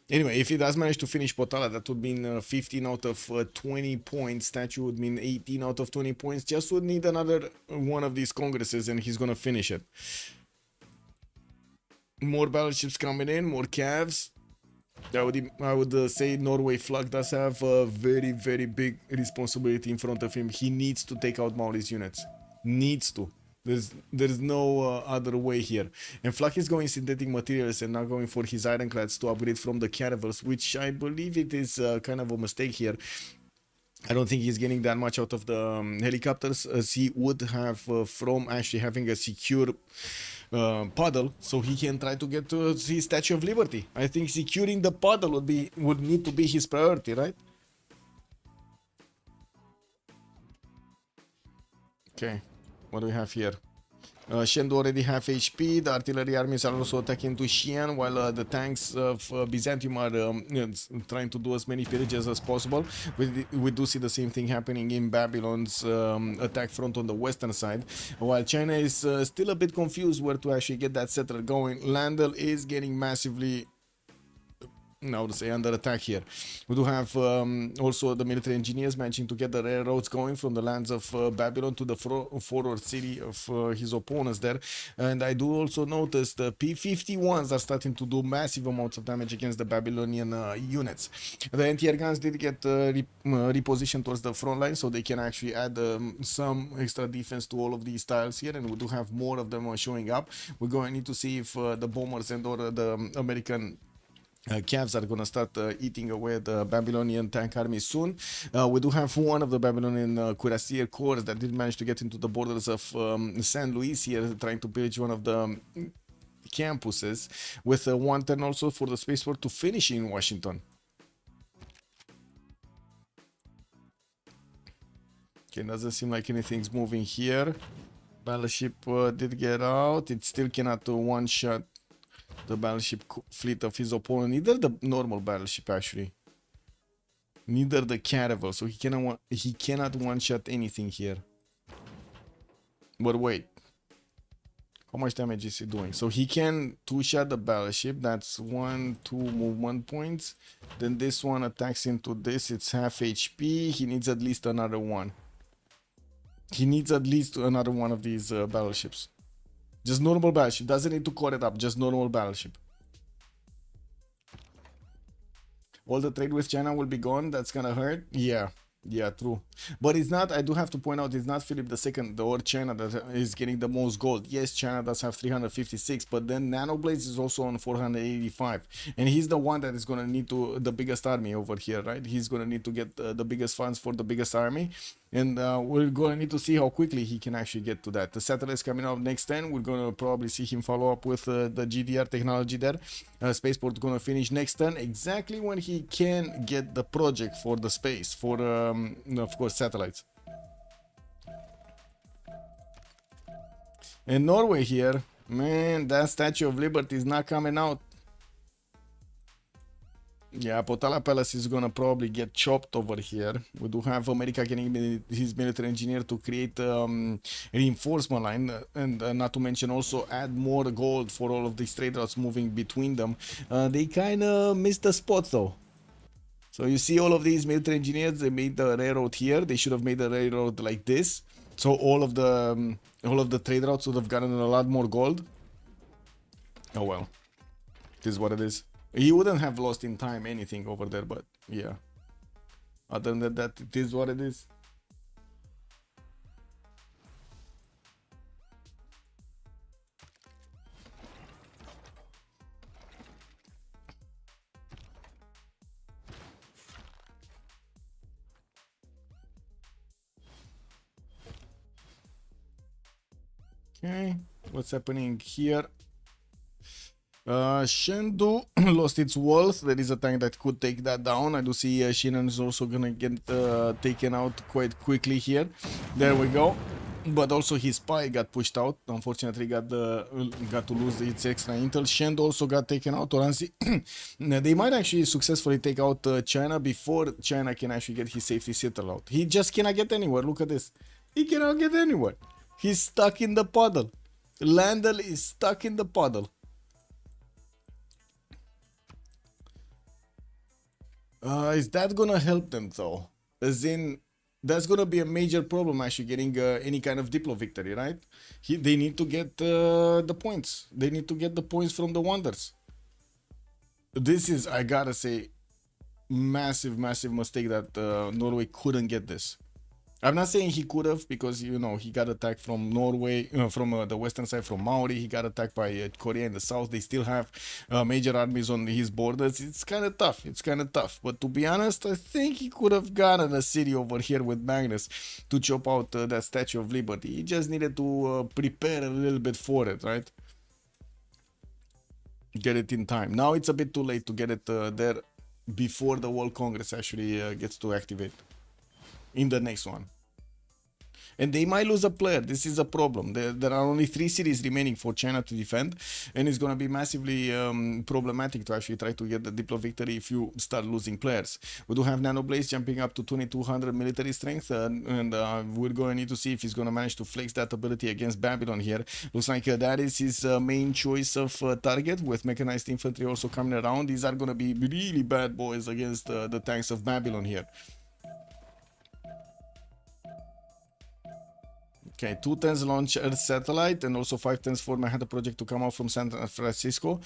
Anyway, if he does manage to finish Potala, that would mean 15 out of 20 points. Statue would mean 18 out of 20 points. Just would need another one of these congresses and he's gonna finish it. More battleships coming in, more calves. I would say Norway Flak does have a very, very big responsibility in front of him. He needs to take out Mauli's units. Needs to. There's no other way here. And Flak is going synthetic materials and not going for his ironclads to upgrade from the caravels, which I believe it is kind of a mistake here. I don't think he's getting that much out of the helicopters, as he would have from actually having a secure puddle, so he can try to get to his Statue of Liberty. I think securing the puddle would need to be his priority, right? Okay, what do we have here? Shendu already have HP. The artillery armies are also attacking to Xi'an, while the tanks of Byzantium are trying to do as many pillages as possible. We do see the same thing happening in Babylon's attack front on the western side, while China is still a bit confused where to actually get that settler going. Landel is getting massively, I would say, under attack here. We do have also the military engineers managing to get the railroads going from the lands of Babylon to the forward city of his opponents there. And I do also notice the P-51s are starting to do massive amounts of damage against the Babylonian units. The anti-air guns did get repositioned towards the front line, so they can actually add some extra defense to all of these tiles here, and we do have more of them showing up. We're going to need to see if the bombers and or the American Cavs are gonna start eating away the Babylonian tank army soon. We do have one of the Babylonian cuirassier corps that did manage to get into the borders of San Luis here, trying to pillage one of the campuses, with one turn also for the spaceport to finish in Washington. Okay, doesn't seem like anything's moving here. Battleship did get out. It still cannot one-shot the battleship fleet of his opponent, neither the normal battleship actually, neither the caravel, so he cannot one-shot anything here. But wait, how much damage is he doing? So he can two-shot the battleship, that's 1, 2 movement points. Then this one attacks into this, it's half HP. He needs at least another one. He needs at least another one of these battleships. Just normal battleship, doesn't need to core it up, just normal battleship. All the trade with China will be gone, that's gonna hurt. Yeah, true. But it's not, I do have to point out, it's not Philip II or China that is getting the most gold. Yes, China does have 356, but then Nanoblades is also on 485. And he's the one that is gonna need to, the biggest army over here, right? He's gonna need to get the biggest funds for the biggest army. And we're going to need to see how quickly he can actually get to that. The satellites coming out next 10. We're going to probably see him follow up with the GDR technology there. Spaceport going to finish next turn, exactly when he can get the project for the space, for, of course, satellites. And Norway here, man, that Statue of Liberty is not coming out. Yeah, Potala Palace is gonna probably get chopped over here. We do have America getting his military engineer to create reinforcement line, and not to mention also add more gold for all of these trade routes moving between them. They kind of missed the spot though. So you see all of these military engineers, they made the railroad here. They should have made the railroad like this. So all of the trade routes would have gotten a lot more gold. Oh well, it is what it is. He wouldn't have lost in time anything over there, but yeah. Other than that, it is what it is. Okay, what's happening here? Shendu lost its walls. There is a tank that could take that down. I do see Shinan is also gonna get taken out quite quickly here. There we go. But also his spy got pushed out. Unfortunately, got to lose its extra intel. Shend also got taken out. Oranzi, they might actually successfully take out China before China can actually get his safety settled out. He just cannot get anywhere. Look at this. He cannot get anywhere. He's stuck in the puddle. Landel is stuck in the puddle. Is that gonna help them though? As in, that's gonna be a major problem actually getting any kind of Diplo victory, right? They need to get the points. They need to get the points from the Wonders. This is, I gotta say, massive mistake that Norway couldn't get this. I'm not saying he could have, because you know he got attacked from Norway, from the western side, from Maori. He got attacked by Korea in the south. They still have major armies on his borders. It's kind of tough. It's kind of tough. But to be honest, I think he could have gotten a city over here with Magnus to chop out that Statue of Liberty. He just needed to prepare a little bit for it, right? Get it in time. Now it's a bit too late to get it there before the World Congress actually gets to activate in the next one. And they might lose a player. This is a problem. There are only 3 cities remaining for China to defend, and it's going to be massively problematic to actually try to get the Diplo victory if you start losing players. We do have Nanoblaze jumping up to 2200 military strength, and we're going to need to see if he's going to manage to flex that ability against Babylon here. Looks like that is his main choice of target, with mechanized infantry also coming around. These are going to be really bad boys against the tanks of Babylon here. Okay, 2 tens launch Earth satellite, and also 5 tens for Manhattan Project to come out from San Francisco,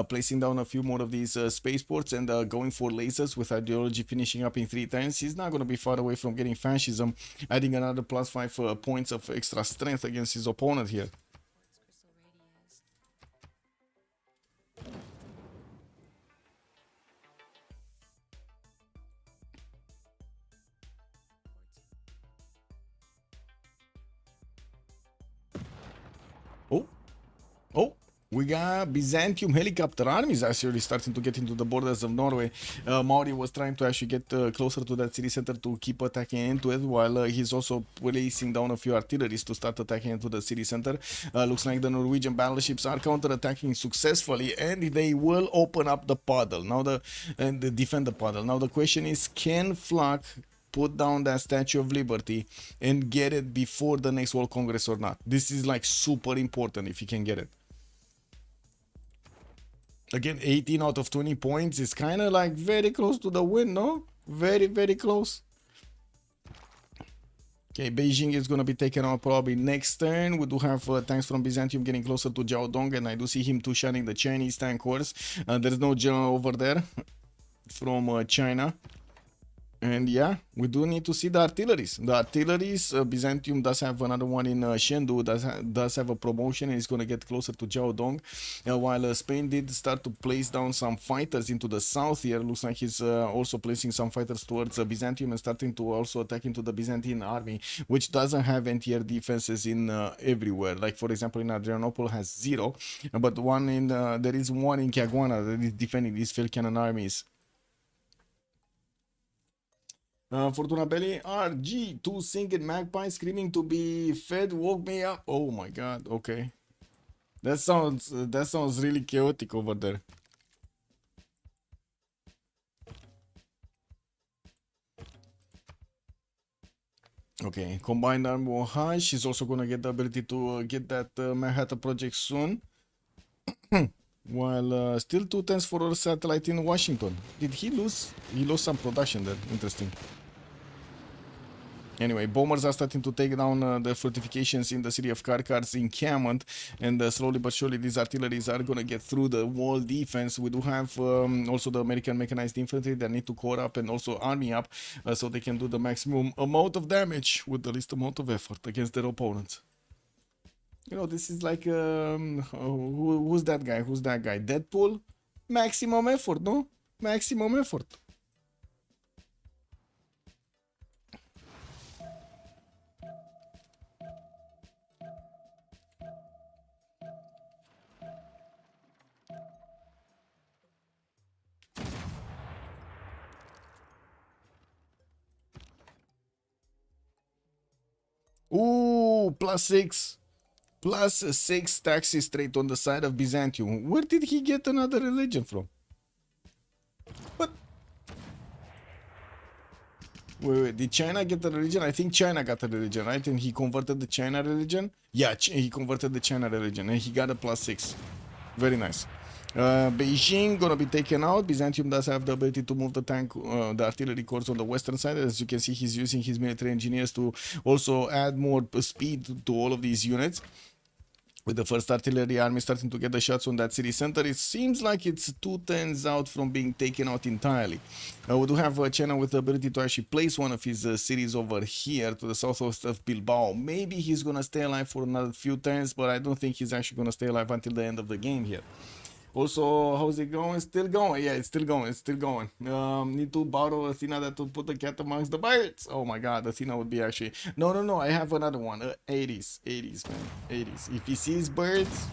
placing down a few more of these spaceports, and going for lasers with ideology finishing up in 3 tens. He's not going to be far away from getting fascism, adding another +5 points of extra strength against his opponent here. Oh, we got Byzantium helicopter armies actually starting to get into the borders of Norway. Maori was trying to actually get closer to that city center to keep attacking into it, while he's also placing down a few artilleries to start attacking into the city center. Looks like the Norwegian battleships are counter-attacking successfully, and they will open up the puddle now, and defend the puddle. Now the question is, can Flak put down that Statue of Liberty and get it before the next World Congress or not? This is like super important if he can get it. Again, 18 out of 20 points is kind of like very close to the win, no? Very close. Okay, Beijing is going to be taken out probably next turn. We do have tanks from Byzantium getting closer to Jiaodong, and I do see him two-shotting the Chinese tank horse. There's no general over there from China. And yeah, we do need to see the artilleries. The artilleries, Byzantium does have another one in Chengdu, does have a promotion, and is going to get closer to Jiaodong. While Spain did start to place down some fighters into the south here. Looks like he's also placing some fighters towards Byzantium and starting to also attack into the Byzantine army, which doesn't have anti-air defenses in everywhere. Like for example, in Adrianople has 0, but there is one in Chiaguana that is defending these field cannon armies. Fortuna Belli RG2 singing magpie screaming to be fed woke me up. Oh my god, okay. That sounds really chaotic over there. Okay, combined armor high. She's also gonna get the ability to get that Manhattan Project soon. While still 2 tens for our satellite in Washington. Did he lose? He lost some production there. Interesting. Anyway, bombers are starting to take down the fortifications in the city of Karkar's encampment, and slowly but surely these artilleries are going to get through the wall defense. We do have also the American mechanized infantry that need to core up and also army up so they can do the maximum amount of damage with the least amount of effort against their opponents. You know, this is like, who's that guy? Who's that guy? Deadpool? Maximum effort, no? Maximum effort. Ooh, +6. +6 taxes straight on the side of Byzantium. Where did he get another religion from? What? Wait, did China get a religion? I think China got a religion, right? And he converted the China religion? Yeah, he converted the China religion and he got a +6. Very nice. Beijing gonna be taken out. Byzantium does have the ability to move the tank, the artillery corps on the western side. As you can see, he's using his military engineers to also add more speed to all of these units. With the first artillery army starting to get the shots on that city center, it seems like it's 2 turns out from being taken out entirely. We do have China with the ability to actually place one of his cities over here to the southwest of Bilbao. Maybe he's gonna stay alive for another few turns, but I don't think he's actually gonna stay alive until the end of the game here. Also, how's it going? Still going. Yeah, it's still going. It's still going. Need to borrow Athena that will put the cat amongst the birds. Oh my god, Athena would be actually... No. I have another one. 80s, man. 80s. If he sees birds,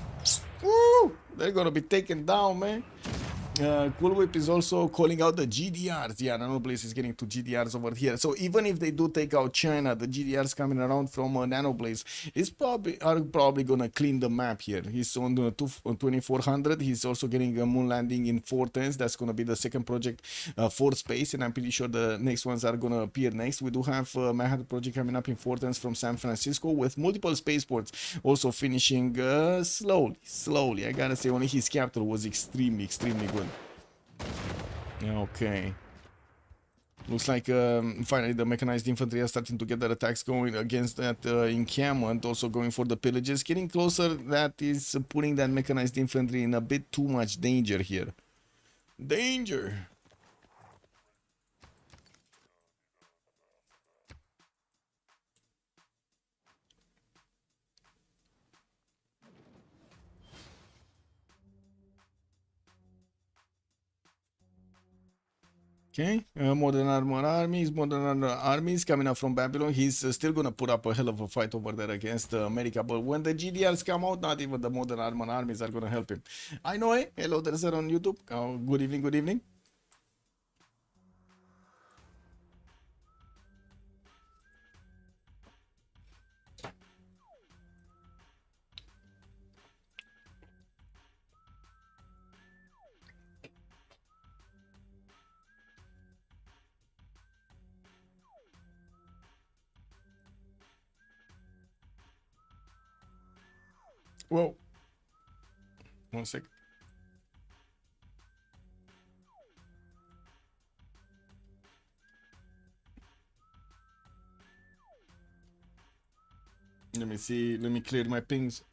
woo, they're gonna be taken down, man. Cool Whip is also calling out the GDRs. Yeah, Nanoblaze is getting to GDRs over here. So even if they do take out China, the GDRs coming around from Nanoblaze are probably gonna clean the map here. He's on the 2400. He's also getting a moon landing in 4 turns. That's gonna be the second project for space, and I'm pretty sure the next ones are gonna appear next. We do have Manhattan project coming up in 4 turns from San Francisco with multiple spaceports also finishing slowly. I gotta say, only his capital was extremely good. Okay. Looks like finally the mechanized infantry are starting to get their attacks going against that encampment, also going for the pillages. Getting closer, that is putting that mechanized infantry in a bit too much danger here. Danger! Okay, modern armies coming up from Babylon. He's still gonna put up a hell of a fight over there against America, but when the GDRs come out, not even the modern armies are gonna help him. I know, eh? Hello there, sir, on YouTube. Good evening. Whoa. 1 sec. Let me see. Let me clear my pings.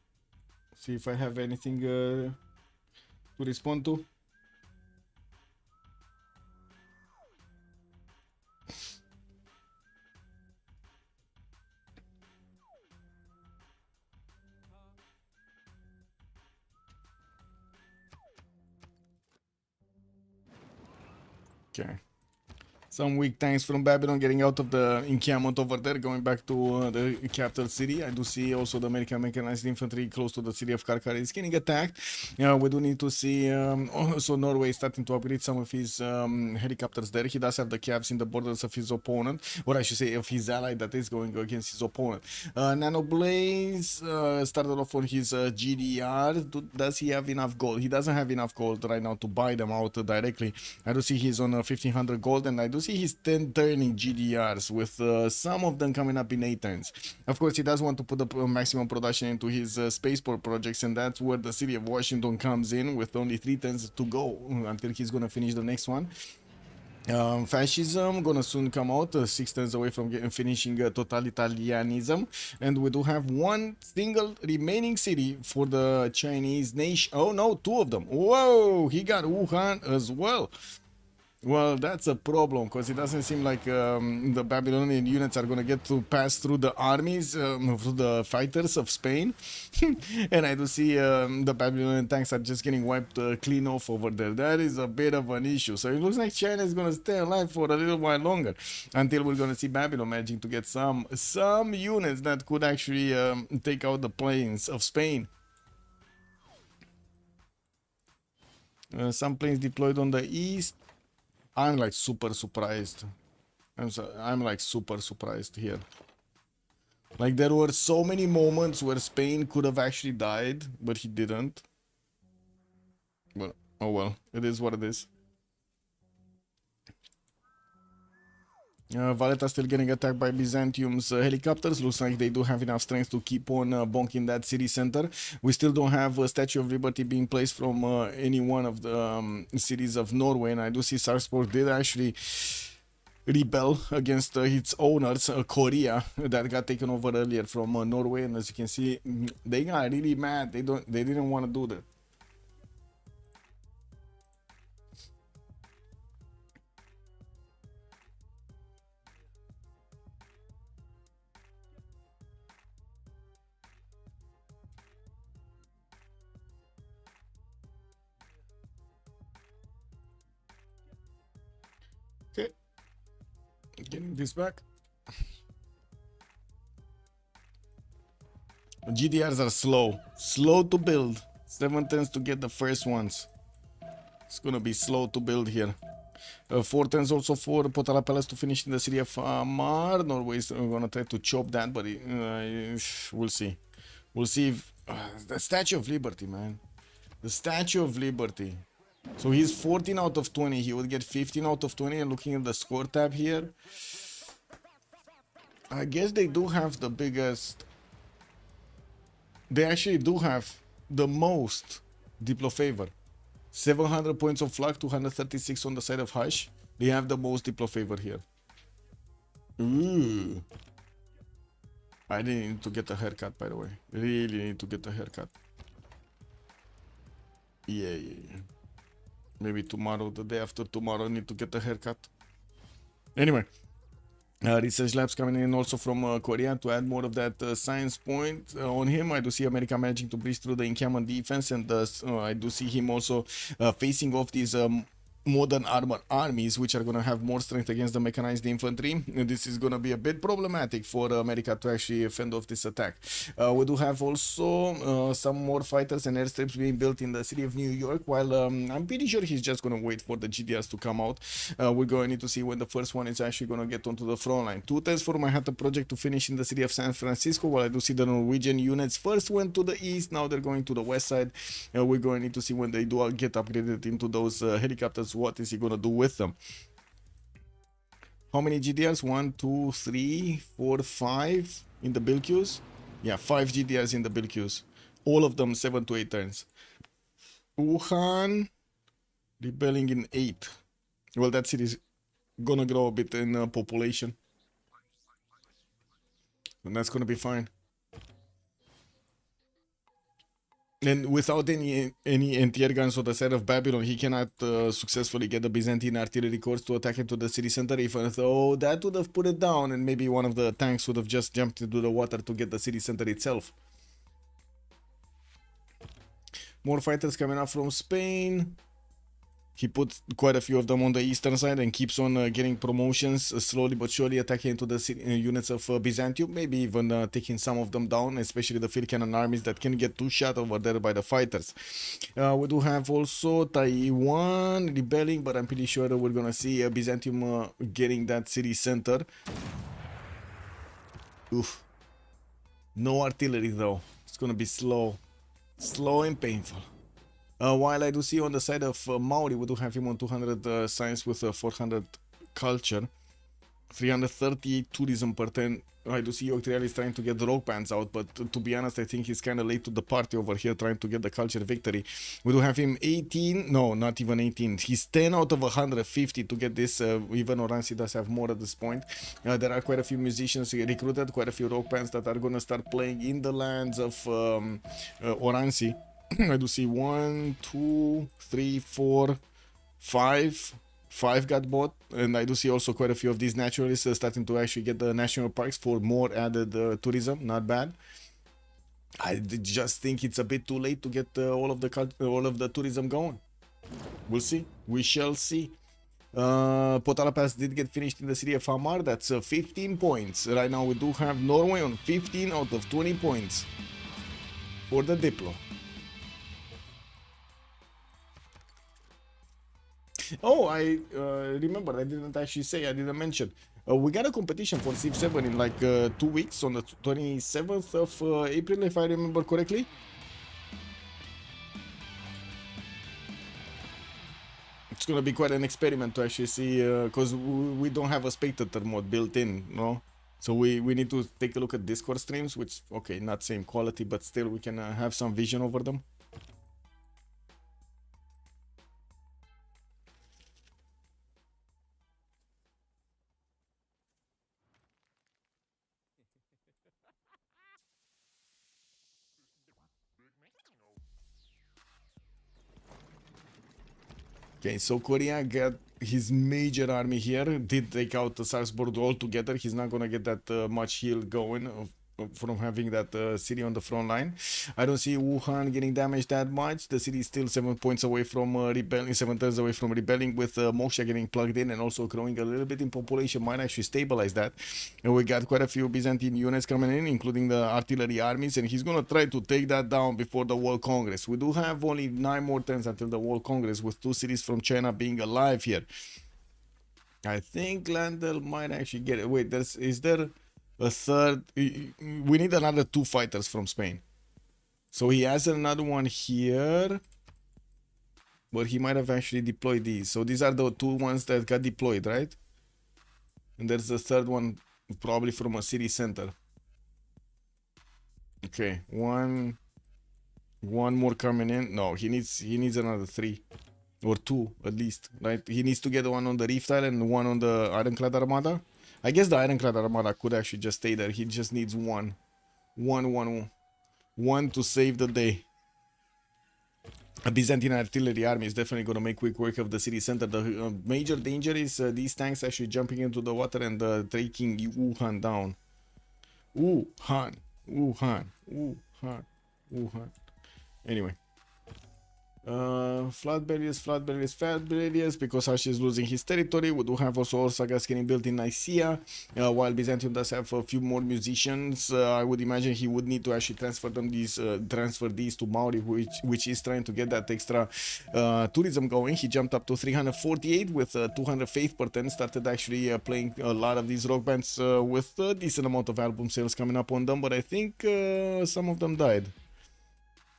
See if I have anything to respond to. Okay. Some weak tanks from Babylon getting out of the encampment over there, going back to the capital city. I do see also the American mechanized infantry close to the city of Karkar is getting attacked. We do need to see also Norway starting to upgrade some of his helicopters there. He does have the cabs in the borders of his opponent, or I should say of his ally that is going against his opponent. Nanoblaze started off on his GDR. Does he have enough gold? He doesn't have enough gold right now to buy them out directly. I do see he's on 1500 gold, and I do see he's 10 turning GDRs with some of them coming up in 8 turns. Of course, he does want to put the maximum production into his spaceport projects, and that's where the city of Washington comes in with only 3 turns to go until he's gonna finish the next one. Fascism gonna soon come out, 6 turns away from finishing totalitarianism, and we do have one single remaining city for the Chinese nation. Oh no, 2 of them. Whoa, he got Wuhan as well. Well, that's a problem, because it doesn't seem like the Babylonian units are going to get to pass through the armies, through the fighters of Spain. And I do see the Babylonian tanks are just getting wiped clean off over there. That is a bit of an issue. So it looks like China is going to stay alive for a little while longer, until we're going to see Babylon managing to get some units that could actually take out the planes of Spain. Some planes deployed on the east. I'm like super surprised. I'm like super surprised here. Like, there were so many moments where Spain could have actually died, but he didn't. But, oh well, it is what it is. Valletta still getting attacked by Byzantium's helicopters. Looks like they do have enough strength to keep on bonking that city center. We still don't have a Statue of Liberty being placed from any one of the cities of Norway. And I do see Sarpsborg did actually rebel against its owners, Korea, that got taken over earlier from Norway. And as you can see, they got really mad. They didn't want to do that. Okay, getting this back. GDRs are slow to build. 7 tends to get the first ones. It's gonna be slow to build here. 4 tens also for Potala Palace to finish in the city of Mar. Norway is gonna try to chop that, but we'll see. We'll see if the Statue of Liberty, man. The Statue of Liberty. So he's 14 out of 20. He would get 15 out of 20. And looking at the score tab here, I guess they do have the biggest. They actually do have the most Diplo favor. 700 points of luck, 236 on the side of Hush. They have the most Diplo favor here. Ooh. I really need to get a haircut, by the way. Really need to get a haircut. Yeah. Maybe tomorrow, the day after tomorrow, I need to get a haircut. Anyway. Research labs coming in also from Korea to add more of that science point on him. I do see America managing to breach through the encampment defense, and I do see him also facing off these modern armor armies, which are going to have more strength against the mechanized infantry. And this is going to be a bit problematic for America to actually fend off this attack. We do have also some more fighters and airstrips being built in the city of New York, while I'm pretty sure he's just going to wait for the GDRs to come out. We're going to need to see when the first one is actually going to get onto the front line. 2 tests for Manhattan Project to finish in the city of San Francisco, while I do see the Norwegian units first went to the east, now they're going to the west side. We're going to need to see when they do get upgraded into those helicopters, what is he going to do with them. How many GDRs? 1, 2, 3, 4, 5 in the build queues? Yeah, 5 GDRs in the build queues. All of them 7 to 8 turns. Wuhan rebelling in 8. Well, that city is gonna grow a bit in population. And that's gonna be fine. And without any anti-air guns on the side of Babylon, he cannot successfully get the Byzantine artillery corps to attack into the city center, even though that would have put it down, and maybe one of the tanks would have just jumped into the water to get the city center itself. More fighters coming up from Spain. He put quite a few of them on the eastern side and keeps on getting promotions, slowly but surely attacking into the units of Byzantium, maybe even taking some of them down, especially the field cannon armies that can get too shot over there by the fighters. We do have also Taiwan rebelling, but I'm pretty sure we're gonna see Byzantium getting that city center. Oof. No artillery though. It's gonna be slow and painful. While I do see on the side of Maori, we do have him on 200 science with 400 culture, 330 tourism per 10. I do see Octrial is trying to get the rogue pants out, but to be honest, I think he's kind of late to the party over here trying to get the culture victory. We do have him 18, no, not even 18. He's 10 out of 150 to get this. Even Oransi does have more at this point. There are quite a few musicians recruited, quite a few rogue pants that are going to start playing in the lands of Oransi. I do see 1, 2, 3, 4, 5. 5 got bought, and I do see also quite a few of these naturalists starting to actually get the national parks for more added tourism. Not bad. I just think it's a bit too late to get all of the tourism going. We'll see. We shall see. Potala Pass did get finished in the city of Hamar. That's 15 points. Right now we do have Norway on 15 out of 20 points for the Diplo. Oh, I remember, I didn't actually say, I didn't mention. We got a competition for Civ7 in like 2 weeks on the 27th of April, if I remember correctly. It's gonna be quite an experiment to actually see, because we don't have a spectator mode built in, no? So we need to take a look at Discord streams, which, okay, not same quality, but still we can have some vision over them. Okay, so Korea got his major army here, did take out the Salzburg altogether. He's not gonna get that much heal going from having that city on the front line. I don't see Wuhan getting damaged that much. The city is still 7 points away from rebelling, 7 turns away from rebelling, with Moksha getting plugged in and also growing a little bit in population. Might actually stabilize that. And we got quite a few Byzantine units coming in, including the artillery armies, and he's gonna try to take that down before the World Congress. We do have only 9 more turns until the World Congress, with 2 cities from China being alive here. I think Landel might actually get it. Wait, is there a third? We need another 2 fighters from Spain. So he has another one here, but he might have actually deployed these. So these are the 2 ones that got deployed, right? And there's the third one, probably from a city center. Okay, one more coming in. No, he needs another 3 or 2 at least, right? He needs to get one on the Rift Island and one on the Ironclad Armada. I guess the Ironclad Armada could actually just stay there. He just needs one to save the day. A Byzantine artillery army is definitely going to make quick work of the city center. The major danger is these tanks actually jumping into the water and taking Wuhan down. Wuhan. Anyway. Flat barriers, because Hashi is losing his territory. We do have also Orsagas getting built in Nicaea, while Byzantium does have a few more musicians. I would imagine he would need to actually transfer these to Mauri, which is trying to get that extra tourism going. He jumped up to 348 with 200 faith per 10, started actually playing a lot of these rock bands with a decent amount of album sales coming up on them, but I think some of them died.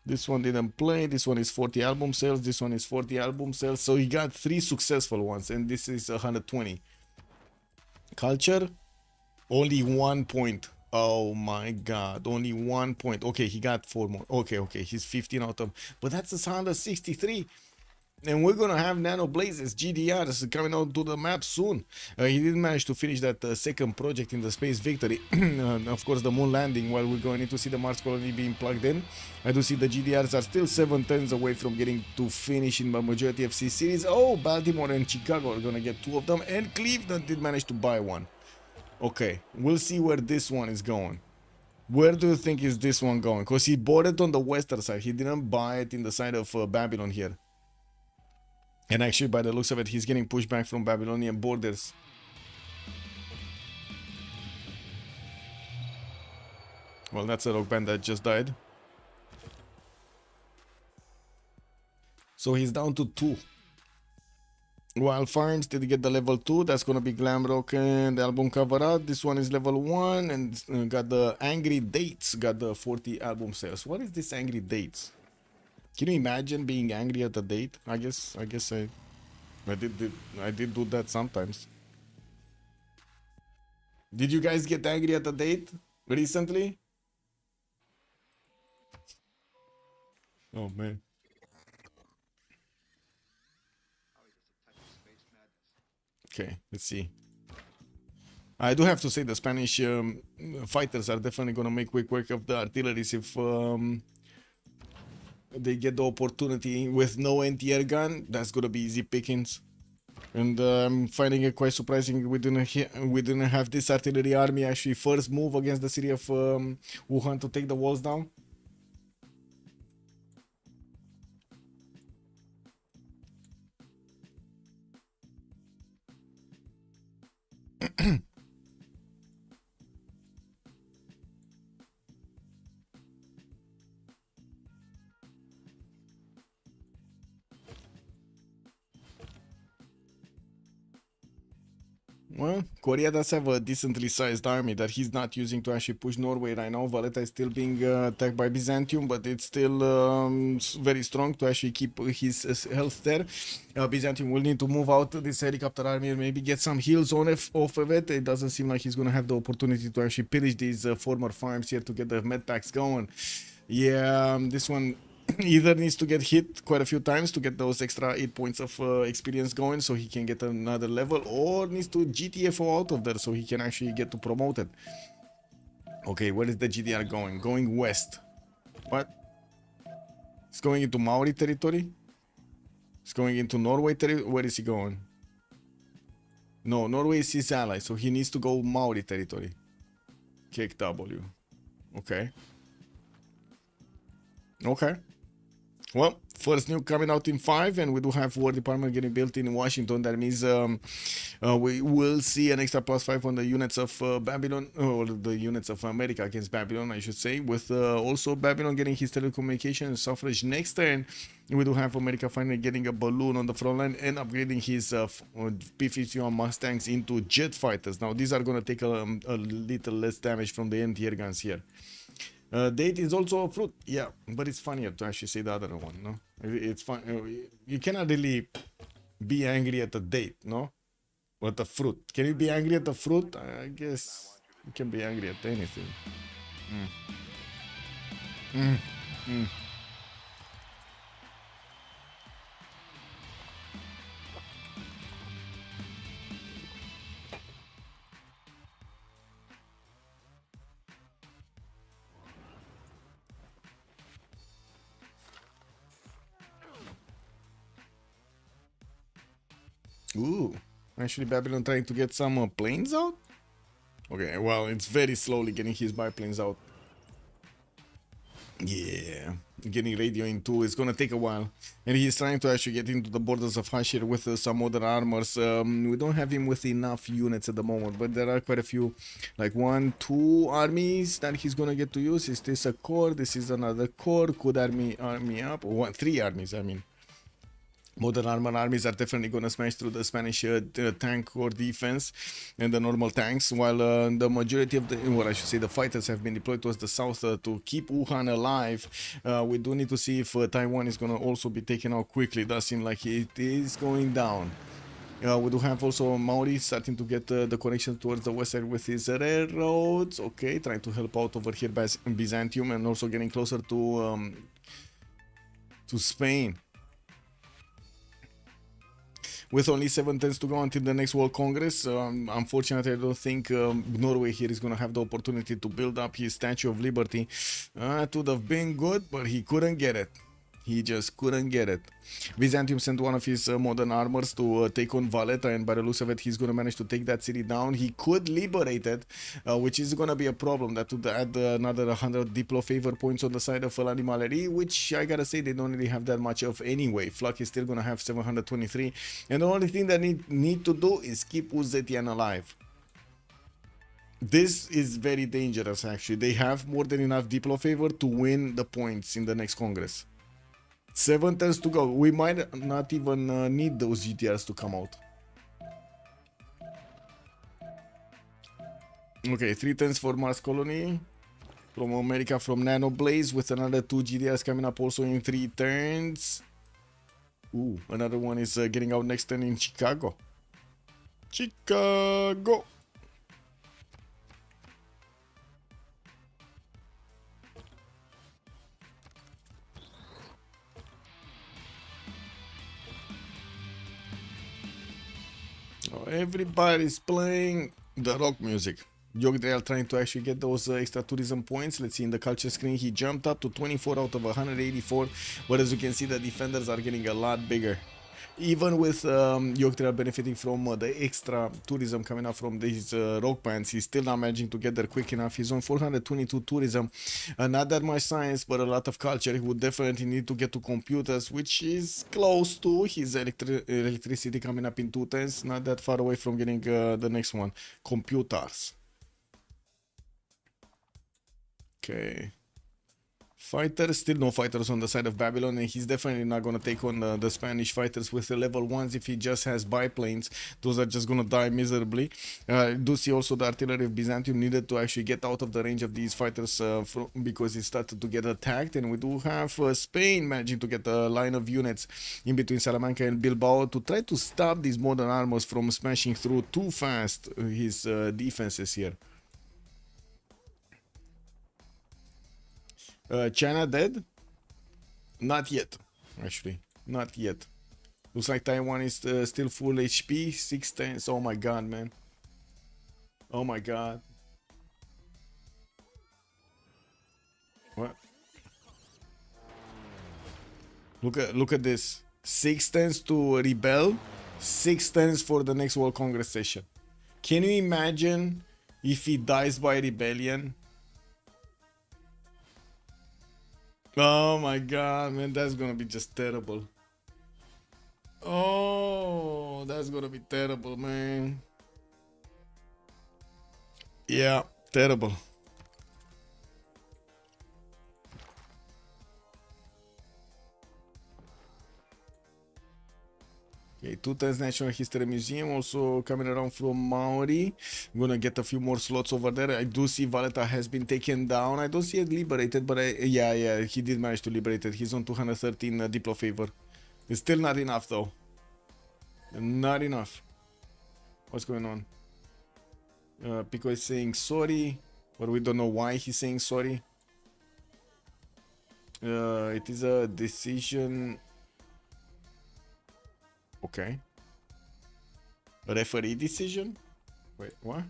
This one didn't play. This one is 40 album sales. This one is 40 album sales. So he got 3 successful ones, and this is 120. Culture, only 1 point. Oh my god, only 1 point. Okay, he got 4 more. Okay, he's 15 out of, but that's 163. And we're gonna have Nano Blazes, GDRs coming out to the map soon. He didn't manage to finish that second project in the Space Victory. Of course, the moon landing, while we're going to see the Mars colony being plugged in. I do see the GDRs are still 7 turns away from getting to finish in the majority of C series. Oh, Baltimore and Chicago are gonna get 2 of them, and Cleveland did manage to buy 1. Okay, we'll see where this one is going. Where do you think is this one going? Because he bought it on the western side. He didn't buy it in the side of Babylon here. And actually, by the looks of it, he's getting pushed back from Babylonian borders. Well, that's a rock band that just died. So he's down to 2. While Farms did get the level 2, that's gonna be Glam Rock and album cover art. This one is level 1 and got the Angry Dates, got the 40 album sales. What is this Angry Dates? Can you imagine being angry at a date? I guess I did do that sometimes. Did you guys get angry at a date recently? Oh man. Okay, let's see. I do have to say the Spanish fighters are definitely gonna make quick work of the artilleries if they get the opportunity with no anti-air gun. That's gonna be easy pickings. And I'm finding it quite surprising we didn't have this artillery army actually first move against the city of Wuhan to take the walls down. Well, Korea does have a decently sized army that he's not using to actually push Norway right now. Valletta is still being attacked by Byzantium, but it's still very strong to actually keep his health there. Byzantium will need to move out this helicopter army and maybe get some heals off of it. It doesn't seem like he's going to have the opportunity to actually pillage these former farms here to get the med packs going. Yeah, this one either needs to get hit quite a few times to get those extra 8 points of experience going so he can get another level, or needs to GTFO out of there so he can actually get to promoted. Okay, where is the GDR going? Going west. What? It's going into Maori territory? It's going into Norway territory? Where is he going? No, Norway is his ally, so he needs to go Maori territory. Kick W. Okay. Okay. Well, first nuke coming out in 5, and we do have War Department getting built in Washington. That means we will see an extra +5 on the units of Babylon, or the units of America against Babylon, I should say, with also Babylon getting his telecommunication suffrage next turn. We do have America finally getting a balloon on the front line and upgrading his P-51 Mustangs into jet fighters. Now, these are going to take a little less damage from the anti-air guns here. Date is also a fruit, yeah, but it's funnier to actually say the other one, no? It's fun. You cannot really be angry at a date, no? But a fruit. Can you be angry at a fruit? I guess you can be angry at anything. Ooh, actually Babylon trying to get some planes out? Okay, well, it's very slowly getting his biplanes out. Yeah, getting radio in 2 is gonna take a while. And he's trying to actually get into the borders of Hashir with some other armors. We don't have him with enough units at the moment, but there are quite a few, like 1, 2 armies that he's gonna get to use. Is this a core? This is another core. Could army up? 3 armies, I mean. Modern armor armies are definitely going to smash through the Spanish tank or defense and the normal tanks, while the majority of the, well, I should say, the fighters have been deployed towards the south to keep Wuhan alive. We do need to see if Taiwan is going to also be taken out quickly. It does seem like it is going down. We do have also Maori starting to get the connection towards the west side with his railroads. Okay, trying to help out over here by Byzantium and also getting closer to Spain. With only 7 turns to go until the next World Congress, unfortunately, I don't think Norway here is going to have the opportunity to build up his Statue of Liberty. It would have been good, but he couldn't get it. He just couldn't get it. Byzantium sent one of his modern armors to take on Valletta, and by the looks of it, he's going to manage to take that city down. He could liberate it, which is going to be a problem. That would add another 100 Diplo favor points on the side of Animalerie, which I gotta say they don't really have that much of anyway. Flak is still going to have 723, and the only thing that need to do is keep Uzetian alive. This is very dangerous, actually. They have more than enough Diplo favor to win the points in the next Congress. 7 turns to go. We might not even need those GTRs to come out. Okay, 3 turns for Mars Colony. From America, from Nano Blaze, with another 2 GTRs coming up also in 3 turns. Ooh, another one is getting out next turn in Chicago. Chicago! Everybody's playing the rock music. Yogdale trying to actually get those extra tourism points. Let's see, in the culture screen, he jumped up to 24 out of 184. But as you can see, the defenders are getting a lot bigger. Even with Yogdale benefiting from the extra tourism coming up from these rock bands, he's still not managing to get there quick enough. He's on 422 tourism. Not that much science, but a lot of culture. He would definitely need to get to computers, which is close to his electricity coming up in 2 turns. Not that far away from getting the next one. Computers. Okay. fighters. Still no fighters on the side of Babylon, and he's definitely not gonna take on the Spanish fighters with the level 1s if he just has biplanes. Those are just gonna die miserably. Do see also the artillery of Byzantium needed to actually get out of the range of these fighters because it started to get attacked, and we do have Spain managing to get a line of units in between Salamanca and Bilbao to try to stop these modern armors from smashing through too fast his defenses here. China dead? Not yet, actually. Not yet. Looks like Taiwan is still full HP. 6 tanks. Oh my god, man. Oh my god. What? Look at this. 6 tanks to rebel. 6 tanks for the next World Congress session. Can you imagine if he dies by rebellion? Oh my god, man, that's gonna be just terrible. Oh, that's gonna be terrible, man. Yeah, terrible. Okay, 2 times National History Museum also coming around from Maori. I'm gonna get a few more slots over there. I do see Valletta has been taken down. I don't see it liberated, but yeah, he did manage to liberate it. He's on 213 Diplo favor. It's still not enough though. Not enough. What's going on? Pico is saying sorry, but we don't know why he's saying sorry. It is a decision. Okay. A referee decision? Wait, what?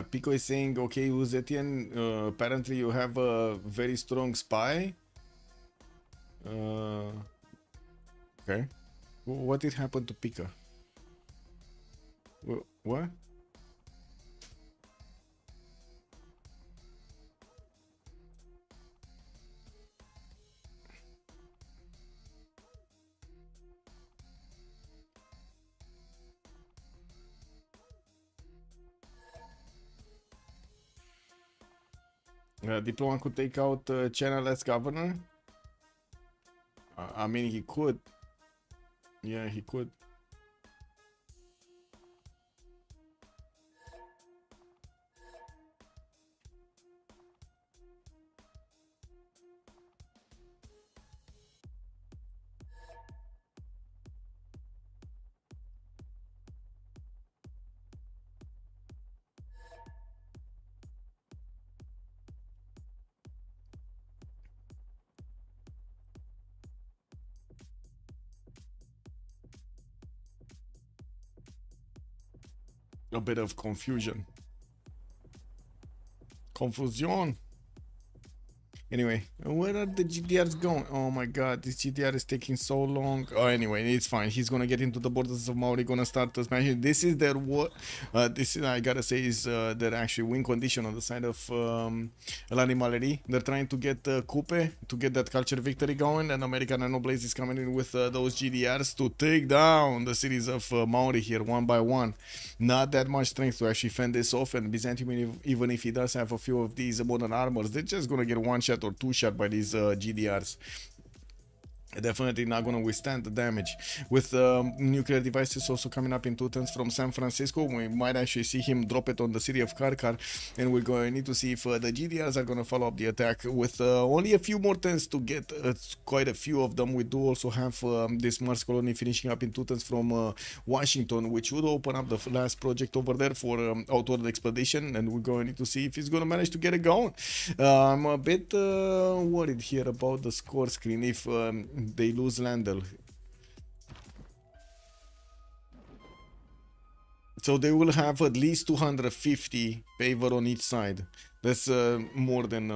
Pico is saying, okay, Uzetian, apparently you have a very strong spy. Okay. What did happen to Pico? What? Diplomat could take out China as governor. I mean, he could. Yeah, he could. A bit of confusion. Confusion. Anyway, where are the GDRs going? Oh my god, this GDR is taking so long. Oh, anyway, it's fine. He's gonna get into the borders of Maori, gonna start to smash it. This is their what? This is, I gotta say, is their actually win condition on the side of l'Animalerie. They're trying to get Coupe to get that culture victory going, and American Nanoblaze is coming in with those GDRs to take down the cities of Maori here one by one. Not that much strength to actually fend this off, and Byzantium, even if he does have a few of these modern armors, they're just gonna get one shot or 2 shot by these GDRs. Definitely not going to withstand the damage. With nuclear devices also coming up in 2 turns from San Francisco, we might actually see him drop it on the city of Karkar, and we're going to need to see if the GDRs are going to follow up the attack with only a few more turns to get quite a few of them. We do also have this Mars colony finishing up in 2 turns from Washington, which would open up the last project over there for outward expedition, and we're going to need to see if he's going to manage to get it going. I'm a bit worried here about the score screen if they lose Landel. So they will have at least 250 favor on each side. That's more than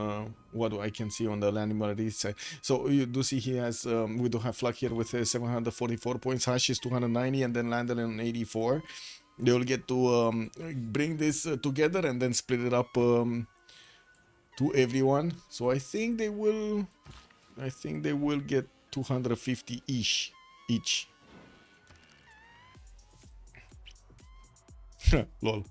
what I can see on the landing side. So you do see he has, we do have Fluck here with 744 points, Hash is 290, and then landed on 84. They will get to bring this together and then split it up to everyone. So I think they will get 250-ish each. Lol.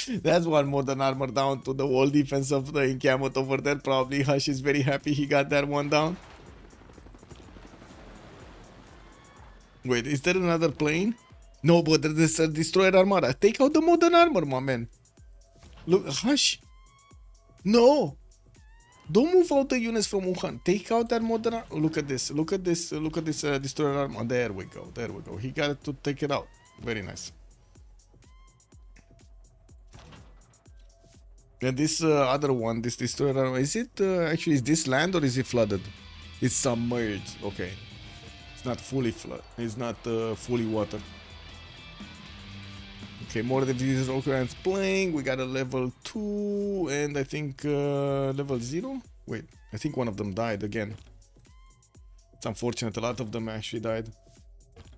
That's one modern armor down to the wall defense of the encampment over there. Probably Hush is very happy he got that one down. Wait, is there another plane? No, but there's a destroyer armada. Take out the modern armor, my man. Look, Hush. No. Don't move out the units from Wuhan. Take out that modern armor. Look at this. Look at this. Look at this destroyer armor. There we go. There we go. He got to take it out. Very nice. And this other one, this destroyer, is it actually, is this land or is it flooded? It's submerged. Okay, it's not fully flood. It's not fully water. Okay, more of these occurrence playing. We got a level 2 and I think level 0. Wait, I think one of them died again. It's unfortunate. A lot of them actually died.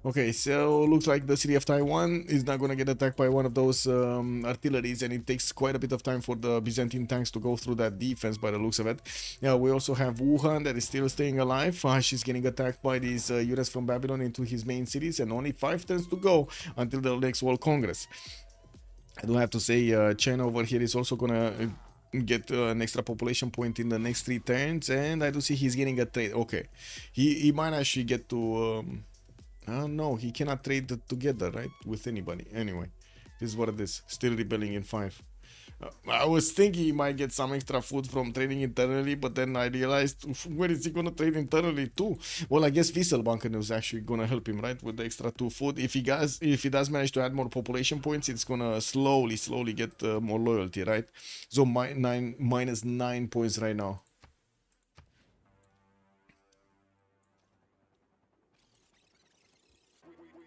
Okay, so looks like the city of Taiwan is not gonna get attacked by one of those artilleries, and it takes quite a bit of time for the Byzantine tanks to go through that defense by the looks of it. Yeah, we also have Wuhan that is still staying alive. She's getting attacked by these units from Babylon into his main cities, and only 5 turns to go until the next World Congress. I do have to say China over here is also gonna get an extra population point in the next 3 turns, and I do see he's getting a trade. Okay, he might actually get to no, he cannot trade together, right, with anybody. Anyway, this is what it is. Still rebelling in 5. I was thinking he might get some extra food from trading internally, but then I realized, where is he gonna trade internally too? Well, I guess Wieselbanken is actually gonna help him, right, with the extra 2 food. If he does manage to add more population points, it's gonna slowly get more loyalty, right? So minus 9 points right now.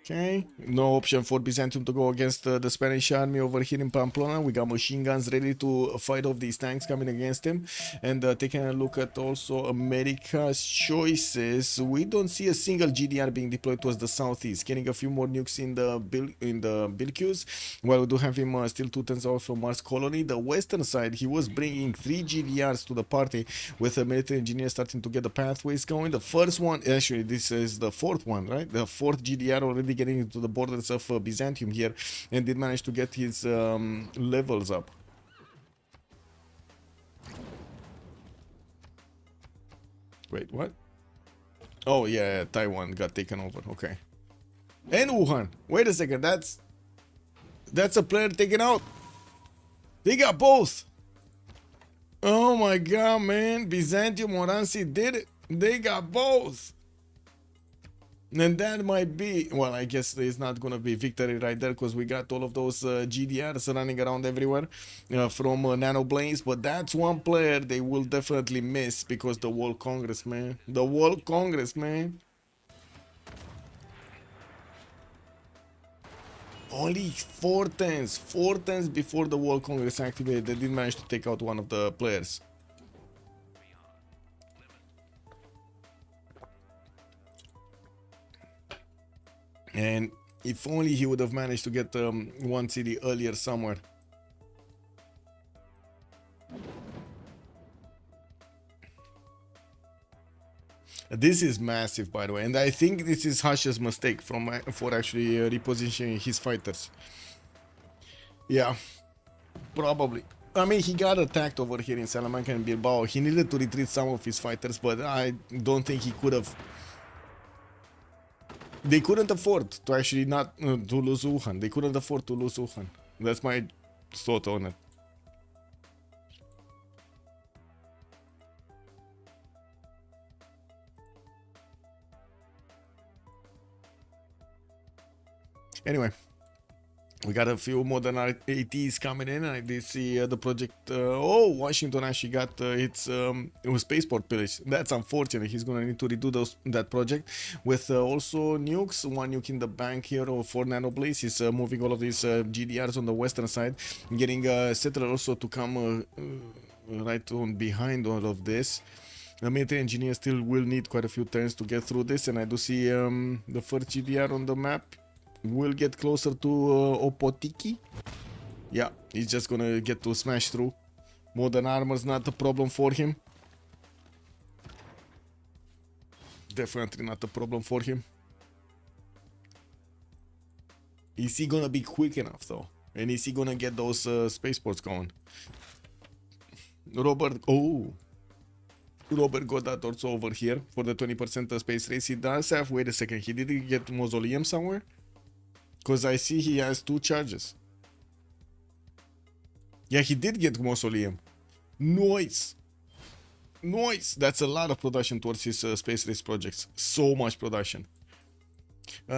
Okay, no option for Byzantium to go against the Spanish army over here in Pamplona. We got machine guns ready to fight off these tanks coming against him. And taking a look at also America's choices, we don't see a single GDR being deployed towards the southeast. Getting a few more nukes in the build queues. While we do have him still 2 turns out from Mars Colony. The western side, he was bringing 3 GDRs to the party with a military engineer starting to get the pathways going. The first one, actually this is the 4th one, right? The 4th GDR already getting into the borders of Byzantium here, and did manage to get his levels up. Wait, what? Oh yeah, Taiwan got taken over. Okay, and Wuhan. Wait a second, that's a player taken out. They got both. Oh my god, man! Byzantium Oransi did it. They got both. And that might be, well, I guess it's not gonna be victory right there, because we got all of those GDRs running around everywhere from Nano Blaze, but that's one player they will definitely miss, because the World Congress, man. The World Congress, man. Only 4 turns before the World Congress activated, they did manage to take out one of the players. And if only he would have managed to get one city earlier somewhere. This is massive, by the way, and I think this is Hash's mistake for actually repositioning his fighters. Yeah, probably. I mean, he got attacked over here in Salamanca and Bilbao. He needed to retreat some of his fighters, but I don't think he could have. They couldn't afford to actually not to lose Wuhan. They couldn't afford to lose Wuhan. That's my thought on it. Anyway, We got a few modern ATs coming in. I did see the project. Oh, Washington actually got it was spaceport pillage. That's unfortunate. He's gonna need to redo that project with also nukes. One nuke in the bank here for Nanoblaze. He's moving all of these GDRs on the western side, getting settler also to come right on behind all of this. The military engineer still will need quite a few turns to get through this, and I do see the first GDR on the map will get closer to Opotiki. Yeah, he's just gonna get to smash through. Modern armor's not a problem for him. Definitely not a problem for him. Is he gonna be quick enough though? And is he gonna get those spaceports going? Robert got that also over here for the 20% space race. He does have, wait a second, he didn't get mausoleum somewhere? Because I see he has 2 charges. Yeah, he did get mausoleum. Nice. Nice. That's a lot of production towards his space race projects. So much production.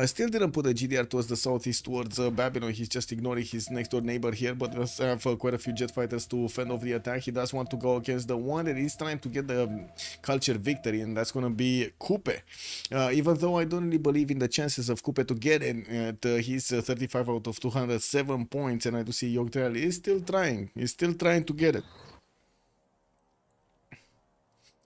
Still didn't put a GDR towards the southeast, towards Babylon. He's just ignoring his next door neighbor here, but does have quite a few jet fighters to fend off the attack. He does want to go against the one that is trying to get the culture victory, and that's going to be Coupe. Even though I don't really believe in the chances of Coupe to get it, he's 35 out of 207 points, and I do see Yogtrail is still trying. He's still trying to get it.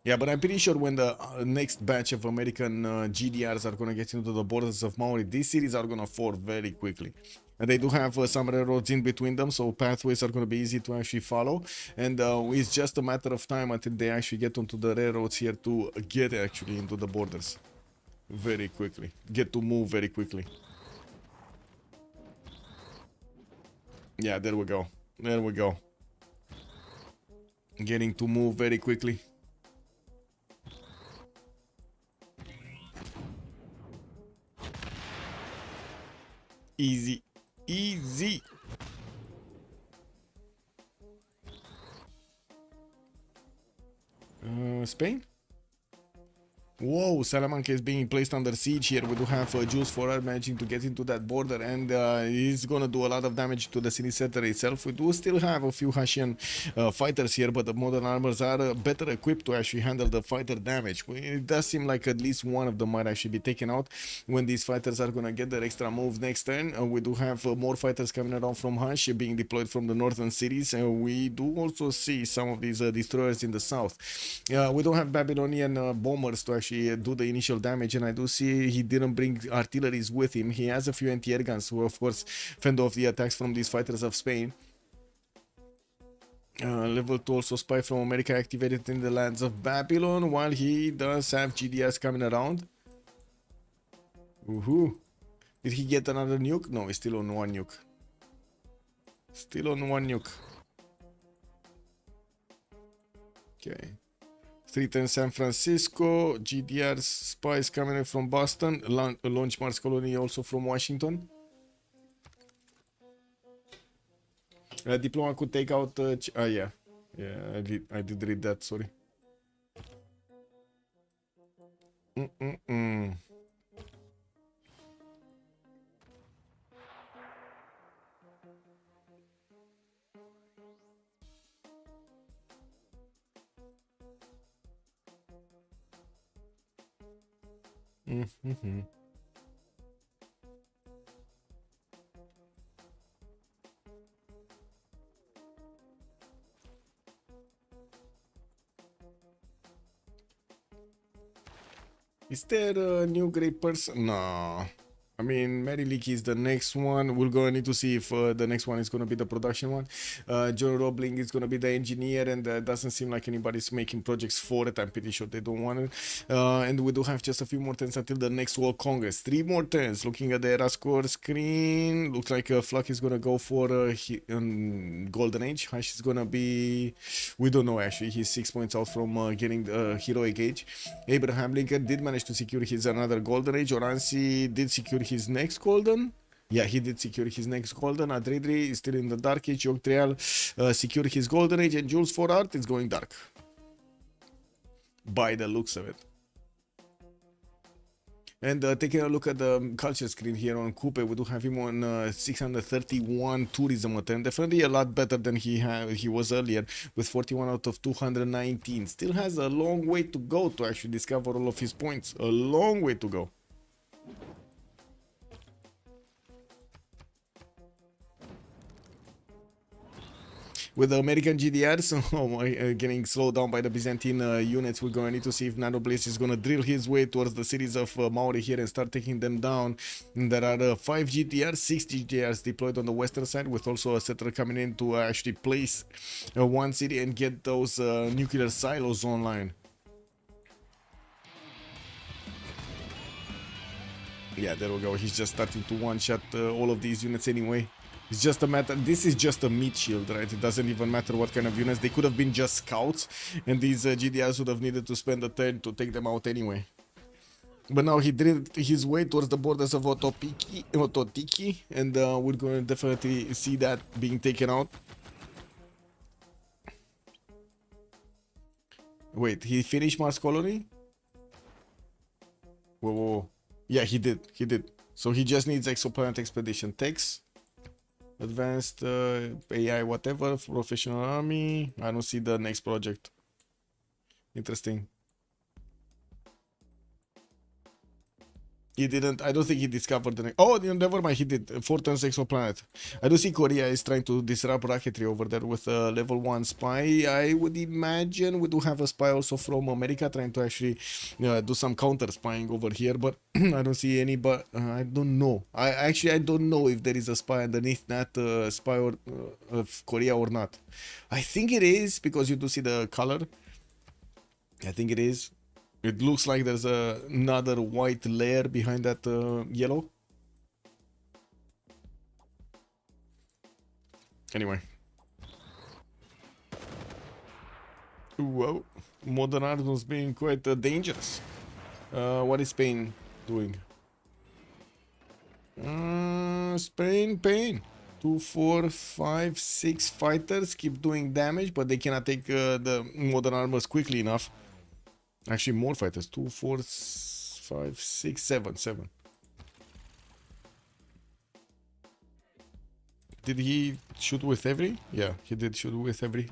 Yeah, but I'm pretty sure when the next batch of American GDRs are going to get into the borders of Maori, these cities are going to fall very quickly. And they do have some railroads in between them, so pathways are going to be easy to actually follow. And it's just a matter of time until they actually get onto the railroads here to get actually into the borders very quickly. Get to move very quickly. Yeah, there we go. There we go. Getting to move very quickly. Easy, easy. Spain? Whoa, Salamanca is being placed under siege here. We do have Jules Forard managing to get into that border, and he's gonna do a lot of damage to the city center itself. We do still have a few Haitian fighters here, but the modern armors are better equipped to actually handle the fighter damage. It does seem like at least one of them might actually be taken out when these fighters are gonna get their extra move next turn. We do have more fighters coming around from Hash being deployed from the northern cities. We do also see some of these destroyers in the south. We don't have Babylonian bombers to actually do the initial damage, and I do see he didn't bring artilleries with him. He has a few anti-air guns who of course fend off the attacks from these fighters of Spain. Level 2 also spy from America activated in the lands of Babylon, while he does have GDS coming around. Woohoo! Did he get another nuke? No, he's still on 1 nuke. Still on 1 nuke. Okay. 310 San Francisco, GDR's spies coming in from Boston, launch Mars colony also from Washington. Diploma could take out. Yeah, I did read that. Sorry. Is there a new great person? No. I mean, Mary Leakey is the next one. We're going to need to see if the next one is going to be the production one. John Robling is going to be the engineer, and doesn't seem like anybody's making projects for it. I'm pretty sure they don't want it. And we do have just a few more turns until the next World Congress. 3 more turns. Looking at the era score screen, looks like Fluck is going to go for Golden Age. Hash is going to be... We don't know actually. He's 6 points out from getting the Heroic Age. Abraham Lincoln did manage to secure his another Golden Age. Oransi did secure his next golden. Yeah, he did secure his next golden. Adridri is still in the dark age. Yogtrial secured his golden age, and Jules Forard is going dark. By the looks of it. And taking a look at the culture screen here on Coupe, we do have him on 631 tourism attempt. Definitely a lot better than he was earlier with 41 out of 219. Still has a long way to go to actually discover all of his points. A long way to go. With the American GDRs getting slowed down by the Byzantine units, we're gonna need to see if Nanoblaze is gonna drill his way towards the cities of Maori here and start taking them down. And there are 5 GTRs, 6 GTRs deployed on the western side, with also a settler coming in to actually place one city and get those nuclear silos online. Yeah, there we go. He's just starting to one-shot all of these units anyway. It's just a matter, this is just a meat shield, right? It doesn't even matter what kind of units. They could have been just scouts, and these GDRs would have needed to spend a turn to take them out anyway. But now he drilled his way towards the borders of Ototiki, and we're going to definitely see that being taken out. Wait, he finished Mars Colony? Whoa, whoa, whoa. Yeah, he did. So he just needs Exoplanet Expedition. Text. Advanced AI, whatever, professional army. I don't see the next project. Interesting. He didn't, I don't think he discovered the next. Oh, never mind, he did. 4 turns exoplanet. I do see Korea is trying to disrupt rocketry over there with a level 1 spy. I would imagine we do have a spy also from America trying to actually do some counter spying over here, but I don't see any. But I don't know. I don't know if there is a spy underneath that spy of Korea or not. I think it is, because you do see the color. I think it is. It looks like there's another white layer behind that yellow. Anyway. Whoa. Modern art was being quite dangerous. What is Spain doing? Spain. 2, 4, 5, 6 fighters keep doing damage, but they cannot take the modern armors quickly enough. Actually, more fighters. 2, 4, 5, 6, 7. Did he shoot with every? Yeah, he did shoot with every.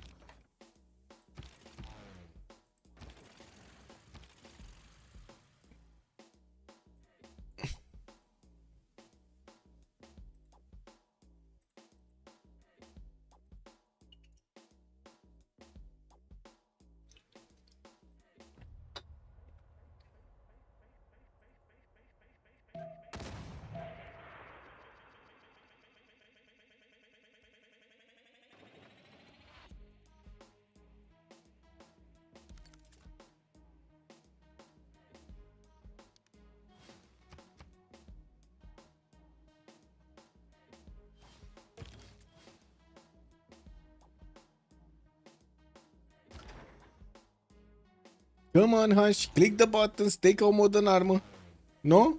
Come on, Hush. Click the buttons. Take out modern armor. No?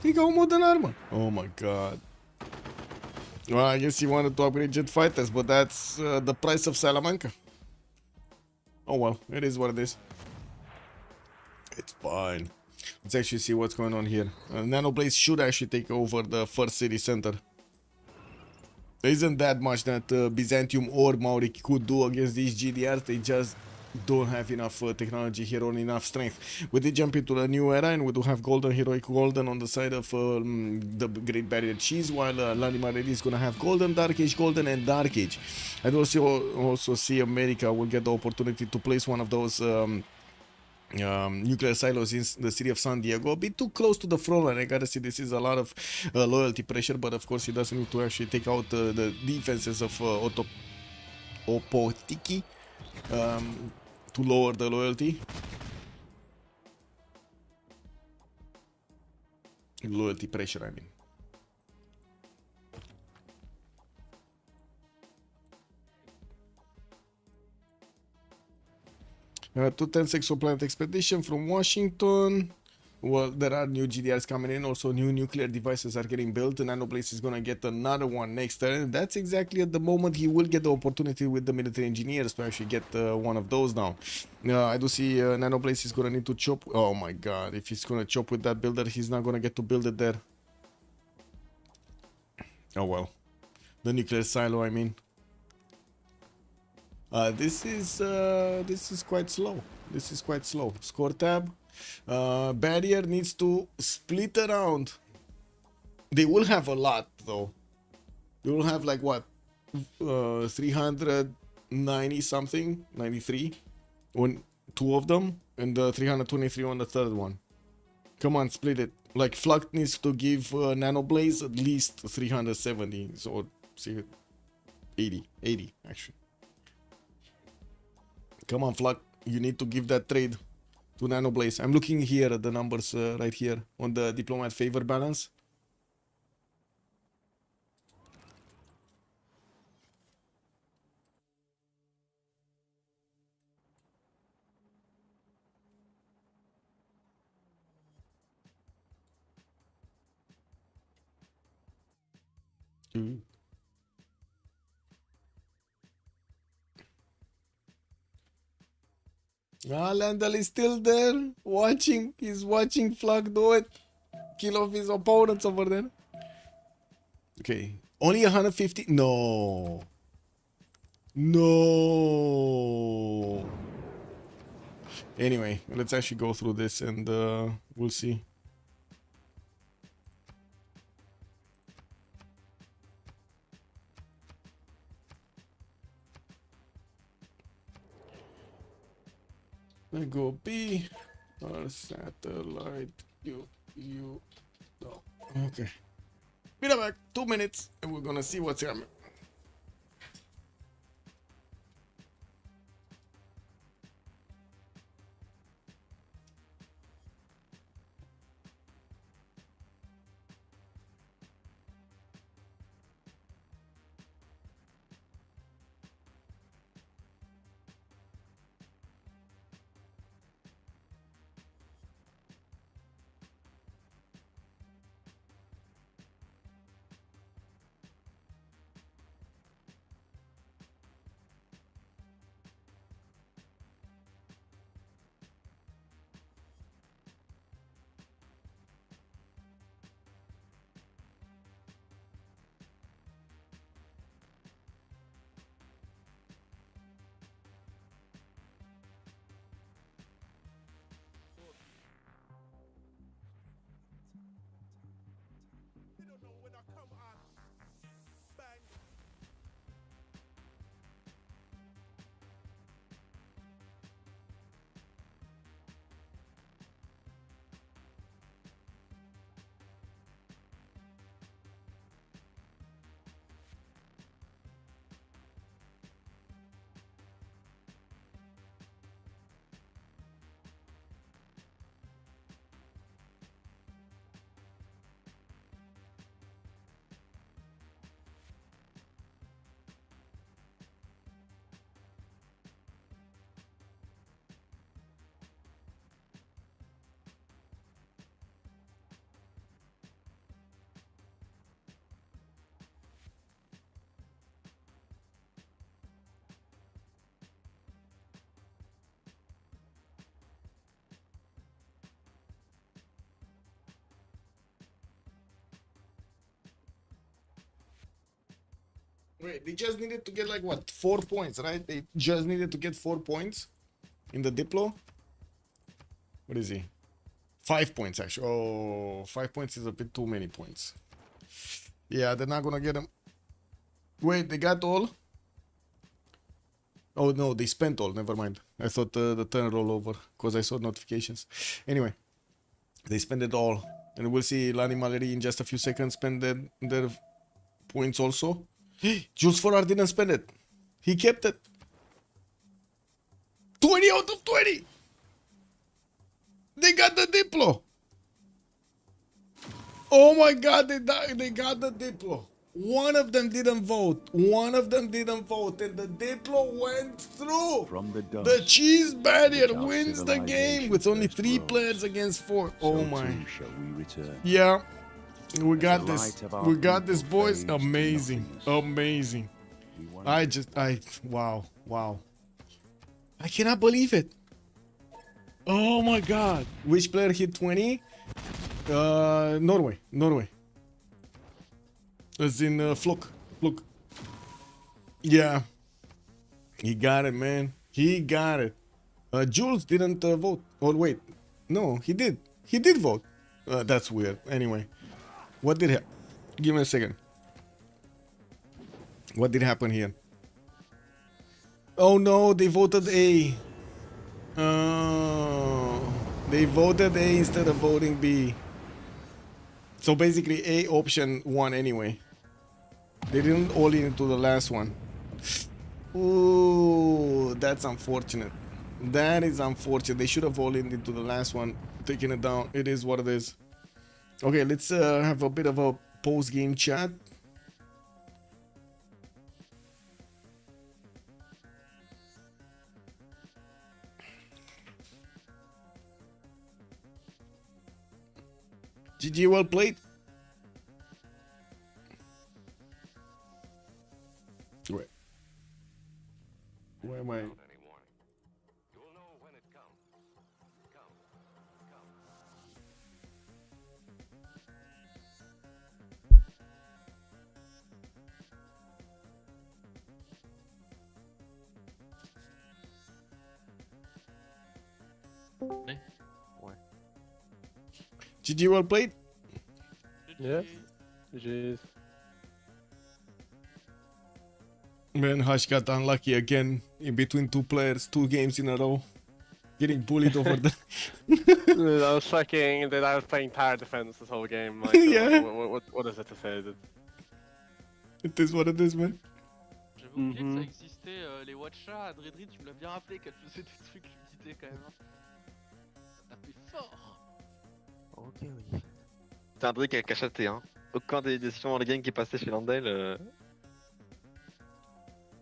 Take out modern armor. Oh my god. Well, I guess he wanted to upgrade jet fighters, but that's the price of Salamanca. Oh well, it is what it is. It's fine. Let's actually see what's going on here. Nanoblaze should actually take over the first city center. There isn't that much that Byzantium or Maori could do against these GDRs. They just don't have enough technology here or enough strength. We did jump into a new era, and we do have Golden, Heroic Golden on the side of the Great Barrier Cheese, while Lanimar is going to have Golden, Dark Age, Golden, and Dark Age. I'd also see America will get the opportunity to place one of those nuclear silos in the city of San Diego, a bit too close to the front line. I gotta see, this is a lot of loyalty pressure, but of course he doesn't need to actually take out the defenses of Opotiki to lower the loyalty. Loyalty pressure, I mean. To 10 exoplanet expedition from Washington. Well, there are new GDRs coming in. Also, new nuclear devices are getting built. Nanoblaze is gonna get another one next turn. That's exactly at the moment he will get the opportunity with the military engineers to actually get one of those now. I do see Nanoblaze is gonna need to chop. Oh my god, if he's gonna chop with that builder, he's not gonna get to build it there. Oh well. The nuclear silo, I mean. This is quite slow. This is quite slow. Score tab. Barriere needs to split around. They will have a lot though. They will have like what, 390 something, 93 on two of them, and 323 on the third one. Come on, split it. Like Flux needs to give Nanoblaze at least 370, so see, 80 actually. Come on, Flux, you need to give that trade to Nanoblaze. I'm looking here at the numbers right here on the diplomat favor balance. Landal is still there, watching. He's watching Flug do it. Kill off his opponents over there. Okay, only 150. No. No. Anyway, let's actually go through this and we'll see. I go B, our satellite, no. Okay. Be right back, 2 minutes, and we're gonna see what's coming. Wait, they just needed to get like what, 4 points, right? They just needed to get 4 points in the Diplo. What is he? 5 points actually. Oh, 5 points is a bit too many points. Yeah, they're not gonna get them. Wait, they got all? Oh no, they spent all. Never mind. I thought the turn roll over because I saw notifications. Anyway, they spent it all, and we'll see Lani Mallory in just a few seconds spend their points also. Jules Farrar didn't spend it. He kept it. 20 out of 20. They got the Diplo. Oh my god, they got the Diplo. One of them didn't vote. One of them didn't vote, and the Diplo went through. From the dust, The cheese barrier which our wins the game with civilization only first 3 rose, players against 4. Oh so my. too shall we return. Yeah, we As got the this. light of our We got this, people boys. fades to Amazing. nothingness. Amazing. We wonder Wow. Wow. I cannot believe it. Oh my god. Which player hit 20? Norway. Norway. As in, Fluk. Fluk. Yeah. He got it, man. He got it. Jules didn't vote. Or wait. No, he did. He did vote. That's weird. Anyway. What did happen? Give me a second. What did happen here? Oh no, they voted A. Oh, they voted A instead of voting B. So basically A option won anyway. They didn't all in into the last one. Ooh, that's unfortunate. That is unfortunate. They should have all in into the last one, taking it down. It is what it is. Okay, let's have a bit of a post-game chat. GG, well played. Wait. Where am I? Any warning. You'll know when it comes. Come. GG, well played. Yeah. GG's. Man, Hush got unlucky again in between 2 players, 2 games in a row. Getting bullied over the... Dude, I was fucking. Dude, I was playing tower defense this whole game. Like, Yeah. What is it to say? Dude? It is what it is, man. J'avais oublié que Mhm. ça existait, les watchas. Dredrid, tu me l'as bien rappelé qu'elle faisait des trucs l'unité quand même. Ça tapait fort. Ok, oui. C'est un truc avec cachaté, hein. Aucun des décisions dans les games qui est passé chez Landel.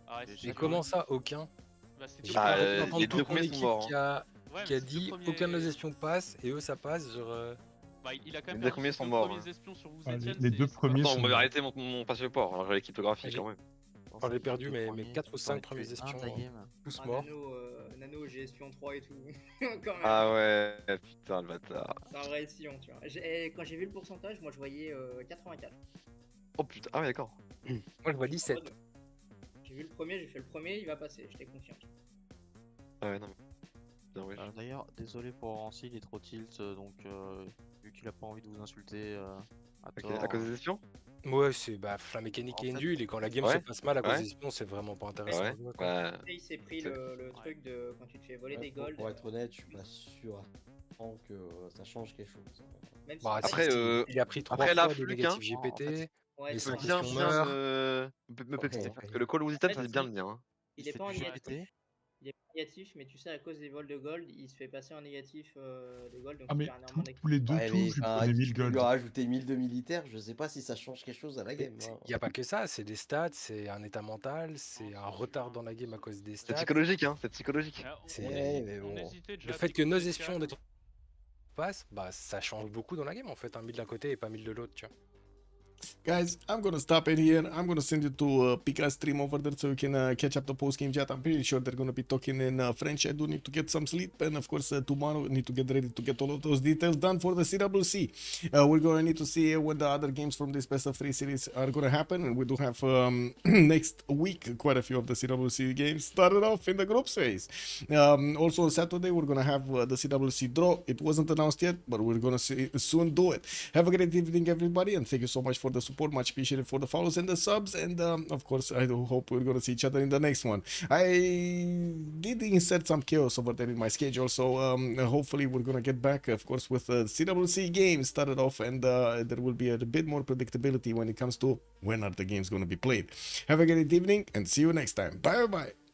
Ah ouais, J'ai c'est Comment ça, aucun? Bah, c'était Bah, pas- les Entendre deux toute mon premiers sont équipe morts, qui a, Ouais, qui a mais c'est dit le premier- aucun de nos espions passe et eux ça passe, genre. Bah, il a quand Les même deux perdu premiers ses sont deux morts, premiers hein. espions sur vous, Ah, Etienne, les c'est- deux c'est pas premiers mal. Attends, sont on m'avait arrêté mon passeport, alors j'avais l'équipe graphique Allez. quand même. Enfin, j'ai perdu mes 4 ou 5 premiers espions, tous morts. Nano, j'ai espion 3 et tout. Quand même. Ah ouais, putain le bâtard. C'est un vrai espion, tu vois. Quand j'ai vu le pourcentage, moi je voyais 84. Oh putain, ah ouais d'accord. Moi je vois 17. J'ai vu le premier, j'ai fait le premier, il va passer, j'étais confiant. Ah ouais, non mais... Putain, ouais, D'ailleurs, désolé pour Rancy, il est trop tilt, donc vu qu'il a pas envie de vous insulter à Ok, tort. à cause des espions. Ouais, c'est la mécanique En est fait- nulle et quand la game Ouais, se passe mal à cause ouais. des espions, c'est vraiment pas Ah intéressant. ouais, à jouer, quoi. bah... Et il s'est pris c'est- le truc de quand tu te fais voler des golds. Pour être honnête, je suis pas sûr que ça change quelque chose. Même si Bah, Après, il a pris 3 après fois la des fluke, négatifs hein, GPT. ouais, les c'est peut cinq ça. bien espions meurent. me pexer, parce Ouais. que le call aux items, En ça fait, c'est bien le mien. Hein. Il est fait pas en du négatif. GPT. Il est pas négatif, mais tu sais, à cause des vols de gold, il se fait passer en négatif de gold. Donc Ah il mais perd énormément d'XP. tous les deux Ouais, tours, mais je lui enfin, prenais tu 1000 peux gold. lui rajouter 1000 de militaires, je sais pas si ça change quelque chose à la game. hein. Il n'y a pas que ça, c'est des stats, c'est un état mental, c'est un retard dans la game à cause des C'est stats. psychologique, hein, c'est psychologique. Ah, C'est- mais on bon. hésitait déjà Le à fait que nos piquer espions quatre. passent, bah ça change beaucoup dans la game en fait, 1000 d'un côté et pas 1000 de l'autre, tu vois. Guys, I'm gonna stop it here. I'm gonna send you to Pika's stream over there so you can catch up the post-game chat. I'm pretty sure they're gonna be talking in French. I do need to get some sleep, and of course tomorrow I need to get ready to get all of those details done for the CWC. We're gonna need to see when the other games from this best of 3 series are gonna happen, and we do have next week quite a few of the CWC games started off in the group phase. Also on Saturday we're gonna have the CWC draw. It wasn't announced yet, but we're gonna soon do it. Have a great evening, everybody, and thank you so much for the support. Much appreciated for the follows and the subs, and of course I do hope we're gonna see each other in the next one. I did insert some chaos over there in my schedule, so hopefully we're gonna get back, of course, with the CWC games started off, and there will be a bit more predictability when it comes to when are the games gonna be played. Have a great evening and see you next time. Bye bye.